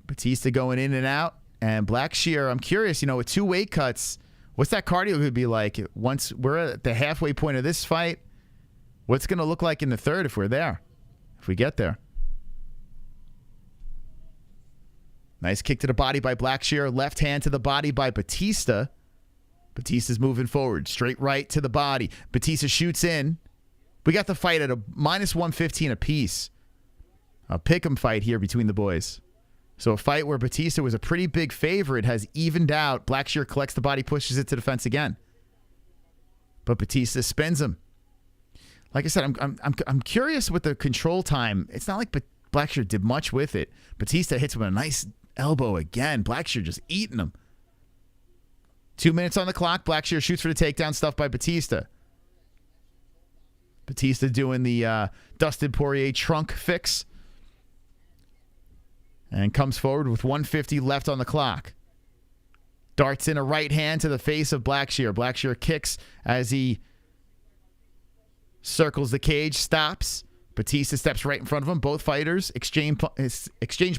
Batista going in and out. And Blackshear, I'm curious, with 2 weight cuts, what's that cardio going to be like? Once we're at the halfway point of this fight, what's going to look like in the third if we're there? If we get there. Nice kick to the body by Blackshear. Left hand to the body by Batista. Batista's moving forward. Straight right to the body. Batista shoots in. We got the fight at a -115 apiece. A pick'em fight here between the boys. So a fight where Batista was a pretty big favorite has evened out. Blackshear collects the body, pushes it to the fence again. But Batista spins him. Like I said, I'm curious with the control time. It's not like Blackshear did much with it. Batista hits him with a nice elbow again. Blackshear just eating him. 2 minutes on the clock. Blackshear shoots for the takedown, stuffed by Batista. Batista doing the Dustin Poirier trunk fix. And comes forward with 150 left on the clock. Darts in a right hand to the face of Blackshear. Blackshear kicks as he circles the cage, stops. Batista steps right in front of him. Both fighters exchange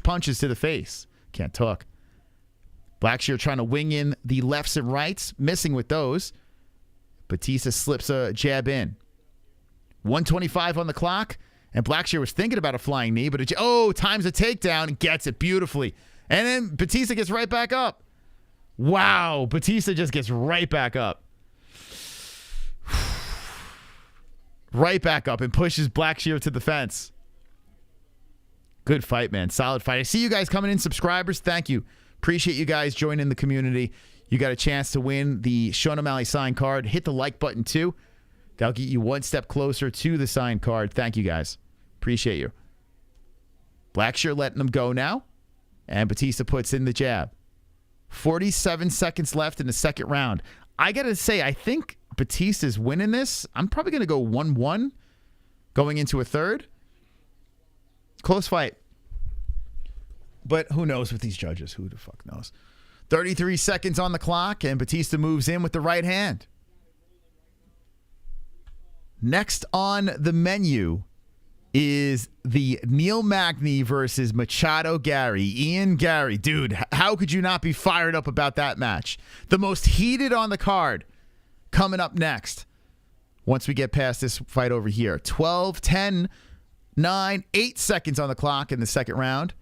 punches to the face. Can't talk. Blackshear trying to wing in the lefts and rights, missing with those. Batista slips a jab in. 125 on the clock. And Blackshear was thinking about a flying knee, but times a takedown and gets it beautifully. And then Batista gets right back up. Wow, Batista just gets right back up. Right back up and pushes Blackshear to the fence. Good fight, man. Solid fight. I see you guys coming in, subscribers. Thank you. Appreciate you guys joining the community. You got a chance to win the Sean O'Malley signed card. Hit the like button, too. That'll get you one step closer to the signed card. Thank you, guys. Appreciate you. Blackshear letting them go now. And Batista puts in the jab. 47 seconds left in the second round. I got to say, I think Batista's winning this. I'm probably going to go 1-1 going into a third. Close fight. But who knows with these judges? Who the fuck knows? 33 seconds on the clock, and Batista moves in with the right hand. Next on the menu is the Neil Magny versus Machado Gary. Ian Gary. Dude, how could you not be fired up about that match? The most heated on the card coming up next. Once we get past this fight over here. 12, 10, 9, 8 seconds on the clock in the second round.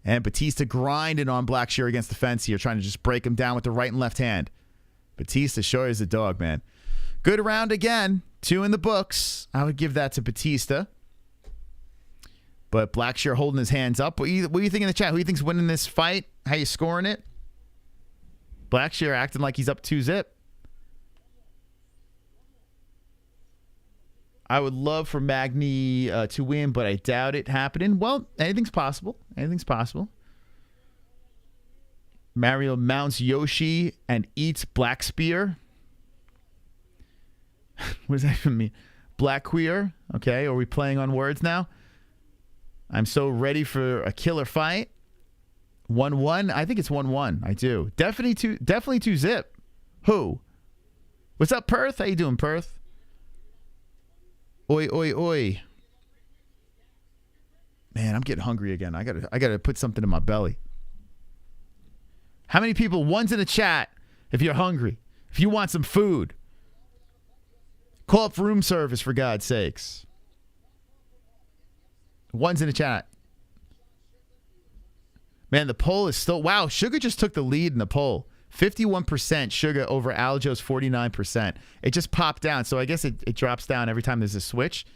And Batista grinding on Blackshear against the fence here, trying to just break him down with the right and left hand. Batista sure is a dog, man. Good round again. 2 in the books. I would give that to Batista. But Blackshear holding his hands up. What do you think in the chat? Who do you think's winning this fight? How you scoring it? Blackshear acting like he's up 2-0. I would love for Magny to win, but I doubt it happening. Well, anything's possible. Anything's possible. Mario mounts Yoshi and eats Black Spear. What does that even mean? Black queer. Okay, are we playing on words now? I'm so ready for a killer fight. 1-1. I think it's 1-1. I do. Definitely 2-0. Who? What's up, Perth? How you doing, Perth? Oi, oi, oi. Man, I'm getting hungry again. I gotta put something in my belly. How many people? One's in the chat if you're hungry. If you want some food. Call up for room service, for God's sakes. One's in the chat. Man, the poll is still... Wow, Sugar just took the lead in the poll. 51% Sugar over Aljo's 49%. It just popped down, so I guess it drops down every time there's a switch.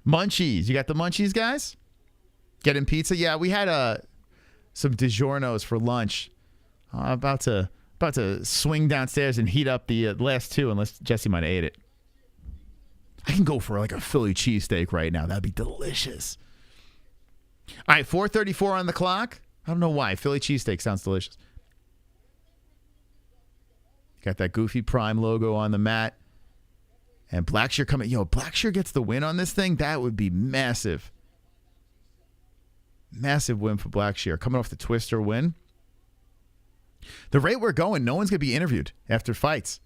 Munchies. You got the munchies, guys? Getting pizza? Yeah, we had some DiGiorno's for lunch. About to swing downstairs and heat up the last two, unless Jessie might have ate it. I can go for like a Philly cheesesteak right now. That'd be delicious. All right, 4:34 on the clock. I don't know why. Philly cheesesteak sounds delicious. Got that Goofy Prime logo on the mat. And Blackshear coming. Yo, Blackshear gets the win on this thing. That would be massive. Massive win for Blackshear. Coming off the Twister win. The rate we're going, no one's going to be interviewed after fights.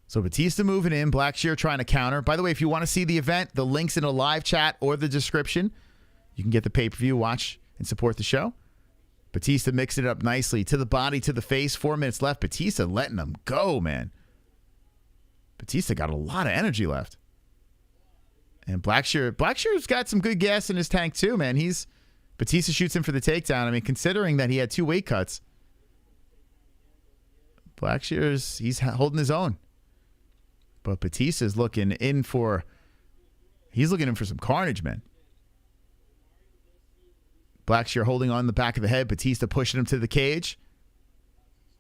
So Batista moving in, Blackshear trying to counter. By the way, if you want to see the event, the link's in a live chat or the description. You can get the pay-per-view, watch, and support the show. Batista mixing it up nicely. To the body, to the face. 4 minutes left. Batista letting them go, man. Batista got a lot of energy left. And Blackshear's got some good gas in his tank too, man. Batista shoots him for the takedown. I mean, considering that he had 2 weight cuts, he's holding his own. But Batista's looking in for some carnage, man. Blackshear holding on the back of the head. Batista pushing him to the cage.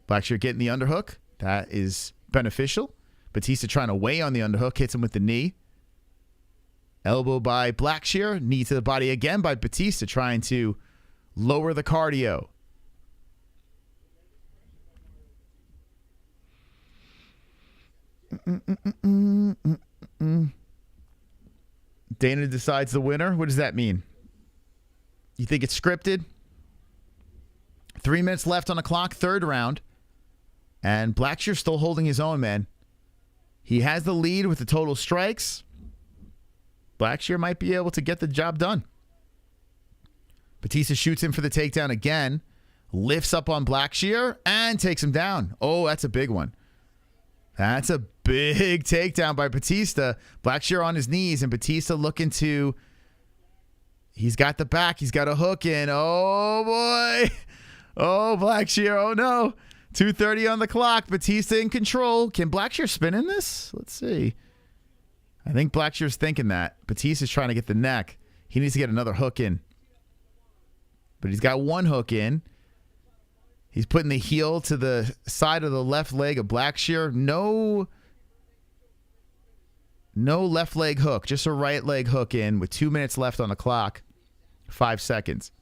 Blackshear getting the underhook. That is beneficial. Batista trying to weigh on the underhook. Hits him with the knee. Elbow by Blackshear. Knee to the body again by Batista, trying to lower the cardio. Dana decides the winner. What does that mean? You think it's scripted? 3 minutes left on the clock, third round. And Blackshear still holding his own, man. He has the lead with the total strikes. Blackshear might be able to get the job done. Batista shoots him for the takedown again. Lifts up on Blackshear and takes him down. Oh, that's a big one. That's a big takedown by Batista. Blackshear on his knees, and Batista looking to... He's got the back. He's got a hook in. Oh, boy. Oh, Blackshear. Oh, no. 2:30 on the clock. Batista in control. Can Blackshear spin in this? Let's see. I think Blackshear's thinking that. Batista's trying to get the neck. He needs to get another hook in. But he's got one hook in. He's putting the heel to the side of the left leg of Blackshear. No left leg hook. Just a right leg hook in with 2 minutes left on the clock. 5 seconds.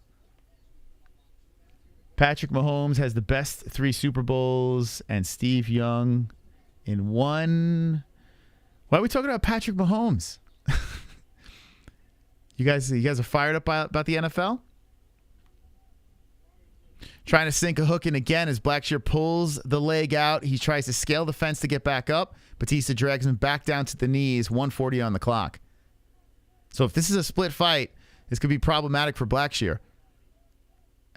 Patrick Mahomes has the best 3 Super Bowls, and Steve Young in 1. Why are we talking about Patrick Mahomes? You guys are fired up about the NFL? Trying to sink a hook in again as Blackshear pulls the leg out. He tries to scale the fence to get back up. Batista drags him back down to the knees. 1:40 on the clock. So if this is a split fight, this could be problematic for Blackshear.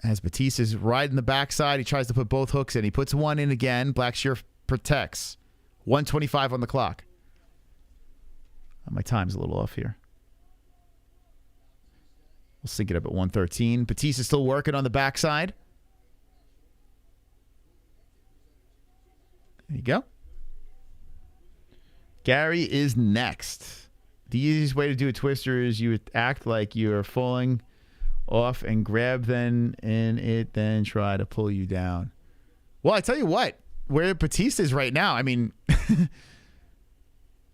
As Batista's riding the backside, he tries to put both hooks in. He puts one in again. Blackshear protects. 1:25 on the clock. My time's a little off here. We'll sync it up at 1:13. Batista's still working on the backside. There you go. Gary is next. The easiest way to do a twister is you act like you're falling off and grab then try to pull you down. Well, I tell you what, where Batista is right now, I mean,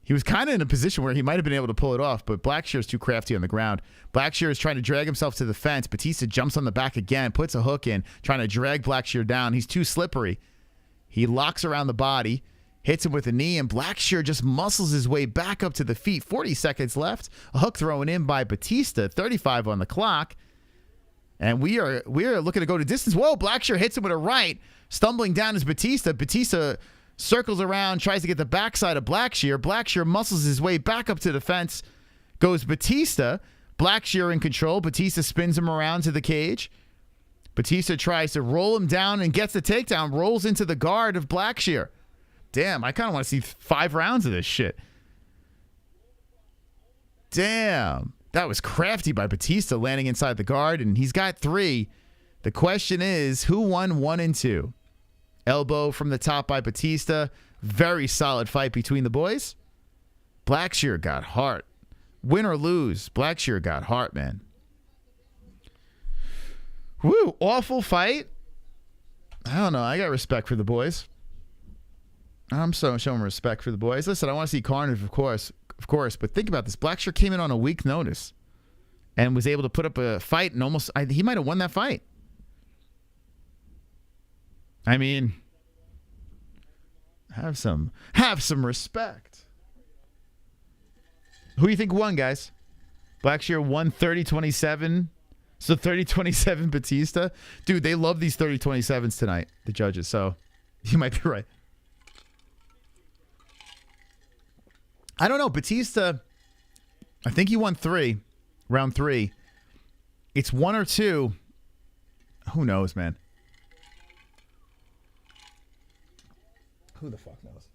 he was kind of in a position where he might have been able to pull it off, but Blackshear is too crafty on the ground. Blackshear is trying to drag himself to the fence. Batista jumps on the back again, puts a hook in, trying to drag Blackshear down. He's too slippery. He locks around the body, hits him with a knee, and Blackshear just muscles his way back up to the feet. 40 seconds left. A hook thrown in by Batista. 35 on the clock. And we are looking to go to distance. Whoa, Blackshear hits him with a right. Stumbling down is Batista. Batista circles around, tries to get the backside of Blackshear. Blackshear muscles his way back up to the fence. Goes Batista. Blackshear in control. Batista spins him around to the cage. Batista tries to roll him down and gets the takedown. Rolls into the guard of Blackshear. Damn, I kind of want to see 5 rounds of this shit. Damn. That was crafty by Batista, landing inside the guard, and he's got 3. The question is, who won 1 and 2? Elbow from the top by Batista. Very solid fight between the boys. Blackshear got heart. Win or lose, Blackshear got heart, man. Woo, awful fight. I don't know. I got respect for the boys. I'm so showing respect for the boys. Listen, I want to see carnage, of course, but think about this. Blackshear came in on a week's notice and was able to put up a fight, and he might have won that fight. I mean, have some respect. Who do you think won, guys? Blackshear won 30-27. So 30-27 Batista. Dude, they love these 30-27s tonight, the judges. So you might be right. I don't know. Batista, I think he won 3. Round 3. It's 1 or 2. Who knows, man? Who the fuck knows?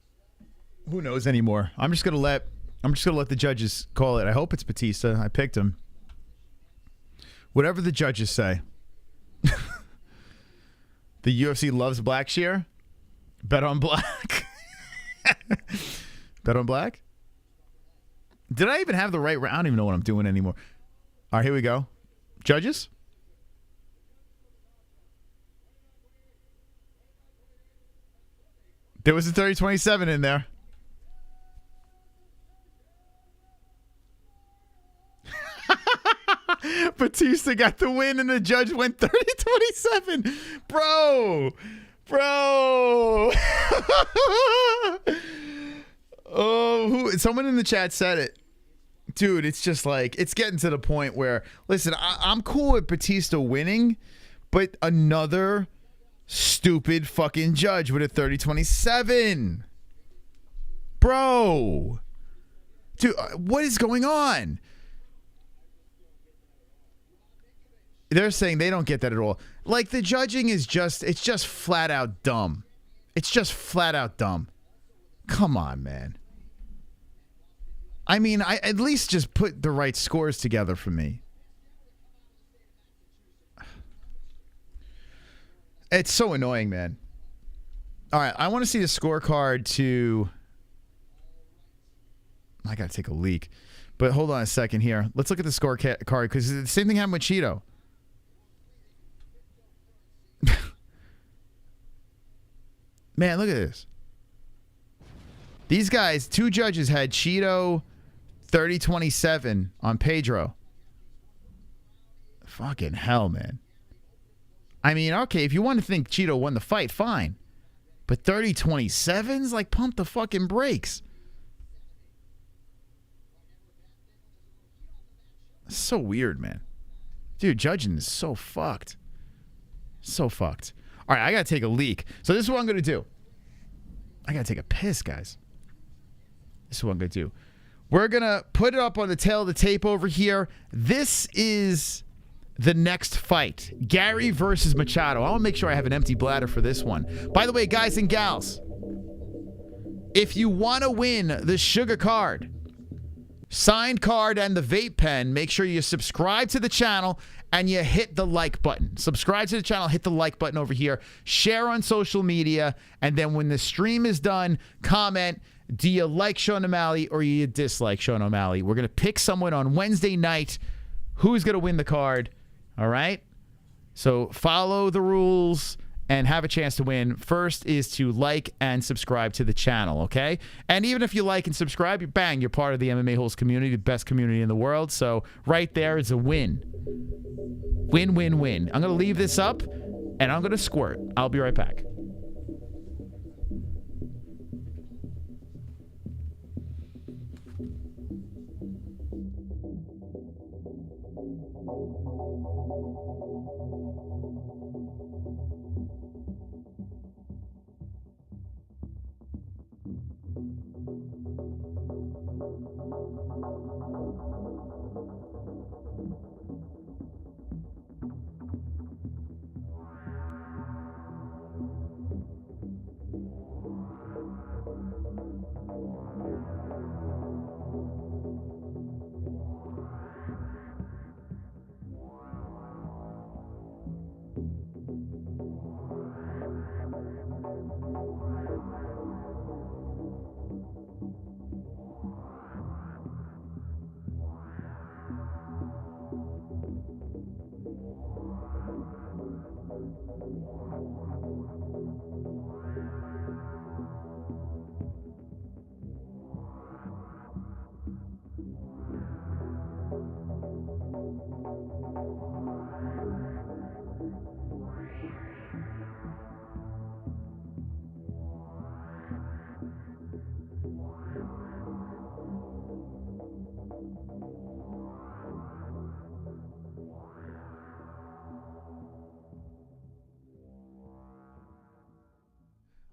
Who knows anymore? I'm just gonna let the judges call it. I hope it's Batista. I picked him. Whatever the judges say. The UFC loves Blackshear. Bet on black. Bet on black? Did I even have the right round? I don't even know what I'm doing anymore. All right, here we go. Judges? There was a 30-27 in there. Batista got the win and the judge went 30-27. Bro. Oh, someone in the chat said it. Dude, it's just like, it's getting to the point where, listen, I'm cool with Batista winning, but another stupid fucking judge with a 30-27. Bro. Dude, what is going on? They're saying they don't get that at all. Like, the judging is just, it's just flat out dumb. It's just flat out dumb. Come on, man. I mean, I at least just put the right scores together for me. It's so annoying, man. All right, I want to see the scorecard to... I got to take a leak. But hold on a second here. Let's look at the scorecard because the same thing happened with Cheeto. Man, look at this. These guys, 2 judges had Cheeto 30-27 on Pedro. Fucking hell, man. I mean, okay, if you want to think Cheeto won the fight, fine. But 30-27's like, pump the fucking brakes. So weird, man. Dude, judging is so fucked. So fucked. All right, I got to take a leak. So this is what I'm going to do. I got to take a piss, guys. This is what I'm going to do. We're going to put it up on the tail of the tape over here. This is the next fight. Gary versus Machado. I'll make sure I have an empty bladder for this one. By the way, guys and gals, if you want to win the sugar card, signed card, and the vape pen, make sure you subscribe to the channel and you hit the like button. Subscribe to the channel, hit the like button over here, share on social media, and then when the stream is done, comment, do you like Sean O'Malley or you dislike Sean O'Malley? We're going to pick someone on Wednesday night who's going to win the card, all right? So follow the rules and have a chance to win. First is to like and subscribe to the channel, okay? And even if you like and subscribe, bang, you're part of the MMA-Holes community, the best community in the world. So right there is a win. Win, win, win. I'm going to leave this up, and I'm going to squirt. I'll be right back.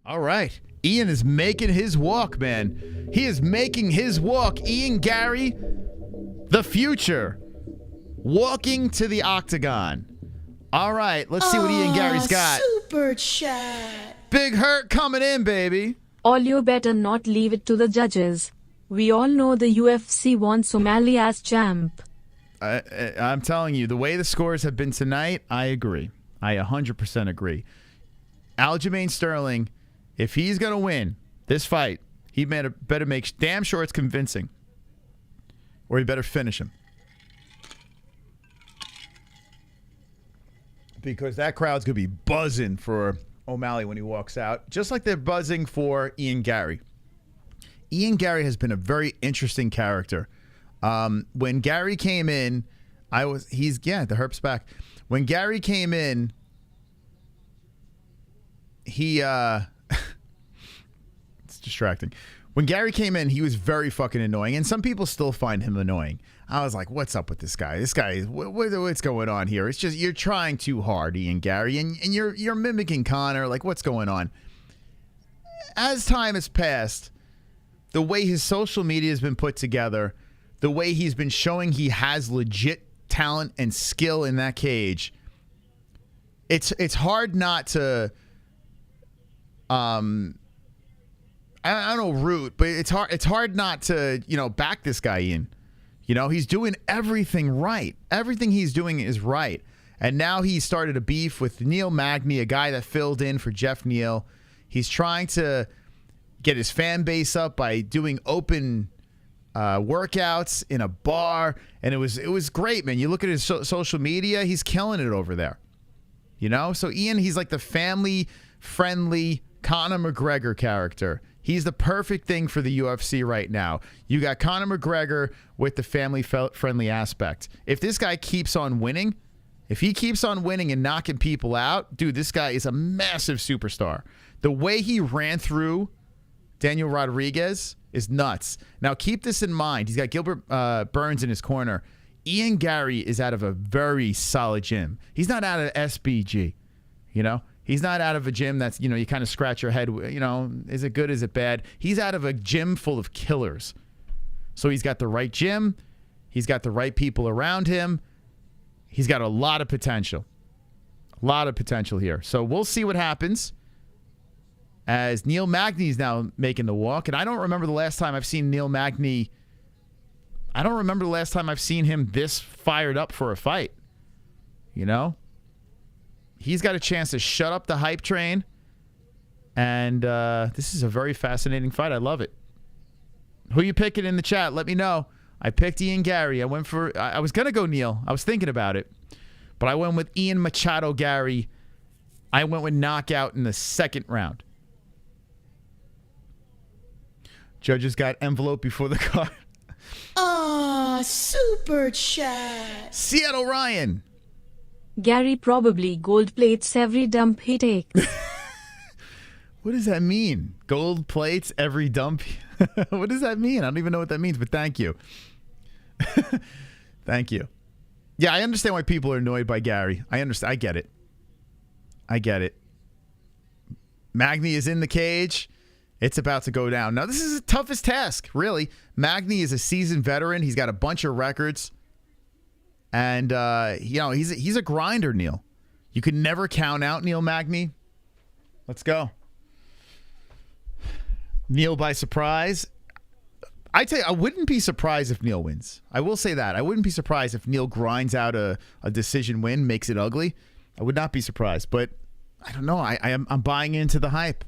All right. Ian is making his walk, man. He is making his walk. Ian Gary, the future, walking to the octagon. All right. Let's see what Ian Gary's got. Super chat. Big Hurt coming in, baby. All you better not leave it to the judges. We all know the UFC wants O'Malley as champ. I'm telling you, the way the scores have been tonight, I agree. I 100% agree. Aljamain Sterling, if he's going to win this fight, he better make damn sure it's convincing. Or he better finish him. Because that crowd's going to be buzzing for O'Malley when he walks out, just like they're buzzing for Ian Gary. Ian Gary has been a very interesting character. When Gary came in, the herp's back. When Gary came in, it's distracting. When Gary came in, he was very fucking annoying, and some people still find him annoying. I was like, what's up with this guy? This guy, what's going on here? It's just, you're trying too hard, Ian Gary, and you're mimicking Conor. Like, what's going on? As time has passed, the way his social media has been put together, the way he's been showing he has legit talent and skill in that cage, it's hard not to, I don't know, root, but it's hard not to, back this guy in. He's doing everything right. Everything he's doing is right. And now he started a beef with Neil Magny, a guy that filled in for Jeff Neal. He's trying to get his fan base up by doing open workouts in a bar, and it was great, man. You look at his social media, he's killing it over there. So Ian, he's like the family-friendly Conor McGregor character. He's the perfect thing for the UFC right now. You got Conor McGregor with the family-friendly aspect. If this guy keeps on winning, if he keeps on winning and knocking people out, dude, this guy is a massive superstar. The way he ran through Daniel Rodriguez is nuts. Now, keep this in mind. He's got Gilbert Burns in his corner. Ian Gary is out of a very solid gym. He's not out of SBG, He's not out of a gym that's, you kind of scratch your head, is it good, is it bad? He's out of a gym full of killers. So he's got the right gym. He's got the right people around him. He's got a lot of potential. A lot of potential here. So we'll see what happens as Neil Magny's now making the walk. And I don't remember the last time I've seen Neil Magny. I don't remember the last time I've seen him this fired up for a fight. He's got a chance to shut up the hype train. And this is a very fascinating fight. I love it. Who you picking in the chat? Let me know. I picked Ian Gary. I was going to go Neil. I was thinking about it. But I went with Ian Machado Gary. I went with knockout in the second round. Judges got envelope before the card. Ah, super chat. Seattle Ryan. Gary probably gold plates every dump he takes. What does that mean? Gold plates every dump? What does that mean? I don't even know what that means, but thank you. Thank you. Yeah, I understand why people are annoyed by Gary. I understand. I get it. Magny is in the cage. It's about to go down. Now, this is the toughest task, really. Magny is a seasoned veteran. He's got a bunch of records. And, he's a grinder, Neil. You could never count out Neil Magny. Let's go. Neil by surprise. I tell you, I wouldn't be surprised if Neil wins. I will say that. I wouldn't be surprised if Neil grinds out a decision win, makes it ugly. I would not be surprised. But I don't know. I'm buying into the hype.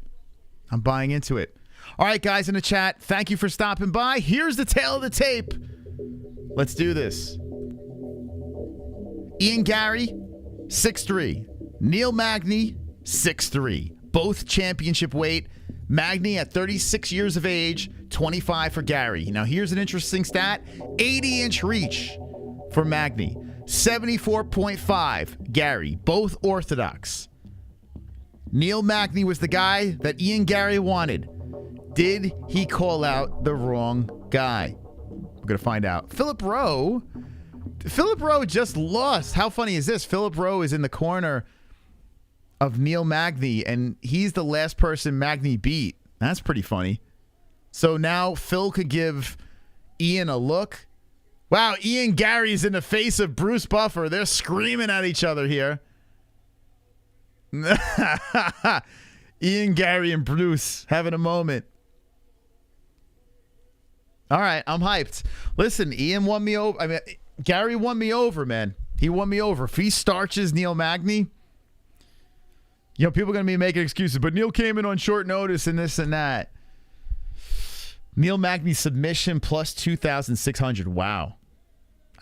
I'm buying into it. All right, guys in the chat, thank you for stopping by. Here's the tail of the tape. Let's do this. Ian Gary, 6'3". Neil Magny, 6'3". Both championship weight. Magny at 36 years of age, 25 for Gary. Now, here's an interesting stat. 80-inch reach for Magny. 74.5, Gary. Both orthodox. Neil Magny was the guy that Ian Gary wanted. Did he call out the wrong guy? We're going to find out. Philip Rowe just lost. How funny is this? Philip Rowe is in the corner of Neil Magny, and he's the last person Magny beat. That's pretty funny. So now Phil could give Ian a look. Wow, Ian Gary's in the face of Bruce Buffer. They're screaming at each other here. Ian Gary and Bruce having a moment. All right, I'm hyped. Listen, Ian won me over. I mean, Gary won me over, man. He won me over. If he starches Neil Magny, people are going to be making excuses, but Neil came in on short notice and this and that. Neil Magny submission plus 2,600. Wow.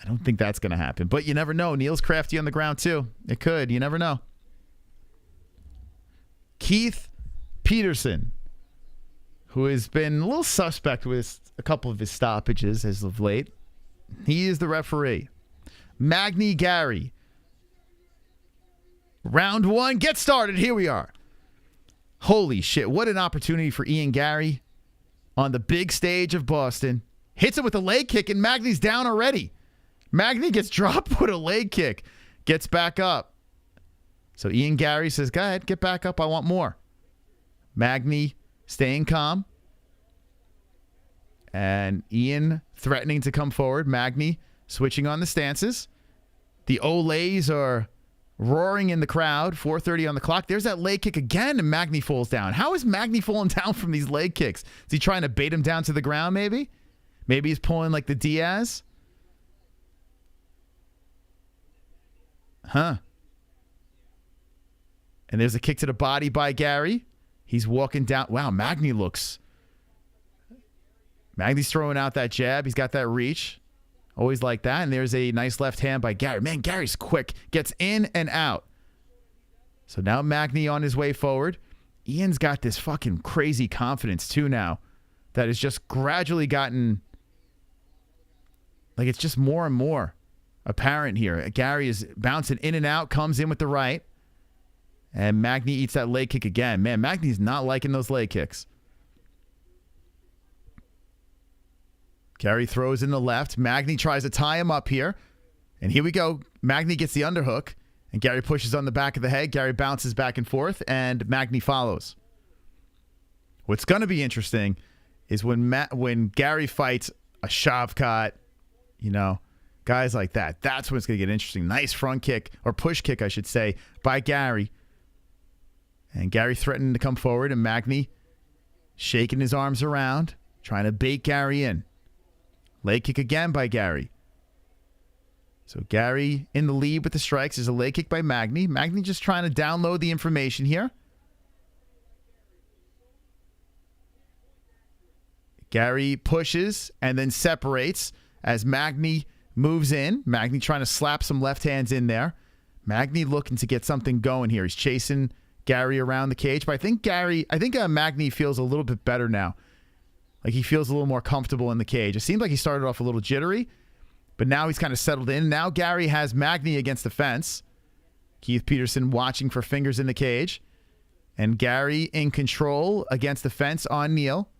I don't think that's going to happen, but you never know. Neil's crafty on the ground too. It could. You never know. Keith Peterson, who has been a little suspect with a couple of his stoppages as of late. He is the referee. Magny Gary. Round 1, get started. Here we are. Holy shit, what an opportunity for Ian Gary on the big stage of Boston. Hits him with a leg kick, and Magny's down already. Magny gets dropped with a leg kick. Gets back up. So Ian Gary says, go ahead, get back up. I want more. Magny staying calm. And Ian threatening to come forward. Magny switching on the stances. The Olays are roaring in the crowd. 4:30 on the clock. There's that leg kick again, and Magny falls down. How is Magny falling down from these leg kicks? Is he trying to bait him down to the ground, maybe? Maybe he's pulling like the DIAZ? Huh. And there's a kick to the body by Gary. He's walking down. Wow, Magny looks. Magny's throwing out that jab. He's got that reach. Always like that. And there's a nice left hand by Gary. Man, Gary's quick. Gets in and out. So now Magny on his way forward. Ian's got this fucking crazy confidence too now that has just gradually gotten, like, it's just more and more apparent here. Gary is bouncing in and out, comes in with the right. And Magny eats that leg kick again. Man, Magny's not liking those leg kicks. Gary throws in the left. Magny tries to tie him up here. And here we go. Magny gets the underhook. And Gary pushes on the back of the head. Gary bounces back and forth. And Magny follows. What's going to be interesting is when Gary fights a Shavkat, you know, guys like that. That's when it's going to get interesting. Nice front kick, or push kick, I should say, by Gary. And Gary threatening to come forward. And Magny shaking his arms around, trying to bait Gary in. Leg kick again by Gary. So Gary in the lead with the strikes. There's a leg kick by Magny. Magny just trying to download the information here. Gary pushes and then separates as Magny moves in. Magny trying to slap some left hands in there. Magny looking to get something going here. He's chasing Gary around the cage. But I think Magny feels a little bit better now. Like, he feels a little more comfortable in the cage. It seemed like he started off a little jittery, but now he's kind of settled in. Now Gary has Magny against the fence. Keith Peterson watching for fingers in the cage. And Gary in control against the fence on Neil.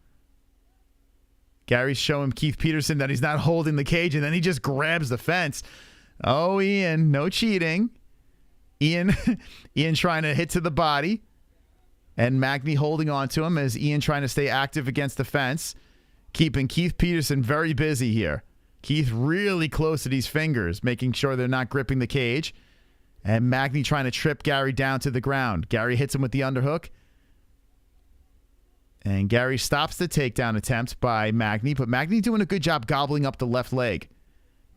Gary's showing Keith Peterson that he's not holding the cage, and then he just grabs the fence. Oh, Ian, no cheating. Ian trying to hit to the body. And Magny holding on to him as Ian trying to stay active against the fence. Keeping Keith Peterson very busy here. Keith really close to these fingers, making sure they're not gripping the cage. And Magny trying to trip Gary down to the ground. Gary hits him with the underhook. And Gary stops the takedown attempt by Magny. But Magny doing a good job gobbling up the left leg.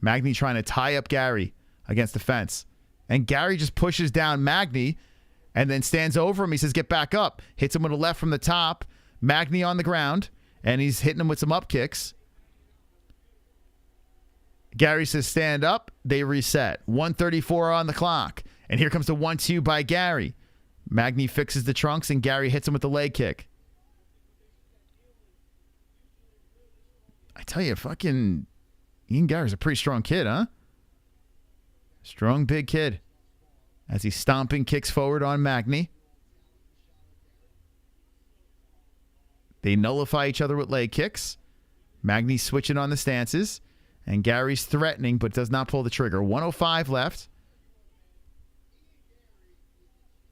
Magny trying to tie up Gary against the fence. And Gary just pushes down Magny and then stands over him. He says, get back up. Hits him with a left from the top. Magny on the ground. And he's hitting him with some up kicks. Gary says, stand up. They reset. 1:34 on the clock. And here comes the 1-2 by Gary. Magny fixes the trunks, and Gary hits him with the leg kick. I tell you, fucking Ian Gary's a pretty strong kid, huh? Strong, big kid. As he's stomping kicks forward on Magny. They nullify each other with leg kicks. Magny's switching on the stances. And Gary's threatening, but does not pull the trigger. 1:05 left.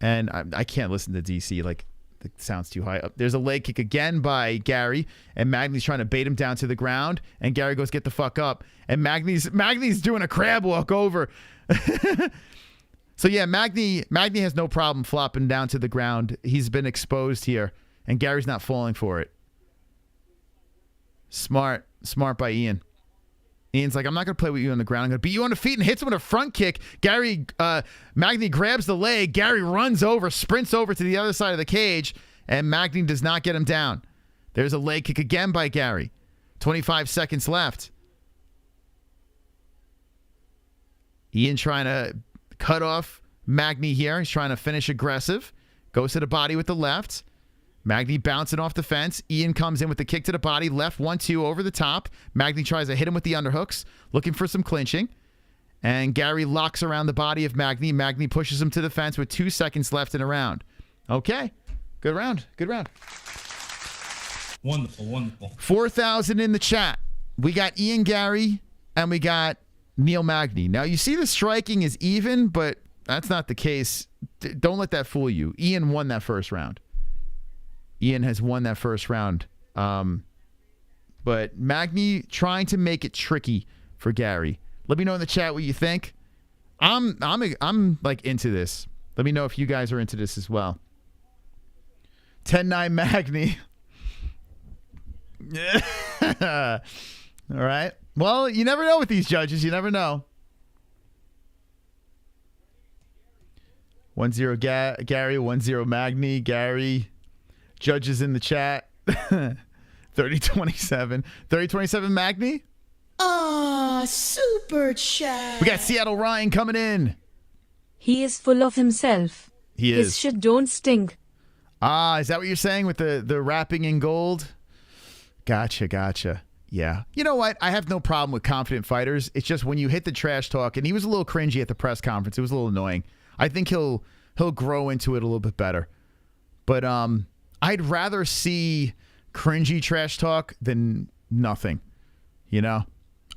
And I can't listen to DC. Like, it sounds too high up. There's a leg kick again by Gary. And Magny's trying to bait him down to the ground. And Gary goes, get the fuck up. And Magny's doing a crab walk over. So, yeah, Magny has no problem flopping down to the ground. He's been exposed here, and Gary's not falling for it. Smart by Ian. Ian's like, I'm not going to play with you on the ground. I'm going to beat you on the feet, and hits him with a front kick. Magny grabs the leg. Gary runs over, sprints over to the other side of the cage, and Magny does not get him down. There's a leg kick again by Gary. 25 seconds left. Ian trying to cut off Magny here. He's trying to finish aggressive. Goes to the body with the left. Magny bouncing off the fence. Ian comes in with the kick to the body. Left 1-2 over the top. Magny tries to hit him with the underhooks, looking for some clinching. And Gary locks around the body of Magny. Magny pushes him to the fence with 2 seconds left in a round. Okay. Good round. Good round. Wonderful, wonderful. 4,000 in the chat. We got Ian Gary and we got Neil Magny. Now, you see the striking is even, but that's not the case. Don't let that fool you. Ian won that first round. Ian has won that first round. But Magny trying to make it tricky for Gary. Let me know in the chat what you think. I'm like into this. Let me know if you guys are into this as well. 10-9 Magny. All right. Well, you never know with these judges. You never know. 1-0 Gary, 1-0 Magny. Gary. Judges in the chat. 30-27. 30-27 Magny. Super chat. We got Seattle Ryan coming in. He is full of himself. He is. His shit don't stink. Is that what you're saying with the wrapping in gold? Gotcha. Yeah. You know what? I have no problem with confident fighters. It's just when you hit the trash talk, and he was a little cringy at the press conference. It was a little annoying. I think he'll grow into it a little bit better. But I'd rather see cringy trash talk than nothing. You know?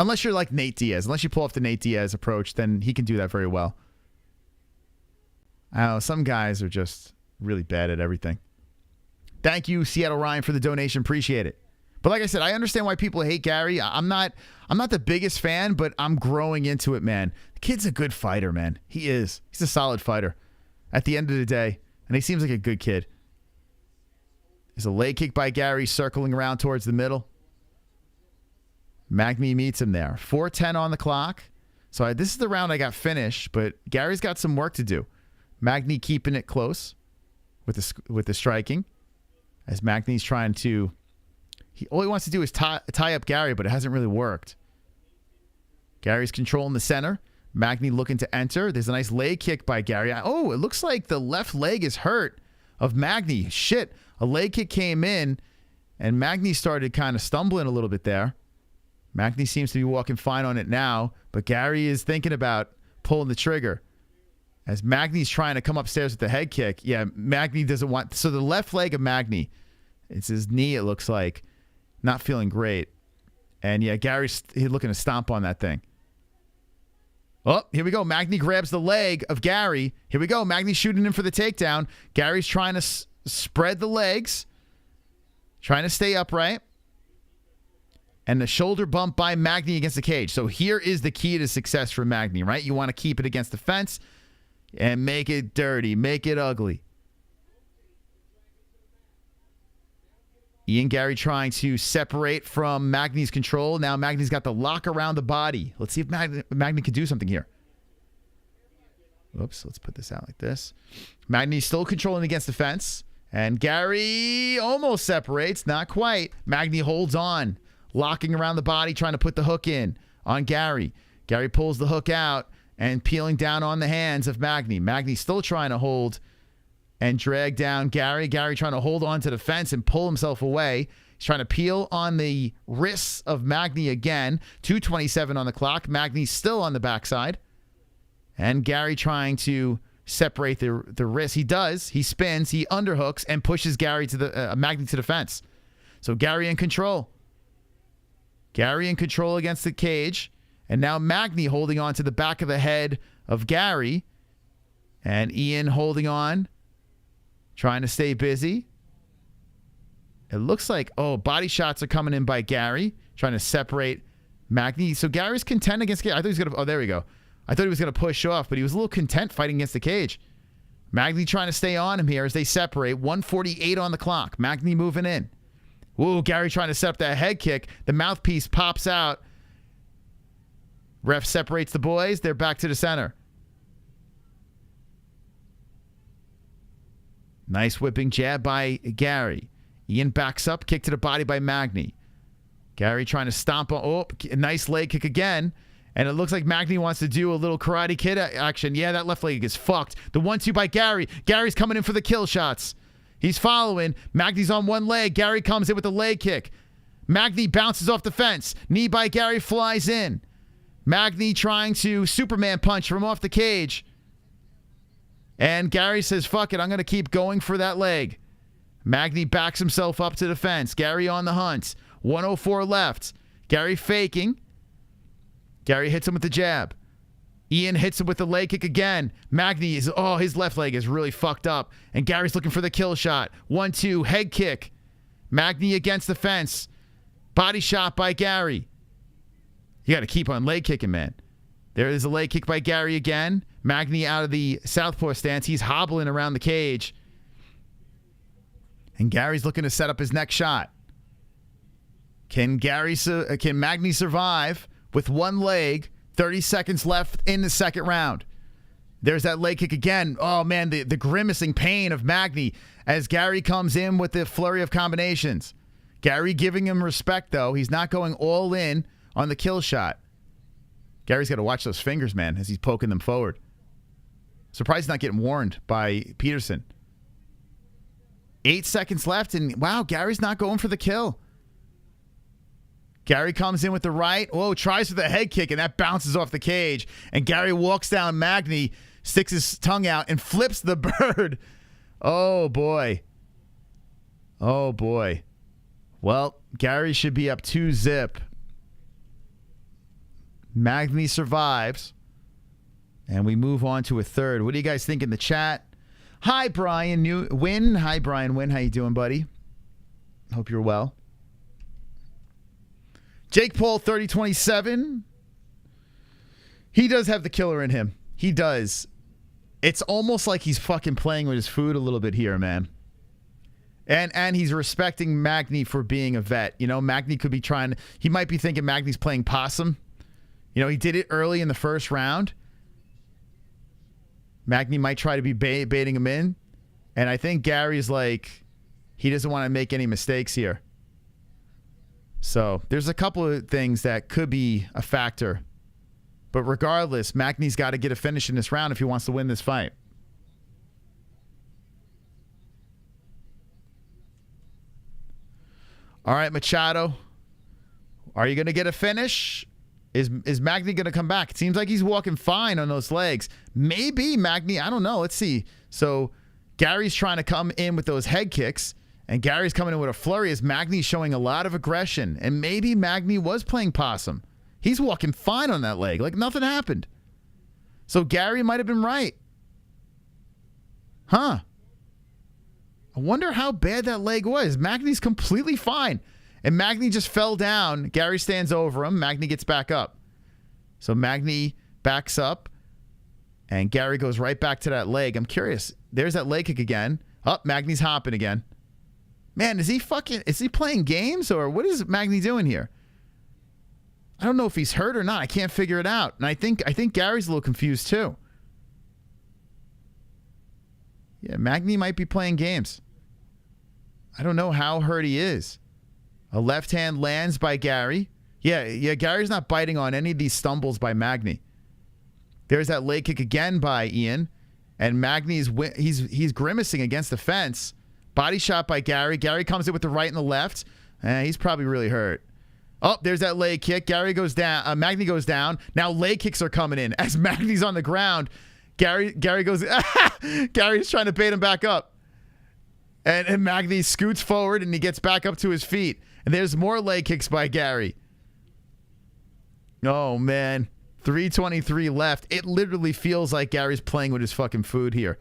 Unless you're like Nate Diaz. Unless you pull off the Nate Diaz approach, then he can do that very well. I don't know. Some guys are just really bad at everything. Thank you, Seattle Ryan, for the donation. Appreciate it. But like I said, I understand why people hate Gary. I'm not the biggest fan, but I'm growing into it, man. The kid's a good fighter, man. He is. He's a solid fighter at the end of the day. And he seems like a good kid. There's a leg kick by Gary circling around towards the middle. Magny meets him there. 4:10 on the clock. So this is the round I got finished, but Gary's got some work to do. Magny keeping it close with the striking. As Magny's trying to... all he wants to do is tie up Gary, but it hasn't really worked. Gary's controlling the center. Magny looking to enter. There's a nice leg kick by Gary. Oh, it looks like the left leg is hurt of Magny. Shit. A leg kick came in, and Magny started kind of stumbling a little bit there. Magny seems to be walking fine on it now, but Gary is thinking about pulling the trigger. As Magny's trying to come upstairs with the head kick. Yeah, Magny doesn't want... So the left leg of Magny, it's his knee, it looks like. Not feeling great. And yeah, Gary's looking to stomp on that thing. Oh, here we go. Magny grabs the leg of Gary. Here we go. Magny shooting him for the takedown. Gary's trying to spread the legs. Trying to stay upright. And the shoulder bump by Magny against the cage. So here is the key to success for Magny, right? You want to keep it against the fence and make it dirty. Make it ugly. Ian Gary trying to separate from Magny's control. Now Magny's got the lock around the body. Let's see if Magny can do something here. Oops, let's put this out like this. Magny's still controlling against the fence. And Gary almost separates. Not quite. Magny holds on. Locking around the body, trying to put the hook in on Gary. Gary pulls the hook out and peeling down on the hands of Magny. Magny still trying to hold and drag down Gary. Gary trying to hold on to the fence and pull himself away. He's trying to peel on the wrists of Magny again. 2:27 on the clock. Magny's still on the backside. And Gary trying to separate the wrists. He does. He spins. He underhooks and pushes Gary to the Magny to the fence. So Gary in control. Gary in control against the cage. And now Magny holding on to the back of the head of Gary. And Ian holding on. Trying to stay busy. It looks like, body shots are coming in by Gary. Trying to separate Magny. So Gary's content against Gary. I thought he was going to, there we go. I thought he was going to push off, but he was a little content fighting against the cage. Magny trying to stay on him here as they separate. 1:48 on the clock. Magny moving in. Whoa, Gary trying to set up that head kick. The mouthpiece pops out. Ref separates the boys. They're back to the center. Nice whipping jab by Gary. Ian backs up. Kick to the body by Magny. Gary trying to stomp on. Oh, nice leg kick again. And it looks like Magny wants to do a little Karate Kid action. Yeah, that left leg is fucked. The 1-2 by Gary. Gary's coming in for the kill shots. He's following. Magny's on one leg. Gary comes in with a leg kick. Magny bounces off the fence. Knee by Gary flies in. Magny trying to Superman punch from off the cage. And Gary says, fuck it, I'm going to keep going for that leg. Magny backs himself up to the fence. Gary on the hunt. 104 left. Gary faking. Gary hits him with the jab. Ian hits him with the leg kick again. Magny is, his left leg is really fucked up. And Gary's looking for the kill shot. 1-2, head kick. Magny against the fence. Body shot by Gary. You got to keep on leg kicking, man. There is a leg kick by Gary again. Magny out of the southpaw stance. He's hobbling around the cage. And Gary's looking to set up his next shot. Can Magny survive with one leg? 30 seconds left in the second round. There's that leg kick again. Oh, man, the grimacing pain of Magny as Gary comes in with the flurry of combinations. Gary giving him respect, though. He's not going all in on the kill shot. Gary's got to watch those fingers, man, as he's poking them forward. Surprised he's not getting warned by Peterson. 8 seconds left, and wow, Gary's not going for the kill. Gary comes in with the right. Whoa, tries for the head kick, and that bounces off the cage. And Gary walks down Magny, sticks his tongue out, and flips the bird. Oh, boy. Oh, boy. Well, Gary should be up 2-0. Magny survives. And we move on to a third. What do you guys think in the chat? Hi, Brian Wynn. Hi, Brian Wynn. How you doing, buddy? Hope you're well. Jake Paul, 30-27. He does have the killer in him. He does. It's almost like he's fucking playing with his food a little bit here, man. And he's respecting Magny for being a vet. You know, Magny could be trying... He might be thinking Magny's playing possum. You know, he did it early in the first round. Magny might try to be baiting him in. And I think Gary's like... He doesn't want to make any mistakes here. So there's a couple of things that could be a factor. But regardless, Magny's got to get a finish in this round if he wants to win this fight. All right, Machado. Are you going to get a finish? Is Magny going to come back? It seems like he's walking fine on those legs. Maybe Magny, I don't know. Let's see. So Gary's trying to come in with those head kicks. And Gary's coming in with a flurry as Magny's showing a lot of aggression. And maybe Magny was playing possum. He's walking fine on that leg. Like nothing happened. So Gary might have been right. Huh. I wonder how bad that leg was. Magny's completely fine. And Magny just fell down. Gary stands over him. Magny gets back up. So Magny backs up. And Gary goes right back to that leg. I'm curious. There's that leg kick again. Oh, Magny's hopping again. Man, is he playing games or what is Magny doing here? I don't know if he's hurt or not. I can't figure it out. And I think Gary's a little confused too. Yeah, Magny might be playing games. I don't know how hurt he is. A left hand lands by Gary. Yeah, Gary's not biting on any of these stumbles by Magny. There's that leg kick again by Ian. And Magny's he's grimacing against the fence. Body shot by Gary. Gary comes in with the right and the left. He's probably really hurt. Oh, there's that leg kick. Gary goes down. Magny goes down. Now leg kicks are coming in. As Magny's on the ground, Gary goes... Gary's trying to bait him back up. And Magny scoots forward and he gets back up to his feet. And there's more leg kicks by Gary. Oh, man. 3:23 left. It literally feels like Gary's playing with his fucking food here.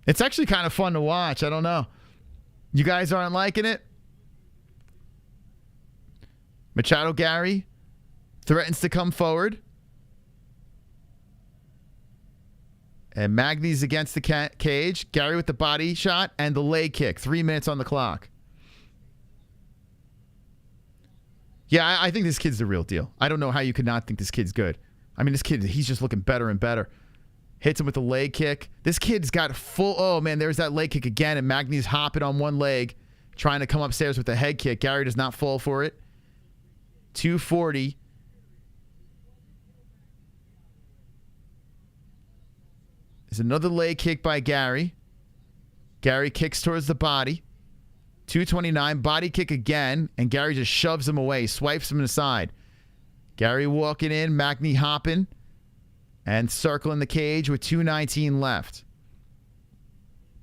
It's actually kind of fun to watch. I don't know. You guys aren't liking it? Machado Gary threatens to come forward. And Magny's against the cage. Gary with the body shot and the leg kick. 3 minutes on the clock. Yeah, I think this kid's the real deal. I don't know how you could not think this kid's good. I mean, this kid, he's just looking better and better. Hits him with the leg kick. This kid's got full... Oh, man, there's that leg kick again, and Magny's hopping on one leg, trying to come upstairs with the head kick. Gary does not fall for it. 2:40 There's another leg kick by Gary. Gary kicks towards the body. 229, body kick again, and Gary just shoves him away, swipes him aside. Gary walking in, Magny hopping, and circling the cage with 2:19 left.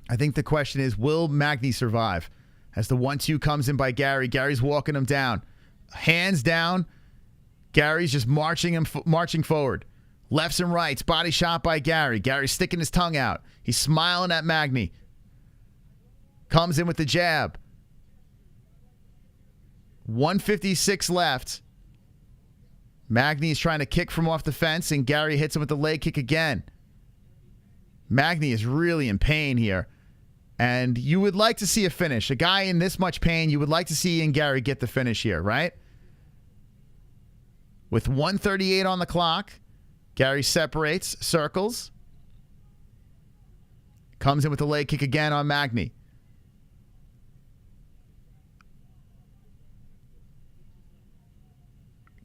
I think the question is, will Magny survive? As the 1-2 comes in by Gary, Gary's walking him down. Hands down, Gary's just marching forward. Lefts and rights, body shot by Gary. Gary's sticking his tongue out. He's smiling at Magny. Comes in with the jab. 1:56 left. Magny's trying to kick from off the fence, and Gary hits him with the leg kick again. Magny is really in pain here. And you would like to see a finish. A guy in this much pain, you would like to see Ian Gary get the finish here, right? With 1:38 on the clock, Gary separates, circles. Comes in with the leg kick again on Magny.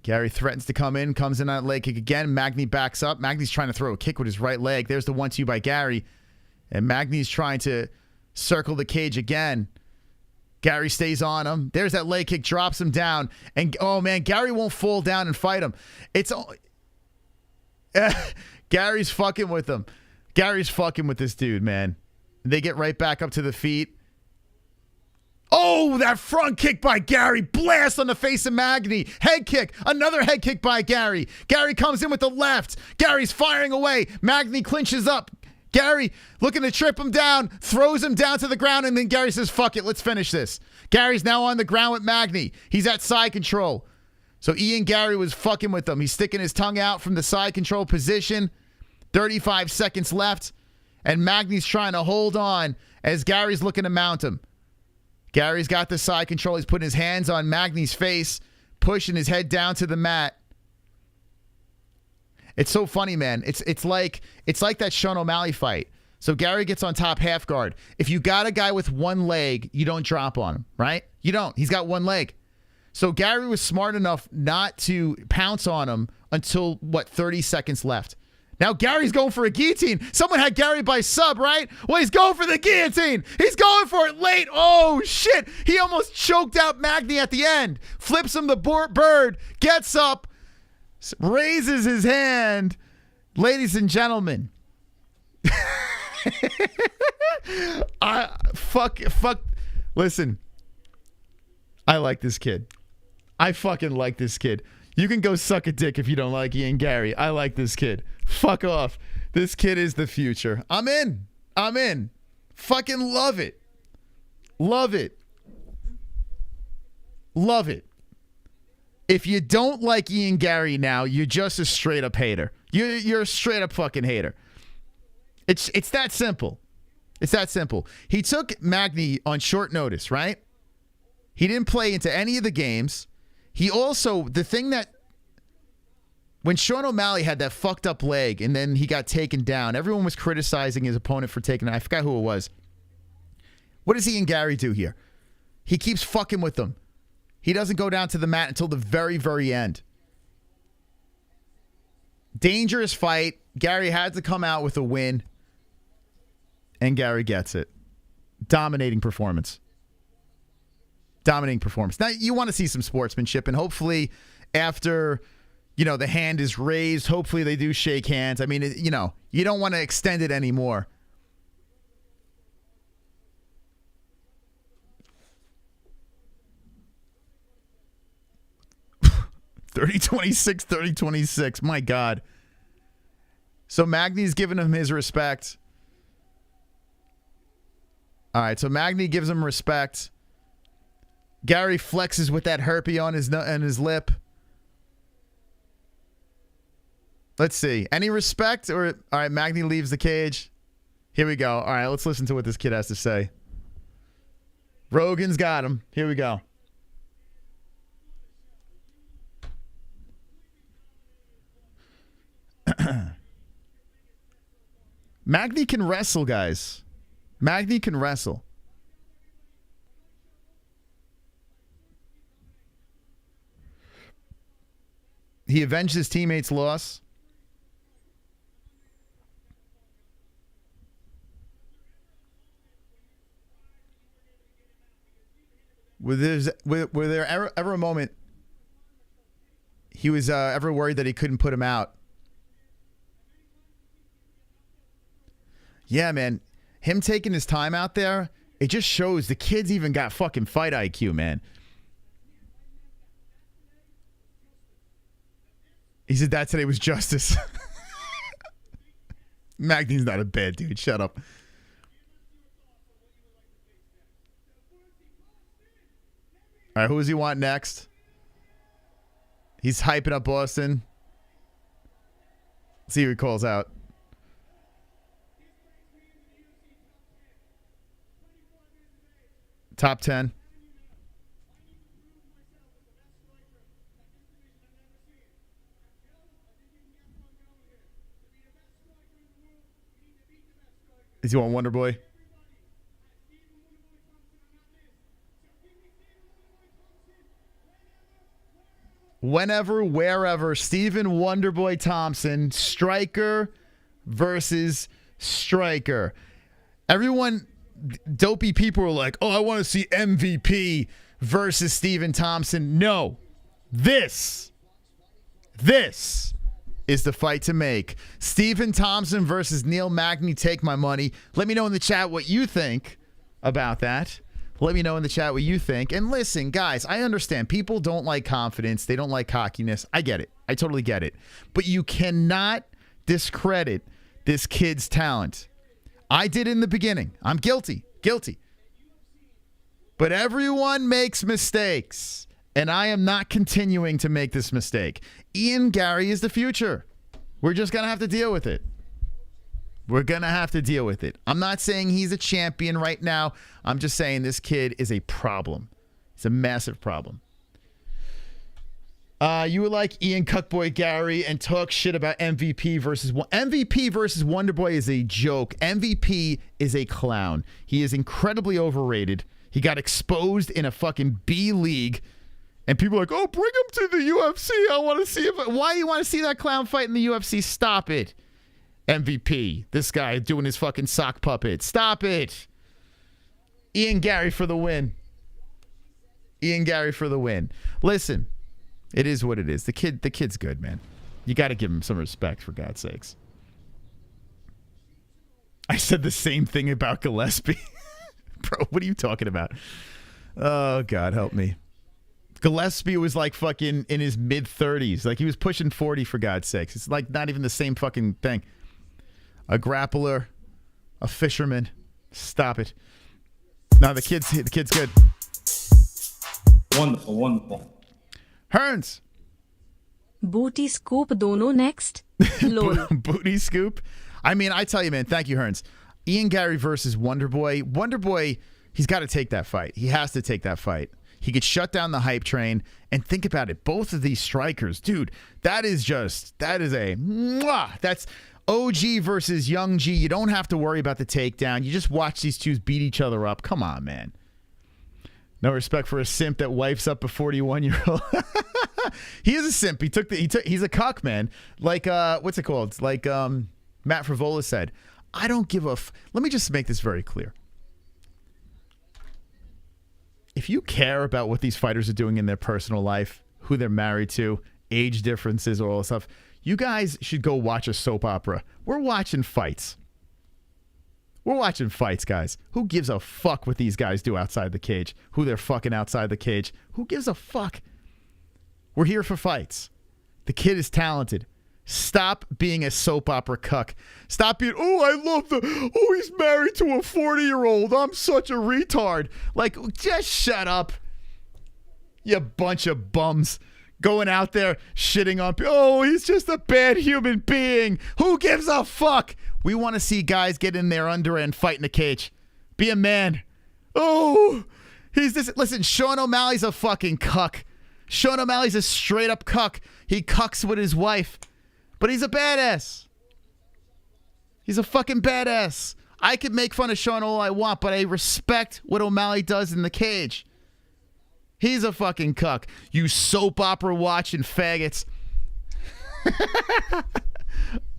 Gary threatens to come in, comes in on that leg kick again. Magny backs up. Magny's trying to throw a kick with his right leg. There's the 1-2 by Gary. And Magny's trying to circle the cage again. Gary stays on him. There's that leg kick, drops him down. And, oh, man, Gary won't fall down and fight him. It's Gary's fucking with him. Gary's fucking with this dude, man. They get right back up to the feet. Oh, that front kick by Gary. Blast on the face of Magny. Head kick. Another head kick by Gary. Gary comes in with the left. Gary's firing away. Magny clinches up. Gary looking to trip him down. Throws him down to the ground. And then Gary says, fuck it. Let's finish this. Gary's now on the ground with Magny. He's at side control. So Ian Gary was fucking with him. He's sticking his tongue out from the side control position. 35 seconds left. And Magny's trying to hold on as Gary's looking to mount him. Gary's got the side control. He's putting his hands on Magny's face, pushing his head down to the mat. It's so funny, man. It's like that Sean O'Malley fight. So Gary gets on top half guard. If you got a guy with one leg, you don't drop on him, right? You don't. He's got one leg. So Gary was smart enough not to pounce on him until, 30 seconds left. Now Gary's going for a guillotine. Someone had Gary by sub, right? Well, he's going for the guillotine. He's going for it late. Oh, shit. He almost choked out Magny at the end. Flips him the bird. Gets up. Raises his hand. Ladies and gentlemen. Fuck. Listen. I like this kid. I fucking like this kid. You can go suck a dick if you don't like Ian Gary. I like this kid. Fuck off. This kid is the future. I'm in. Fucking love it. Love it. Love it. If you don't like Ian Gary now, you're just a straight up hater. You're a straight up fucking hater. It's that simple. It's that simple. He took Magny on short notice, right? He didn't play into any of the games. He also, the thing that, when Sean O'Malley had that fucked up leg and then he got taken down, everyone was criticizing his opponent for taking it. I forgot who it was. What does Ian Gary do here? He keeps fucking with them. He doesn't go down to the mat until the very, very end. Dangerous fight. Gary had to come out with a win. And Gary gets it. Dominating performance. Dominating performance. Now, you want to see some sportsmanship, and hopefully after, the hand is raised, hopefully they do shake hands. I mean, you don't want to extend it anymore. (30-26, 30-26). My God. So Magny's giving him his respect. All right, so Magny gives him respect. Gary flexes with that herpy on his lip. Let's see. Any respect? Or all right, Magny leaves the cage. Here we go. All right, let's listen to what this kid has to say. Rogan's got him. Here we go. Magny can wrestle, guys. Magny can wrestle. He avenged his teammate's loss. were there ever a moment he was ever worried that he couldn't put him out? Yeah, man. Him taking his time out there, it just shows the kid's even got fucking fight IQ, man. He said that today was justice. Magny's not a bad dude. Shut up. All right, who does he want next? He's hyping up Boston. Let's see who he calls out. Top 10. Does he want Wonder Boy? Whenever, wherever, Stephen Wonderboy Thompson, striker versus striker. Everyone, dopey people are like, oh, I want to see MVP versus Stephen Thompson. No. This is the fight to make. Stephen Thompson versus Neil Magny. Take my money. Let me know in the chat what you think about that. Let me know in the chat what you think. And listen, guys, I understand. People don't like confidence. They don't like cockiness. I get it. I totally get it. But you cannot discredit this kid's talent. I did in the beginning. I'm guilty. Guilty. But everyone makes mistakes. And I am not continuing to make this mistake. Ian Gary is the future. We're just going to have to deal with it. We're going to have to deal with it. I'm not saying he's a champion right now. I'm just saying this kid is a problem. It's a massive problem. You would like Ian Cuckboy Gary and talk shit about MVP versus Wonderboy is a joke. MVP is a clown. He is incredibly overrated. He got exposed in a fucking B league. And people are like, oh, bring him to the UFC. I want to see him. Why do you want to see that clown fight in the UFC? Stop it. MVP. This guy doing his fucking sock puppet. Stop it. Ian Gary for the win. Ian Gary for the win. Listen, it is what it is. The kid's good, man. You got to give him some respect, for God's sakes. I said the same thing about Gillespie. Bro, what are you talking about? Oh, God, help me. Gillespie was like fucking in his mid-30s. Like he was pushing 40, for God's sakes. It's like not even the same fucking thing. A grappler, a fisherman. Stop it. No, the kid's good. Wonderful, wonderful. Hearns. Booty scoop dono next. Lol. Booty scoop. I mean, I tell you, man, thank you, Hearns. Ian Gary versus Wonderboy. Wonderboy, he's got to take that fight. He has to take that fight. He could shut down the hype train. And think about it. Both of these strikers, dude, that's OG versus Young G. You don't have to worry about the takedown. You just watch these two beat each other up. Come on, man. No respect for a simp that wipes up a 41-year-old. He is a simp. He's a cuck, man. Like, what's it called? It's like Matt Frivola said, I don't give a let me just make this very clear. If you care about what these fighters are doing in their personal life, who they're married to, age differences, all this stuff, you guys should go watch a soap opera. We're watching fights. We're watching fights, guys. Who gives a fuck what these guys do outside the cage? Who they're fucking outside the cage? Who gives a fuck? We're here for fights. The kid is talented. Stop being a soap opera cuck. Stop being, he's married to a 40-year-old. I'm such a retard. Like, just shut up. You bunch of bums. Going out there shitting on, he's just a bad human being. Who gives a fuck? We want to see guys get in there under and fight in the cage. Be a man. Listen, Sean O'Malley's a fucking cuck. Sean O'Malley's a straight up cuck. He cucks with his wife. But he's a badass. He's a fucking badass. I could make fun of Sean all I want, but I respect what O'Malley does in the cage. He's a fucking cuck. You soap opera watching faggots.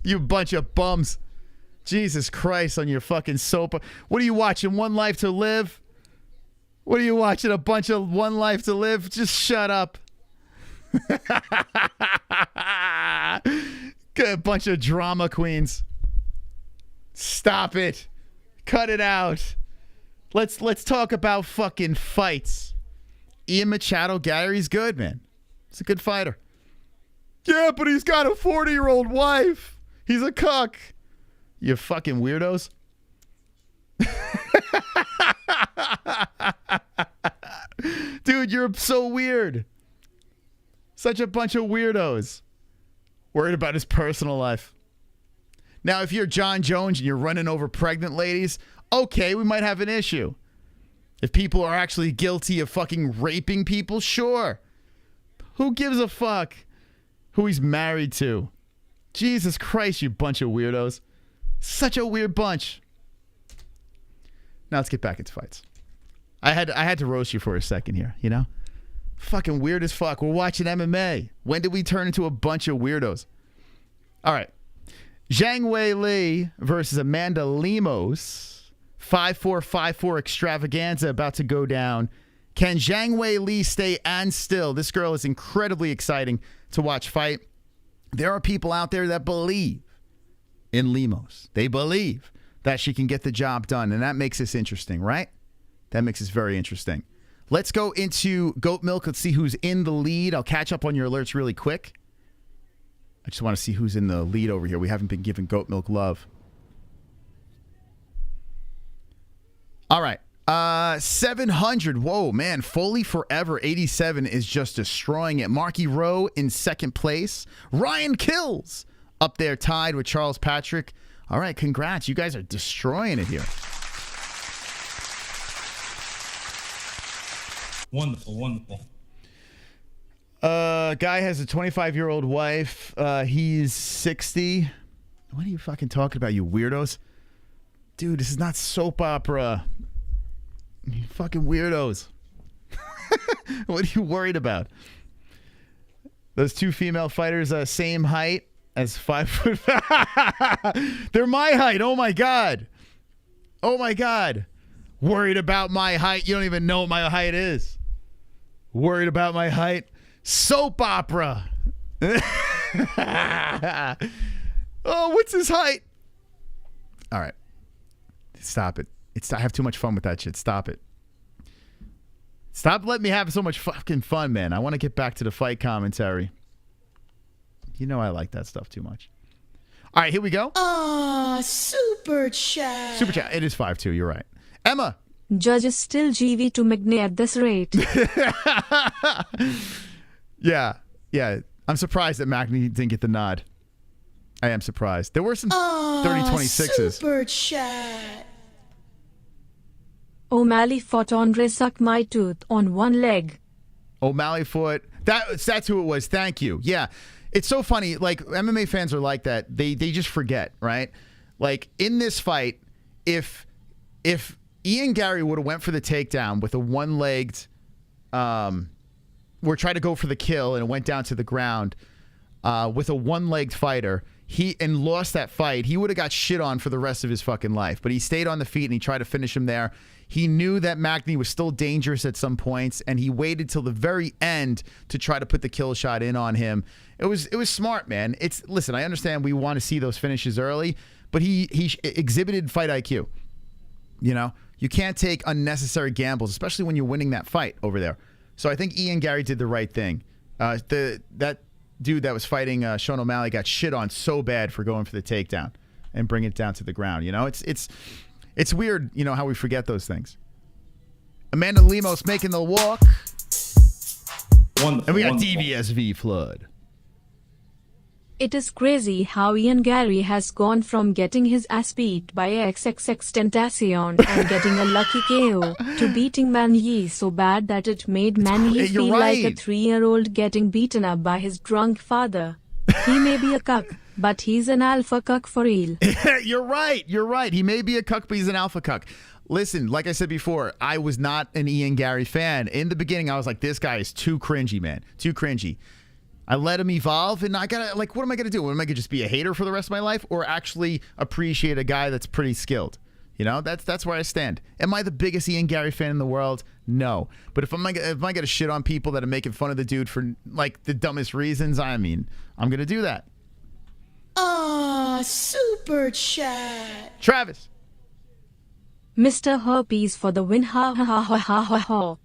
You bunch of bums. Jesus Christ on your fucking soap. What are you watching? One Life to Live? What are you watching? A bunch of One Life to Live? Just shut up. A bunch of drama queens. Stop it. Cut it out. Let's talk about fucking fights. Ian Machado, Gary's good, man. He's a good fighter. Yeah, but he's got a 40-year-old wife. He's a cuck. You fucking weirdos. Dude, you're so weird. Such a bunch of weirdos. Worried about his personal life. Now, if you're John Jones and you're running over pregnant ladies, okay, we might have an issue. If people are actually guilty of fucking raping people, sure. Who gives a fuck who he's married to? Jesus Christ, you bunch of weirdos. Such a weird bunch. Now let's get back into fights. I had to roast you for a second here, you know? Fucking weird as fuck. We're watching MMA. When did we turn into a bunch of weirdos? All right. Zhang Weili versus Amanda Lemos. 5-4, 5-4 extravaganza about to go down. Can Zhang Weili stay and still? This girl is incredibly exciting to watch fight. There are people out there that believe in Lemos. They believe that she can get the job done, and that makes this interesting, right? That makes this very interesting. Let's go into Goat Milk. Let's see who's in the lead. I'll catch up on your alerts really quick. I just want to see who's in the lead over here. We haven't been giving Goat Milk love. All right. 700. Whoa, man. Foley Forever 87 is just destroying it. Marky Rowe in second place. Ryan Kills up there tied with Charles Patrick. All right. Congrats. You guys are destroying it here. Wonderful, wonderful. Guy has a 25-year-old wife. He's 60. What are you fucking talking about, you weirdos? Dude, this is not soap opera. You fucking weirdos. What are you worried about? Those two female fighters, same height as 5 foot. They're my height. Oh my God. Oh my God. Worried about my height. You don't even know what my height is. Worried about my height. Soap opera. Oh, what's his height? All right. Stop it. I have too much fun with that shit. Stop it. Stop letting me have so much fucking fun, man. I want to get back to the fight commentary. You know I like that stuff too much. All right, here we go. Ah, super chat. Super chat. It is 5-2. You're right. Emma. Judges still GV to McGregor at this rate. Yeah. I'm surprised that Magny didn't get the nod. I am surprised. There were some 30-26s. Super chat. O'Malley fought Andre Suck My Tooth on one leg. O'Malley fought. That's who it was. Thank you. Yeah. It's so funny. Like, MMA fans are like that. They just forget, right? Like, in this fight, if Ian Gary would have went for the takedown with a one-legged, or tried to go for the kill and it went down to the ground with a one-legged fighter, and lost that fight, he would have got shit on for the rest of his fucking life. But he stayed on the feet and he tried to finish him there. He knew that Magny was still dangerous at some points, and he waited till the very end to try to put the kill shot in on him. It was smart, man. Listen, I understand we want to see those finishes early, but he exhibited fight IQ. You know, you can't take unnecessary gambles, especially when you're winning that fight over there. So I think Ian Gary did the right thing. That dude that was fighting Sean O'Malley got shit on so bad for going for the takedown and bringing it down to the ground. You know, it's weird, you know, how we forget those things. Amanda Lemos making the walk. Wonderful, and we got wonderful. DVSV Flood. It is crazy how Ian Gary has gone from getting his ass beat by XXXTentacion and getting a lucky KO to beating Man Yi so bad that it made Man Yi feel like a 3-year-old getting beaten up by his drunk father. He may be a cuck, but he's an alpha cuck for real. You're right. He may be a cuck, but he's an alpha cuck. Listen, like I said before, I was not an Ian Gary fan. In the beginning, I was like, this guy is too cringy, man. Too cringy. I let him evolve, and I gotta, what am I gonna do? Am I gonna just be a hater for the rest of my life, or actually appreciate a guy that's pretty skilled? You know, that's where I stand. Am I the biggest Ian Gary fan in the world? No. But if I got to shit on people that are making fun of the dude for like the dumbest reasons, I mean, I'm going to do that. Super chat. Travis. Mr. Herpes for the win. Ha ha ha ha ha ha ha.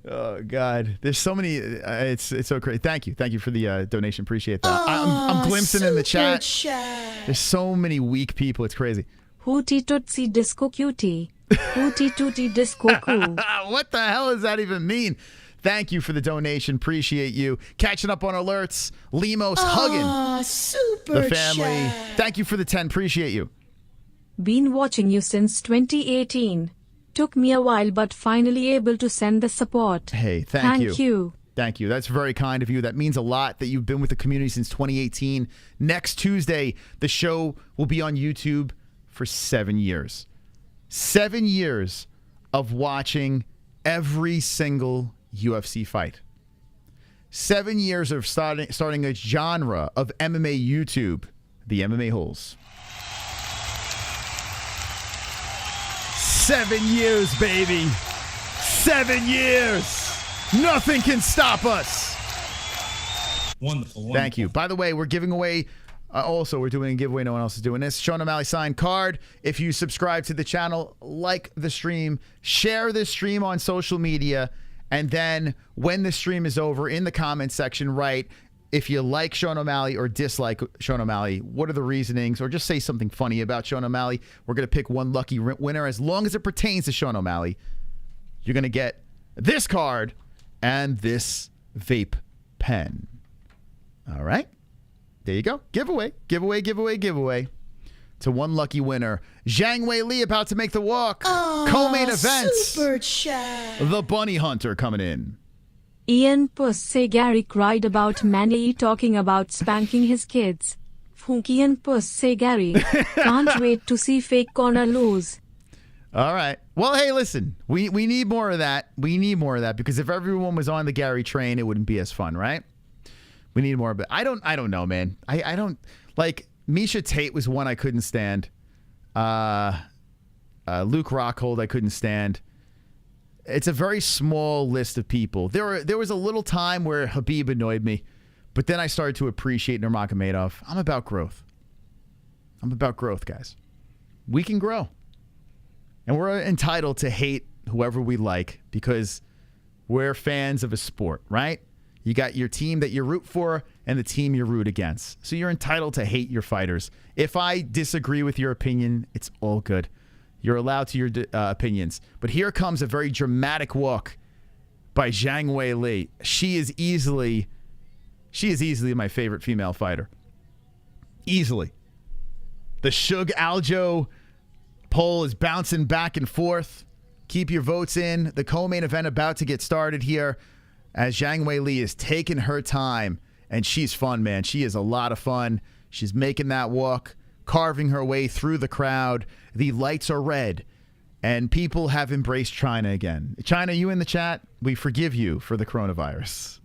Oh God, there's so many. It's so crazy. Thank you for the donation. Appreciate that. I'm glimpsing in the chat. There's so many weak people. It's crazy. Hootie tootsie disco cutie. Hootie tootie disco coo. What the hell does that even mean? Thank you for the donation. Appreciate you. Catching up on alerts. Lemos hugging the family. Thank you for the 10. Appreciate you. Been watching you since 2018. Took me a while, but finally able to send the support. Hey, thank you. Thank you. That's very kind of you. That means a lot that you've been with the community since 2018. Next Tuesday, the show will be on YouTube for 7 years. 7 years of watching every single UFC fight. 7 years of starting a genre of MMA YouTube, the MMA-Holes. 7 years, baby. 7 years. Nothing can stop us. Wonderful. Thank you. By the way, we're giving away, we're doing a giveaway. No one else is doing this. Sean O'Malley signed card. If you subscribe to the channel, like the stream, share the stream on social media, and then when the stream is over, in the comments section, write if you like Sean O'Malley or dislike Sean O'Malley, what are the reasonings, or just say something funny about Sean O'Malley. We're going to pick one lucky winner. As long as it pertains to Sean O'Malley, you're going to get this card and this vape pen. All right. There you go. Giveaway. To one lucky winner. Zhang Weili about to make the walk. Co-main event. Super chat. The Bunny Hunter coming in. Ian Puss Gary cried about Manny talking about spanking his kids. Ian Puss Gary. Can't wait to see fake Conor lose. All right. Well, hey, listen. We need more of that. We need more of that, because if everyone was on the Gary train, it wouldn't be as fun, right? We need more of it. I don't know, man. I don't like. Misha Tate was one I couldn't stand. Luke Rockhold I couldn't stand. It's a very small list of people. There was a little time where Khabib annoyed me, but then I started to appreciate Nurmagomedov. I'm about growth. Guys. We can grow. And we're entitled to hate whoever we like because we're fans of a sport, right? You got your team that you root for and the team you root against. So you're entitled to hate your fighters. If I disagree with your opinion, it's all good. You're allowed to your opinions. But here comes a very dramatic walk by Zhang Weili. She is easily my favorite female fighter. Easily. The Suge Aljo poll is bouncing back and forth. Keep your votes in. The co-main event about to get started here as Zhang Weili is taking her time. And she's fun, man. She is a lot of fun. She's making that walk, carving her way through the crowd. The lights are red, and people have embraced China again. China, you in the chat? We forgive you for the coronavirus.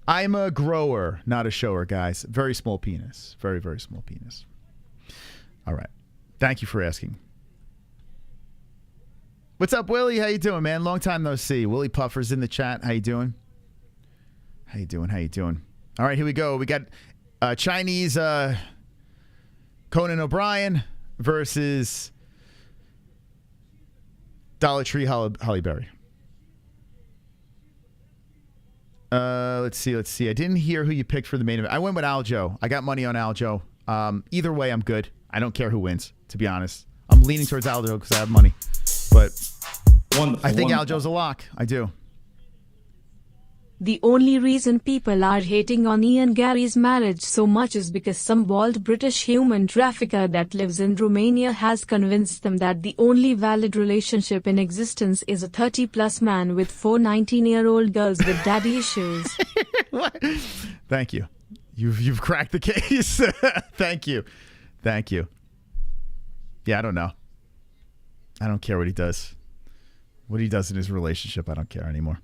I'm a grower, not a shower, guys. Very small penis. Very, very small penis. All right. Thank you for asking. What's up, Willie? How you doing, man? Long time no see. Willie Puffer's in the chat. How you doing? How you doing? All right, here we go. We got Chinese Conan O'Brien versus Dollar Tree Holly Berry. Let's see. I didn't hear who you picked for the main event. I went with Aljo. I got money on Aljo. Either way, I'm good. I don't care who wins, to be honest. I'm leaning towards Aljo because I have money. But I think Aljo's a lock. I do. The only reason people are hating on Ian Gary's marriage so much is because some bald British human trafficker that lives in Romania has convinced them that the only valid relationship in existence is a 30-plus man with 4 19-year-old girls with daddy issues. What? Thank you. You've cracked the case. Thank you. Yeah, I don't know. I don't care what he does. What he does in his relationship, I don't care anymore.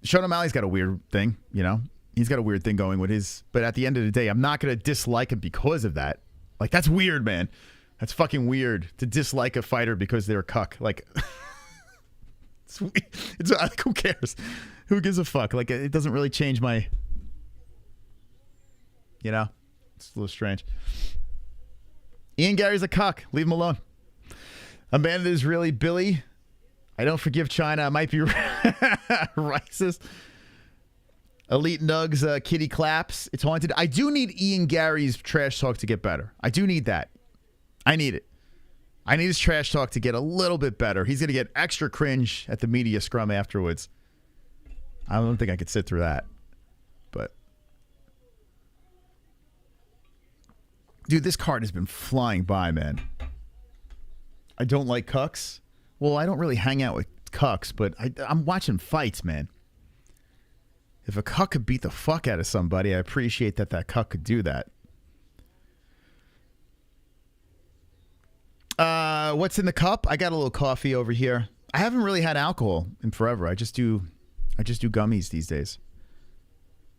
Sean O'Malley's got a weird thing, you know. He's got a weird thing going with his. But at the end of the day, I'm not going to dislike him because of that. Like, that's weird, man. That's fucking weird to dislike a fighter because they're a cuck. Like, it's like, who cares? Who gives a fuck? Like, it doesn't really change my, you know? It's a little strange. Ian Gary's a cuck. Leave him alone. Amanda is really Billy. I don't forgive China. I might be racist. Elite Nugs, kitty claps. It's haunted. I do need Ian Gary's trash talk to get better. I do need that. I need it. I need his trash talk to get a little bit better. He's going to get extra cringe at the media scrum afterwards. I don't think I could sit through that. But, dude, this card has been flying by, man. I don't like cucks. Well, I don't really hang out with cucks, but I'm watching fights, man. If a cuck could beat the fuck out of somebody, I appreciate that cuck could do that. What's in the cup? I got a little coffee over here. I haven't really had alcohol in forever. I just do gummies these days.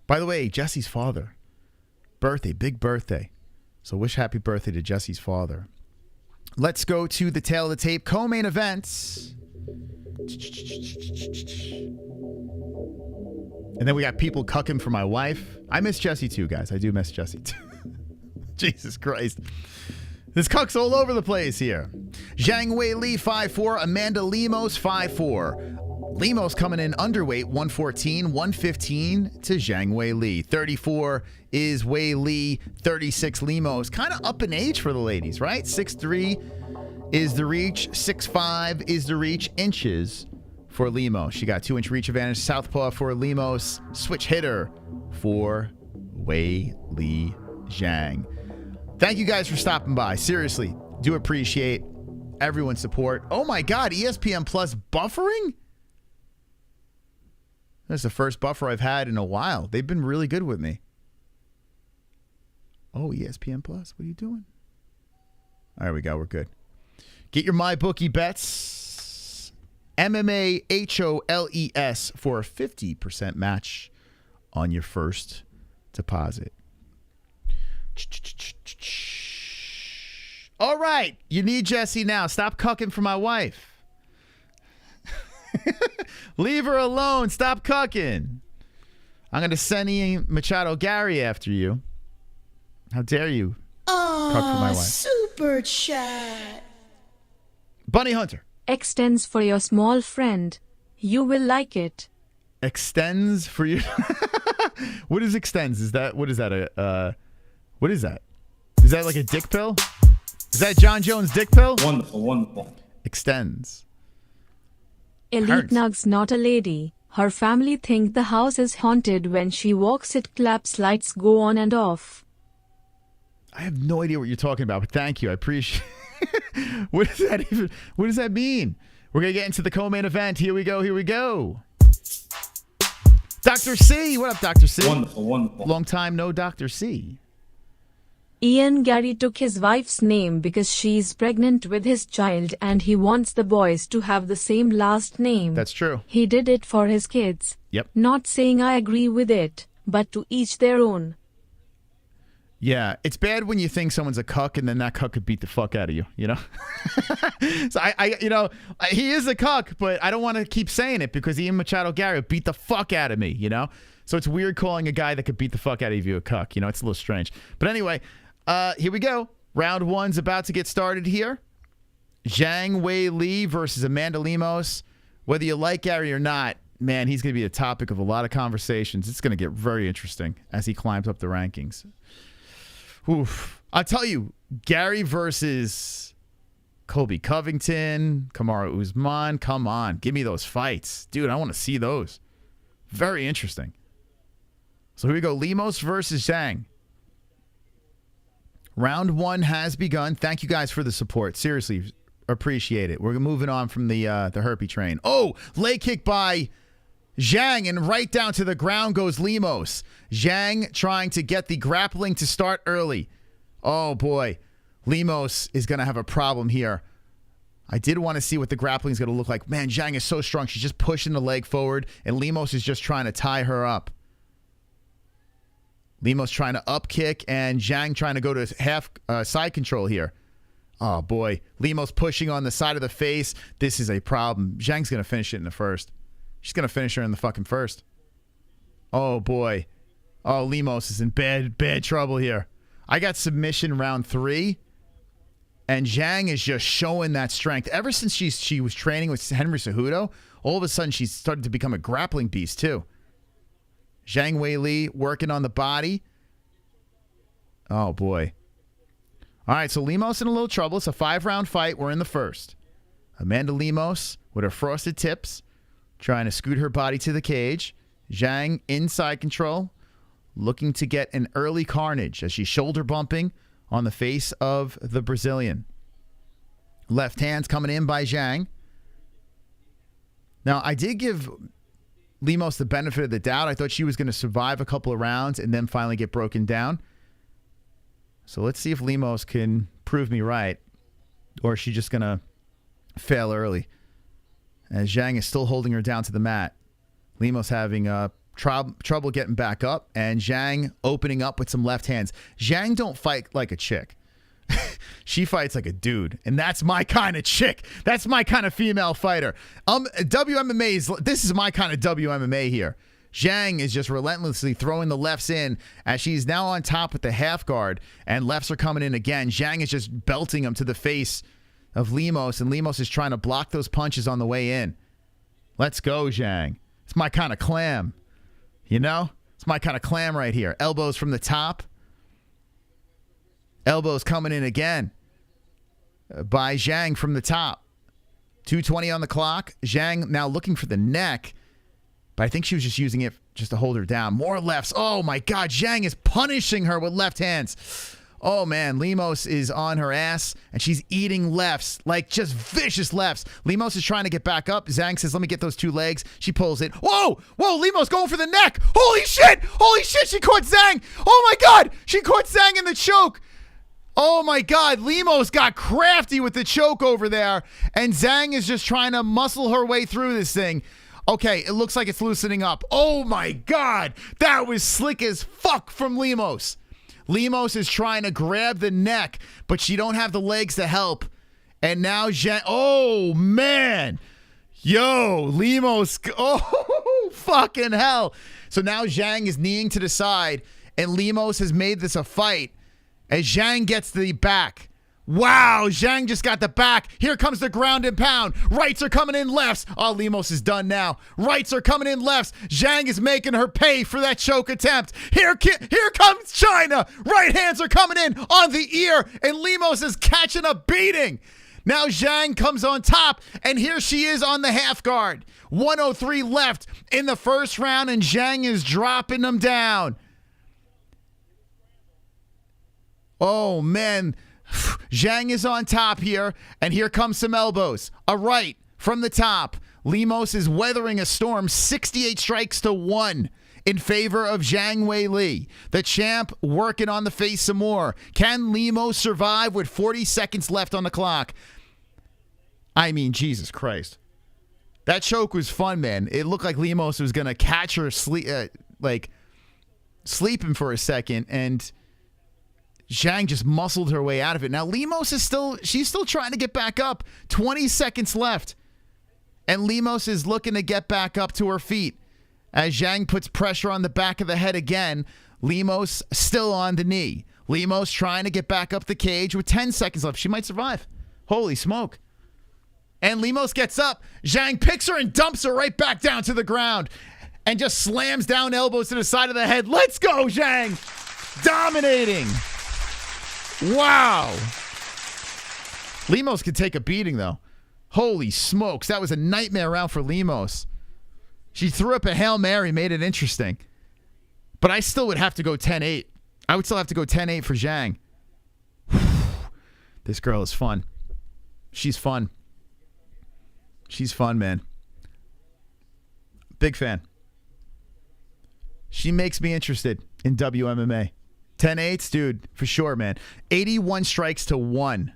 By the way, Jessie's father. Birthday, big birthday. So wish happy birthday to Jessie's father. Let's go to the tail of the tape. Co-main events. And then we got people cucking for my wife. I miss Jessie too, guys. I do miss Jessie too. Jesus Christ. This cuck's all over the place here. Zhang Weili, 5'4". Amanda Lemos, 5'4". Lemos coming in underweight, 114, 115 to Zhang Weili. 34 is Weili, 36 Lemos. Kind of up in age for the ladies, right? 6'3" is the reach, 6'5" is the reach, inches for Lemos. She got 2-inch reach advantage. Southpaw for Lemos. Switch hitter for Weili Zhang. Thank you guys for stopping by. Seriously, do appreciate everyone's support. Oh my God, ESPN Plus buffering? That's the first buffer I've had in a while. They've been really good with me. Oh, ESPN Plus, what are you doing? There we go, we're good. Get your MyBookie bets. MMA-Holes for a 50% match on your first deposit. All right, you need Jessie now. Stop cucking for my wife. Leave her alone. Stop cucking. I'm going to send Ian Machado Gary after you. How dare you cuck for my wife. Super chat. Bunny Hunter. Extends for your small friend. You will like it. Extends for you. What is extends? Is that, what is that? What is that? Is that like a dick pill? Is that John Jones' dick pill? Wonderful, wonderful. Extends. Elite Nug's not a lady. Her family think the house is haunted. When she walks it claps, lights go on and off. I have no idea what you're talking about, but thank you. I appreciate it. What does that even, what does that mean? We're going to get into the co-main event. Here we go. Here we go. Dr. C. What up, Dr. C? Wonderful, wonderful. Long time no Dr. C. Ian Gary took his wife's name because she's pregnant with his child and he wants the boys to have the same last name. That's true. He did it for his kids. Yep. Not saying I agree with it, but to each their own. Yeah, it's bad when you think someone's a cuck and then that cuck could beat the fuck out of you, you know? So he is a cuck, but I don't want to keep saying it because Ian Machado Gary beat the fuck out of me, you know? So it's weird calling a guy that could beat the fuck out of you a cuck, you know? It's a little strange. But anyway, here we go. Round one's about to get started here. Zhang Weili versus Amanda Lemos. Whether you like Gary or not, man, he's going to be the topic of a lot of conversations. It's going to get very interesting as he climbs up the rankings. Oof. I'll tell you, Gary versus Colby Covington, Kamaru Usman. Come on, give me those fights. Dude, I want to see those. Very interesting. So here we go. Lemos versus Zhang. Round one has begun. Thank you guys for the support. Seriously, appreciate it. We're moving on from the herpy train. Oh, leg kick by Zhang, and right down to the ground goes Lemos. Zhang trying to get the grappling to start early. Oh, boy. Lemos is going to have a problem here. I did want to see what the grappling is going to look like. Man, Zhang is so strong. She's just pushing the leg forward, and Lemos is just trying to tie her up. Lemos trying to up kick, and Zhang trying to go to half side control here. Oh, boy. Lemos pushing on the side of the face. This is a problem. Zhang's going to finish it in the first. She's going to finish her in the fucking first. Oh, boy. Oh, Lemos is in bad trouble here. I got submission round 3, and Zhang is just showing that strength. Ever since she was training with Henry Cejudo, all of a sudden she's started to become a grappling beast, too. Zhang Weili working on the body. Oh, boy. All right, so Lemos in a little trouble. It's a 5-round fight. We're in the first. Amanda Lemos with her frosted tips, trying to scoot her body to the cage. Zhang inside control, looking to get an early carnage as she's shoulder bumping on the face of the Brazilian. Left hands coming in by Zhang. Now, I did give Lemos the benefit of the doubt. I thought she was going to survive a couple of rounds and then finally get broken down. So let's see if Lemos can prove me right, or is she just going to fail early? As Zhang is still holding her down to the mat. Lemos having trouble getting back up, and Zhang opening up with some left hands. Zhang don't fight like a chick. She fights like a dude, and that's my kind of chick. That's my kind of female fighter. WMMA this is my kind of WMMA here. Zhang is just relentlessly throwing the lefts in as she's now on top with the half guard, and lefts are coming in again. Zhang is just belting them to the face of Lemos, and Lemos is trying to block those punches on the way in. Let's go, Zhang. It's my kind of clam. You know? It's my kind of clam right here. Elbows from the top. Elbows coming in again by Zhang from the top. 2:20 on the clock. Zhang now looking for the neck, but I think she was just using it just to hold her down. More lefts. Oh, my God. Zhang is punishing her with left hands. Oh, man. Lemos is on her ass, and she's eating lefts, like just vicious lefts. Lemos is trying to get back up. Zhang says, let me get those 2 legs. She pulls it. Whoa! Whoa, Lemos going for the neck. Holy shit! Holy shit, she caught Zhang. Oh, my God. She caught Zhang in the choke. Oh, my God. Lemos got crafty with the choke over there, and Zhang is just trying to muscle her way through this thing. Okay, it looks like it's loosening up. Oh, my God. That was slick as fuck from Lemos. Lemos is trying to grab the neck, but she don't have the legs to help. And now Zhang, oh, man. Yo, Lemos, oh, fucking hell. So now Zhang is kneeing to the side, and Lemos has made this a fight as Zhang gets the back. Wow, Zhang just got the back. Here comes the ground and pound. Rights are coming in lefts. Oh, Lemos is done now. Rights are coming in lefts. Zhang is making her pay for that choke attempt. Here comes China. Right hands are coming in on the ear, and Lemos is catching a beating. Now Zhang comes on top, and here she is on the half guard. 103 left in the first round, and Zhang is dropping them down. Oh, man. Zhang is on top here, and here comes some elbows. A right from the top. Lemos is weathering a storm, 68 strikes to 1 in favor of Zhang Weili. The champ working on the face some more. Can Lemos survive with 40 seconds left on the clock? I mean, Jesus Christ. That choke was fun, man. It looked like Lemos was going to catch her sleeping for a second, and Zhang just muscled her way out of it. Now, Lemos is she's still trying to get back up. 20 seconds left. And Lemos is looking to get back up to her feet. As Zhang puts pressure on the back of the head again, Lemos still on the knee. Lemos trying to get back up the cage with 10 seconds left. She might survive. Holy smoke. And Lemos gets up. Zhang picks her and dumps her right back down to the ground. And just slams down elbows to the side of the head. Let's go, Zhang. Dominating. Wow. Lemos could take a beating, though. Holy smokes. That was a nightmare round for Lemos. She threw up a Hail Mary, made it interesting. But I still would have to go 10-8. I would still have to go 10-8 for Zhang. This girl is fun. She's fun. She's fun, man. Big fan. She makes me interested in WMMA. 10-8s, dude, for sure, man. 81 strikes to 1.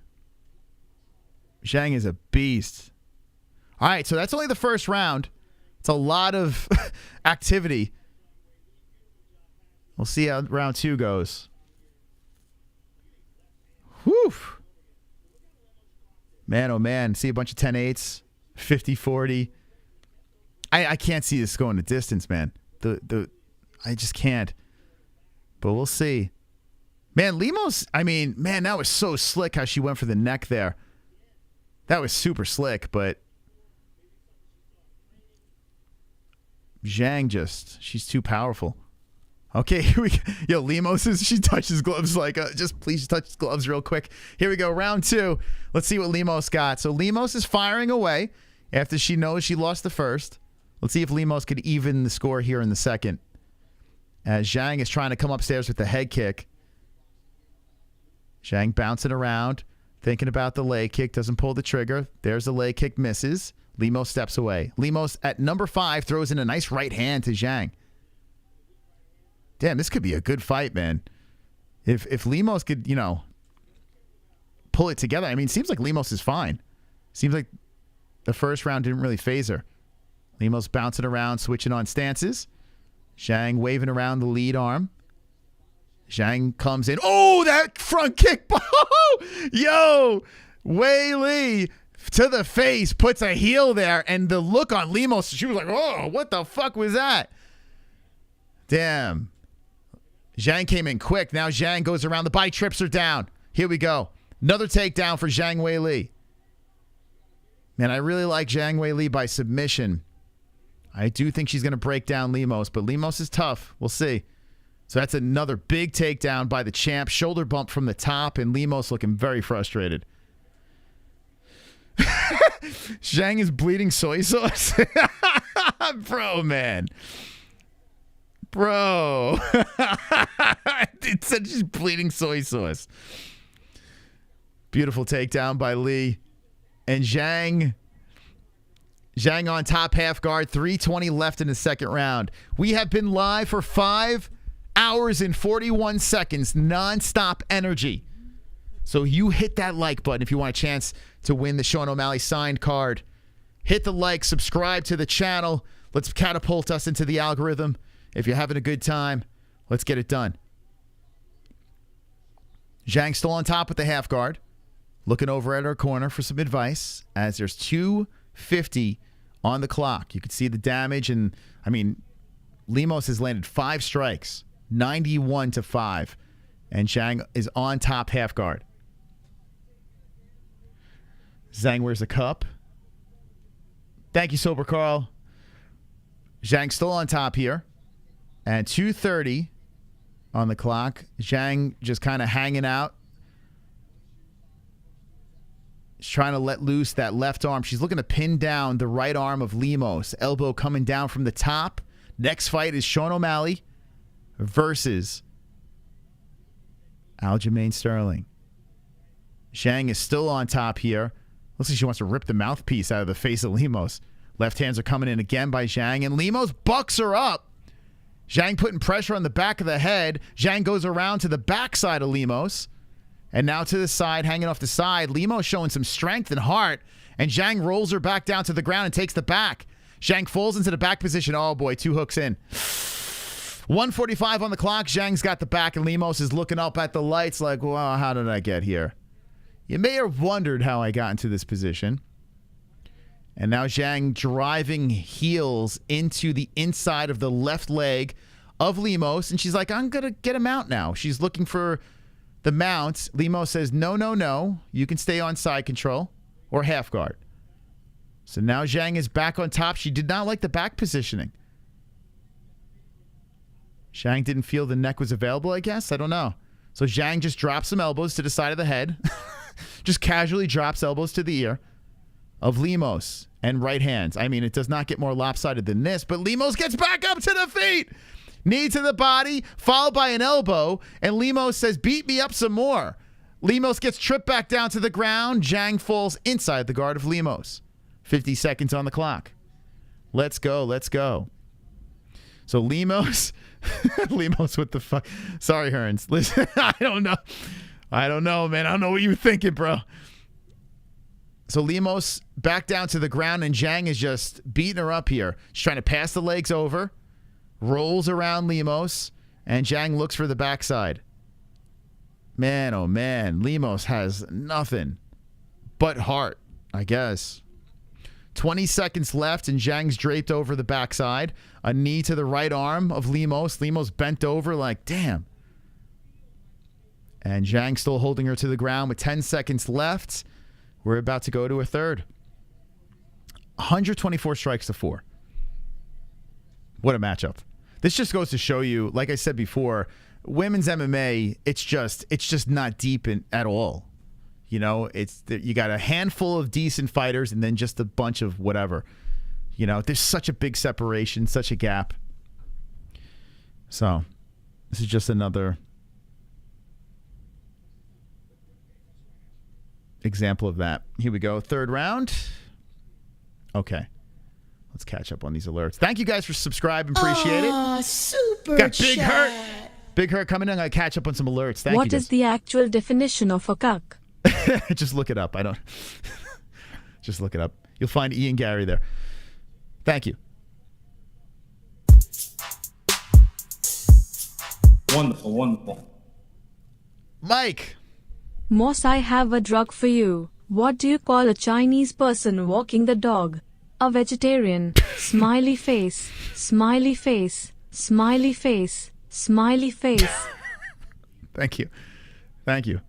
Zhang is a beast. All right, so that's only the first round. It's a lot of activity. We'll see how round 2 goes. Whew. Man, oh man. See a bunch of 10-8s, 50-40. I can't see this going the distance, man. I just can't. But we'll see. Man, Lemos, I mean, man, that was so slick how she went for the neck there. That was super slick, but Zhang she's too powerful. Okay, here we go. Yo, Lemos she touches gloves like, just please touch his gloves real quick. Here we go, round 2. Let's see what Lemos got. So Lemos is firing away after she knows she lost the first. Let's see if Lemos could even the score here in the second. As Zhang is trying to come upstairs with the head kick. Zhang bouncing around, thinking about the leg kick, doesn't pull the trigger. There's the leg kick, misses. Lemos steps away. Lemos at number 5 throws in a nice right hand to Zhang. Damn, this could be a good fight, man. If Lemos could, you know, pull it together. I mean, it seems like Lemos is fine. Seems like the first round didn't really phase her. Lemos bouncing around, switching on stances. Zhang waving around the lead arm. Zhang comes in. Oh, that front kick. Yo, Wei Li to the face, puts a heel there, and the look on Lemos, she was like, oh, what the fuck was that? Damn. Zhang came in quick. Now Zhang goes around the body, trips her down. Here we go. Another takedown for Zhang Wei Li. Man, I really like Zhang Wei Li by submission. I do think she's going to break down Lemos, but Lemos is tough. We'll see. So that's another big takedown by the champ. Shoulder bump from the top, and Lemos looking very frustrated. Zhang is bleeding soy sauce. Bro, man. Bro. It said she's bleeding soy sauce. Beautiful takedown by Lee. And Zhang on top, half guard. 3:20 left in the second round. We have been live for 5 hours and 41 seconds. Non-stop energy. So you hit that like button if you want a chance to win the Sean O'Malley signed card. Hit the like, subscribe to the channel. Let's catapult us into the algorithm. If you're having a good time, let's get it done. Zhang still on top with the half guard. Looking over at her corner for some advice as there's 2:50 on the clock. You can see the damage, and I mean, Lemos has landed 5 strikes, 91-5, and Zhang is on top half guard. Zhang wears a cup. Thank you, Sober Carl. Zhang still on top here. And 2:30 on the clock. Zhang just kind of hanging out. She's trying to let loose that left arm. She's looking to pin down the right arm of Lemos. Elbow coming down from the top. Next fight is Sean O'Malley versus Aljamain Sterling. Zhang is still on top here. Looks like she wants to rip the mouthpiece out of the face of Lemos. Left hands are coming in again by Zhang, and Lemos bucks her up. Zhang putting pressure on the back of the head. Zhang goes around to the backside of Lemos. And now to the side, hanging off the side. Lemos showing some strength and heart. And Zhang rolls her back down to the ground and takes the back. Zhang falls into the back position. Oh, boy, 2 hooks in. 1:45 on the clock. Zhang's got the back, and Lemos is looking up at the lights like, well, how did I get here? You may have wondered how I got into this position. And now Zhang driving heels into the inside of the left leg of Lemos. And she's like, I'm going to get him out now. She's looking for the mount. Lemos says, no, no, no. You can stay on side control or half guard. So now Zhang is back on top. She did not like the back positioning. Zhang didn't feel the neck was available, I guess. I don't know. So Zhang just drops some elbows to the side of the head. Just casually drops elbows to the ear of Lemos and right hands. I mean, it does not get more lopsided than this, but Lemos gets back up to the feet. Knee to the body, followed by an elbow, and Lemos says, beat me up some more. Lemos gets tripped back down to the ground. Zhang falls inside the guard of Lemos. 50 seconds on the clock. Let's go, let's go. So Lemos, Lemos, what the fuck? Sorry, Hearns. Listen, I don't know, man. I don't know what you were thinking, bro. So Lemos back down to the ground, and Zhang is just beating her up here. She's trying to pass the legs over. Rolls around Lemos And Zhang looks for the backside. Man, oh man, Lemos has nothing but heart, I guess. 20 seconds left, and Zhang's draped over the backside. A knee to the right arm of Lemos. Lemos bent over like, damn. And Zhang still holding her to the ground with 10 seconds left. We're about to go to a third. 124 strikes to 4. What a matchup. This just goes to show you, like I said before, women's MMA, it's just not deep at all. You know, you got a handful of decent fighters and then just a bunch of whatever. You know, there's such a big separation, such a gap. So, this is just another example of that. Here we go. Third round. Okay. Let's catch up on these alerts. Thank you guys for subscribing. Appreciate it. Super Got Big chat. Hurt. Big Hurt coming in. I catch up on some alerts. Thank you. What is the actual definition of a cuck? Just look it up. I don't. Just look it up. You'll find Ian Gary there. Thank you. Wonderful, wonderful. Mike. Moss, I have a drug for you. What do you call a Chinese person walking the dog? A vegetarian. Smiley face. Smiley face. Smiley face. Smiley face. Thank you. Thank you.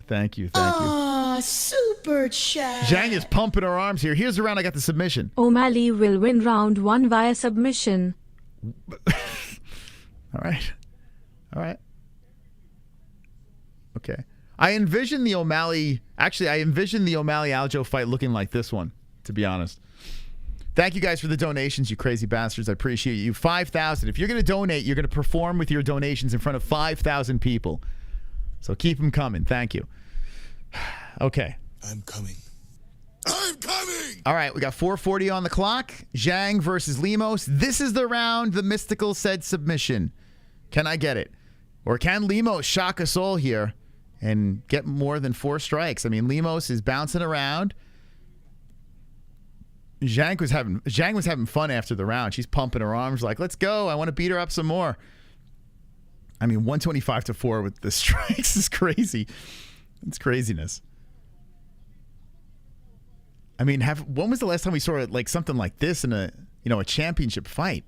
Thank you. Super chat. Zhang is pumping her arms here. Here's the round I got the submission. O'Malley will win round 1 via submission. All right. All right. Okay. I envision the O'Malley Aljo fight looking like this one, to be honest. Thank you guys for the donations, you crazy bastards. I appreciate you. 5,000. If you're going to donate, you're going to perform with your donations in front of 5,000 people. So keep them coming. Thank you. Okay. I'm coming. All right, we got 4:40 on the clock. Zhang versus Lemos. This is the round the Mystical said submission. Can I get it? Or can Lemos shock us all here and get more than 4 strikes? I mean, Lemos is bouncing around. Zhang was having fun after the round. She's pumping her arms like, let's go. I want to beat her up some more. I mean, 125 to 4 with the strikes is crazy. It's craziness. I mean, when was the last time we saw like something like this in a championship fight?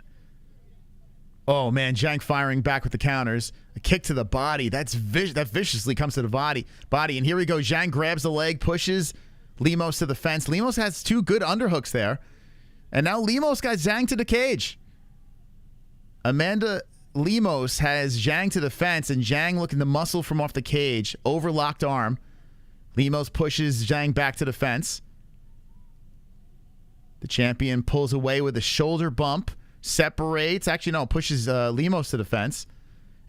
Oh man, Zhang firing back with the counters, a kick to the body. That viciously comes to the body. And here we go. Zhang grabs the leg, pushes Lemos to the fence. Lemos has 2 good underhooks there, and now Lemos got Zhang to the cage. Amanda Lemos has Zhang to the fence, and Zhang looking to muscle from off the cage. Overlocked arm. Lemos pushes Zhang back to the fence. The champion pulls away with a shoulder bump. Separates. Actually, no, pushes Lemos to the fence.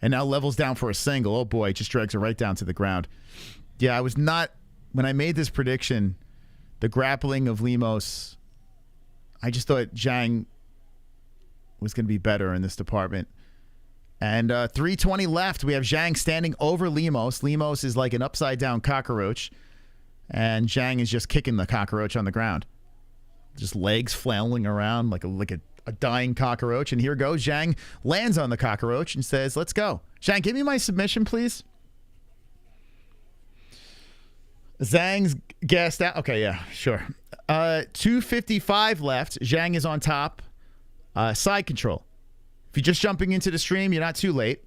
And now levels down for a single. Oh, boy. Just drags her right down to the ground. Yeah, I was not... When I made this prediction, the grappling of Lemos, I just thought Zhang was going to be better in this department. And 3:20 left. We have Zhang standing over Lemos. Lemos is like an upside-down cockroach. And Zhang is just kicking the cockroach on the ground. Just legs flailing around like a dying cockroach. And here goes. Zhang lands on the cockroach and says, let's go. Zhang, give me my submission, please. Zhang's gassed out. Okay, yeah, sure. 2:55 left. Zhang is on top. Side control. If you're just jumping into the stream, you're not too late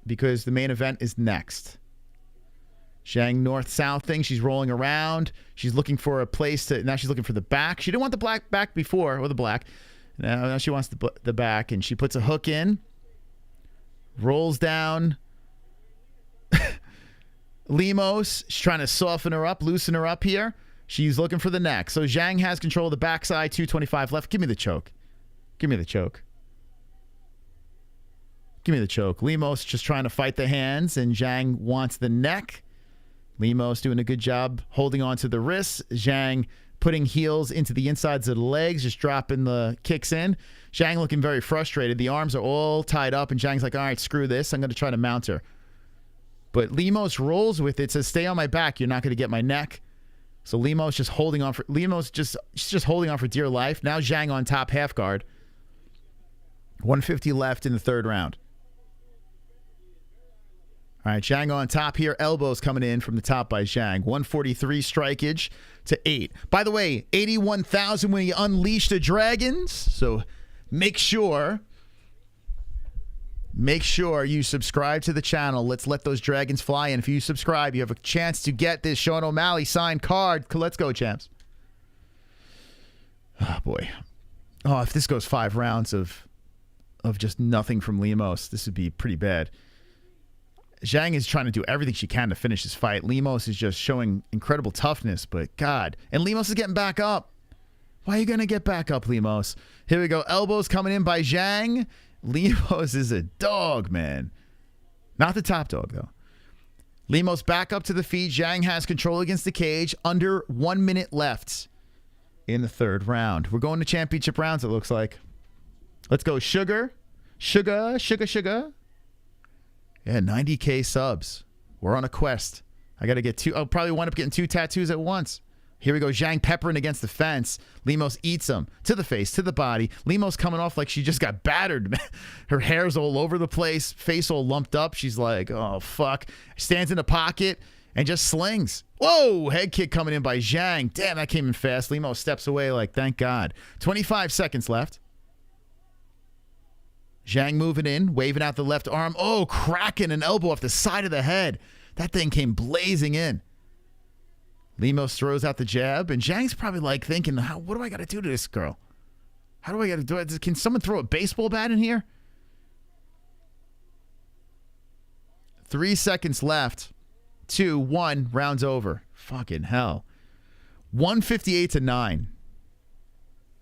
because the main event is next. Zhang north-south thing. She's rolling around. She's looking for a place to... Now she's looking for the back. She didn't want the black back before, or the black. Now she wants the back, and she puts a hook in. Rolls down. Lemos, she's trying to soften her up, loosen her up here. She's looking for the neck. So Zhang has control of the backside, 2:25 left. Give me the choke. Give me the choke. Give me the choke. Lemos just trying to fight the hands, and Zhang wants the neck. Lemos doing a good job holding on to the wrists. Zhang putting heels into the insides of the legs, just dropping the kicks in. Zhang looking very frustrated. The arms are all tied up, and Zhang's like, all right, screw this. I'm going to try to mount her. But Lemos rolls with it, says, stay on my back. You're not going to get my neck. So Lemos just holding on for... Lemos just holding on for dear life. Now Zhang on top, half guard. 150 left in the third round. All right, Zhang on top here. Elbows coming in from the top by Zhang. 143 strikeage to 8. By the way, 81,000 when he unleashed the dragons. So make sure you subscribe to the channel. Let's let those dragons fly. And if you subscribe, you have a chance to get this Sean O'Malley signed card. Let's go, champs. Oh, boy. Oh, if this goes 5 rounds of just nothing from Lemos, this would be pretty bad. Zhang is trying to do everything she can to finish this fight. Lemos is just showing incredible toughness, but God. And Lemos is getting back up. Why are you going to get back up, Lemos? Here we go. Elbows coming in by Zhang. Lemos is a dog, man. Not the top dog, though. Lemos back up to the feet. Zhang has control against the cage. Under 1 minute left in the third round. We're going to championship rounds, it looks like. Let's go. Sugar. Sugar. Yeah, 90K subs. We're on a quest. I got to get 2. I'll probably wind up getting 2 tattoos at once. Here we go. Zhang peppering against the fence. Lemos eats him. To the face, to the body. Lemos coming off like she just got battered. Her hair's all over the place. Face all lumped up. She's like, oh, fuck. Stands in the pocket and just slings. Whoa! Head kick coming in by Zhang. Damn, that came in fast. Lemos steps away like, thank God. 25 seconds left. Zhang moving in, waving out the left arm. Oh, cracking an elbow off the side of the head. That thing came blazing in. Lemos throws out the jab, and Zhang's probably like thinking, what do I got to do to this girl? How do I got to do it? Can someone throw a baseball bat in here? 3 seconds left. 2, 1, round's over. Fucking hell. 158 to 9.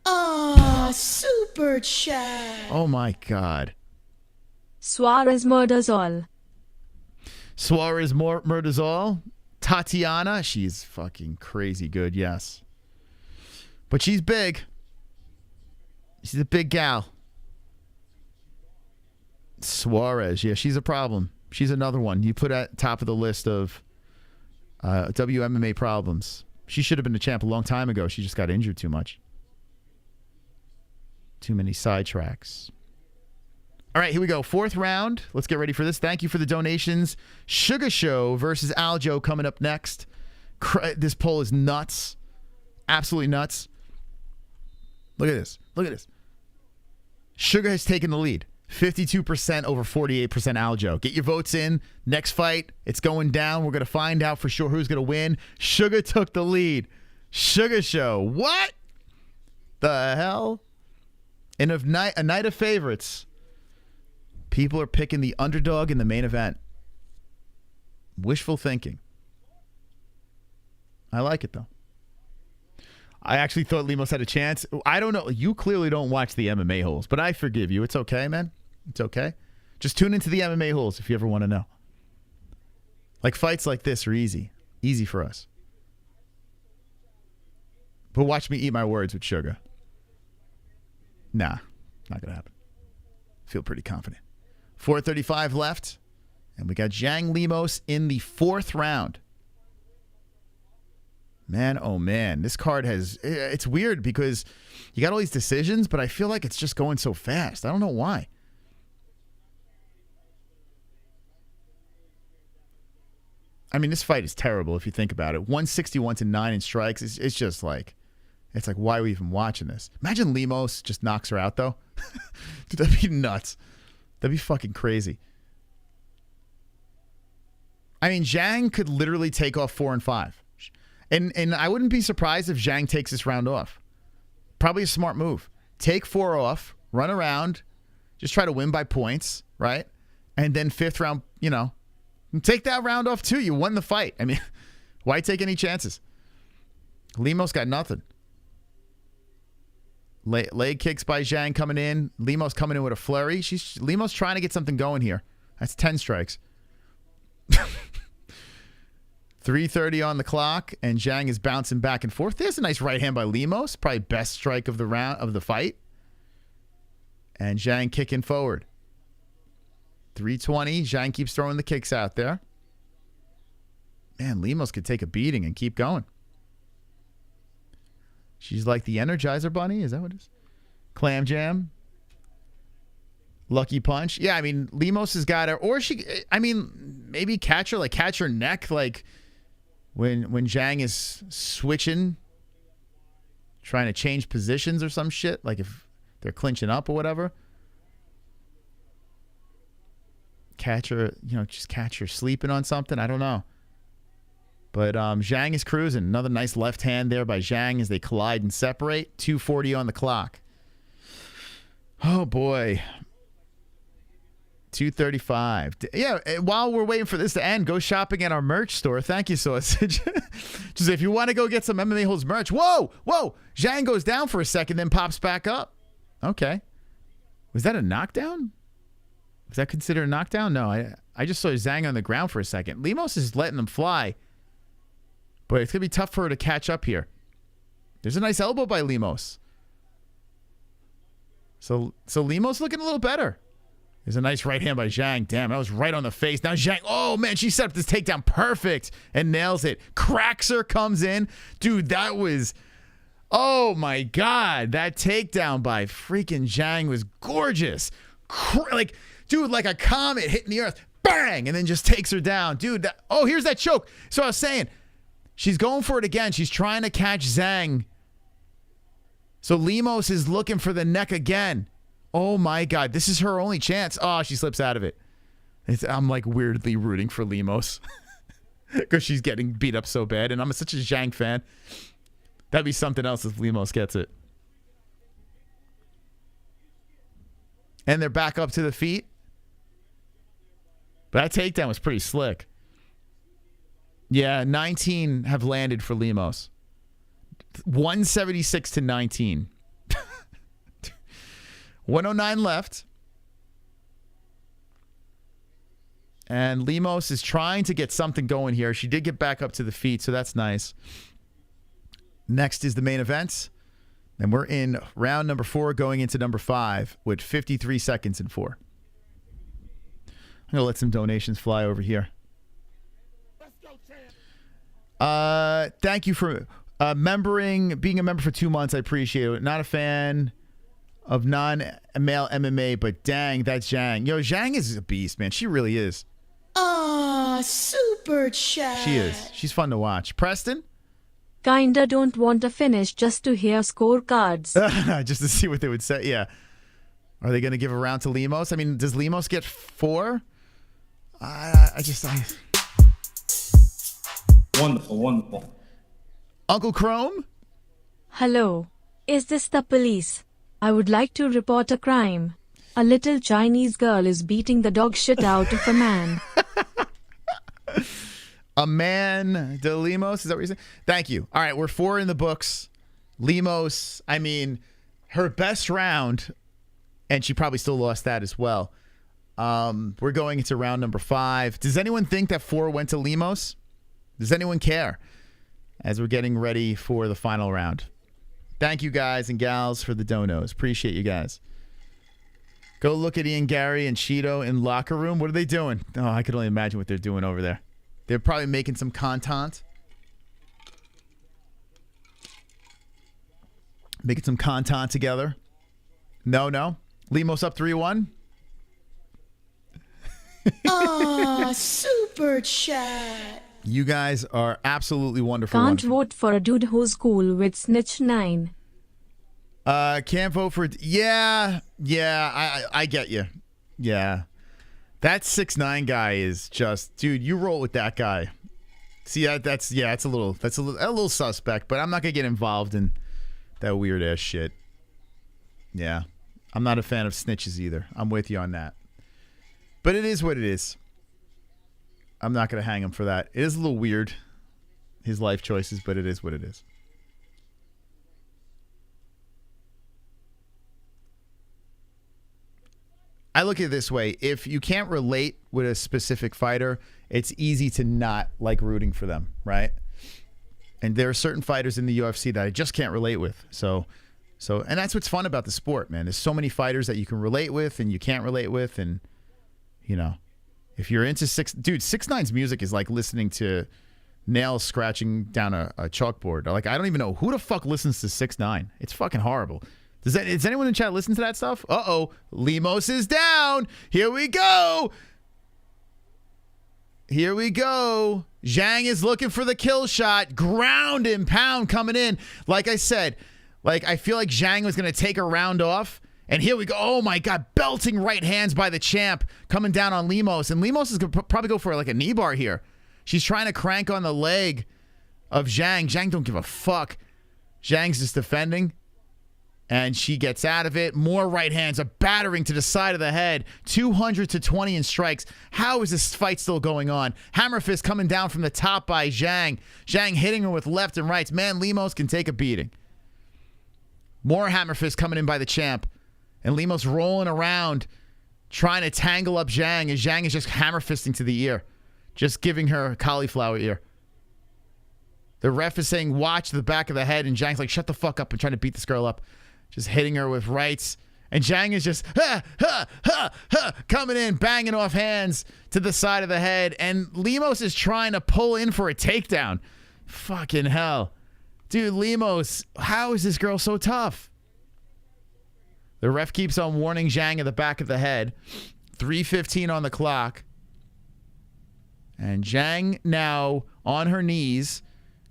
Ah, super chat. Oh my God. Suarez murders all. Suarez murders all. Tatiana, she's fucking crazy good, yes. But she's big. She's a big gal. Suarez, yeah, she's a problem. She's another one you put at top of the list of WMMA problems. She should have been the champ a long time ago. She just got injured too much. Too many sidetracks. All right, here we go. 4th round. Let's get ready for this. Thank you for the donations. Sugar Show versus Aljo coming up next. This poll is nuts. Absolutely nuts. Look at this. Look at this. Sugar has taken the lead. 52% over 48% Aljo. Get your votes in. Next fight, it's going down. We're going to find out for sure who's going to win. Sugar took the lead. Sugar Show. What the hell? And a night of favorites. People are picking the underdog in the main event. Wishful thinking. I like it, though. I actually thought Lemos had a chance. I don't know. You clearly don't watch the MMA-Holes, but I forgive you. It's okay, man. It's okay. Just tune into the MMA-Holes if you ever want to know. Like, fights like this are easy. Easy for us. But watch me eat my words with Sugar. Nah, not going to happen. Feel pretty confident. 4:35 left. And we got Zhang Lemos in the 4th round. Man, oh man. This card has... It's weird because you got all these decisions, but I feel like it's just going so fast. I don't know why. I mean, this fight is terrible if you think about it. 161 to 9 in strikes. It's just like... It's like, why are we even watching this? Imagine Lemos just knocks her out, though. Dude, that'd be nuts. That'd be fucking crazy. I mean, Zhang could literally take off 4 and 5. And I wouldn't be surprised if Zhang takes this round off. Probably a smart move. Take 4 off, run around, just try to win by points, right? And then 5th round, you know, take that round off too. You won the fight. I mean, why take any chances? Lemos got nothing. Leg kicks by Zhang coming in. Lemos coming in with a flurry. Lemos trying to get something going here. That's 10 strikes. 3:30 on the clock, and Zhang is bouncing back and forth. There's a nice right hand by Lemos. Probably best strike of the round of the fight. And Zhang kicking forward. 3:20. Zhang keeps throwing the kicks out there. Man, Lemos could take a beating and keep going. She's like the Energizer Bunny. Is that what it is? Clam Jam. Lucky punch. Yeah, I mean, Lemos has got her. Or she, I mean, maybe catch her neck, like when Zhang is switching, trying to change positions or some shit, like if they're clinching up or whatever. Catch her, just catch her sleeping on something. I don't know. But Zhang is cruising. Another nice left hand there by Zhang as they collide and separate. 2:40 on the clock. Oh, boy. 2:35. Yeah, while we're waiting for this to end, go shopping at our merch store. Thank you, Sausage. Just if you want to go get some MMA-Holes merch. Whoa! Zhang goes down for a second, then pops back up. Okay. Was that a knockdown? Was that considered a knockdown? No, I just saw Zhang on the ground for a second. Lemos is letting them fly. But it's going to be tough for her to catch up here. There's a nice elbow by Lemos. So Lemos looking a little better. There's a nice right hand by Zhang. Damn, that was right on the face. Now Zhang, oh man, she set up this takedown perfect and nails it. Cracks her, comes in. Dude, that was, oh my God. That takedown by freaking Zhang was gorgeous. Dude, like a comet hitting the earth. Bang! And then just takes her down. Dude, here's that choke. So I was saying, she's going for it again. She's trying to catch Zhang. So Lemos is looking for the neck again. Oh my God. This is her only chance. Oh, she slips out of it. I'm like weirdly rooting for Lemos. Because she's getting beat up so bad. And I'm such a Zhang fan. That'd be something else if Lemos gets it. And they're back up to the feet. But that takedown was pretty slick. Yeah, 19 have landed for Lemos. 176 to 19. 109 left. And Lemos is trying to get something going here. She did get back up to the feet, so that's nice. Next is the main event. And we're in round number 4 going into number 5 with 53 seconds and 4. I'm going to let some donations fly over here. Thank you for being a member for 2 months. I appreciate it. Not a fan of non-male MMA, but dang, that's Zhang. Yo, Zhang is a beast, man. She really is. Ah, super chat. She is. She's fun to watch. Preston? Kinda don't want to finish just to hear scorecards. Just to see what they would say. Yeah. Are they going to give a round to Lemos? I mean, does Lemos get 4? Wonderful. Uncle Chrome? Hello. Is this the police? I would like to report a crime. A little Chinese girl is beating the dog shit out of a man. A man de Lemos? Is that what you're saying? Thank you. All right, we're 4 in the books. Lemos, I mean, her best round, and she probably still lost that as well. We're going into round number 5. Does anyone think that 4 went to Lemos? Does anyone care? As we're getting ready for the final round. Thank you guys and gals for the donos. Appreciate you guys. Go look at Ian, Gary, and Cheeto in locker room. What are they doing? Oh, I can only imagine what they're doing over there. They're probably making some content. Making some content together. No. Lemos up 3-1. Ah, super chat. You guys are absolutely wonderful. Can't vote for a dude who's cool with Snitch 9. Can't vote for... Yeah, I get you. Yeah. That 6'9" guy is just... Dude, you roll with that guy. See, that's a little suspect, but I'm not going to get involved in that weird-ass shit. Yeah. I'm not a fan of snitches either. I'm with you on that. But it is what it is. I'm not going to hang him for that. It is a little weird, his life choices, but it is what it is. I look at it this way. If you can't relate with a specific fighter, it's easy to not like rooting for them, right? And there are certain fighters in the UFC that I just can't relate with. So, and that's what's fun about the sport, man. There's so many fighters that you can relate with and you can't relate with, and you know, if you're into 6ix9ine's music is like listening to nails scratching down a chalkboard. Like, I don't even know who the fuck listens to 6ix9ine. It's fucking horrible. Does anyone in chat listen to that stuff? Uh-oh. Lemos is down. Here we go. Here we go. Zhang is looking for the kill shot. Ground and pound coming in. Like I said, I feel like Zhang was going to take a round off. And here we go. Oh, my God. Belting right hands by the champ coming down on Lemos. And Lemos is going to probably go for like a knee bar here. She's trying to crank on the leg of Zhang. Zhang don't give a fuck. Zhang's just defending. And she gets out of it. More right hands, a battering to the side of the head. 200-20 in strikes. How is this fight still going on? Hammer fist coming down from the top by Zhang. Zhang hitting her with left and rights. Man, Lemos can take a beating. More hammer fist coming in by the champ. And Lemos rolling around, trying to tangle up Zhang. And Zhang is just hammer fisting to the ear. Just giving her a cauliflower ear. The ref is saying, watch the back of the head. And Zhang's like, shut the fuck up and trying to beat this girl up. Just hitting her with rights. And Zhang is just coming in, banging off hands to the side of the head. And Lemos is trying to pull in for a takedown. Fucking hell. Dude, Lemos, how is this girl so tough? The ref keeps on warning Zhang at the back of the head. 3:15 on the clock. And Zhang now on her knees,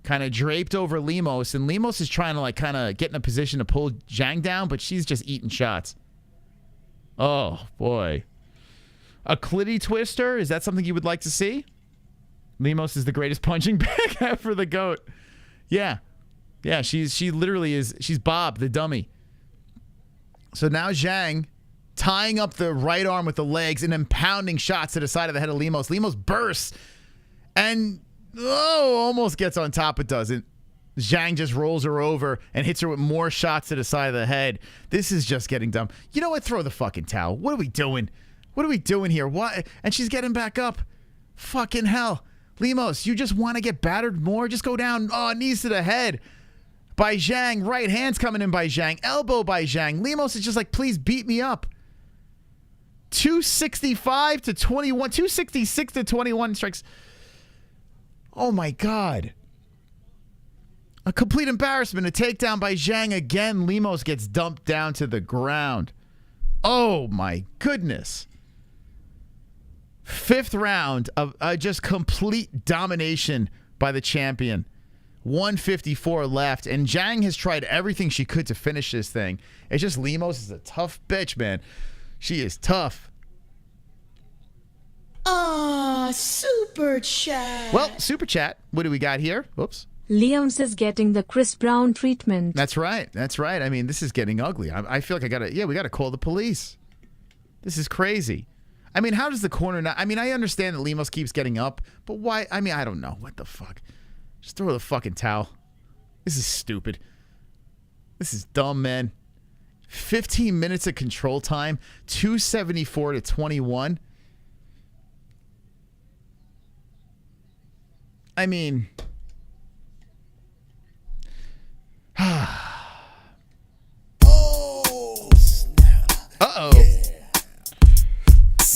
kind of draped over Lemos, and Lemos is trying to like kind of get in a position to pull Zhang down, but she's just eating shots. Oh boy. A clitty twister, is that something you would like to see? Lemos is the greatest punching bag ever, the GOAT. Yeah, she literally is. She's Bob the dummy. So now Zhang tying up the right arm with the legs and then pounding shots to the side of the head of Lemos. Lemos bursts and almost gets on top, but doesn't. Zhang just rolls her over and hits her with more shots to the side of the head. This is just getting dumb. You know what? Throw the fucking towel. What are we doing? What are we doing here? What? And she's getting back up. Fucking hell. Lemos, you just want to get battered more? Just go down. Oh, knees to the head by Zhang. Right hands coming in by Zhang. Elbow by Zhang. Lemos is just like, please beat me up. 265-21. 266-21 strikes. Oh, my God. A complete embarrassment. A takedown by Zhang again. Lemos gets dumped down to the ground. Oh, my goodness. Fifth round of just complete domination by the champion. 154 left. And Zhang has tried everything she could to finish this thing. It's just Lemos is a tough bitch, man. She is tough. Ah, super chat. Well, super chat. What do we got here? Whoops. Liams is getting the Chris Brown treatment. That's right. That's right. I mean, this is getting ugly. I feel like we got to call the police. This is crazy. I mean, how does the corner not? I mean, I understand that Lemos keeps getting up, but why? I mean, I don't know. What the fuck? Just throw the fucking towel. This is stupid. This is dumb, man. 15 minutes of control time. 274-21. I mean, uh-oh.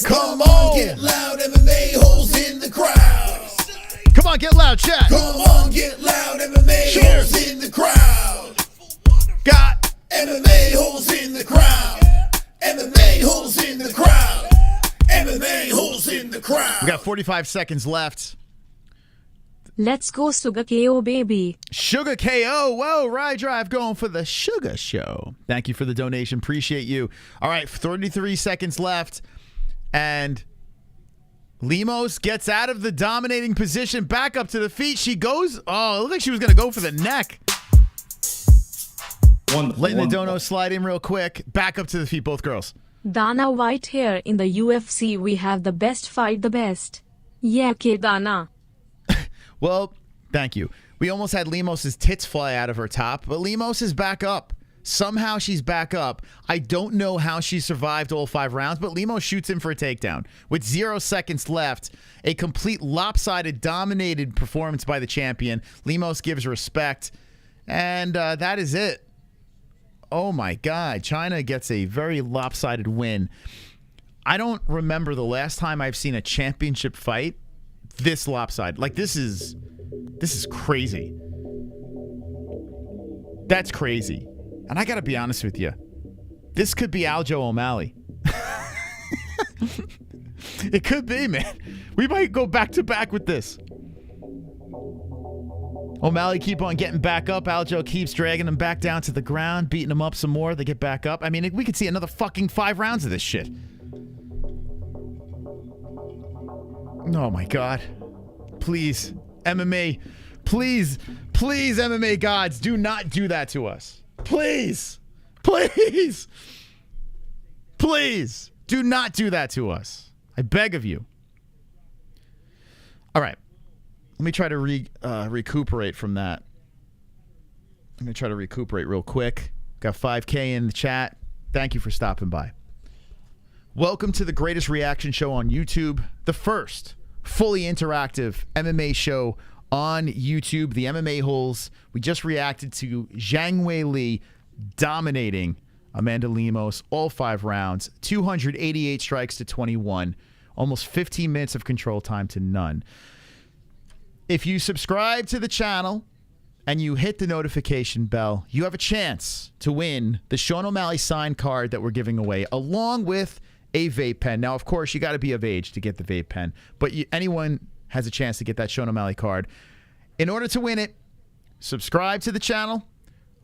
Come on, get loud, MMA-Holes in the crowd. Come on, get loud, chat. Come on, get loud, MMA-Holes in the crowd. Got MMA-Holes in the crowd. MMA-Holes in the crowd. MMA-Holes in the crowd. We got 45 seconds left. Let's go Sugar KO, baby. Sugar KO. Whoa, Ride Drive going for the Sugar Show. Thank you for the donation. Appreciate you. All right, 33 seconds left. And Lemos gets out of the dominating position. Back up to the feet. She goes. Oh, it looked like she was going to go for the neck. Letting the dono slide in real quick. Back up to the feet, both girls. Dana White here in the UFC. We have the best fight, the best. Yeah, kid Dana. Well, thank you. We almost had Lemos's tits fly out of her top, but Lemos is back up. Somehow she's back up. I don't know how she survived all 5 rounds, but Lemos shoots in for a takedown. With 0 seconds left, a complete lopsided, dominated performance by the champion. Lemos gives respect, and that is it. Oh my God. China gets a very lopsided win. I don't remember the last time I've seen a championship fight this lopsided. Like, this is crazy. That's crazy. And I gotta be honest with you. This could be Aljo O'Malley. It could be, man. We might go back to back with this. O'Malley keep on getting back up. Aljo keeps dragging him back down to the ground, beating him up some more. They get back up. I mean, we could see another fucking 5 rounds of this shit. Oh my God. Please, MMA. Please, please, MMA gods, do not do that to us. Please. Please. Please. Do not do that to us. I beg of you. All right. Let me try to recuperate from that. I'm going to try to recuperate real quick. Got 5K in the chat. Thank you for stopping by. Welcome to the greatest reaction show on YouTube. The first fully interactive MMA show on YouTube, the MMA-Holes. We just reacted to Zhang Weili dominating Amanda Lemos, all 5 rounds, 288 strikes to 21, almost 15 minutes of control time to none. If you subscribe to the channel and you hit the notification bell, you have a chance to win the Sean O'Malley signed card that we're giving away, along with a vape pen. Now, of course, you got to be of age to get the vape pen, but anyone has a chance to get that Sean O'Malley card. In order to win it, subscribe to the channel,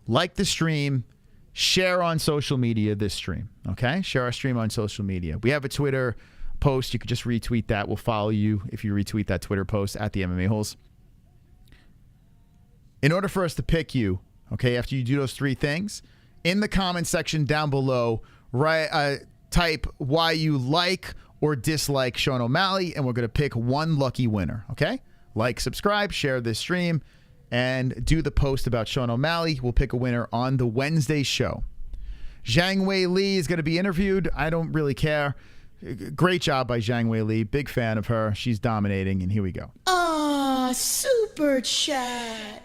like the stream, share on social media this stream, okay? Share our stream on social media. We have a Twitter post. You could just retweet that. We'll follow you if you retweet that Twitter post at the MMA-Holes. In order for us to pick you, okay, after you do those 3 things, in the comment section down below, type why you like or dislike Sean O'Malley, and we're going to pick one lucky winner, okay? Like, subscribe, share this stream, and do the post about Sean O'Malley. We'll pick a winner on the Wednesday show. Zhang Weili is going to be interviewed. I don't really care. Great job by Zhang Weili. Big fan of her. She's dominating, and here we go. Aw, super chat.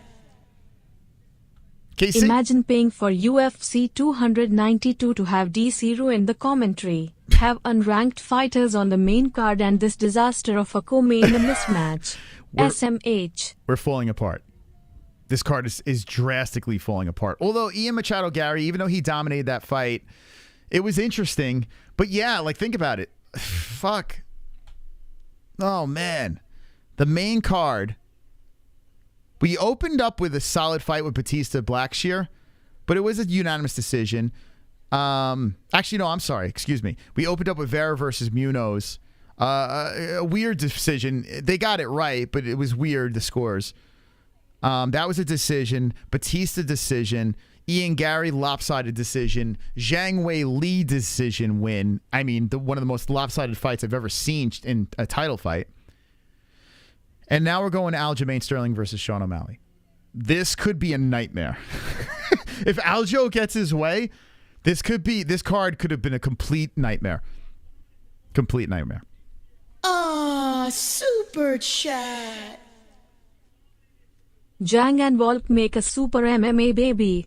Casey? Imagine paying for UFC 292 to have DC ruin the commentary, have unranked fighters on the main card, and this disaster of a co-main mismatch. SMH. We're falling apart. This card is drastically falling apart. Although Ian Machado Gary, even though he dominated that fight, it was interesting. But yeah, like, think about it. Fuck. Oh, man. The main card. We opened up with a solid fight with Batista Blackshear, but it was a unanimous decision. Actually, no, I'm sorry. Excuse me. We opened up with Vera versus Munoz. A weird decision. They got it right, but it was weird, the scores. That was a decision. Batista decision. Ian Gary lopsided decision. Zhang Weili decision win. I mean, one of the most lopsided fights I've ever seen in a title fight. And now we're going to Aljamain Sterling versus Sean O'Malley. This could be a nightmare. If Aljo gets his way, this card could have been a complete nightmare. Complete nightmare. Aw, super chat. Zhang and Volk make a super MMA baby.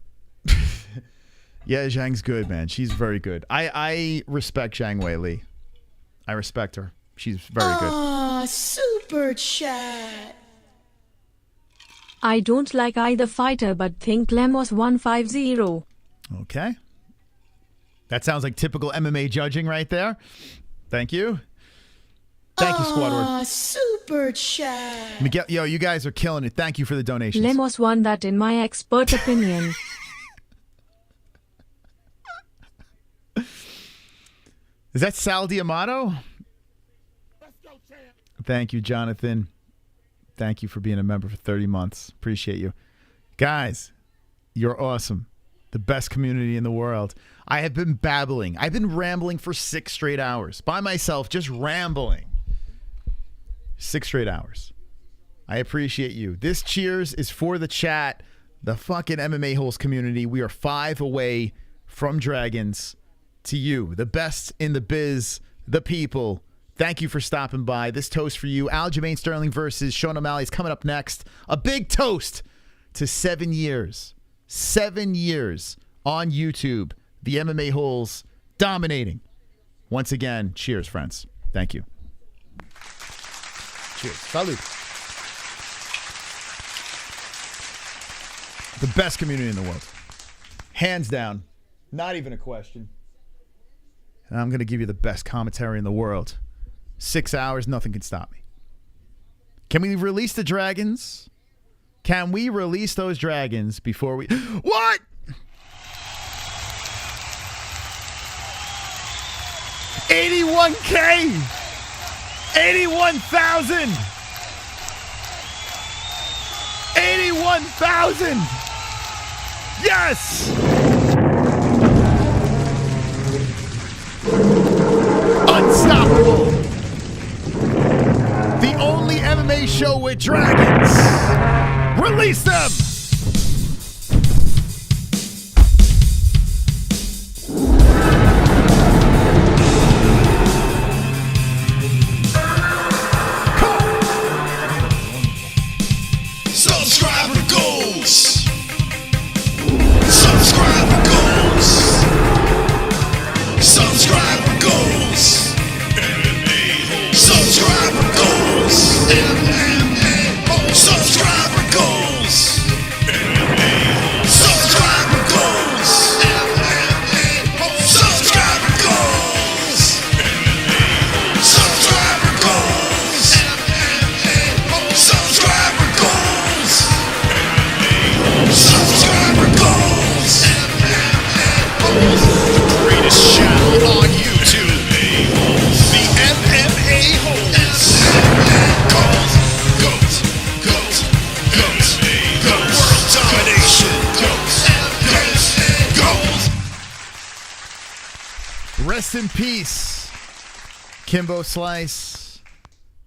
Yeah, Zhang's good, man. She's very good. I respect Zhang Weili. I respect her. She's very good. Aw, super chat. I don't like either fighter, but think Lemos 150. Okay. That sounds like typical MMA judging right there. Thank you. Thank you, Squadward. Aw, super chat. Miguel, yo, you guys are killing it. Thank you for the donations. Lemos won that in my expert opinion. Is that Sal Diamato? Thank you, Jonathan. Thank you for being a member for 30 months. Appreciate you. Guys, you're awesome. The best community in the world. I have been babbling. I've been rambling for 6 straight hours. By myself, just rambling. 6 straight hours. I appreciate you. This cheers is for the chat, the fucking MMA-Holes community. We are 5 away from Dragons to you, the best in the biz, the people. Thank you for stopping by. This toast for you. Aljamain Sterling versus Sean O'Malley is coming up next. A big toast to 7 years. 7 years on YouTube. The MMA-Holes dominating. Once again, cheers, friends. Thank you. Cheers. Salud. The best community in the world. Hands down. Not even a question. And I'm going to give you the best commentary in the world. 6 hours, nothing can stop me. Can we release the dragons? Can we release those dragons before we... What? $81K! 81,000! 81,000! Yes! Unstoppable! The only MMA show with dragons! Release them! Subscriber goals. Subscriber goals. Subscriber goals. MMA-Holes. Subscriber goals. MMA-Holes. Subscriber goals. MMA-Holes. Subscriber goals. MMA-Holes. Subscriber goals. MMA-Holes. Subscriber goals. MMA-Holes. Subscriber goals. Subscriber goals. The greatest channel on YouTube. The MMA-Holes. Gold, goat, goat, goat, goat. World domination. Goat, goat, gold. Rest in peace, Kimbo Slice,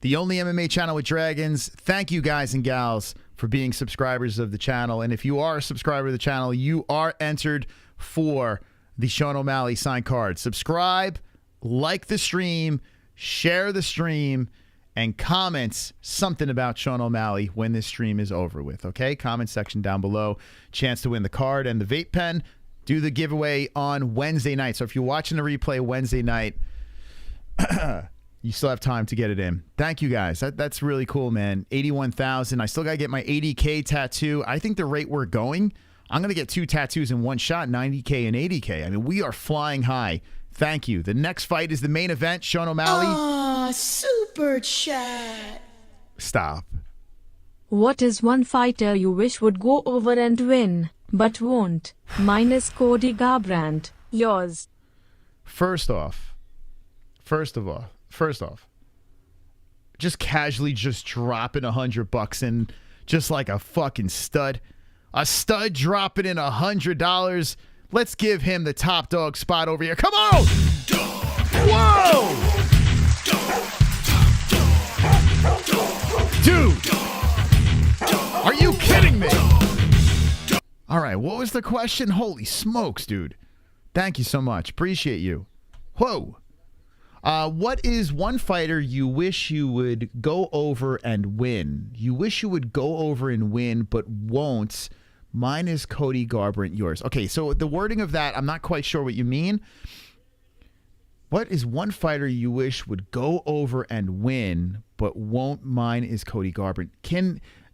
the only MMA channel with dragons. Thank you guys and gals for being subscribers of the channel. And if you are a subscriber of the channel, you are entered for the Sean O'Malley signed card. Subscribe, like the stream, share the stream, and comment something about Sean O'Malley when this stream is over with, okay? Comment section down below. Chance to win the card and the vape pen. Do the giveaway on Wednesday night. So if you're watching the replay Wednesday night, you still have time to get it in. Thank you guys. That's really cool, man. 81,000. I still got to get my 80K tattoo. I think the rate we're going, I'm going to get 2 tattoos in one shot, 90K and 80K. I mean, we are flying high. Thank you. The next fight is the main event. Sean O'Malley. Aw, super chat. Stop. What is one fighter you wish would go over and win, but won't? Mine is Cody Garbrandt. Yours. First off, just casually just dropping $100 in, just like a fucking stud. A stud dropping in $100. Let's give him the top dog spot over here. Come on! Whoa! Dude! Are you kidding me? All right, what was the question? Holy smokes, dude. Thank you so much. Appreciate you. Whoa. What is one fighter you wish you would go over and win? You wish you would go over and win, but won't. Mine is Cody Garbrandt. Yours. Okay, so the wording of that, I'm not quite sure what you mean. What is one fighter you wish would go over and win, but won't? Mine is Cody Garbrandt.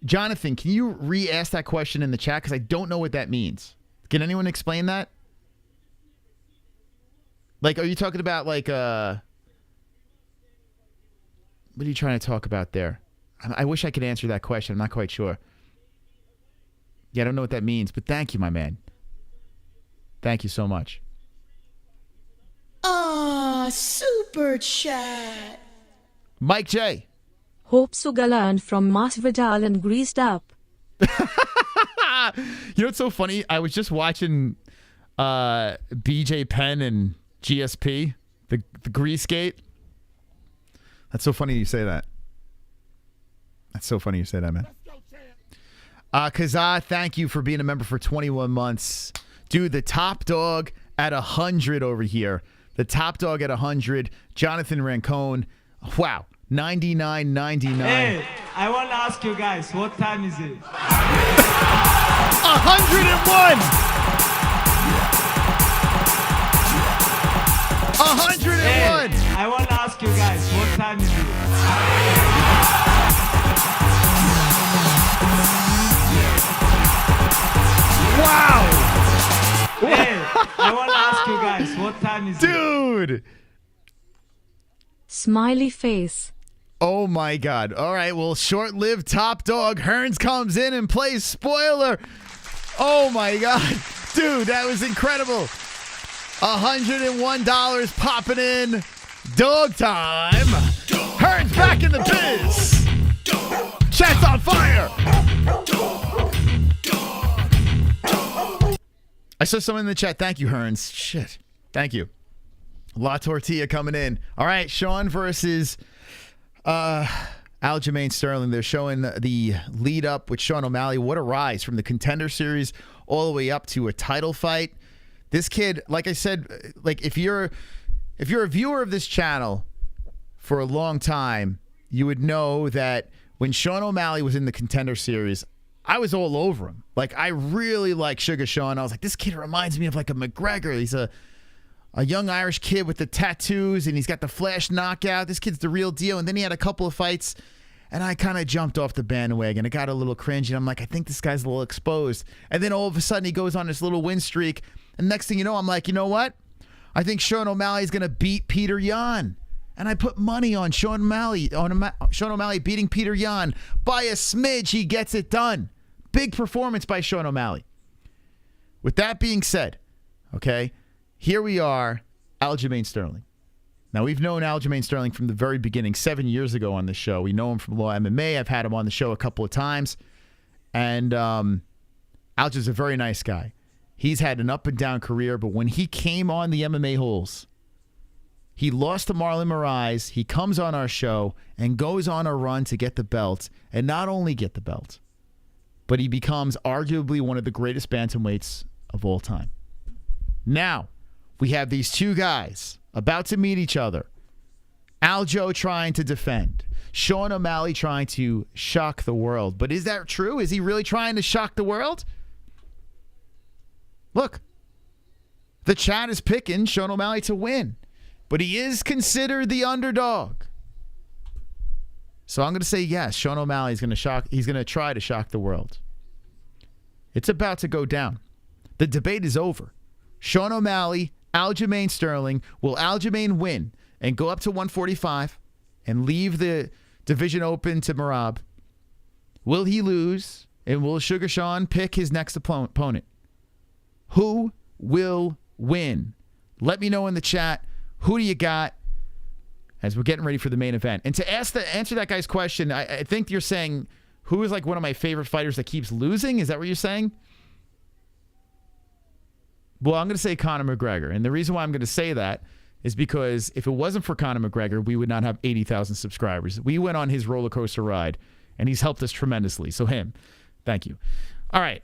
Jonathan, can you re-ask that question in the chat? Because I don't know what that means. Can anyone explain that? Like, are you talking about like what are you trying to talk about there? I wish I could answer that question. I'm not quite sure. Yeah, I don't know what that means, but thank you, my man. Thank you so much. Aw, super chat. Mike J. Hope Sugalan from Masvidal and greased up. You know what's so funny? I was just watching BJ Penn and GSP, the grease gate. That's so funny you say that. That's so funny you say that, man. Kazaa, thank you for being a member for 21 months. Dude, the top dog at 100 over here. The top dog at 100. Jonathan Rancone. Wow. 99.99. Hey, I want to ask you guys, what time is it? 101. 101. Hey, I want to ask you guys, what time is it? Wow. Hey, I want to ask you guys, what time Dude. Smiley face. Oh my God. All right. Well, short-lived top dog. Hearns comes in and plays spoiler. Oh my God. Dude, that was incredible. $101 popping in. Dog time. Hearns back in the biz. Chat's on fire. I saw someone in the chat. Thank you, Hearns. Shit. Thank you. La Tortilla coming in. All right. Sean versus Aljamain Sterling. They're showing the lead up with Sean O'Malley. What a rise from the Contender Series all the way up to a title fight. This kid, like I said, like if you're a viewer of this channel for a long time, you would know that when Sean O'Malley was in the Contender Series, I was all over him. Like, I really like Sugar Sean. I was like, this kid reminds me of like a McGregor. He's a young Irish kid with the tattoos, and he's got the flash knockout. This kid's the real deal. And then he had a couple of fights, and I kind of jumped off the bandwagon. It got a little cringy, and I'm like, I think this guy's a little exposed. And then all of a sudden, he goes on this little win streak. And next thing you know, I'm like, you know what? I think Sean O'Malley's going to beat Peter Yan. And I put money on Sean O'Malley beating Peter Yan. By a smidge, he gets it done. Big performance by Sean O'Malley. With that being said, okay, here we are, Aljamain Sterling. Now, we've known Aljamain Sterling from the very beginning, 7 years ago on this show. We know him from Law MMA. I've had him on the show a couple of times. And Alja's a very nice guy. He's had an up and down career, but when he came on the MMA-Holes, he lost to Marlon Moraes. He comes on our show and goes on a run to get the belt, and not only get the belt, but he becomes arguably one of the greatest bantamweights of all time. Now, we have these two guys about to meet each other. Aljo trying to defend. Sean O'Malley trying to shock the world. But is that true? Is he really trying to shock the world? Look, the chat is picking Sean O'Malley to win, but he is considered the underdog. So I'm going to say yes, Sean O'Malley is going to shock. He's going to try to shock the world. It's about to go down. The debate is over. Sean O'Malley, Aljamain Sterling. Will Aljamain win and go up to 145 and leave the division open to Merab? Will he lose, and will Sugar Sean pick his next opponent? Who will win? Let me know in the chat. Who do you got as we're getting ready for the main event? And to answer that guy's question, I think you're saying, who is like one of my favorite fighters that keeps losing? Is that what you're saying? Well, I'm going to say Conor McGregor. And the reason why I'm going to say that is because if it wasn't for Conor McGregor, we would not have 80,000 subscribers. We went on his roller coaster ride, and he's helped us tremendously. So him, thank you. All right.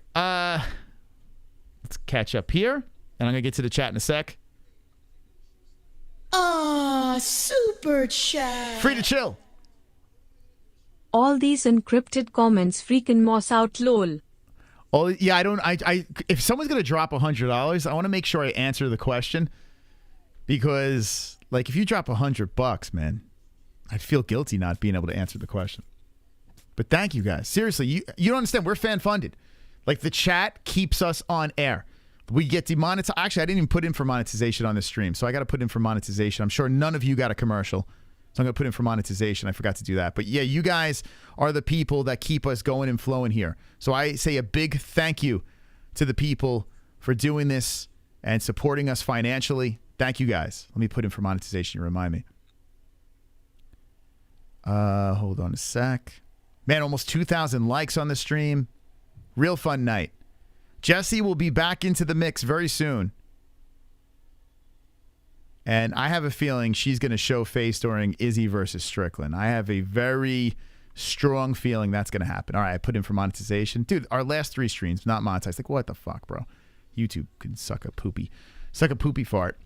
Let's catch up here, and I'm going to get to the chat in a sec. Super chat. Free to chill. All these encrypted comments freaking moss out lol. Oh, yeah, I if someone's going to drop $100, I want to make sure I answer the question, because, like, if you drop $100, man, I'd feel guilty not being able to answer the question. But thank you guys. Seriously, you don't understand. We're fan-funded. Like, the chat keeps us on air. We get demonetized. Actually, I didn't even put in for monetization on this stream, so I got to put in for monetization. I'm sure none of you got a commercial, so I'm going to put in for monetization. I forgot to do that. But yeah, you guys are the people that keep us going and flowing here. So I say a big thank you to the people for doing this and supporting us financially. Thank you guys. Let me put in for monetization. You remind me. Hold on a sec. Man, almost 2,000 likes on the stream. Real fun night. Jessie will be back into the mix very soon. And I have a feeling she's going to show face during Izzy versus Strickland. I have a very strong feeling that's going to happen. All right, I put in for monetization. Dude, our last 3 streams, not monetized. Like, what the fuck, bro? YouTube can suck a poopy fart.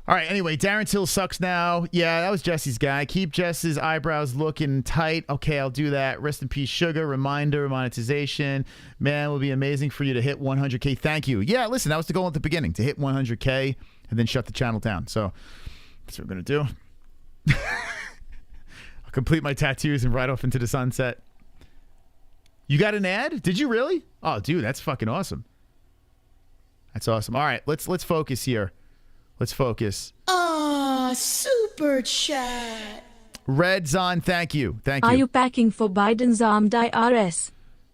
All right, anyway, Darren Till sucks now. Yeah, that was Jesse's guy. Keep Jess's eyebrows looking tight. Okay, I'll do that. Rest in peace, Sugar. Reminder, monetization. Man, it will be amazing for you to hit 100K. Thank you. Yeah, listen, that was the goal at the beginning, to hit 100K and then shut the channel down. So that's what we're going to do. I'll complete my tattoos and ride off into the sunset. You got an ad? Did you really? Oh, dude, that's fucking awesome. That's awesome. All right, let's focus here Let's focus. Ah, super chat. Red Zon, thank you. Thank you. Are you packing for Biden's armed IRS?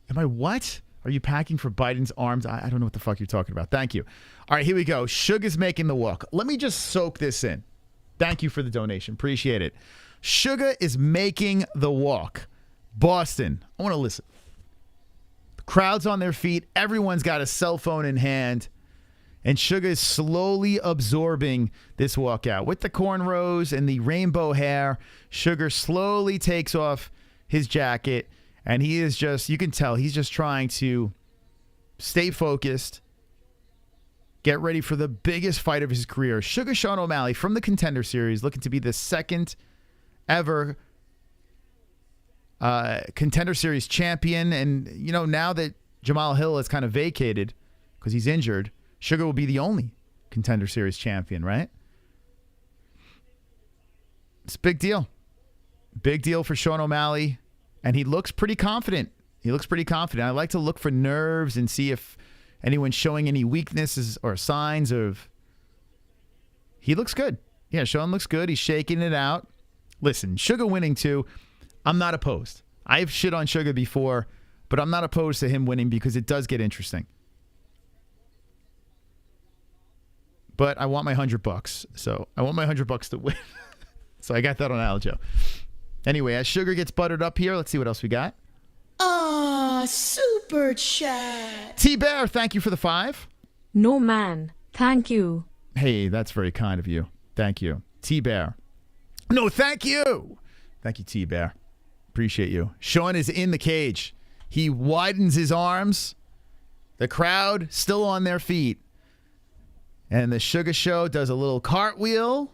Am I what? Are you packing for Biden's arms? I don't know what the fuck you're talking about. Thank you. All right, here we go. Sugar's making the walk. Let me just soak this in. Thank you for the donation. Appreciate it. Sugar is making the walk. Boston. I want to listen. The crowd's on their feet. Everyone's got a cell phone in hand. And Sugar is slowly absorbing this walkout. With the cornrows and the rainbow hair, Sugar slowly takes off his jacket. And he is just, you can tell, he's just trying to stay focused, get ready for the biggest fight of his career. Sugar Sean O'Malley from the Contender Series, looking to be the second ever Contender Series champion. And, you know, now that Jamal Hill has kind of vacated because he's injured, Sugar will be the only Contender Series champion, right? It's a big deal. Big deal for Sean O'Malley. And he looks pretty confident. He looks pretty confident. I like to look for nerves and see if anyone's showing any weaknesses or signs of... He looks good. Yeah, Sean looks good. He's shaking it out. Listen, Sugar winning too, I'm not opposed. I've shit on Sugar before, but I'm not opposed to him winning because it does get interesting. But I want my $100. So I want my $100 to win. So I got that on Aljo. Anyway, as Sugar gets buttered up here, let's see what else we got. Ah, super chat. T-Bear, thank you for the 5. No, man. Thank you. Hey, that's very kind of you. Thank you. T-Bear. No, thank you. Thank you, T-Bear. Appreciate you. Sean is in the cage. He widens his arms. The crowd still on their feet. And the Sugar Show does a little cartwheel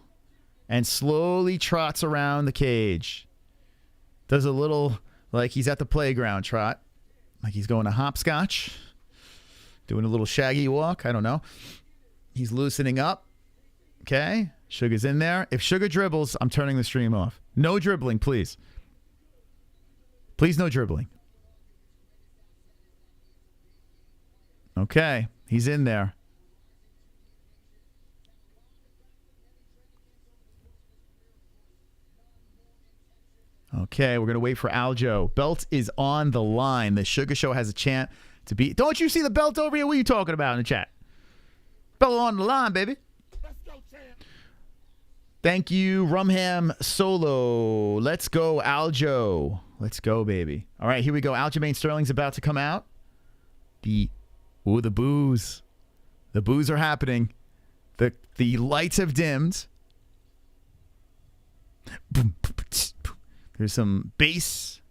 and slowly trots around the cage. Does a little, like he's at the playground trot. Like he's going to hopscotch. Doing a little shaggy walk. I don't know. He's loosening up. Okay. Sugar's in there. If Sugar dribbles, I'm turning the stream off. No dribbling, please. Please, no dribbling. Okay. He's in there. Okay, we're going to wait for Aljo. Belt is on the line. The Sugar Show has a chance to beat. Don't you see the belt over here? What are you talking about in the chat? Belt on the line, baby. Thank you, Rumham Solo. Let's go, Aljo. Let's go, baby. All right, here we go. Aljamain Sterling's about to come out. The boos. The boos are happening. The lights have dimmed. Boom, boom, boom, boom. There's some bass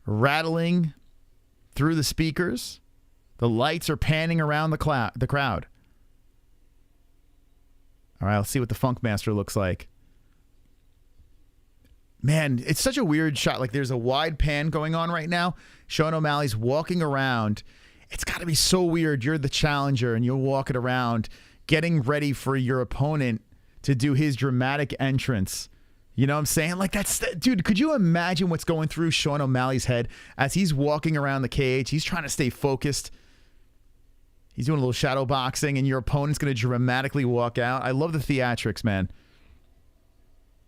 rattling through the speakers. The lights are panning around the crowd. All right, let's see what the Funk Master looks like. Man, it's such a weird shot. Like there's a wide pan going on right now. Sean O'Malley's walking around. It's got to be so weird. You're the challenger and you're walking around getting ready for your opponent to do his dramatic entrance. You know what I'm saying? Like dude, could you imagine what's going through Sean O'Malley's head as he's walking around the cage? He's trying to stay focused. He's doing a little shadow boxing and your opponent's going to dramatically walk out. I love the theatrics, man.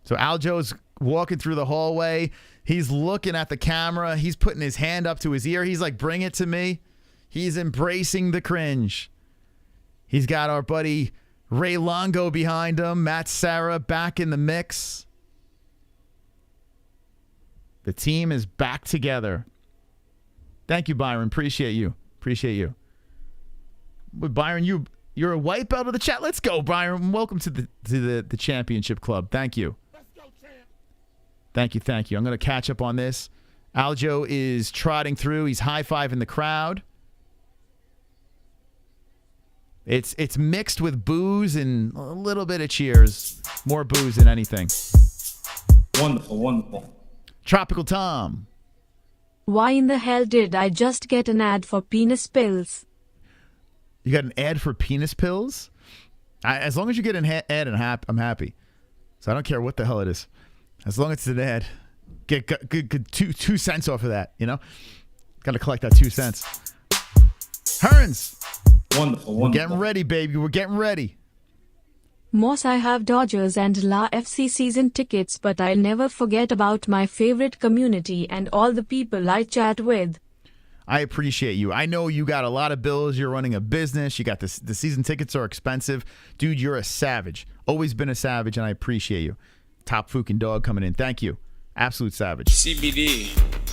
So Aljo's walking through the hallway. He's looking at the camera. He's putting his hand up to his ear. He's like, bring it to me. He's embracing the cringe. He's got our buddy Ray Longo behind him. Matt Sarah back in the mix. The team is back together. Thank you, Byron. Appreciate you. Appreciate you. But Byron, you're a white belt of the chat. Let's go, Byron. Welcome to the championship club. Thank you. Let's go, champ. Thank you, thank you. I'm going to catch up on this. Aljo is trotting through. He's high-fiving the crowd. It's mixed with boos and a little bit of cheers. More boos than anything. Wonderful, wonderful. Tropical Tom. Why in the hell did I just get an ad for penis pills? You got an ad for penis pills? As long as you get an ad, I'm happy. So I don't care what the hell it is. As long as it's an ad, get good 2 cents off of that, you know? Got to collect that 2 cents. Hearns. Wonderful, wonderful. We're getting ready, baby. We're getting ready. Moss, I have Dodgers and La FC season tickets, but I'll never forget about my favorite community and all the people I chat with. I appreciate you. I know you got a lot of bills. You're running a business. You got the season tickets are expensive. Dude, you're a savage. Always been a savage, and I appreciate you. Top fucking dog coming in. Thank you. Absolute savage. CBD.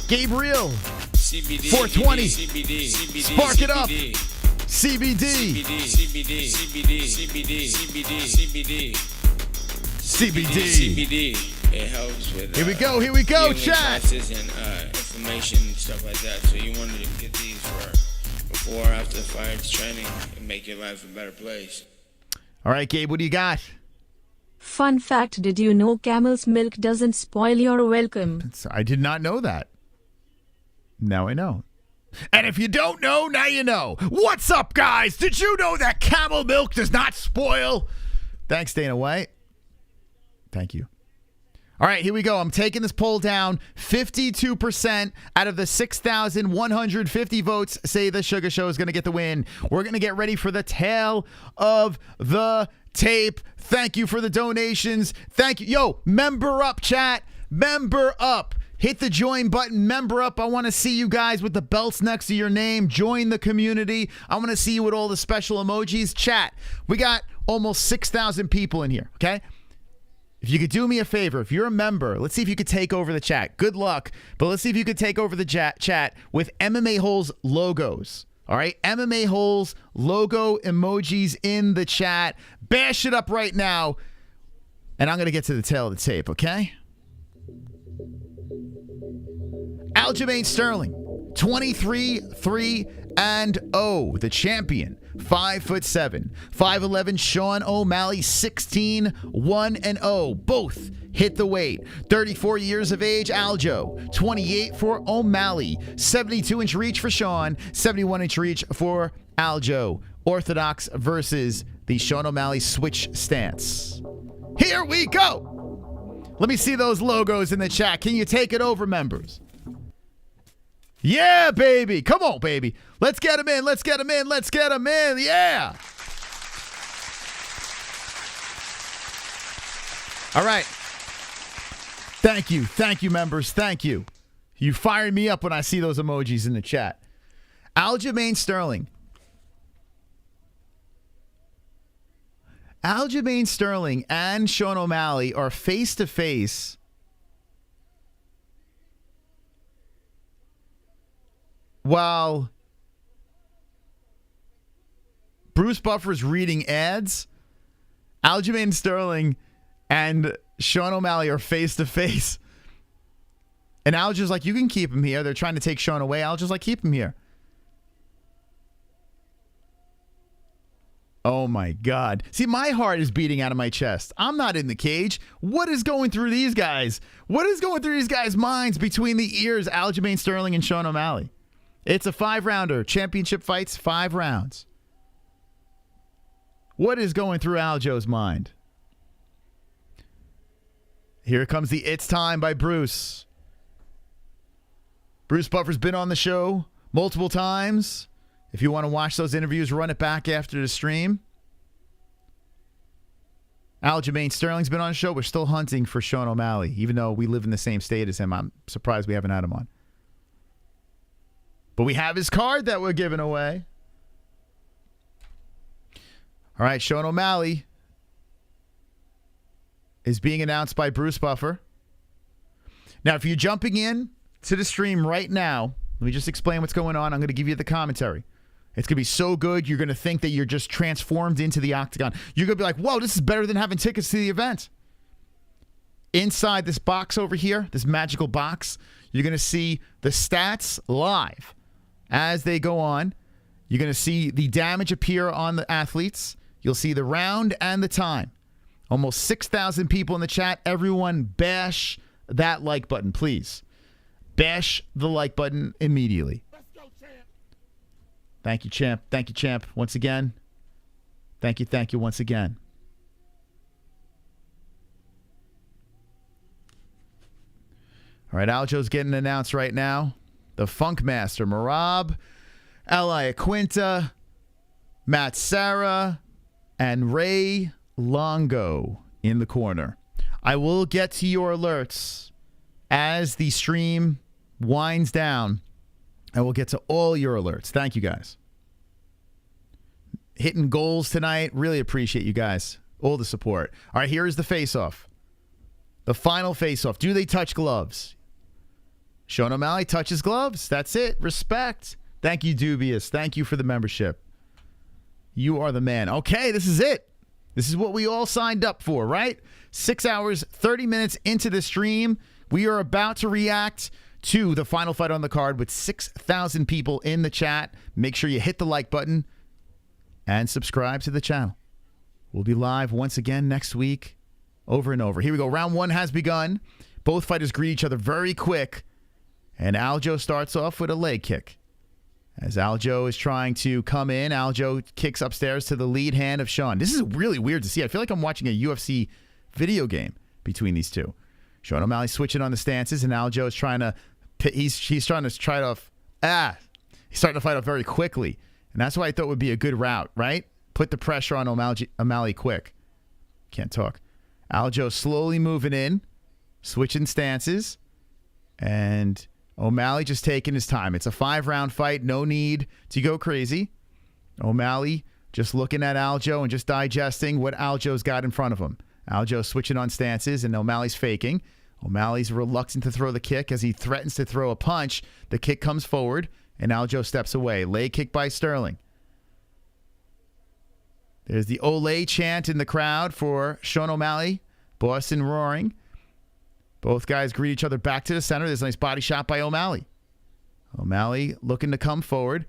Gabriel. CBD. 420. CBD. CBD. Spark it up. CBD. CBD. CBD. CBD. CBD. CBD. It helps with. Here we go. Here we go. healing Chat. process and inflammation and stuff like that. So you wanted to get these for before or after the fight training and make your life a better place. All right, Gabe. What do you got? Fun fact, did you know camel's milk doesn't spoil your welcome? I did not know that. Now I know. And if you don't know, now you know. What's up, guys? Did you know that camel milk does not spoil? Thanks, Dana White. Thank you. All right, here we go. I'm taking this poll down. 52% out of the 6,150 votes say the Sugar Show is going to get the win. We're going to get ready for the tail of the tape. Thank you for the donations. Thank you. Yo, member up, chat. Member up. Hit the join button. Member up. I want to see you guys with the belts next to your name. Join the community. I want to see you with all the special emojis. Chat. We got almost 6,000 people in here, okay? If you could do me a favor, if you're a member, let's see if you could take over the chat. Good luck, but let's see if you could take over the chat with MMA-Holes logos. All right? MMA-Holes logo emojis in the chat. Bash it up right now, and I'm going to get to the tail of the tape, okay? Aljamain Sterling, 23-3-0, the champion. 5'7", 5'11", Sean O'Malley, 16-1-0. Both hit the weight. 34 years of age, Aljo. 28 for O'Malley. 72-inch reach for Sean. 71-inch reach for Aljo. Orthodox versus the Sean O'Malley switch stance. Here we go. Let me see those logos in the chat. Can you take it over, members? Yeah, baby. Come on, baby. Let's get him in. Let's get him in. Let's get him in. Yeah. All right. Thank you. Thank you, members. Thank you. You fired me up when I see those emojis in the chat. Aljamain Sterling. Aljamain Sterling and Sean O'Malley are face-to-face while Bruce Buffer's reading ads. Aljamain Sterling and Sean O'Malley are face-to-face. And Alja's like, you can keep him here. They're trying to take Sean away. Alja's like, keep him here. Oh, my God. See, my heart is beating out of my chest. I'm not in the cage. What is going through these guys? What is going through these guys' minds between the ears, Aljamain Sterling and Sean O'Malley? It's a 5-rounder. Championship fights, 5 rounds. What is going through Aljo's mind? Here comes the It's Time by Bruce. Bruce Buffer's been on the show multiple times. If you want to watch those interviews, run it back after the stream. Aljamain Sterling's been on the show. We're still hunting for Sean O'Malley, even though we live in the same state as him. I'm surprised we haven't had him on. But we have his card that we're giving away. All right, Sean O'Malley is being announced by Bruce Buffer. Now, if you're jumping in to the stream right now, let me just explain what's going on. I'm going to give you the commentary. It's going to be so good, you're going to think that you're just transformed into the octagon. You're going to be like, whoa, this is better than having tickets to the event. Inside this box over here, this magical box, you're going to see the stats live as they go on. You're going to see the damage appear on the athletes. You'll see the round and the time. Almost 6,000 people in the chat. Everyone bash that like button, please. Bash the like button immediately. Let's go, champ. Thank you, champ. Thank you, champ. Once again. Thank you once again. All right, Aljo's getting announced right now. The Funk Master, Marab, Ally Aquinta, Matt Sarah, and Ray Longo in the corner. I will get to your alerts as the stream winds down. I will get to all your alerts. Thank you, guys. Hitting goals tonight. Really appreciate you guys. All the support. All right, here is the face-off. The final face-off. Do they touch gloves? Sean O'Malley touches gloves. That's it. Respect. Thank you, Dubious. Thank you for the membership. You are the man. Okay, this is it. This is what we all signed up for, right? 6 hours, 30 minutes into the stream. We are about to react to the final fight on the card with 6,000 people in the chat. Make sure you hit the like button and subscribe to the channel. We'll be live once again next week, over and over. Here we go. Round one has begun. Both fighters greet each other very quick. And Aljo starts off with a leg kick. As Aljo is trying to come in, Aljo kicks upstairs to the lead hand of Sean. This is really weird to see. I feel like I'm watching a UFC video game between these two. Sean O'Malley switching on the stances, and Aljo is trying to... He's trying to try it off... He's starting to fight off very quickly. And that's why I thought would be a good route, right? Put the pressure on O'Malley quick. Can't talk. Aljo slowly moving in, switching stances, and O'Malley just taking his time. It's a 5-round fight. No need to go crazy. O'Malley just looking at Aljo and just digesting what Aljo's got in front of him. Aljo switching on stances, and O'Malley's faking. O'Malley's reluctant to throw the kick as he threatens to throw a punch. The kick comes forward, and Aljo steps away. Leg kick by Sterling. There's the Olay chant in the crowd for Sean O'Malley. Boston roaring. Both guys greet each other back to the center. There's a nice body shot by O'Malley. O'Malley looking to come forward,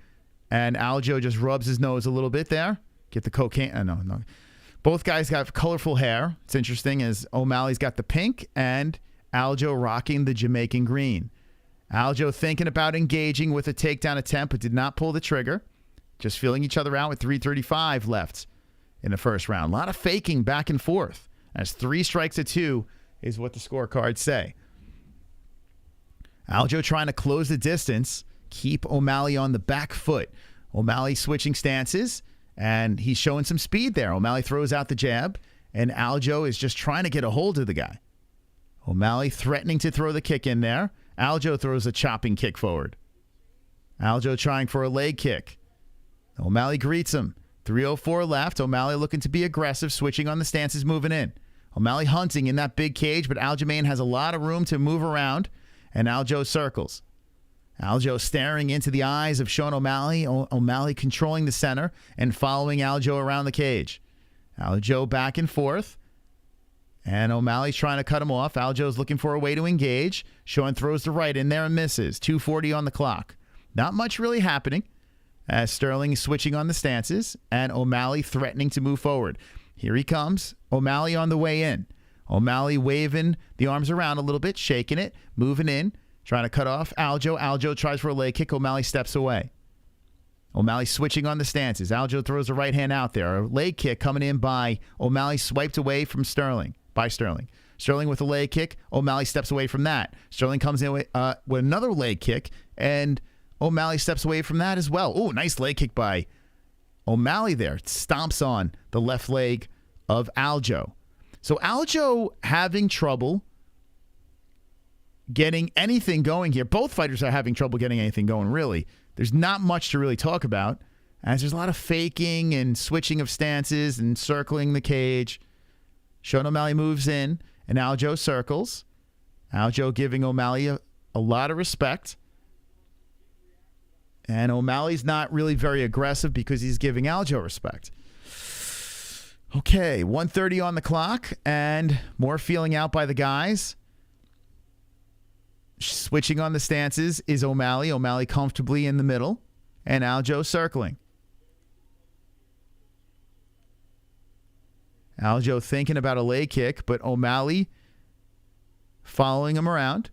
and Aljo just rubs his nose a little bit there. Get the cocaine. No. Both guys got colorful hair. It's interesting as O'Malley's got the pink and Aljo rocking the Jamaican green. Aljo thinking about engaging with a takedown attempt, but did not pull the trigger. Just feeling each other out with 3:35 left in the first round. A lot of faking back and forth. As 3 strikes to 2 is what the scorecards say. Aljo trying to close the distance, keep O'Malley on the back foot. O'Malley switching stances, and he's showing some speed there. O'Malley throws out the jab, and Aljo is just trying to get a hold of the guy. O'Malley threatening to throw the kick in there. Aljo throws a chopping kick forward. Aljo trying for a leg kick. O'Malley greets him. 3:04 left. O'Malley looking to be aggressive, switching on the stances, moving in. O'Malley hunting in that big cage, but Aljamain has a lot of room to move around, and Aljo circles. Aljo staring into the eyes of Sean O'Malley. O'Malley controlling the center and following Aljo around the cage. Aljo back and forth, and O'Malley's trying to cut him off. Aljo's looking for a way to engage. Sean throws the right in there and misses. 2:40 on the clock. Not much really happening as Sterling is switching on the stances and O'Malley threatening to move forward. Here he comes. O'Malley on the way in. O'Malley waving the arms around a little bit, shaking it, moving in, trying to cut off Aljo. Aljo tries for a leg kick. O'Malley steps away. O'Malley switching on the stances. Aljo throws the right hand out there. A leg kick coming in by O'Malley, swiped away from Sterling. Sterling with a leg kick. O'Malley steps away from that. Sterling comes in with another leg kick, and O'Malley steps away from that as well. Oh, nice leg kick by O'Malley there. Stomps on the left leg of Aljo. So Aljo having trouble getting anything going here. Both fighters are having trouble getting anything going, really. There's not much to really talk about, as there's a lot of faking and switching of stances and circling the cage. Sean O'Malley moves in, and Aljo circles. Aljo giving O'Malley a lot of respect. And O'Malley's not really very aggressive because he's giving Aljo respect. Okay, 1:30 on the clock, and more feeling out by the guys. Switching on the stances is O'Malley. O'Malley comfortably in the middle, and Aljo circling. Aljo thinking about a leg kick, but O'Malley following him around.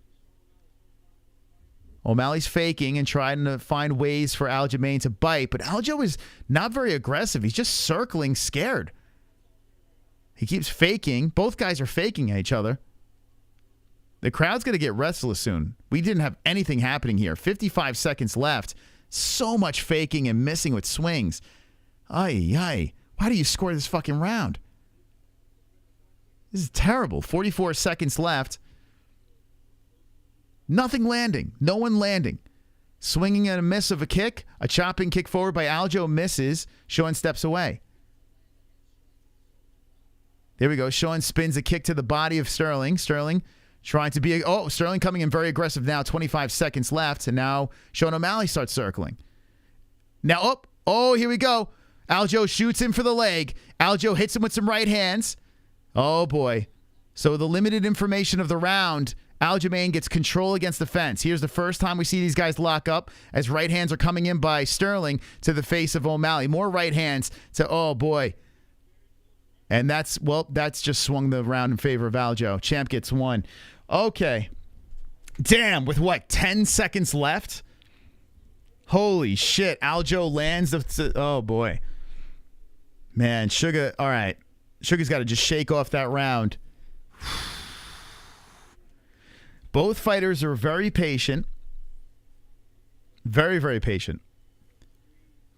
O'Malley's faking and trying to find ways for Aljamain to bite, but Aljo is not very aggressive. He's just circling, scared. He keeps faking. Both guys are faking at each other. The crowd's going to get restless soon. We didn't have anything happening here. 55 seconds left. So much faking and missing with swings. Ay. Why do you score this fucking round? This is terrible. 44 seconds left. Nothing landing. No one landing. Swinging and a miss of a kick. A chopping kick forward by Aljo misses. Sean steps away. There we go. Sean spins a kick to the body of Sterling. Sterling trying to be... Sterling coming in very aggressive now. 25 seconds left. And now Sean O'Malley starts circling. Now, here we go. Aljo shoots him for the leg. Aljo hits him with some right hands. Oh, boy. So the limited information of the round... Aljamain gets control against the fence. Here's the first time we see these guys lock up as right hands are coming in by Sterling to the face of O'Malley. More right hands to, oh boy. And that's just swung the round in favor of Aljo. Champ gets one. Okay. Damn, with what, 10 seconds left? Holy shit. Aljo lands oh boy. Man, Sugar, all right. Sugar's got to just shake off that round. Both fighters are very patient. Very, very patient.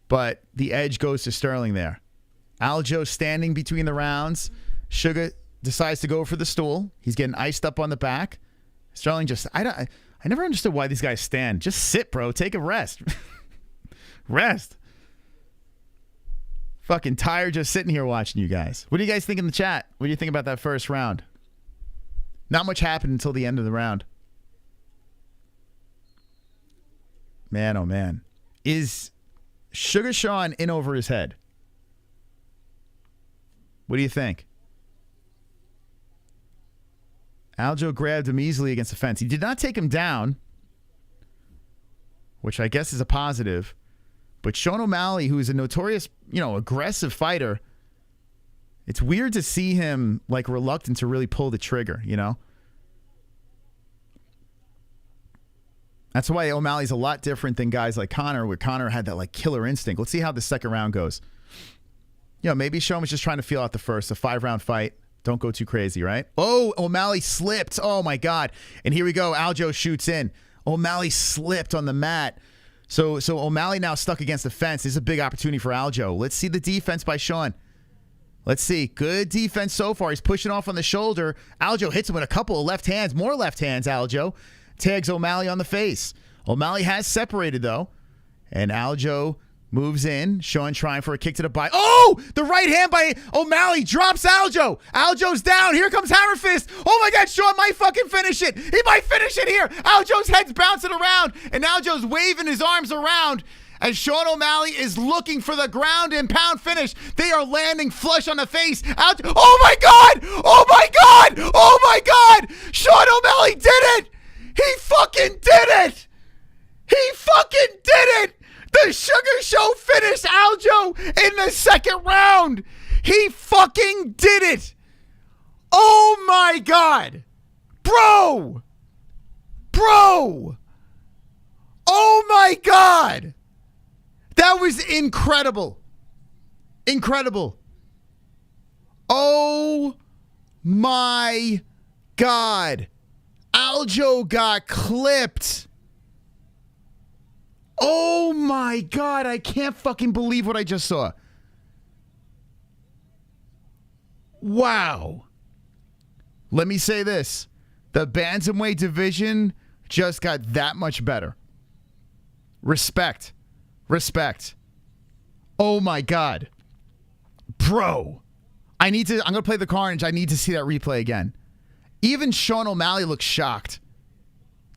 But the edge goes to Sterling there. Aljo standing between the rounds. Sugar decides to go for the stool. He's getting iced up on the back. Sterling just... I never understood why these guys stand. Just sit, bro. Take a rest. Rest. Fucking tired just sitting here watching you guys. What do you guys think in the chat? What do you think about that first round? Not much happened until the end of the round. Man, oh man. Is Sugar Sean in over his head? What do you think? Aljo grabbed him easily against the fence. He did not take him down, which I guess is a positive. But Sean O'Malley, who is a notorious, aggressive fighter, it's weird to see him like reluctant to really pull the trigger, That's why O'Malley's a lot different than guys like Conor, where Conor had that like killer instinct. Let's see how the second round goes. Maybe Sean was just trying to feel out the first. A 5-round fight. Don't go too crazy, right? Oh, O'Malley slipped. Oh my God. And here we go. Aljo shoots in. O'Malley slipped on the mat. So O'Malley now stuck against the fence. This is a big opportunity for Aljo. Let's see the defense by Sean. Let's see. Good defense so far. He's pushing off on the shoulder. Aljo hits him with a couple of left hands. More left hands, Aljo. Tags O'Malley on the face. O'Malley has separated, though. And Aljo moves in. Sean trying for a kick to the body. Oh! The right hand by O'Malley drops Aljo. Aljo's down. Here comes Hammer Fist. Oh, my God. Sean might fucking finish it. He might finish it here. Aljo's head's bouncing around. And Aljo's waving his arms around as Sean O'Malley is looking for the ground and pound finish. They are landing flush on the face. Oh, my God! Oh, my God! Oh, my God! Sean O'Malley did it! He fucking did it! He fucking did it! The Sugar Show finished Aljo in the second round. He fucking did it! Oh, my God! Bro! Oh, my God! That was incredible. Incredible. Oh my God. Aljo got clipped. Oh my God. I can't fucking believe what I just saw. Wow. Let me say this. The bantamweight division just got that much better. Respect. Respect. Oh my God. Bro. I'm going to play the carnage. I need to see that replay again. Even Sean O'Malley looks shocked.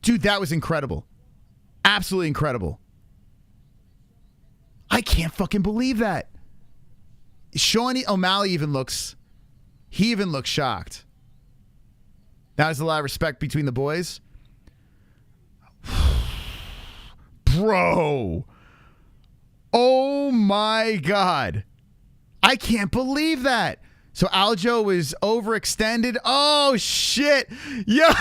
Dude, that was incredible. Absolutely incredible. I can't fucking believe that. Sean O'Malley even looks shocked. Now there's a lot of respect between the boys. Bro. Oh my God. I can't believe that. So Aljo was overextended. Oh shit. Yeah.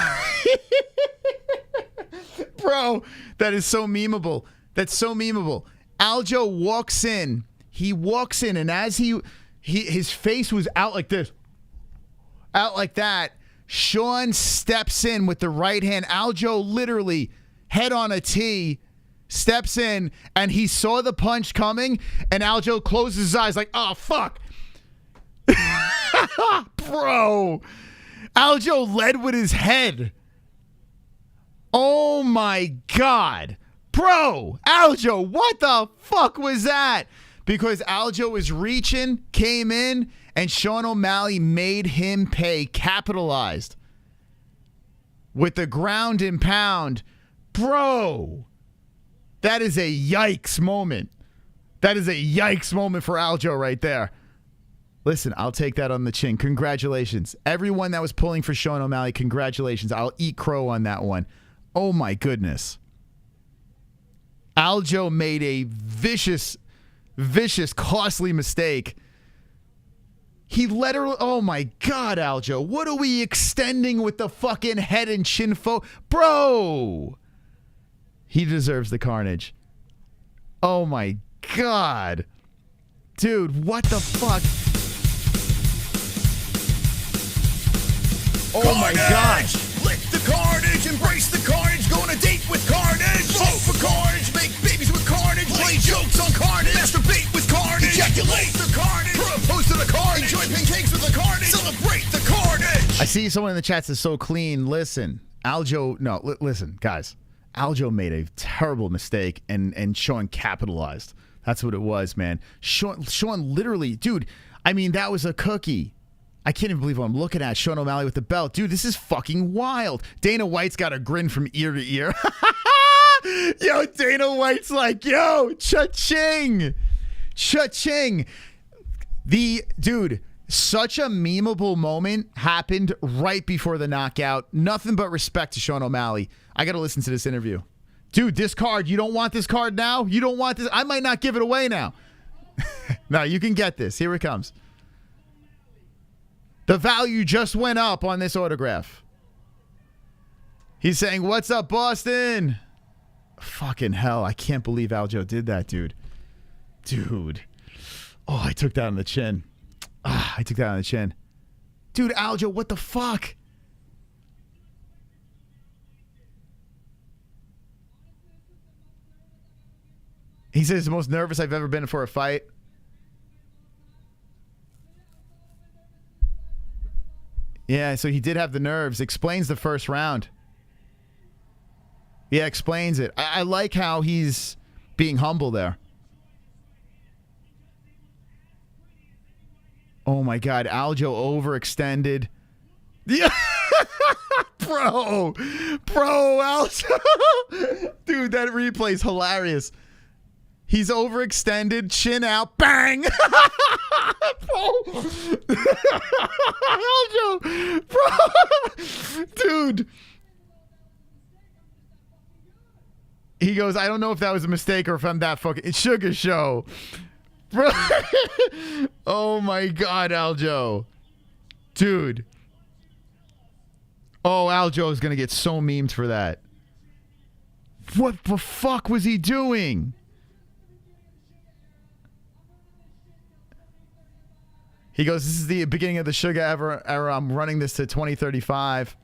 Bro, that is so memeable. That's so memeable. Aljo walks in. He walks in, and as his face was out like this. Out like that. Sean steps in with the right hand. Aljo literally head on a tee. Steps in, and he saw the punch coming, and Aljo closes his eyes like, oh, fuck. Bro. Aljo led with his head. Oh my God. Bro, Aljo, what the fuck was that? Because Aljo was reaching, came in, and Sean O'Malley made him pay, capitalized. With the ground and pound. Bro, that is a yikes moment. That is a yikes moment for Aljo right there. Listen, I'll take that on the chin. Congratulations. Everyone that was pulling for Sean O'Malley, congratulations. I'll eat crow on that one. Oh my goodness. Aljo made a vicious, costly mistake. He literally, oh my God, Aljo. What are we extending with the fucking head and chin Bro! He deserves the carnage. Oh my God. Dude, what the fuck? Oh my God. Lick the carnage, embrace the carnage, go on a date with carnage. Vote for carnage, make babies with carnage, play jokes on carnage, masturbate with carnage, ejaculate the carnage, propose to the carnage, enjoy pancakes with the carnage, celebrate the carnage. I see someone in the chat says so clean. Listen, Aljo, no, listen, guys. Aljo made a terrible mistake and Sean capitalized. That's what it was, man. Sean literally, dude, I mean, that was a cookie. I can't even believe what I'm looking at. Sean O'Malley with the belt. Dude, this is fucking wild. Dana White's got a grin from ear to ear. Yo, Dana White's like, yo, cha-ching. Cha-ching. Dude, such a memeable moment happened right before the knockout. Nothing but respect to Sean O'Malley. I got to listen to this interview. Dude, this card, you don't want this card now? You don't want this? I might not give it away now. No, you can get this. Here it comes. The value just went up on this autograph. He's saying, what's up, Boston? Fucking hell. I can't believe Aljo did that, dude. Dude. Oh, I took that on the chin. I took that on the chin. Dude, Aljo, what the fuck? He says, the most nervous I've ever been for a fight. Yeah, so he did have the nerves. Explains the first round. Yeah, explains it. I like how he's being humble there. Oh my God, Aljo overextended. Yeah. Bro, Aljo. Dude, that replay is hilarious. He's overextended, chin out, bang! Aljo! Bro! Dude. He goes, I don't know if that was a mistake or if I'm that fucking... It's Sugar Show. Bro. Oh my God, Aljo. Dude. Oh, Aljo is going to get so memed for that. What the fuck was he doing? He goes, this is the beginning of the Sugar era. I'm running this to 2035.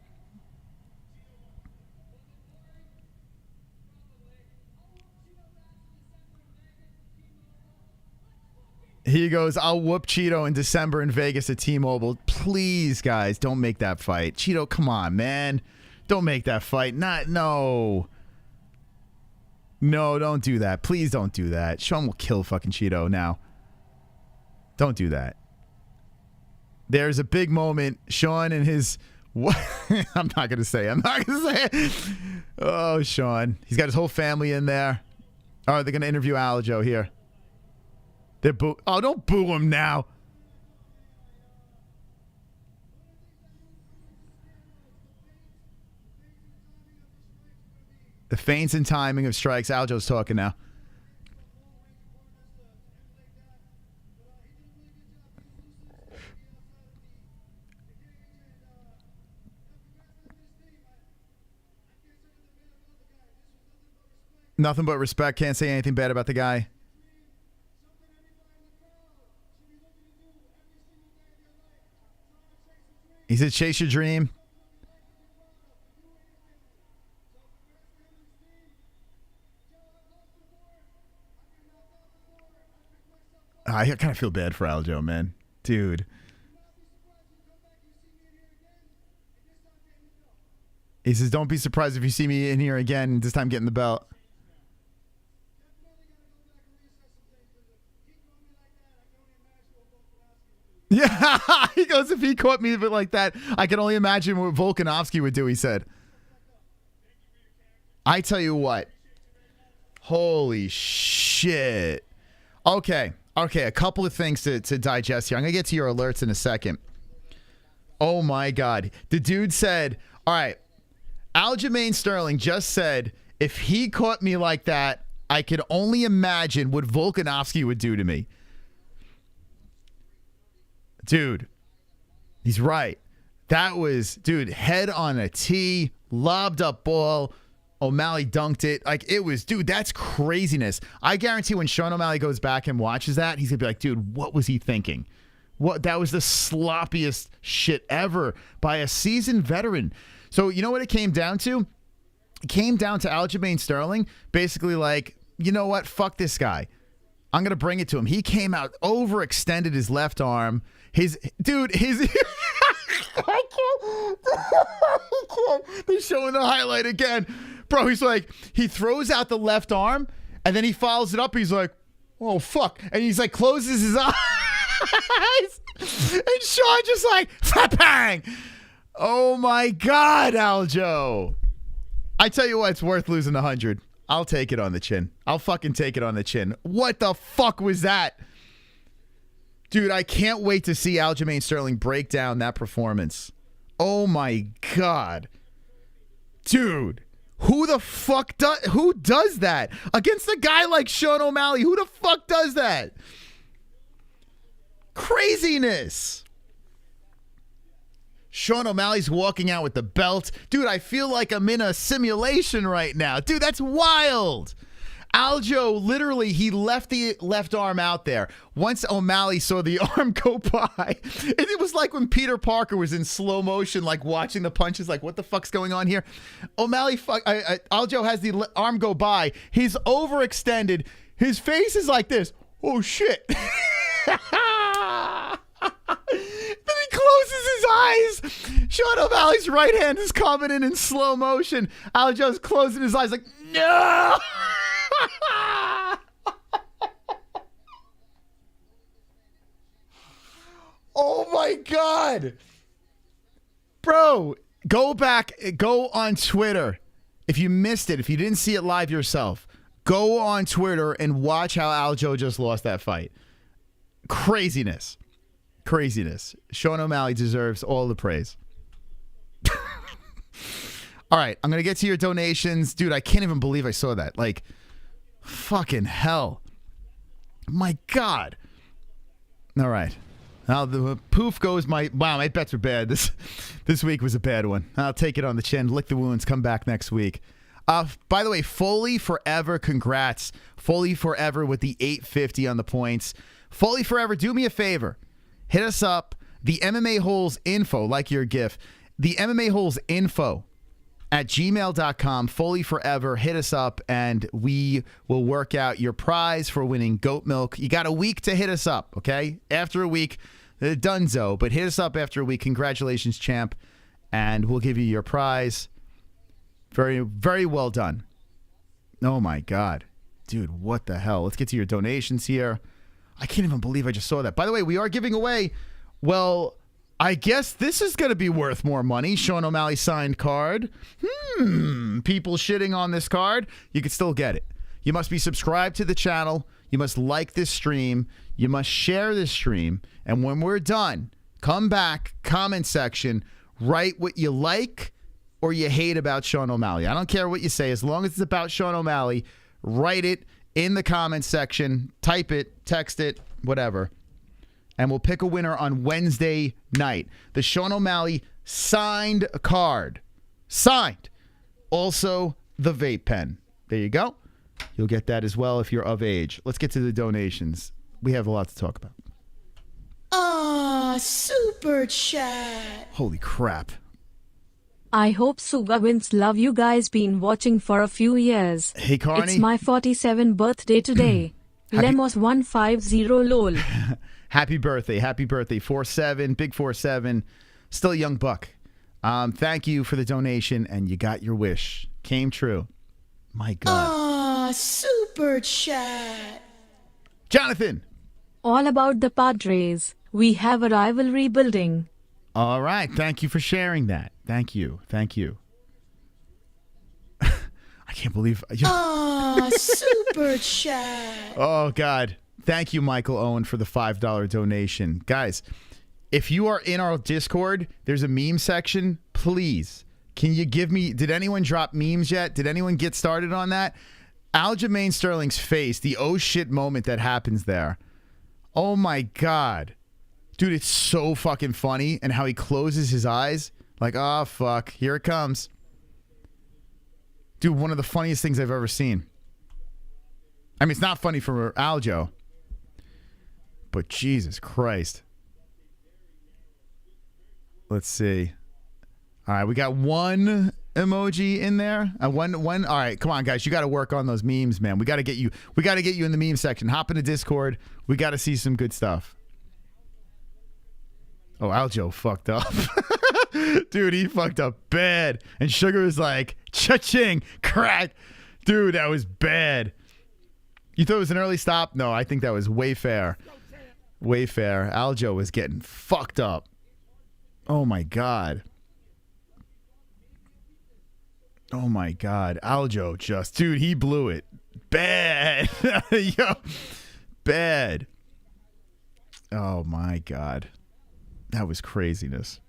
He goes, I'll whoop Cheeto in December in Vegas at T-Mobile. Please, guys, don't make that fight. Cheeto, come on, man. Don't make that fight. No, don't do that. Please don't do that. Sean will kill fucking Cheeto now. Don't do that. There's a big moment. Sean and his... What? I'm not going to say it. Oh, Sean. He's got his whole family in there. Oh, they're going to interview Aljo here. They're oh, don't boo him now. The feints and timing of strikes. Aljo's talking now. Nothing but respect. Can't say anything bad about the guy. He said, chase your dream. I kind of feel bad for Aljo, man. Dude. He says, don't be surprised if you see me in here again, this time getting the belt. Yeah, he goes, if he caught me a bit like that, I can only imagine what Volkanovski would do, he said. I tell you what. Holy shit. Okay, a couple of things to digest here. I'm going to get to your alerts in a second. Oh, my God. The dude said, all right, Aljamain Sterling just said, if he caught me like that, I could only imagine what Volkanovski would do to me. Dude, he's right. That was, dude, head on a tee, lobbed up ball. O'Malley dunked it. Like, it was, dude, that's craziness. I guarantee when Sean O'Malley goes back and watches that, he's going to be like, dude, what was he thinking? That was the sloppiest shit ever by a seasoned veteran. So, you know what it came down to? It came down to Aljamain Sterling basically like, you know what? Fuck this guy. I'm going to bring it to him. He came out, overextended his left arm. His I can't. They're showing the highlight again. Bro, he's like, he throws out the left arm, and then he follows it up. He's like, oh, fuck. And he's like, closes his eyes. And Sean just like, bang. Oh, my God, Aljo. I tell you what, it's worth losing 100. I'll take it on the chin. I'll fucking take it on the chin. What the fuck was that? Dude, I can't wait to see Aljamain Sterling break down that performance. Oh my God. Dude, who the fuck who does that? Against a guy like Sean O'Malley, who the fuck does that? Craziness. Sean O'Malley's walking out with the belt. Dude, I feel like I'm in a simulation right now. Dude, that's wild. Aljo, literally, he left the left arm out there. Once O'Malley saw the arm go by, it was like when Peter Parker was in slow motion, like watching the punches, like, what the fuck's going on here? Aljo has the arm go by. He's overextended. His face is like this. Oh, shit. Then he closes his eyes. Sean O'Malley's right hand is coming in slow motion. Aljo's closing his eyes like, no! Oh my God. Bro, go back, go on Twitter. If you missed it, if you didn't see it live yourself, go on Twitter and watch how Aljo just lost that fight. Craziness. Sean O'Malley deserves all the praise. All right, I'm going to get to your donations. Dude, I can't even believe I saw that. Like, fucking hell. My God. All right. Now the poof goes my bets are bad. This week was a bad one. I'll take it on the chin, lick the wounds, come back next week. By the way, Foley Forever, congrats. Foley Forever with the 850 on the points. Foley Forever, do me a favor. Hit us up. The MMA-Holes info, like your GIF. The MMA-Holes info at gmail.com. Foley Forever. Hit us up and we will work out your prize for winning goat milk. You got a week to hit us up, okay? After a week, donezo. But hit us up after a week. Congratulations, champ. And we'll give you your prize. Very, very well done. Oh, my God. Dude, what the hell? Let's get to your donations here. I can't even believe I just saw that. By the way, we are giving away, well, I guess this is going to be worth more money. Sean O'Malley signed card. People shitting on this card. You can still get it. You must be subscribed to the channel. You must like this stream. You must share this stream. And when we're done, come back, comment section, write what you like or you hate about Sean O'Malley. I don't care what you say. As long as it's about Sean O'Malley, write it in the comment section. Type it, text it, whatever. And we'll pick a winner on Wednesday night. The Sean O'Malley signed card. Signed. Also, the vape pen. There you go. You'll get that as well if you're of age. Let's get to the donations. We have a lot to talk about. Super chat. Holy crap. I hope Suga wins. Love you guys. Been watching for a few years. Hey, Carney. It's my 47th birthday today. Lemos 150 lol. Happy birthday. Happy birthday. 4'7", big 4'7", still a young buck. Thank you for the donation, and you got your wish. Came true. My God. Aw, super chat. Jonathan. All about the Padres. We have a rivalry building. All right. Thank you for sharing that. Thank you. Thank you. I can't believe. Aw, super chat. Oh, God. Thank you, Michael Owen, for the $5 donation. Guys, if you are in our Discord, there's a meme section. Please, can you give me... Did anyone drop memes yet? Did anyone get started on that? Aljamain Sterling's face, the oh shit moment that happens there. Oh, my God. Dude, it's so fucking funny. And how he closes his eyes. Like, oh, fuck. Here it comes. Dude, one of the funniest things I've ever seen. I mean, it's not funny for Aljo. But Jesus Christ. Let's see. All right, we got one emoji in there. One. All right, come on, guys. You got to work on those memes, man. We got to get you. We got to get you in the meme section. Hop into Discord. We got to see some good stuff. Oh, Aljo fucked up. Dude, he fucked up bad. And Sugar was like, cha-ching, crack. Dude, that was bad. You thought it was an early stop? No, I think that was way fair. Way fair. Aljo was getting fucked up. Oh, my God. Oh, my God. Aljo just... Dude, he blew it. Bad. Yo. Bad. Oh, my God. That was craziness.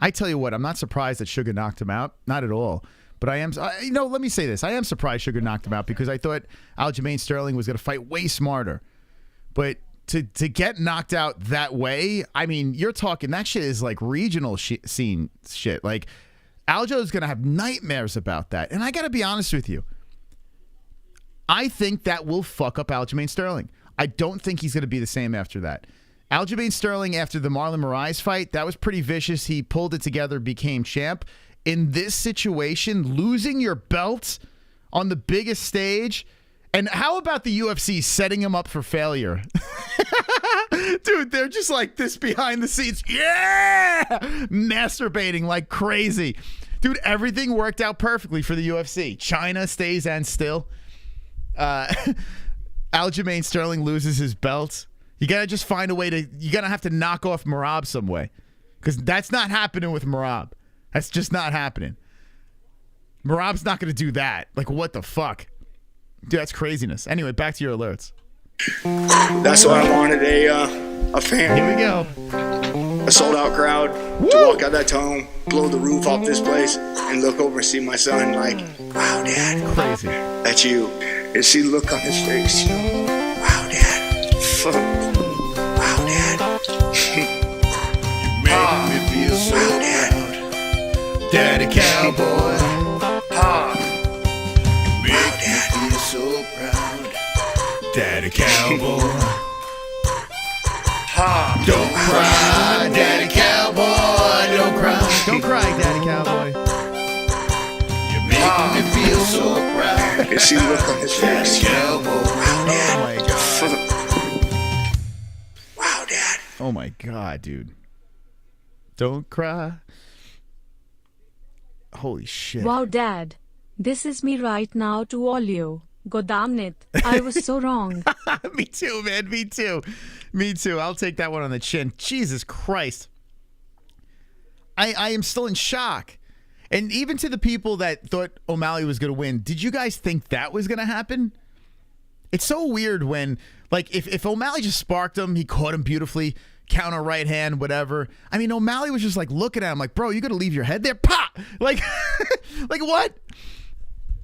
I tell you what, I'm not surprised that Sugar knocked him out. Not at all. But I am, you know, let me say this. I am surprised Sugar knocked him out because I thought Aljamain Sterling was going to fight way smarter. But to get knocked out that way, I mean, you're talking, that shit is like regional scene shit. Like, Aljo's going to have nightmares about that. And I got to be honest with you. I think that will fuck up Aljamain Sterling. I don't think he's going to be the same after that. Aljamain Sterling, after the Marlon Moraes fight, that was pretty vicious. He pulled it together, became champ. In this situation, losing your belt on the biggest stage, and how about the UFC setting him up for failure? Dude, they're just like this behind the scenes. Yeah! Masturbating like crazy. Dude, everything worked out perfectly for the UFC. China stays and still. Aljamain Sterling loses his belt. You got to just find a way to... You're going to have to knock off Merab some way. Because that's not happening with Merab. That's just not happening. Merab's not going to do that. Like, what the fuck? Dude, that's craziness. Anyway, back to your alerts. That's why I wanted a fan. Here we go. A sold-out crowd. Woo! To walk out that tunnel, blow the roof off this place, and look over and see my son like, wow, Dad. Crazy. That's you. And see the look on his face. Wow, Dad. Fuck. Wow, Dad. You make me feel so proud. Daddy Cowboy. You make me feel so proud. Daddy Cowboy. Don't cry, Daddy Cowboy. Don't cry. Don't cry, Daddy Cowboy. You make me feel so proud. And see the look on his face. Daddy Cowboy. Oh, my God. Wow, Dad. Oh, my God, dude. Don't cry. Holy shit. Wow, Dad. This is me right now to all you. Godamnit. I was so wrong. Me too, man. Me too. Me too. I'll take that one on the chin. Jesus Christ. I am still in shock. And even to the people that thought O'Malley was going to win, did you guys think that was going to happen? It's so weird when, like, if O'Malley just sparked him, he caught him beautifully, counter right hand, whatever. I mean, O'Malley was just like looking at him like, bro, you got to leave your head there? Pop! Like, like what?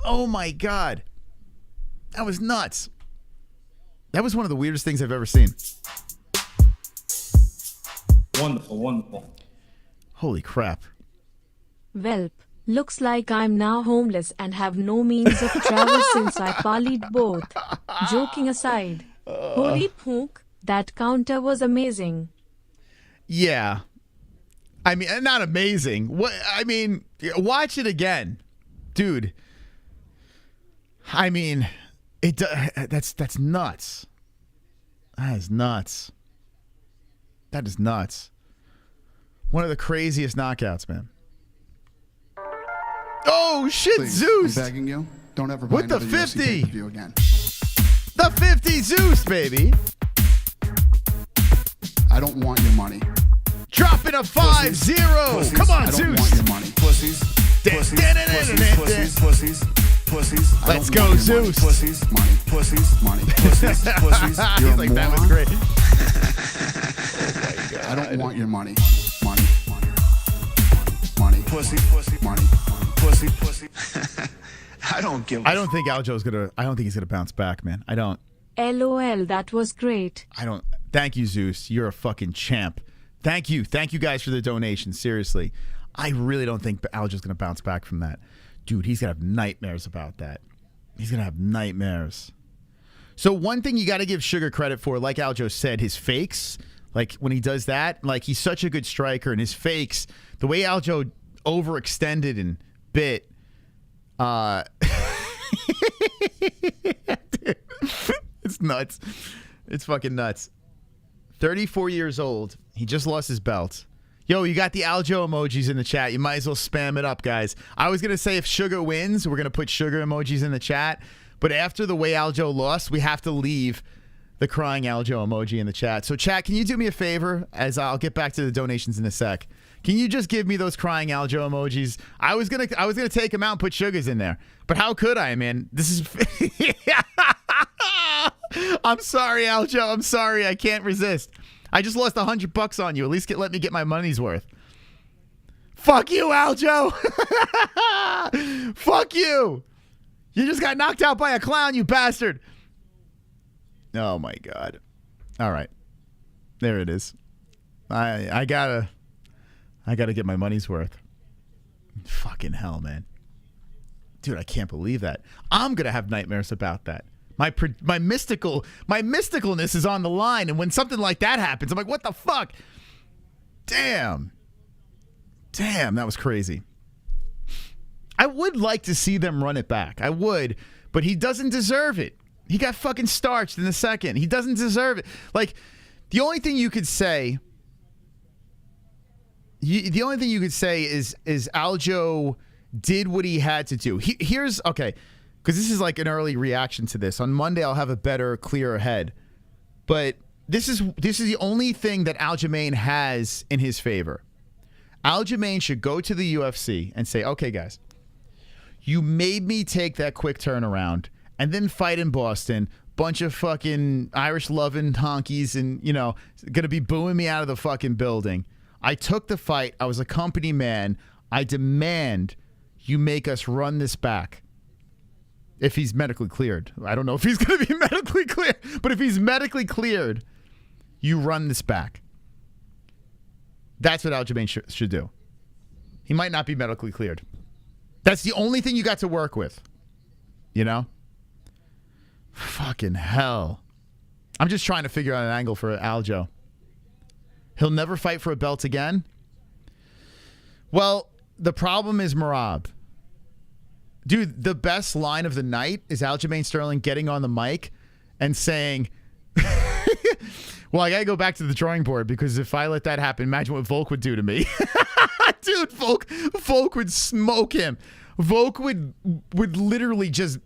Oh, my God. That was nuts. That was one of the weirdest things I've ever seen. Wonderful, wonderful. Holy crap. Welp. Looks like I'm now homeless and have no means of travel since I parlayed both. Joking aside. Holy pook, that counter was amazing. Yeah. I mean, not amazing. What? I mean, watch it again. Dude. I mean, that's nuts. That is nuts. That is nuts. One of the craziest knockouts, man. Oh shit, Please, Zeus. I'm begging you. Don't ever buy With the another UFC 50. pay-per-view again. The 50 Zeus, baby. I don't want your money. Dropping a 5-0. Come on, I don't Zeus. want your money. Pussies. Pussies. Let's go, Zeus. Pussies. Money. Pussies. Money. Pussies. Pussies. You're He's like, a that was moron. great. I don't want your money. Money. Money. Pussy. Money. Pussy. I don't give. I don't think Aljo's gonna. I don't think he's gonna bounce back, man. I don't. LOL, that was great. I don't. Thank you, Zeus. You're a fucking champ. Thank you guys for the donation. Seriously, I really don't think Aljo's gonna bounce back from that, dude. He's gonna have nightmares about that. He's gonna have nightmares. So one thing you got to give Sugar credit for, like Aljo said, his fakes. Like when he does that, like he's such a good striker, and his fakes, the way Aljo overextended and bit. It's nuts. It's fucking nuts. 34 years old. He just lost his belt. Yo, you got the Aljo emojis in the chat. You might as well spam it up, guys. I was going to say if Sugar wins, we're going to put Sugar emojis in the chat. But after the way Aljo lost, we have to leave the crying Aljo emoji in the chat. So chat, can you do me a favor? As I'll get back to the donations in a sec. Can you just give me those crying Aljo emojis? I was gonna take them out and put Sugars in there. But how could I, man? This is I'm sorry, Aljo. I'm sorry. I can't resist. I just lost $100 on you. At least let me get my money's worth. Fuck you, Aljo. Fuck you. You just got knocked out by a clown, you bastard. Oh my God. All right. There it is. I gotta get my money's worth. Fucking hell, man. Dude, I can't believe that. I'm gonna have nightmares about that. My mysticalness is on the line, and when something like that happens, I'm like, what the fuck? Damn, that was crazy. I would like to see them run it back. I would, but he doesn't deserve it. He got fucking starched in the second. He doesn't deserve it. Like, the only thing you could say is Aljo did what he had to do. Here's, okay, because this is like an early reaction to this. On Monday, I'll have a better, clearer head. But this is the only thing that Aljamain has in his favor. Aljamain should go to the UFC and say, okay, guys, you made me take that quick turnaround and then fight in Boston. Bunch of fucking Irish-loving honkies and, you know, going to be booing me out of the fucking building. I took the fight. I was a company man. I demand you make us run this back. If he's medically cleared. I don't know if he's going to be medically cleared, but if he's medically cleared, you run this back. That's what Aljamain should do. He might not be medically cleared. That's the only thing you got to work with. You know? Fucking hell. I'm just trying to figure out an angle for Aljo. He'll never fight for a belt again? Well, the problem is Merab. Dude, the best line of the night is Aljamain Sterling getting on the mic and saying, well, I got to go back to the drawing board because if I let that happen, imagine what Volk would do to me. Dude, Volk would smoke him. Volk would literally just,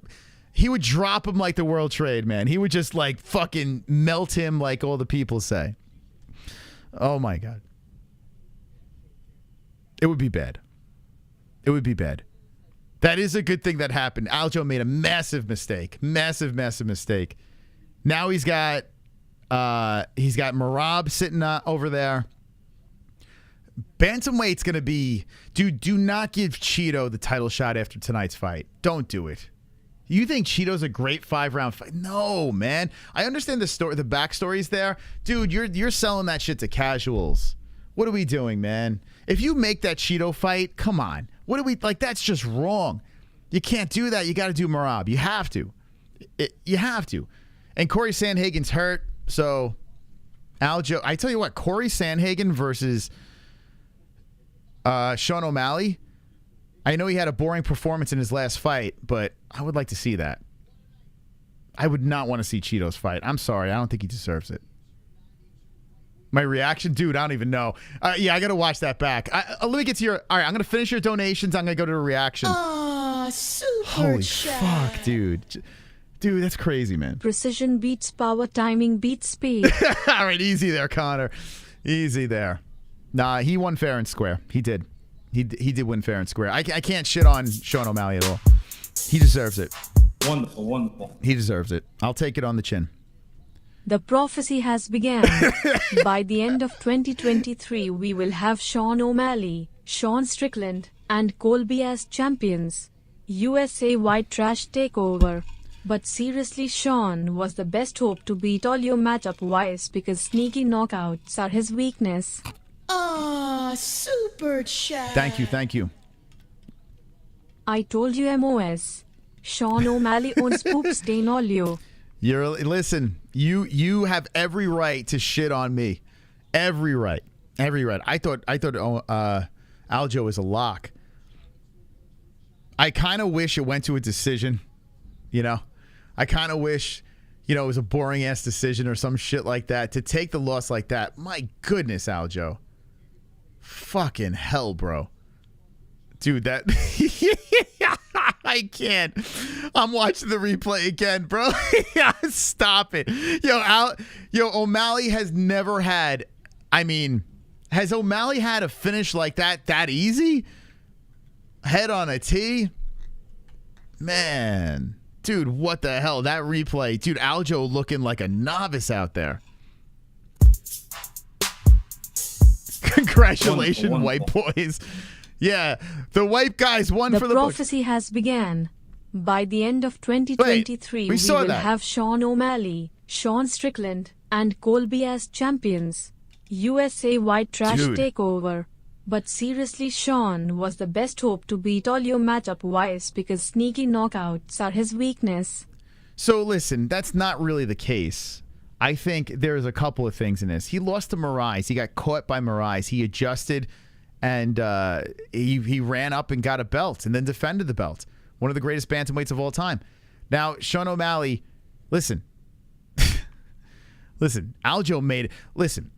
he would drop him like the World Trade, man. He would just like fucking melt him like all the people say. Oh my God. It would be bad. It would be bad. That is a good thing that happened. Aljo made a massive mistake. Massive mistake. Now he's got Merab sitting over there. Bantamweight's going to be... Dude, do not give Cheeto the title shot after tonight's fight. Don't do it. You think Cheeto's a great 5-round fight? No, man. I understand the story, the backstory's there. Dude, you're selling that shit to casuals. What are we doing, man? If you make that Cheeto fight, come on. What are we... Like, that's just wrong. You can't do that. You got to do Merab. You have to. You have to. And Corey Sandhagen's hurt, so... Aljo... I tell you what, Corey Sandhagen versus... Sean O'Malley. I know he had a boring performance in his last fight, but I would like to see that. I would not want to see Cheeto's fight. I'm sorry. I don't think he deserves it. My reaction? Dude, I don't even know. Yeah, I got to watch that back. Let me get to your... All right, I'm going to finish your donations. I'm going to go to the reaction. Aw, super Holy chat. fuck, dude. Dude, that's crazy, man. Precision beats power, timing beats speed. All right, easy there, Connor. Easy there. Nah, he won fair and square. He did. He did win fair and square. I can't shit on Sean O'Malley at all. He deserves it. Wonderful, wonderful. He deserves it. I'll take it on the chin. The prophecy has begun. By the end of 2023, we will have Sean O'Malley, Sean Strickland, and Colby as champions. USA White Trash Takeover. But seriously, Sean was the best hope to beat all your matchup-wise because sneaky knockouts are his weakness. Aw, super chat. Thank you. I told you MOS. Sean O'Malley owns poop stain oleo. Listen, you have every right to shit on me. Every right. I thought Aljo was a lock. I kind of wish it went to a decision, you know? I kind of wish, it was a boring ass decision or some shit like that. To take the loss like that, my goodness, Aljo. Fucking hell, bro. Dude, that... I can't. I'm watching the replay again, bro. Stop it. Yo, O'Malley has never had... has O'Malley had a finish like that easy? Head on a tee? Man. Dude, what the hell? That replay. Dude, Aljo looking like a novice out there. Congratulations, wonderful. white boys. Yeah, the white guys won The for the books. prophecy has begun. By the end of 2023, we will have Sean O'Malley, Sean Strickland, and Colby as champions. USA White Trash Takeover. But seriously, Sean was the best hope to beat all your matchup-wise because sneaky knockouts are his weakness. So listen, that's not really the case. I think there's a couple of things in this. He lost to Moraes. He got caught by Moraes. He adjusted, and he ran up and got a belt and then defended the belt. One of the greatest bantamweights of all time. Now, Sean O'Malley, listen. Listen, Aljo made it. Listen,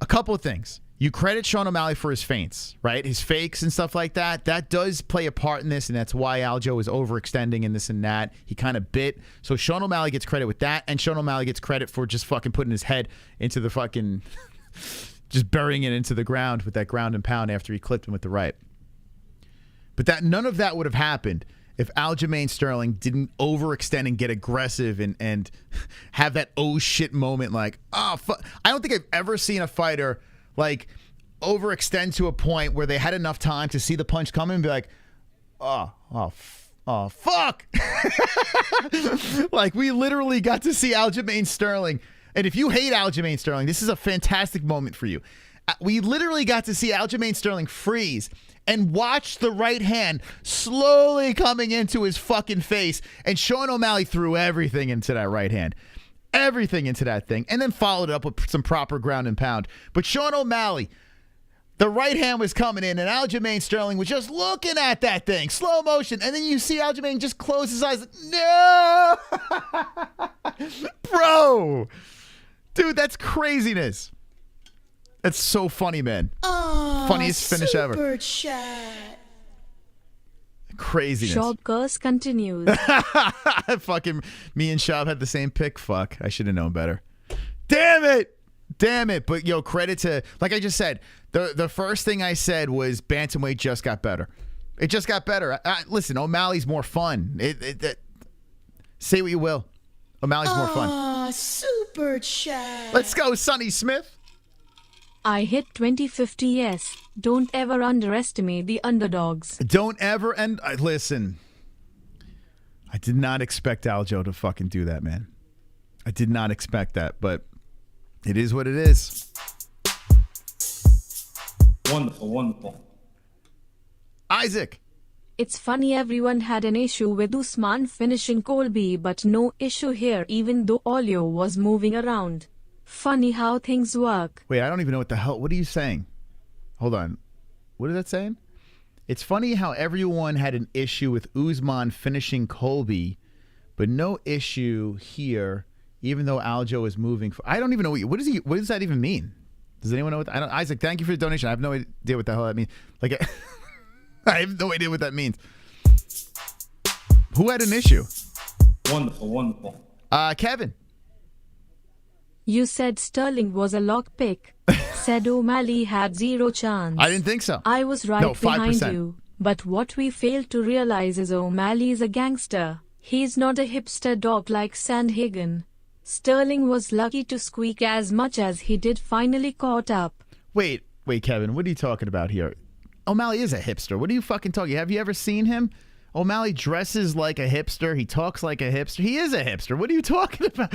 a couple of things. You credit Sean O'Malley for his feints, right? His fakes and stuff like that. That does play a part in this, and that's why Aljo is overextending and this and that. He kind of bit. So Sean O'Malley gets credit with that, and Sean O'Malley gets credit for just fucking putting his head into the fucking... just burying it into the ground with that ground and pound after he clipped him with the right. But none of that would have happened if Aljamain Sterling didn't overextend and get aggressive and have that oh shit moment like, oh, fuck. I don't think I've ever seen a fighter like overextend to a point where they had enough time to see the punch coming and be like, oh, fuck. Like, we literally got to see Aljamain Sterling. And if you hate Aljamain Sterling, this is a fantastic moment for you. We literally got to see Aljamain Sterling freeze and watch the right hand slowly coming into his fucking face. And Sean O'Malley threw everything into that right hand. Everything into that thing. And then followed it up with some proper ground and pound. But Sean O'Malley, the right hand was coming in, and Aljamain Sterling was just looking at that thing. Slow motion. And then you see Aljamain just close his eyes. No! Bro! Dude, that's craziness. That's so funny, man. Oh, funniest finish ever. Super chat. Craziness. SCHAUB curse continues. Fucking me and SCHAUB had the same pick. Fuck. I should have known better. Damn it. Damn it. But yo, credit to, like I just said, the first thing I said was bantamweight just got better. It just got better. Listen, O'Malley's more fun. Say what you will. O'Malley's more fun. Oh, super chat. Let's go, Sonny Smith. I hit 2050, yes. Don't ever underestimate the underdogs. Don't ever listen. I did not expect Aljo to fucking do that, man. I did not expect that, but it is what it is. Wonderful, wonderful. Isaac. It's funny everyone had an issue with Usman finishing Colby, but no issue here even though Olio was moving around. Funny how things work. Wait, I don't even know what the hell. What are you saying? Hold on. What is that saying? It's funny how everyone had an issue with Usman finishing Colby, but no issue here Even though Aljo is moving, I don't even know what does that even mean? Does anyone know what? Isaac, thank you for the donation. I have no idea what the hell that means. Like, I have no idea what that means. Who had an issue? Wonderful, wonderful. Kevin. You said Sterling was a lockpick. Said O'Malley had zero chance. I didn't think so. I was right No, 5%. behind you. But what we failed to realize is O'Malley is a gangster. He's not a hipster dog like Sandhagen. Sterling was lucky to squeak as much as he did, finally caught up. Wait, Kevin, what are you talking about here? O'Malley is a hipster. What are you fucking talking? Have you ever seen him? O'Malley dresses like a hipster. He talks like a hipster. He is a hipster. What are you talking about?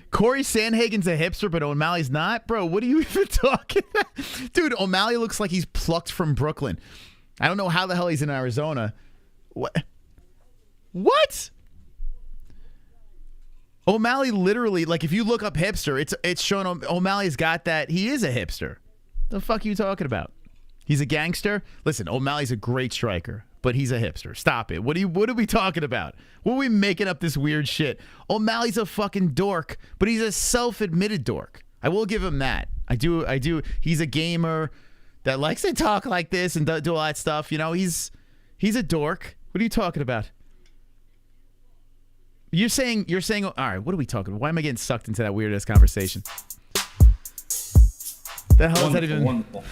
Corey Sandhagen's a hipster, but O'Malley's not? Bro, what are you even talking about? Dude, O'Malley looks like he's plucked from Brooklyn. I don't know how the hell he's in Arizona. What? O'Malley literally, like, if you look up hipster, it's showing O'Malley's got that. He is a hipster. The fuck are you talking about? He's a gangster? Listen, O'Malley's a great striker, but he's a hipster. Stop it. What are we talking about? What are we making up this weird shit? O'Malley's a fucking dork, but he's a self-admitted dork. I will give him that. I do. He's a gamer that likes to talk like this and do all that stuff. You know, he's a dork. What are you talking about? You're saying, all right, what are we talking about? Why am I getting sucked into that weird-ass conversation? The hell is that even? Wonderful.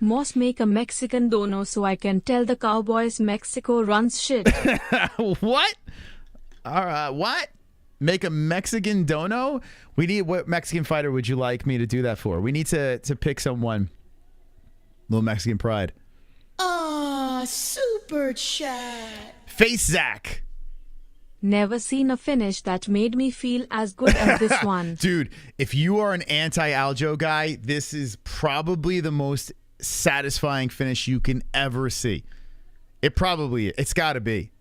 Moss make a Mexican dono so I can tell the Cowboys Mexico runs shit. What? All right, what? Make a Mexican dono? What Mexican fighter would you like me to do that for? We need to pick someone. Little Mexican pride. Ah, super chat. Face Zach. Never seen a finish that made me feel as good as this one. Dude, if you are an anti-Aljo guy, this is probably the most satisfying finish you can ever see. It's got to be.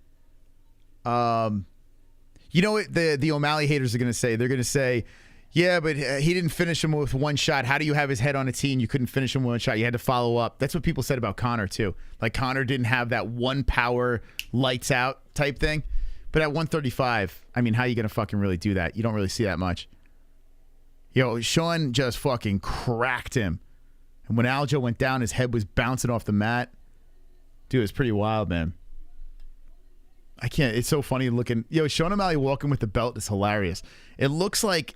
You know what the O'Malley haters are going to say? They're going to say, yeah, but he didn't finish him with one shot. How do you have his head on a tee and you couldn't finish him with one shot? You had to follow up. That's what people said about Conor, too. Like, Conor didn't have that one power, lights out type thing. But at 135, I mean, how are you going to fucking really do that? You don't really see that much. Yo, Sean just fucking cracked him. And when Aljo went down, his head was bouncing off the mat. Dude, it's pretty wild, man. I can't. It's so funny looking. Yo, Sean O'Malley walking with the belt is hilarious. It looks like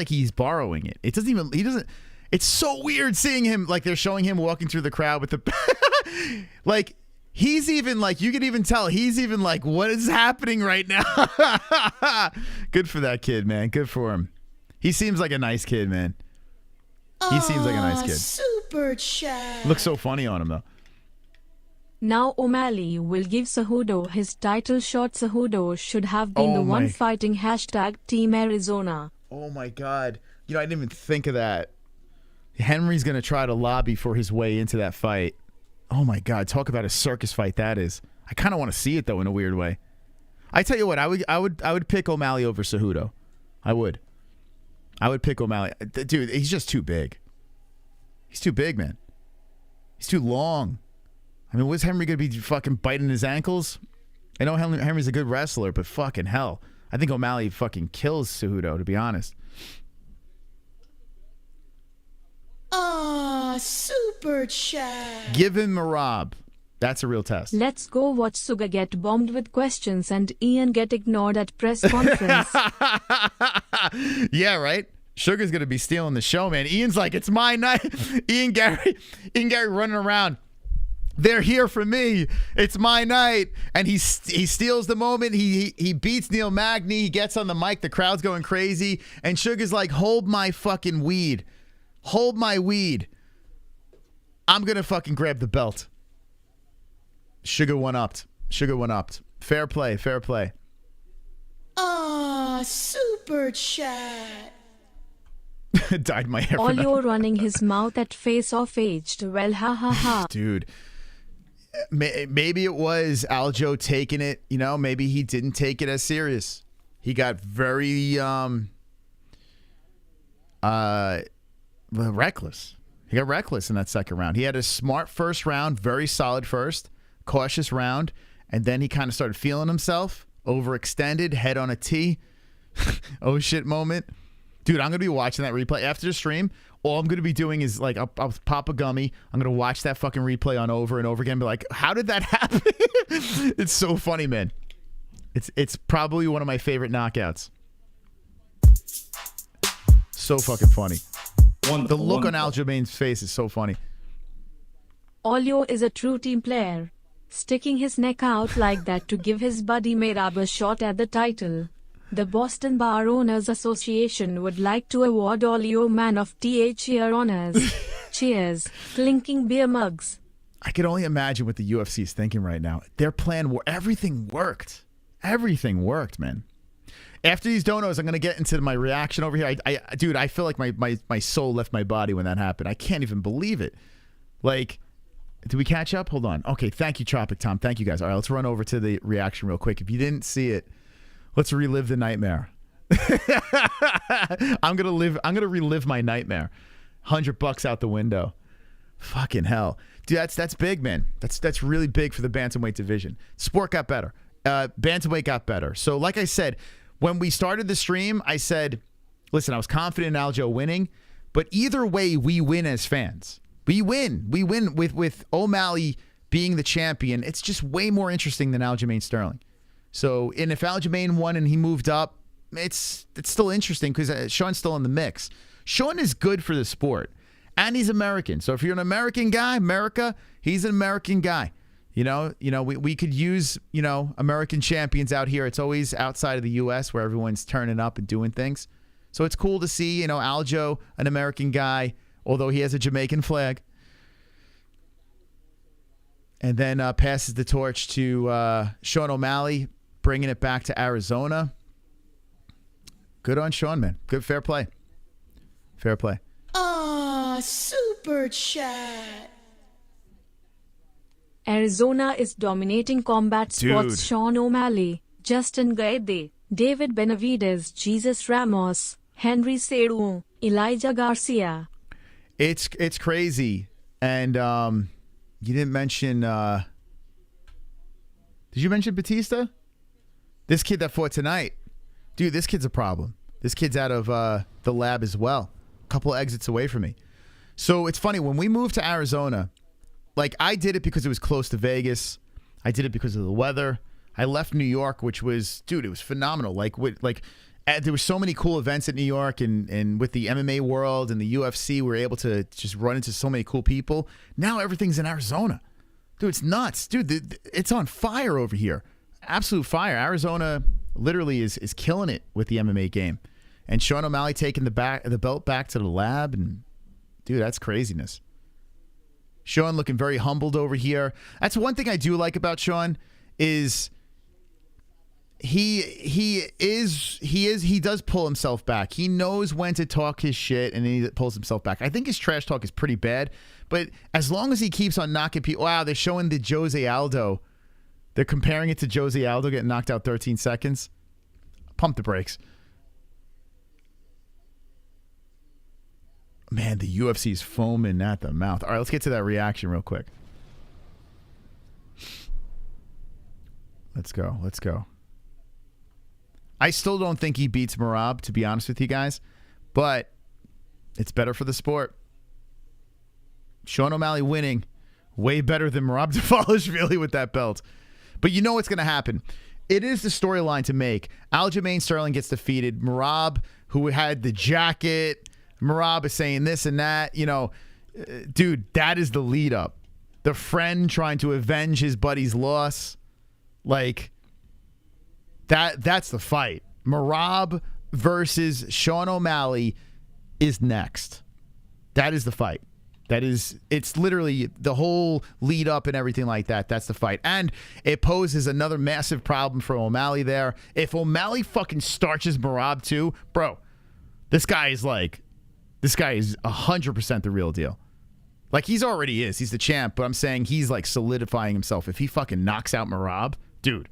he's borrowing it. It doesn't even. He doesn't. It's so weird seeing him. Like, they're showing him walking through the crowd with the. Like, he's even like, you can even tell he's even like, what is happening right now? Good for that kid, man. Good for him. He seems like a nice kid, man. He seems like a nice kid. Super chat. Looks so funny on him though. Now O'Malley will give Cejudo his title shot. Cejudo should have been the one fighting #Team Arizona. Oh my God. You know, I didn't even think of that. Henry's going to try to lobby for his way into that fight. Oh my God. Talk about a circus fight that is. I kind of want to see it though in a weird way. I tell you what, I would pick O'Malley over Cejudo. I would pick O'Malley. Dude, he's just too big. He's too big, man. He's too long. I mean, was Henry going to be fucking biting his ankles? I know Henry's a good wrestler, but fucking hell. I think O'Malley fucking kills Cejudo, to be honest. Ah, super chat. Give him Marab. That's a real test. Let's go watch Suga get bombed with questions and Ian get ignored at press conference. Yeah, right? Sugar's going to be stealing the show, man. Ian's like, it's my night. Ian Gary running around. They're here for me. It's my night. And he steals the moment. He beats Neil Magny. He gets on the mic. The crowd's going crazy. And Sugar's like, hold my fucking weed. Hold my weed. I'm going to fucking grab the belt. Sugar one-upped. Fair play. Ah, super chat. Dyed my hair. Olio running his mouth at face off aged. Well, ha ha ha. Dude. Maybe it was Aljo taking it, you know, maybe he didn't take it as serious. He got very reckless. He got reckless in that second round. He had a smart first round, very solid first, cautious round, and then he kind of started feeling himself, overextended, head on a tee, oh shit moment. Dude, I'm going to be watching that replay after the stream. All I'm going to be doing is like, I'll pop a gummy. I'm going to watch that fucking replay on over and over again. Be like, how did that happen? It's so funny, man. It's probably one of my favorite knockouts. So fucking funny. The look on Aljamain's face is so funny. Olio is a true team player, sticking his neck out like that to give his buddy Merab a shot at the title. The Boston Bar Owners Association would like to award Olio Man of the Year honors. Cheers. Clinking beer mugs. I can only imagine what the UFC is thinking right now. Their plan, everything worked. Everything worked, man. After these donos, I'm going to get into my reaction over here. Dude, I feel like my soul left my body when that happened. I can't even believe it. Like, did we catch up? Hold on. Okay, thank you, Tropic Tom. Thank you, guys. All right, let's run over to the reaction real quick. If you didn't see it, let's relive the nightmare. I'm gonna relive my nightmare. $100 out the window. Fucking hell, dude. That's big, man. That's really big for the bantamweight division. Sport got better. Bantamweight got better. So, like I said, when we started the stream, I said, listen, I was confident in Aljo winning, but either way, we win as fans. We win. We win with O'Malley being the champion. It's just way more interesting than Aljamain Sterling. So, and if Aljamain won and he moved up, it's still interesting because Sean's still in the mix. Sean is good for the sport, and he's American. So if you're an American guy, America, he's an American guy. You know, we could use, American champions out here. It's always outside of the U.S. where everyone's turning up and doing things. So it's cool to see, Aljo, an American guy, although he has a Jamaican flag. And then passes the torch to Sean O'Malley, bringing it back to Arizona. Good on Sean, man. Good, fair play. Fair play. Ah, super chat. Arizona is dominating combat sports. Dude. Sean O'Malley, Justin Gaethje, David Benavidez, Jesus Ramos, Henry Cejudo, Elijah Garcia. It's crazy. And you didn't mention... did you mention Batista? This kid that fought tonight. Dude, this kid's a problem. This kid's out of the lab as well. A couple of exits away from me. So it's funny. When we moved to Arizona, like I did it because it was close to Vegas. I did it because of the weather. I left New York, which was, dude, it was phenomenal. There were so many cool events at New York, and with the MMA world and the UFC, we were able to just run into so many cool people. Now everything's in Arizona. Dude, it's nuts. Dude, it's on fire over here. Absolute fire. Arizona literally is killing it with the MMA game. And Sean O'Malley taking the belt back to the lab, and dude, that's craziness. Sean looking very humbled over here. That's one thing I do like about Sean is he does pull himself back. He knows when to talk his shit, and then he pulls himself back. I think his trash talk is pretty bad, but as long as he keeps on knocking people, wow, they're showing the Jose Aldo. They're comparing it to Jose Aldo getting knocked out 13 seconds. Pump the brakes. Man, the UFC's foaming at the mouth. All right, let's get to that reaction real quick. Let's go. Let's go. I still don't think he beats Merab, to be honest with you guys, but it's better for the sport. Sean O'Malley winning, way better than Merab Dvalishvili with that belt. But you know what's going to happen. It is the storyline to make. Aljamain Sterling gets defeated. Merab, who had the jacket, Merab is saying this and that. Dude, that is the lead up. The friend trying to avenge his buddy's loss. Like, that's the fight. Merab versus Sean O'Malley is next. That is the fight. It's literally the whole lead up and everything like that. That's the fight. And it poses another massive problem for O'Malley there. If O'Malley fucking starches Merab too, bro, this guy is 100% the real deal. Like, he's already is. He's the champ, but I'm saying he's like solidifying himself. If he fucking knocks out Merab, dude,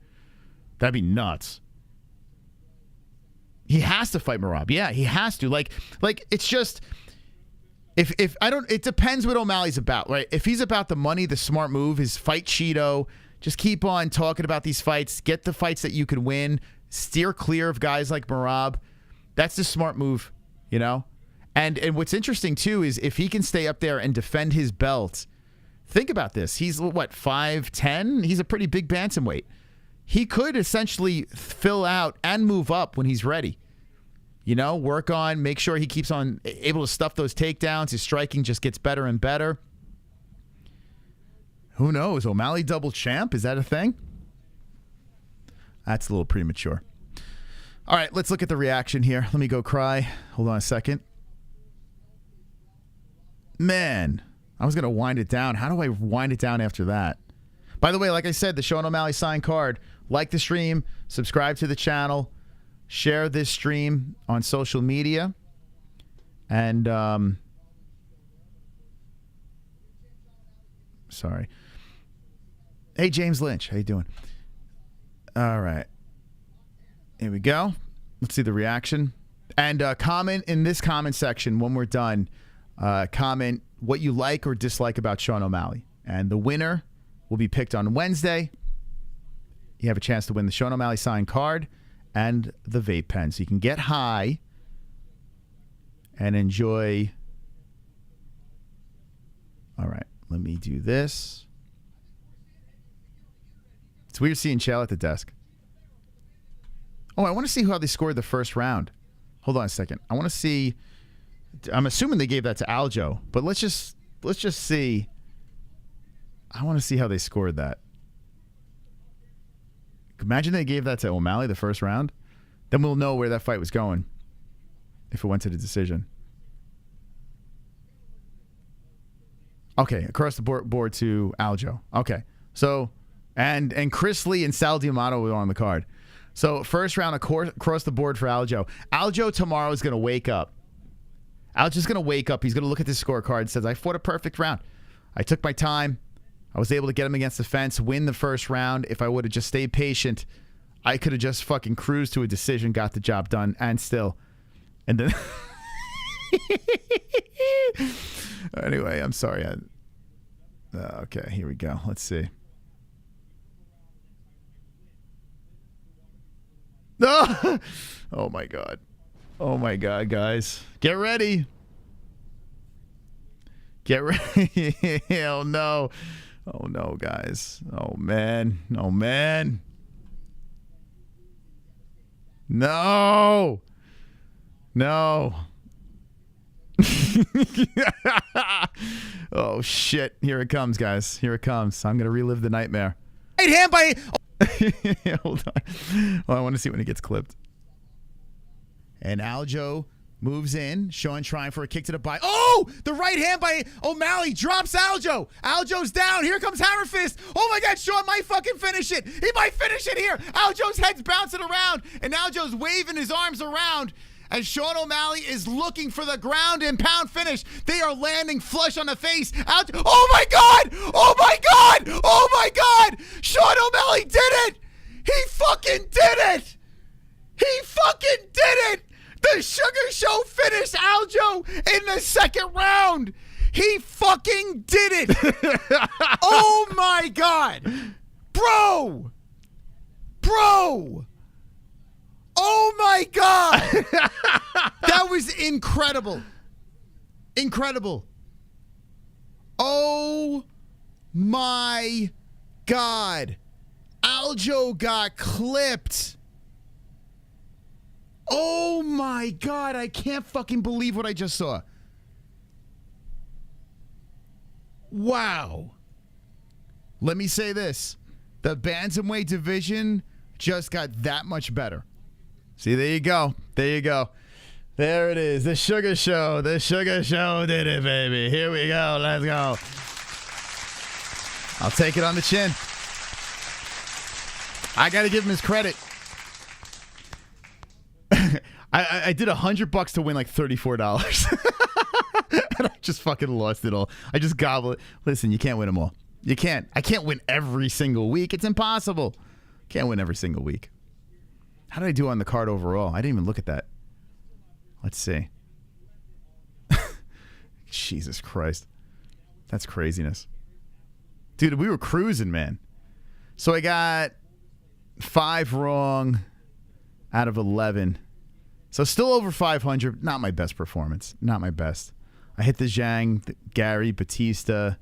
that'd be nuts. He has to fight Merab. Yeah, he has to. Like it's just... If I don't, it depends what O'Malley's about, right? If he's about the money, the smart move is fight Cheeto. Just keep on talking about these fights. Get the fights that you can win. steer clear of guys like Merab. That's the smart move, you know? And what's interesting, too, is if he can stay up there and defend his belt, think about this. He's, what, 5'10"? He's a pretty big bantamweight. He could essentially fill out and move up when he's ready. You know, work on, make sure he keeps on able to stuff those takedowns. His striking just gets better and better. Who knows? O'Malley double champ? Is that a thing? That's a little premature. All right, let's look at the reaction here. Let me go cry. Hold on a second. Man, I was going to wind it down. How do I wind it down after that? By the way, like I said, the Sean O'Malley signed card. Like the stream, subscribe to the channel, share this stream on social media, and sorry. Hey, James Lynch, how you doing? All right. Here we go. Let's see the reaction. And comment in this comment section when we're done. Comment what you like or dislike about Sean O'Malley. And the winner will be picked on Wednesday. You have a chance to win the Sean O'Malley signed card and the vape pen. So you can get high and enjoy. All right. Let me do this. It's weird seeing Chael at the desk. Oh, I want to see how they scored the first round. Hold on a second. I want to see. I'm assuming they gave that to Aljo, but let's just see. I want to see how they scored that. Imagine they gave that to O'Malley the first round. Then we'll know where that fight was going if it went to the decision. Okay, across the board to Aljo. Okay, so and Chris Lee and Sal Diamato were on the card. So first round across the board for Aljo. Aljo tomorrow is going to wake up. Aljo's going to wake up. He's going to look at this scorecard and says, I fought a perfect round. I took my time. I was able to get him against the fence, win the first round. If I would have just stayed patient, I could have just fucking cruised to a decision, got the job done, and still. And then... Anyway, I'm sorry. Okay, here we go. Let's see. Oh my God. Oh my God, guys. Get ready. Get ready. Oh no. Oh no, guys. Oh man. Oh man. No. No. Oh shit. Here it comes, guys. Here it comes. I'm gonna relive the nightmare. Right hand by... Hold on. Oh, I want to see when it gets clipped. And Aljo moves in. Sean trying for a kick to the body. Oh! The right hand by O'Malley drops Aljo. Aljo's down. Here comes Hammer Fist. Oh my God, Sean might fucking finish it. He might finish it here. Aljo's head's bouncing around. And Aljo's waving his arms around. And Sean O'Malley is looking for the ground and pound finish. They are landing flush on the face. Aljo. Oh my God! Oh my God! Oh my God! Sean O'Malley did it! He fucking did it! He fucking did it! The Sugar Show finished Aljo in the second round. He fucking did it. Oh my God. Bro. Bro. Oh my God. That was incredible. Incredible. Oh my God. Aljo got clipped. Oh my God, I can't fucking believe what I just saw. Wow. Let me say this. The bantamweight division just got that much better. See, there you go. There you go. There it is. The Sugar Show. The Sugar Show did it, baby. Here we go. Let's go. I'll take it on the chin. I got to give him his credit. I did $100 to win like $34. And I just fucking lost it all. I just gobbled it. Listen, you can't win them all. You can't. I can't win every single week. It's impossible. Can't win every single week. How did I do on the card overall? I didn't even look at that. Let's see. Jesus Christ. That's craziness. Dude, we were cruising, man. So I got 5 wrong. out of 11. So still over 500. Not my best performance. Not my best. I hit the Zhang, Gary, Batista,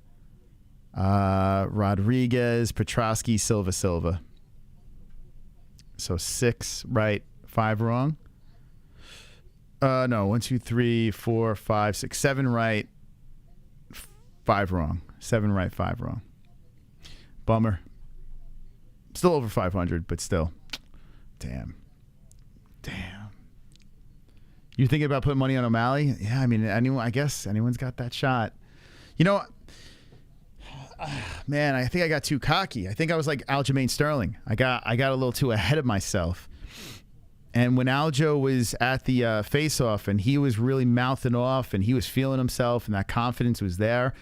Rodriguez, Petrosky, Silva. So 6 right, 5 wrong. No, 1, 2, 3, 4, 5, 6, 7 right, 5 wrong. 7 right, 5 wrong. Bummer. Still over 500, but still. Damn. You thinking about putting money on O'Malley? Yeah, I mean, I guess anyone's got that shot. You know, man, I think I got too cocky. I think I was like Aljamain Sterling. I got a little too ahead of myself. And when Aljo was at the face-off and he was really mouthing off and he was feeling himself and that confidence was there,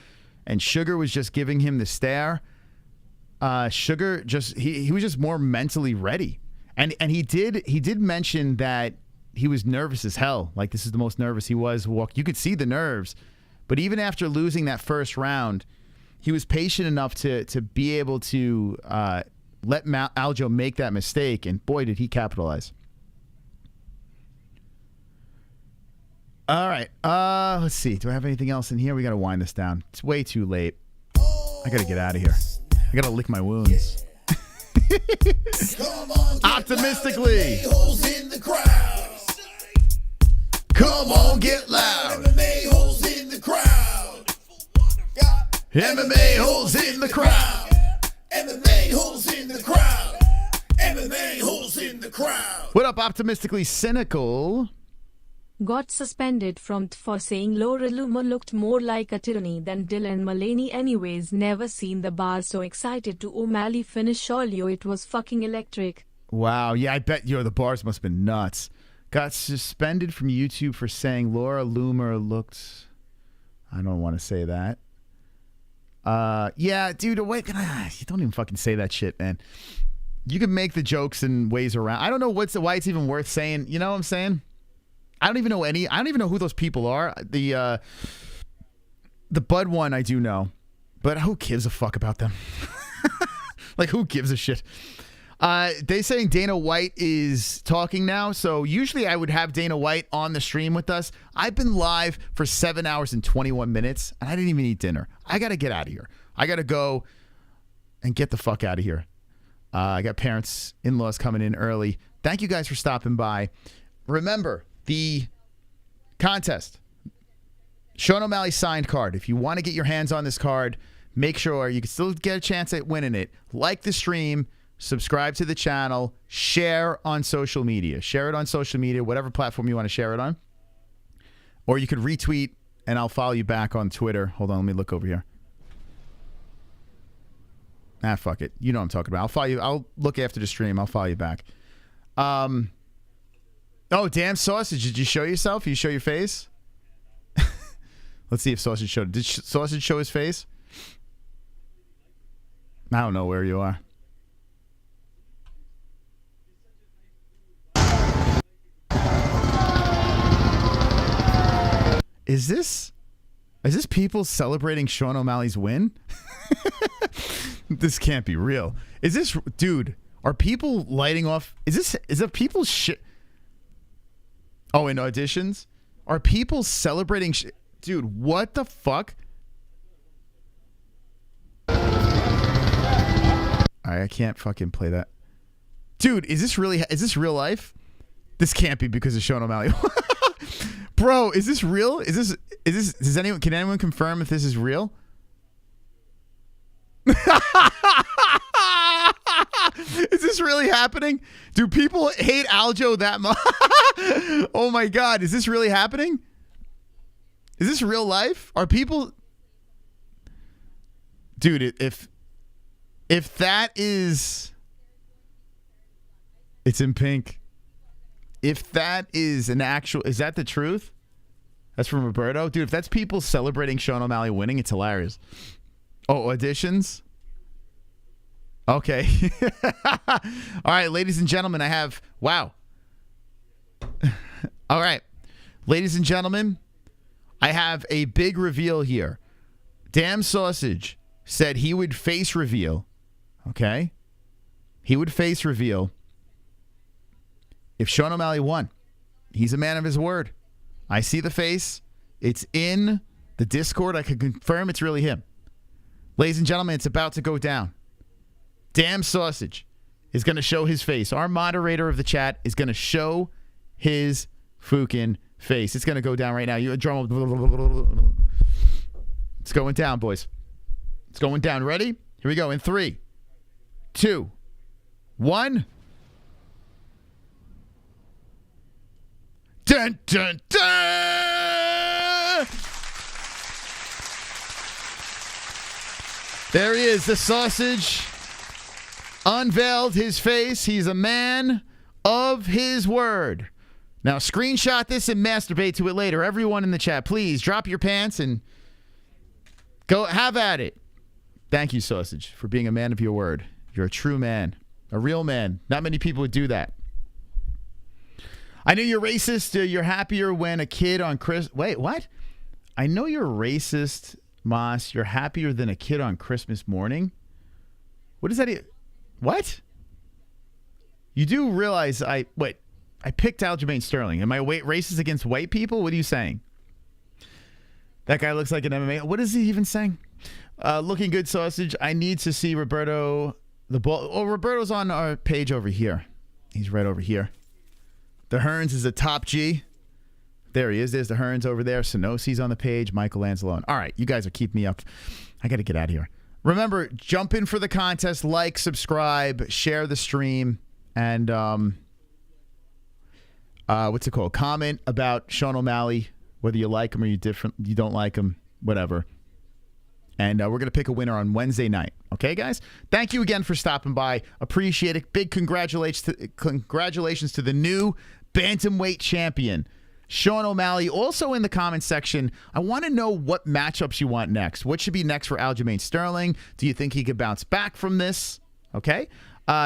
and Sugar was just giving him the stare, Sugar just he was just more mentally ready. And he did mention that he was nervous as hell. Like, this is the most nervous he was. You could see the nerves. But even after losing that first round, he was patient enough to be able to let Aljo make that mistake. And boy, did he capitalize. All right. Let's see. Do I have anything else in here? We got to wind this down. It's way too late. I got to get out of here. I got to lick my wounds. Optimistically. Come on, get loud. MMA-Holes in the crowd. MMA-Holes in the crowd. MMA-Holes in the crowd. MMA-Holes in the crowd. What up, Optimistically Cynical? Got suspended from for saying Laura Loomer looked more like a tyranny than Dylan Mullaney. Anyways, never seen the bar so excited to O'Malley finish Olio. It was fucking electric. Wow, yeah, I bet the bars must have been nuts. Got suspended from YouTube for saying Laura Loomer looked... I don't want to say that. Yeah, dude, wait, you don't even fucking say that shit, man. You can make the jokes in ways around. I don't know why it's even worth saying. You know what I'm saying? I don't even know who those people are. The Bud one I do know, but who gives a fuck about them? Like, who gives a shit? They saying Dana White is talking now. So usually I would have Dana White on the stream with us. I've been live for 7 hours and 21 minutes, and I didn't even eat dinner. I got to get out of here. I got to go and get the fuck out of here. I got parents, in-laws coming in early. Thank you guys for stopping by. Remember, the contest. Sean O'Malley signed card. If you want to get your hands on this card, make sure you can still get a chance at winning it. Like the stream. Subscribe to the channel, share on social media. Share it on social media, whatever platform you want to share it on. Or you could retweet, and I'll follow you back on Twitter. Hold on, let me look over here. Fuck it. You know what I'm talking about. I'll follow you. I'll look after the stream. I'll follow you back. Oh, damn Sausage. Did you show yourself? Did you show your face? Let's see if Sausage showed. Did Sausage show his face? I don't know where you are. Is this people celebrating Sean O'Malley's win? This can't be real. Is this, dude, are people lighting off? Is it people's shit? Oh, in auditions? Are people celebrating dude, what the fuck? I can't fucking play that. Dude, is this real life? This can't be because of Sean O'Malley. Bro, is this real? Can anyone confirm if this is real? Is this really happening? Do people hate Aljo that much? Oh my God, is this really happening? Is this real life? Are people... Dude, if that is... It's in pink. If that is an actual... Is that the truth? That's from Roberto? Dude, if that's people celebrating Sean O'Malley winning, it's hilarious. Oh, auditions? Okay. All right, ladies and gentlemen, I have... Wow. All right. Ladies and gentlemen, I have a big reveal here. Damn Sausage said he would face reveal. Okay? He would face reveal if Sean O'Malley won, he's a man of his word. I see the face. It's in the Discord. I can confirm it's really him. Ladies and gentlemen, it's about to go down. Damn Sausage is going to show his face. Our moderator of the chat is going to show his fucking face. It's going to go down right now. You drum. It's going down, boys. It's going down. Ready? Here we go. In 3, 2, 1. Dun, dun, dun! There he is, the Sausage. Unveiled his face. He's a man of his word. Now, screenshot this and masturbate to it later. Everyone in the chat, please drop your pants and go have at it. Thank you, Sausage, for being a man of your word. You're a true man, a real man. Not many people would do that. I know you're racist. You're happier when a kid on Christmas... Wait, what? I know you're racist, Moss. You're happier than a kid on Christmas morning? What is that? What? You do realize I picked Aljamain Sterling. Am I racist against white people? What are you saying? That guy looks like an MMA. What is he even saying? Looking good, Sausage. I need to see Roberto. The ball. Oh, Roberto's on our page over here. He's right over here. The Hearns is a top G. There he is. There's the Hearns over there. SSSSSANOCI's on the page. Michael Anzalone. All right, you guys are keeping me up. I got to get out of here. Remember, jump in for the contest. Like, subscribe, share the stream, and what's it called? Comment about Sean O'Malley, whether you like him or you don't like him, whatever. And we're going to pick a winner on Wednesday night. Okay, guys? Thank you again for stopping by. Appreciate it. Big congratulations to the new bantamweight champion, Sean O'Malley. Also in the comments section, I want to know what matchups you want next. What should be next for Aljamain Sterling? Do you think he could bounce back from this? Okay.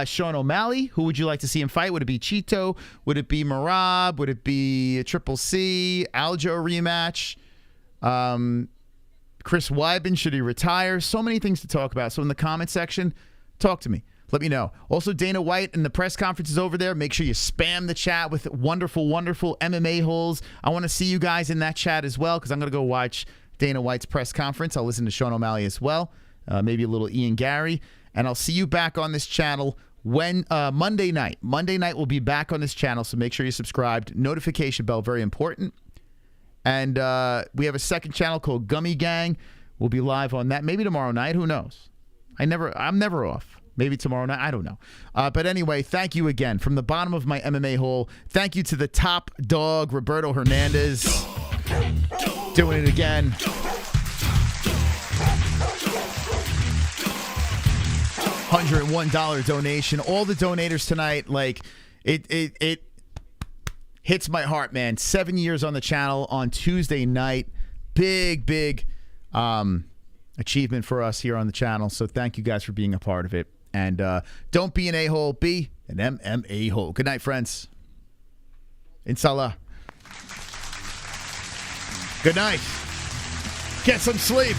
Sean O'Malley, who would you like to see him fight? Would it be Cheeto? Would it be Marab? Would it be a Triple C? Aljo rematch? Chris Weidman, should he retire? So many things to talk about. So in the comment section, talk to me. Let me know. Also, Dana White and the press conference is over there. Make sure you spam the chat with wonderful, wonderful MMA-Holes. I want to see you guys in that chat as well because I'm going to go watch Dana White's press conference. I'll listen to Sean O'Malley as well. Maybe a little Ian Gary. And I'll see you back on this channel when Monday night. Monday night we'll be back on this channel, so make sure you're subscribed. Notification bell, very important. And we have a second channel called Gummy Gang. We'll be live on that. Maybe tomorrow night. Who knows? I'm never off. Maybe tomorrow night. I don't know. But anyway, thank you again. From the bottom of my MMA hole, thank you to the top dog, Roberto Hernandez. Doing it again. $101 donation. All the donators tonight, like, it hits my heart, man. 7 years on the channel on Tuesday night. Big achievement for us here on the channel. So thank you guys for being a part of it. And don't be an a-hole, be an MMA hole. Good night, friends. Inshallah. Good night. Get some sleep.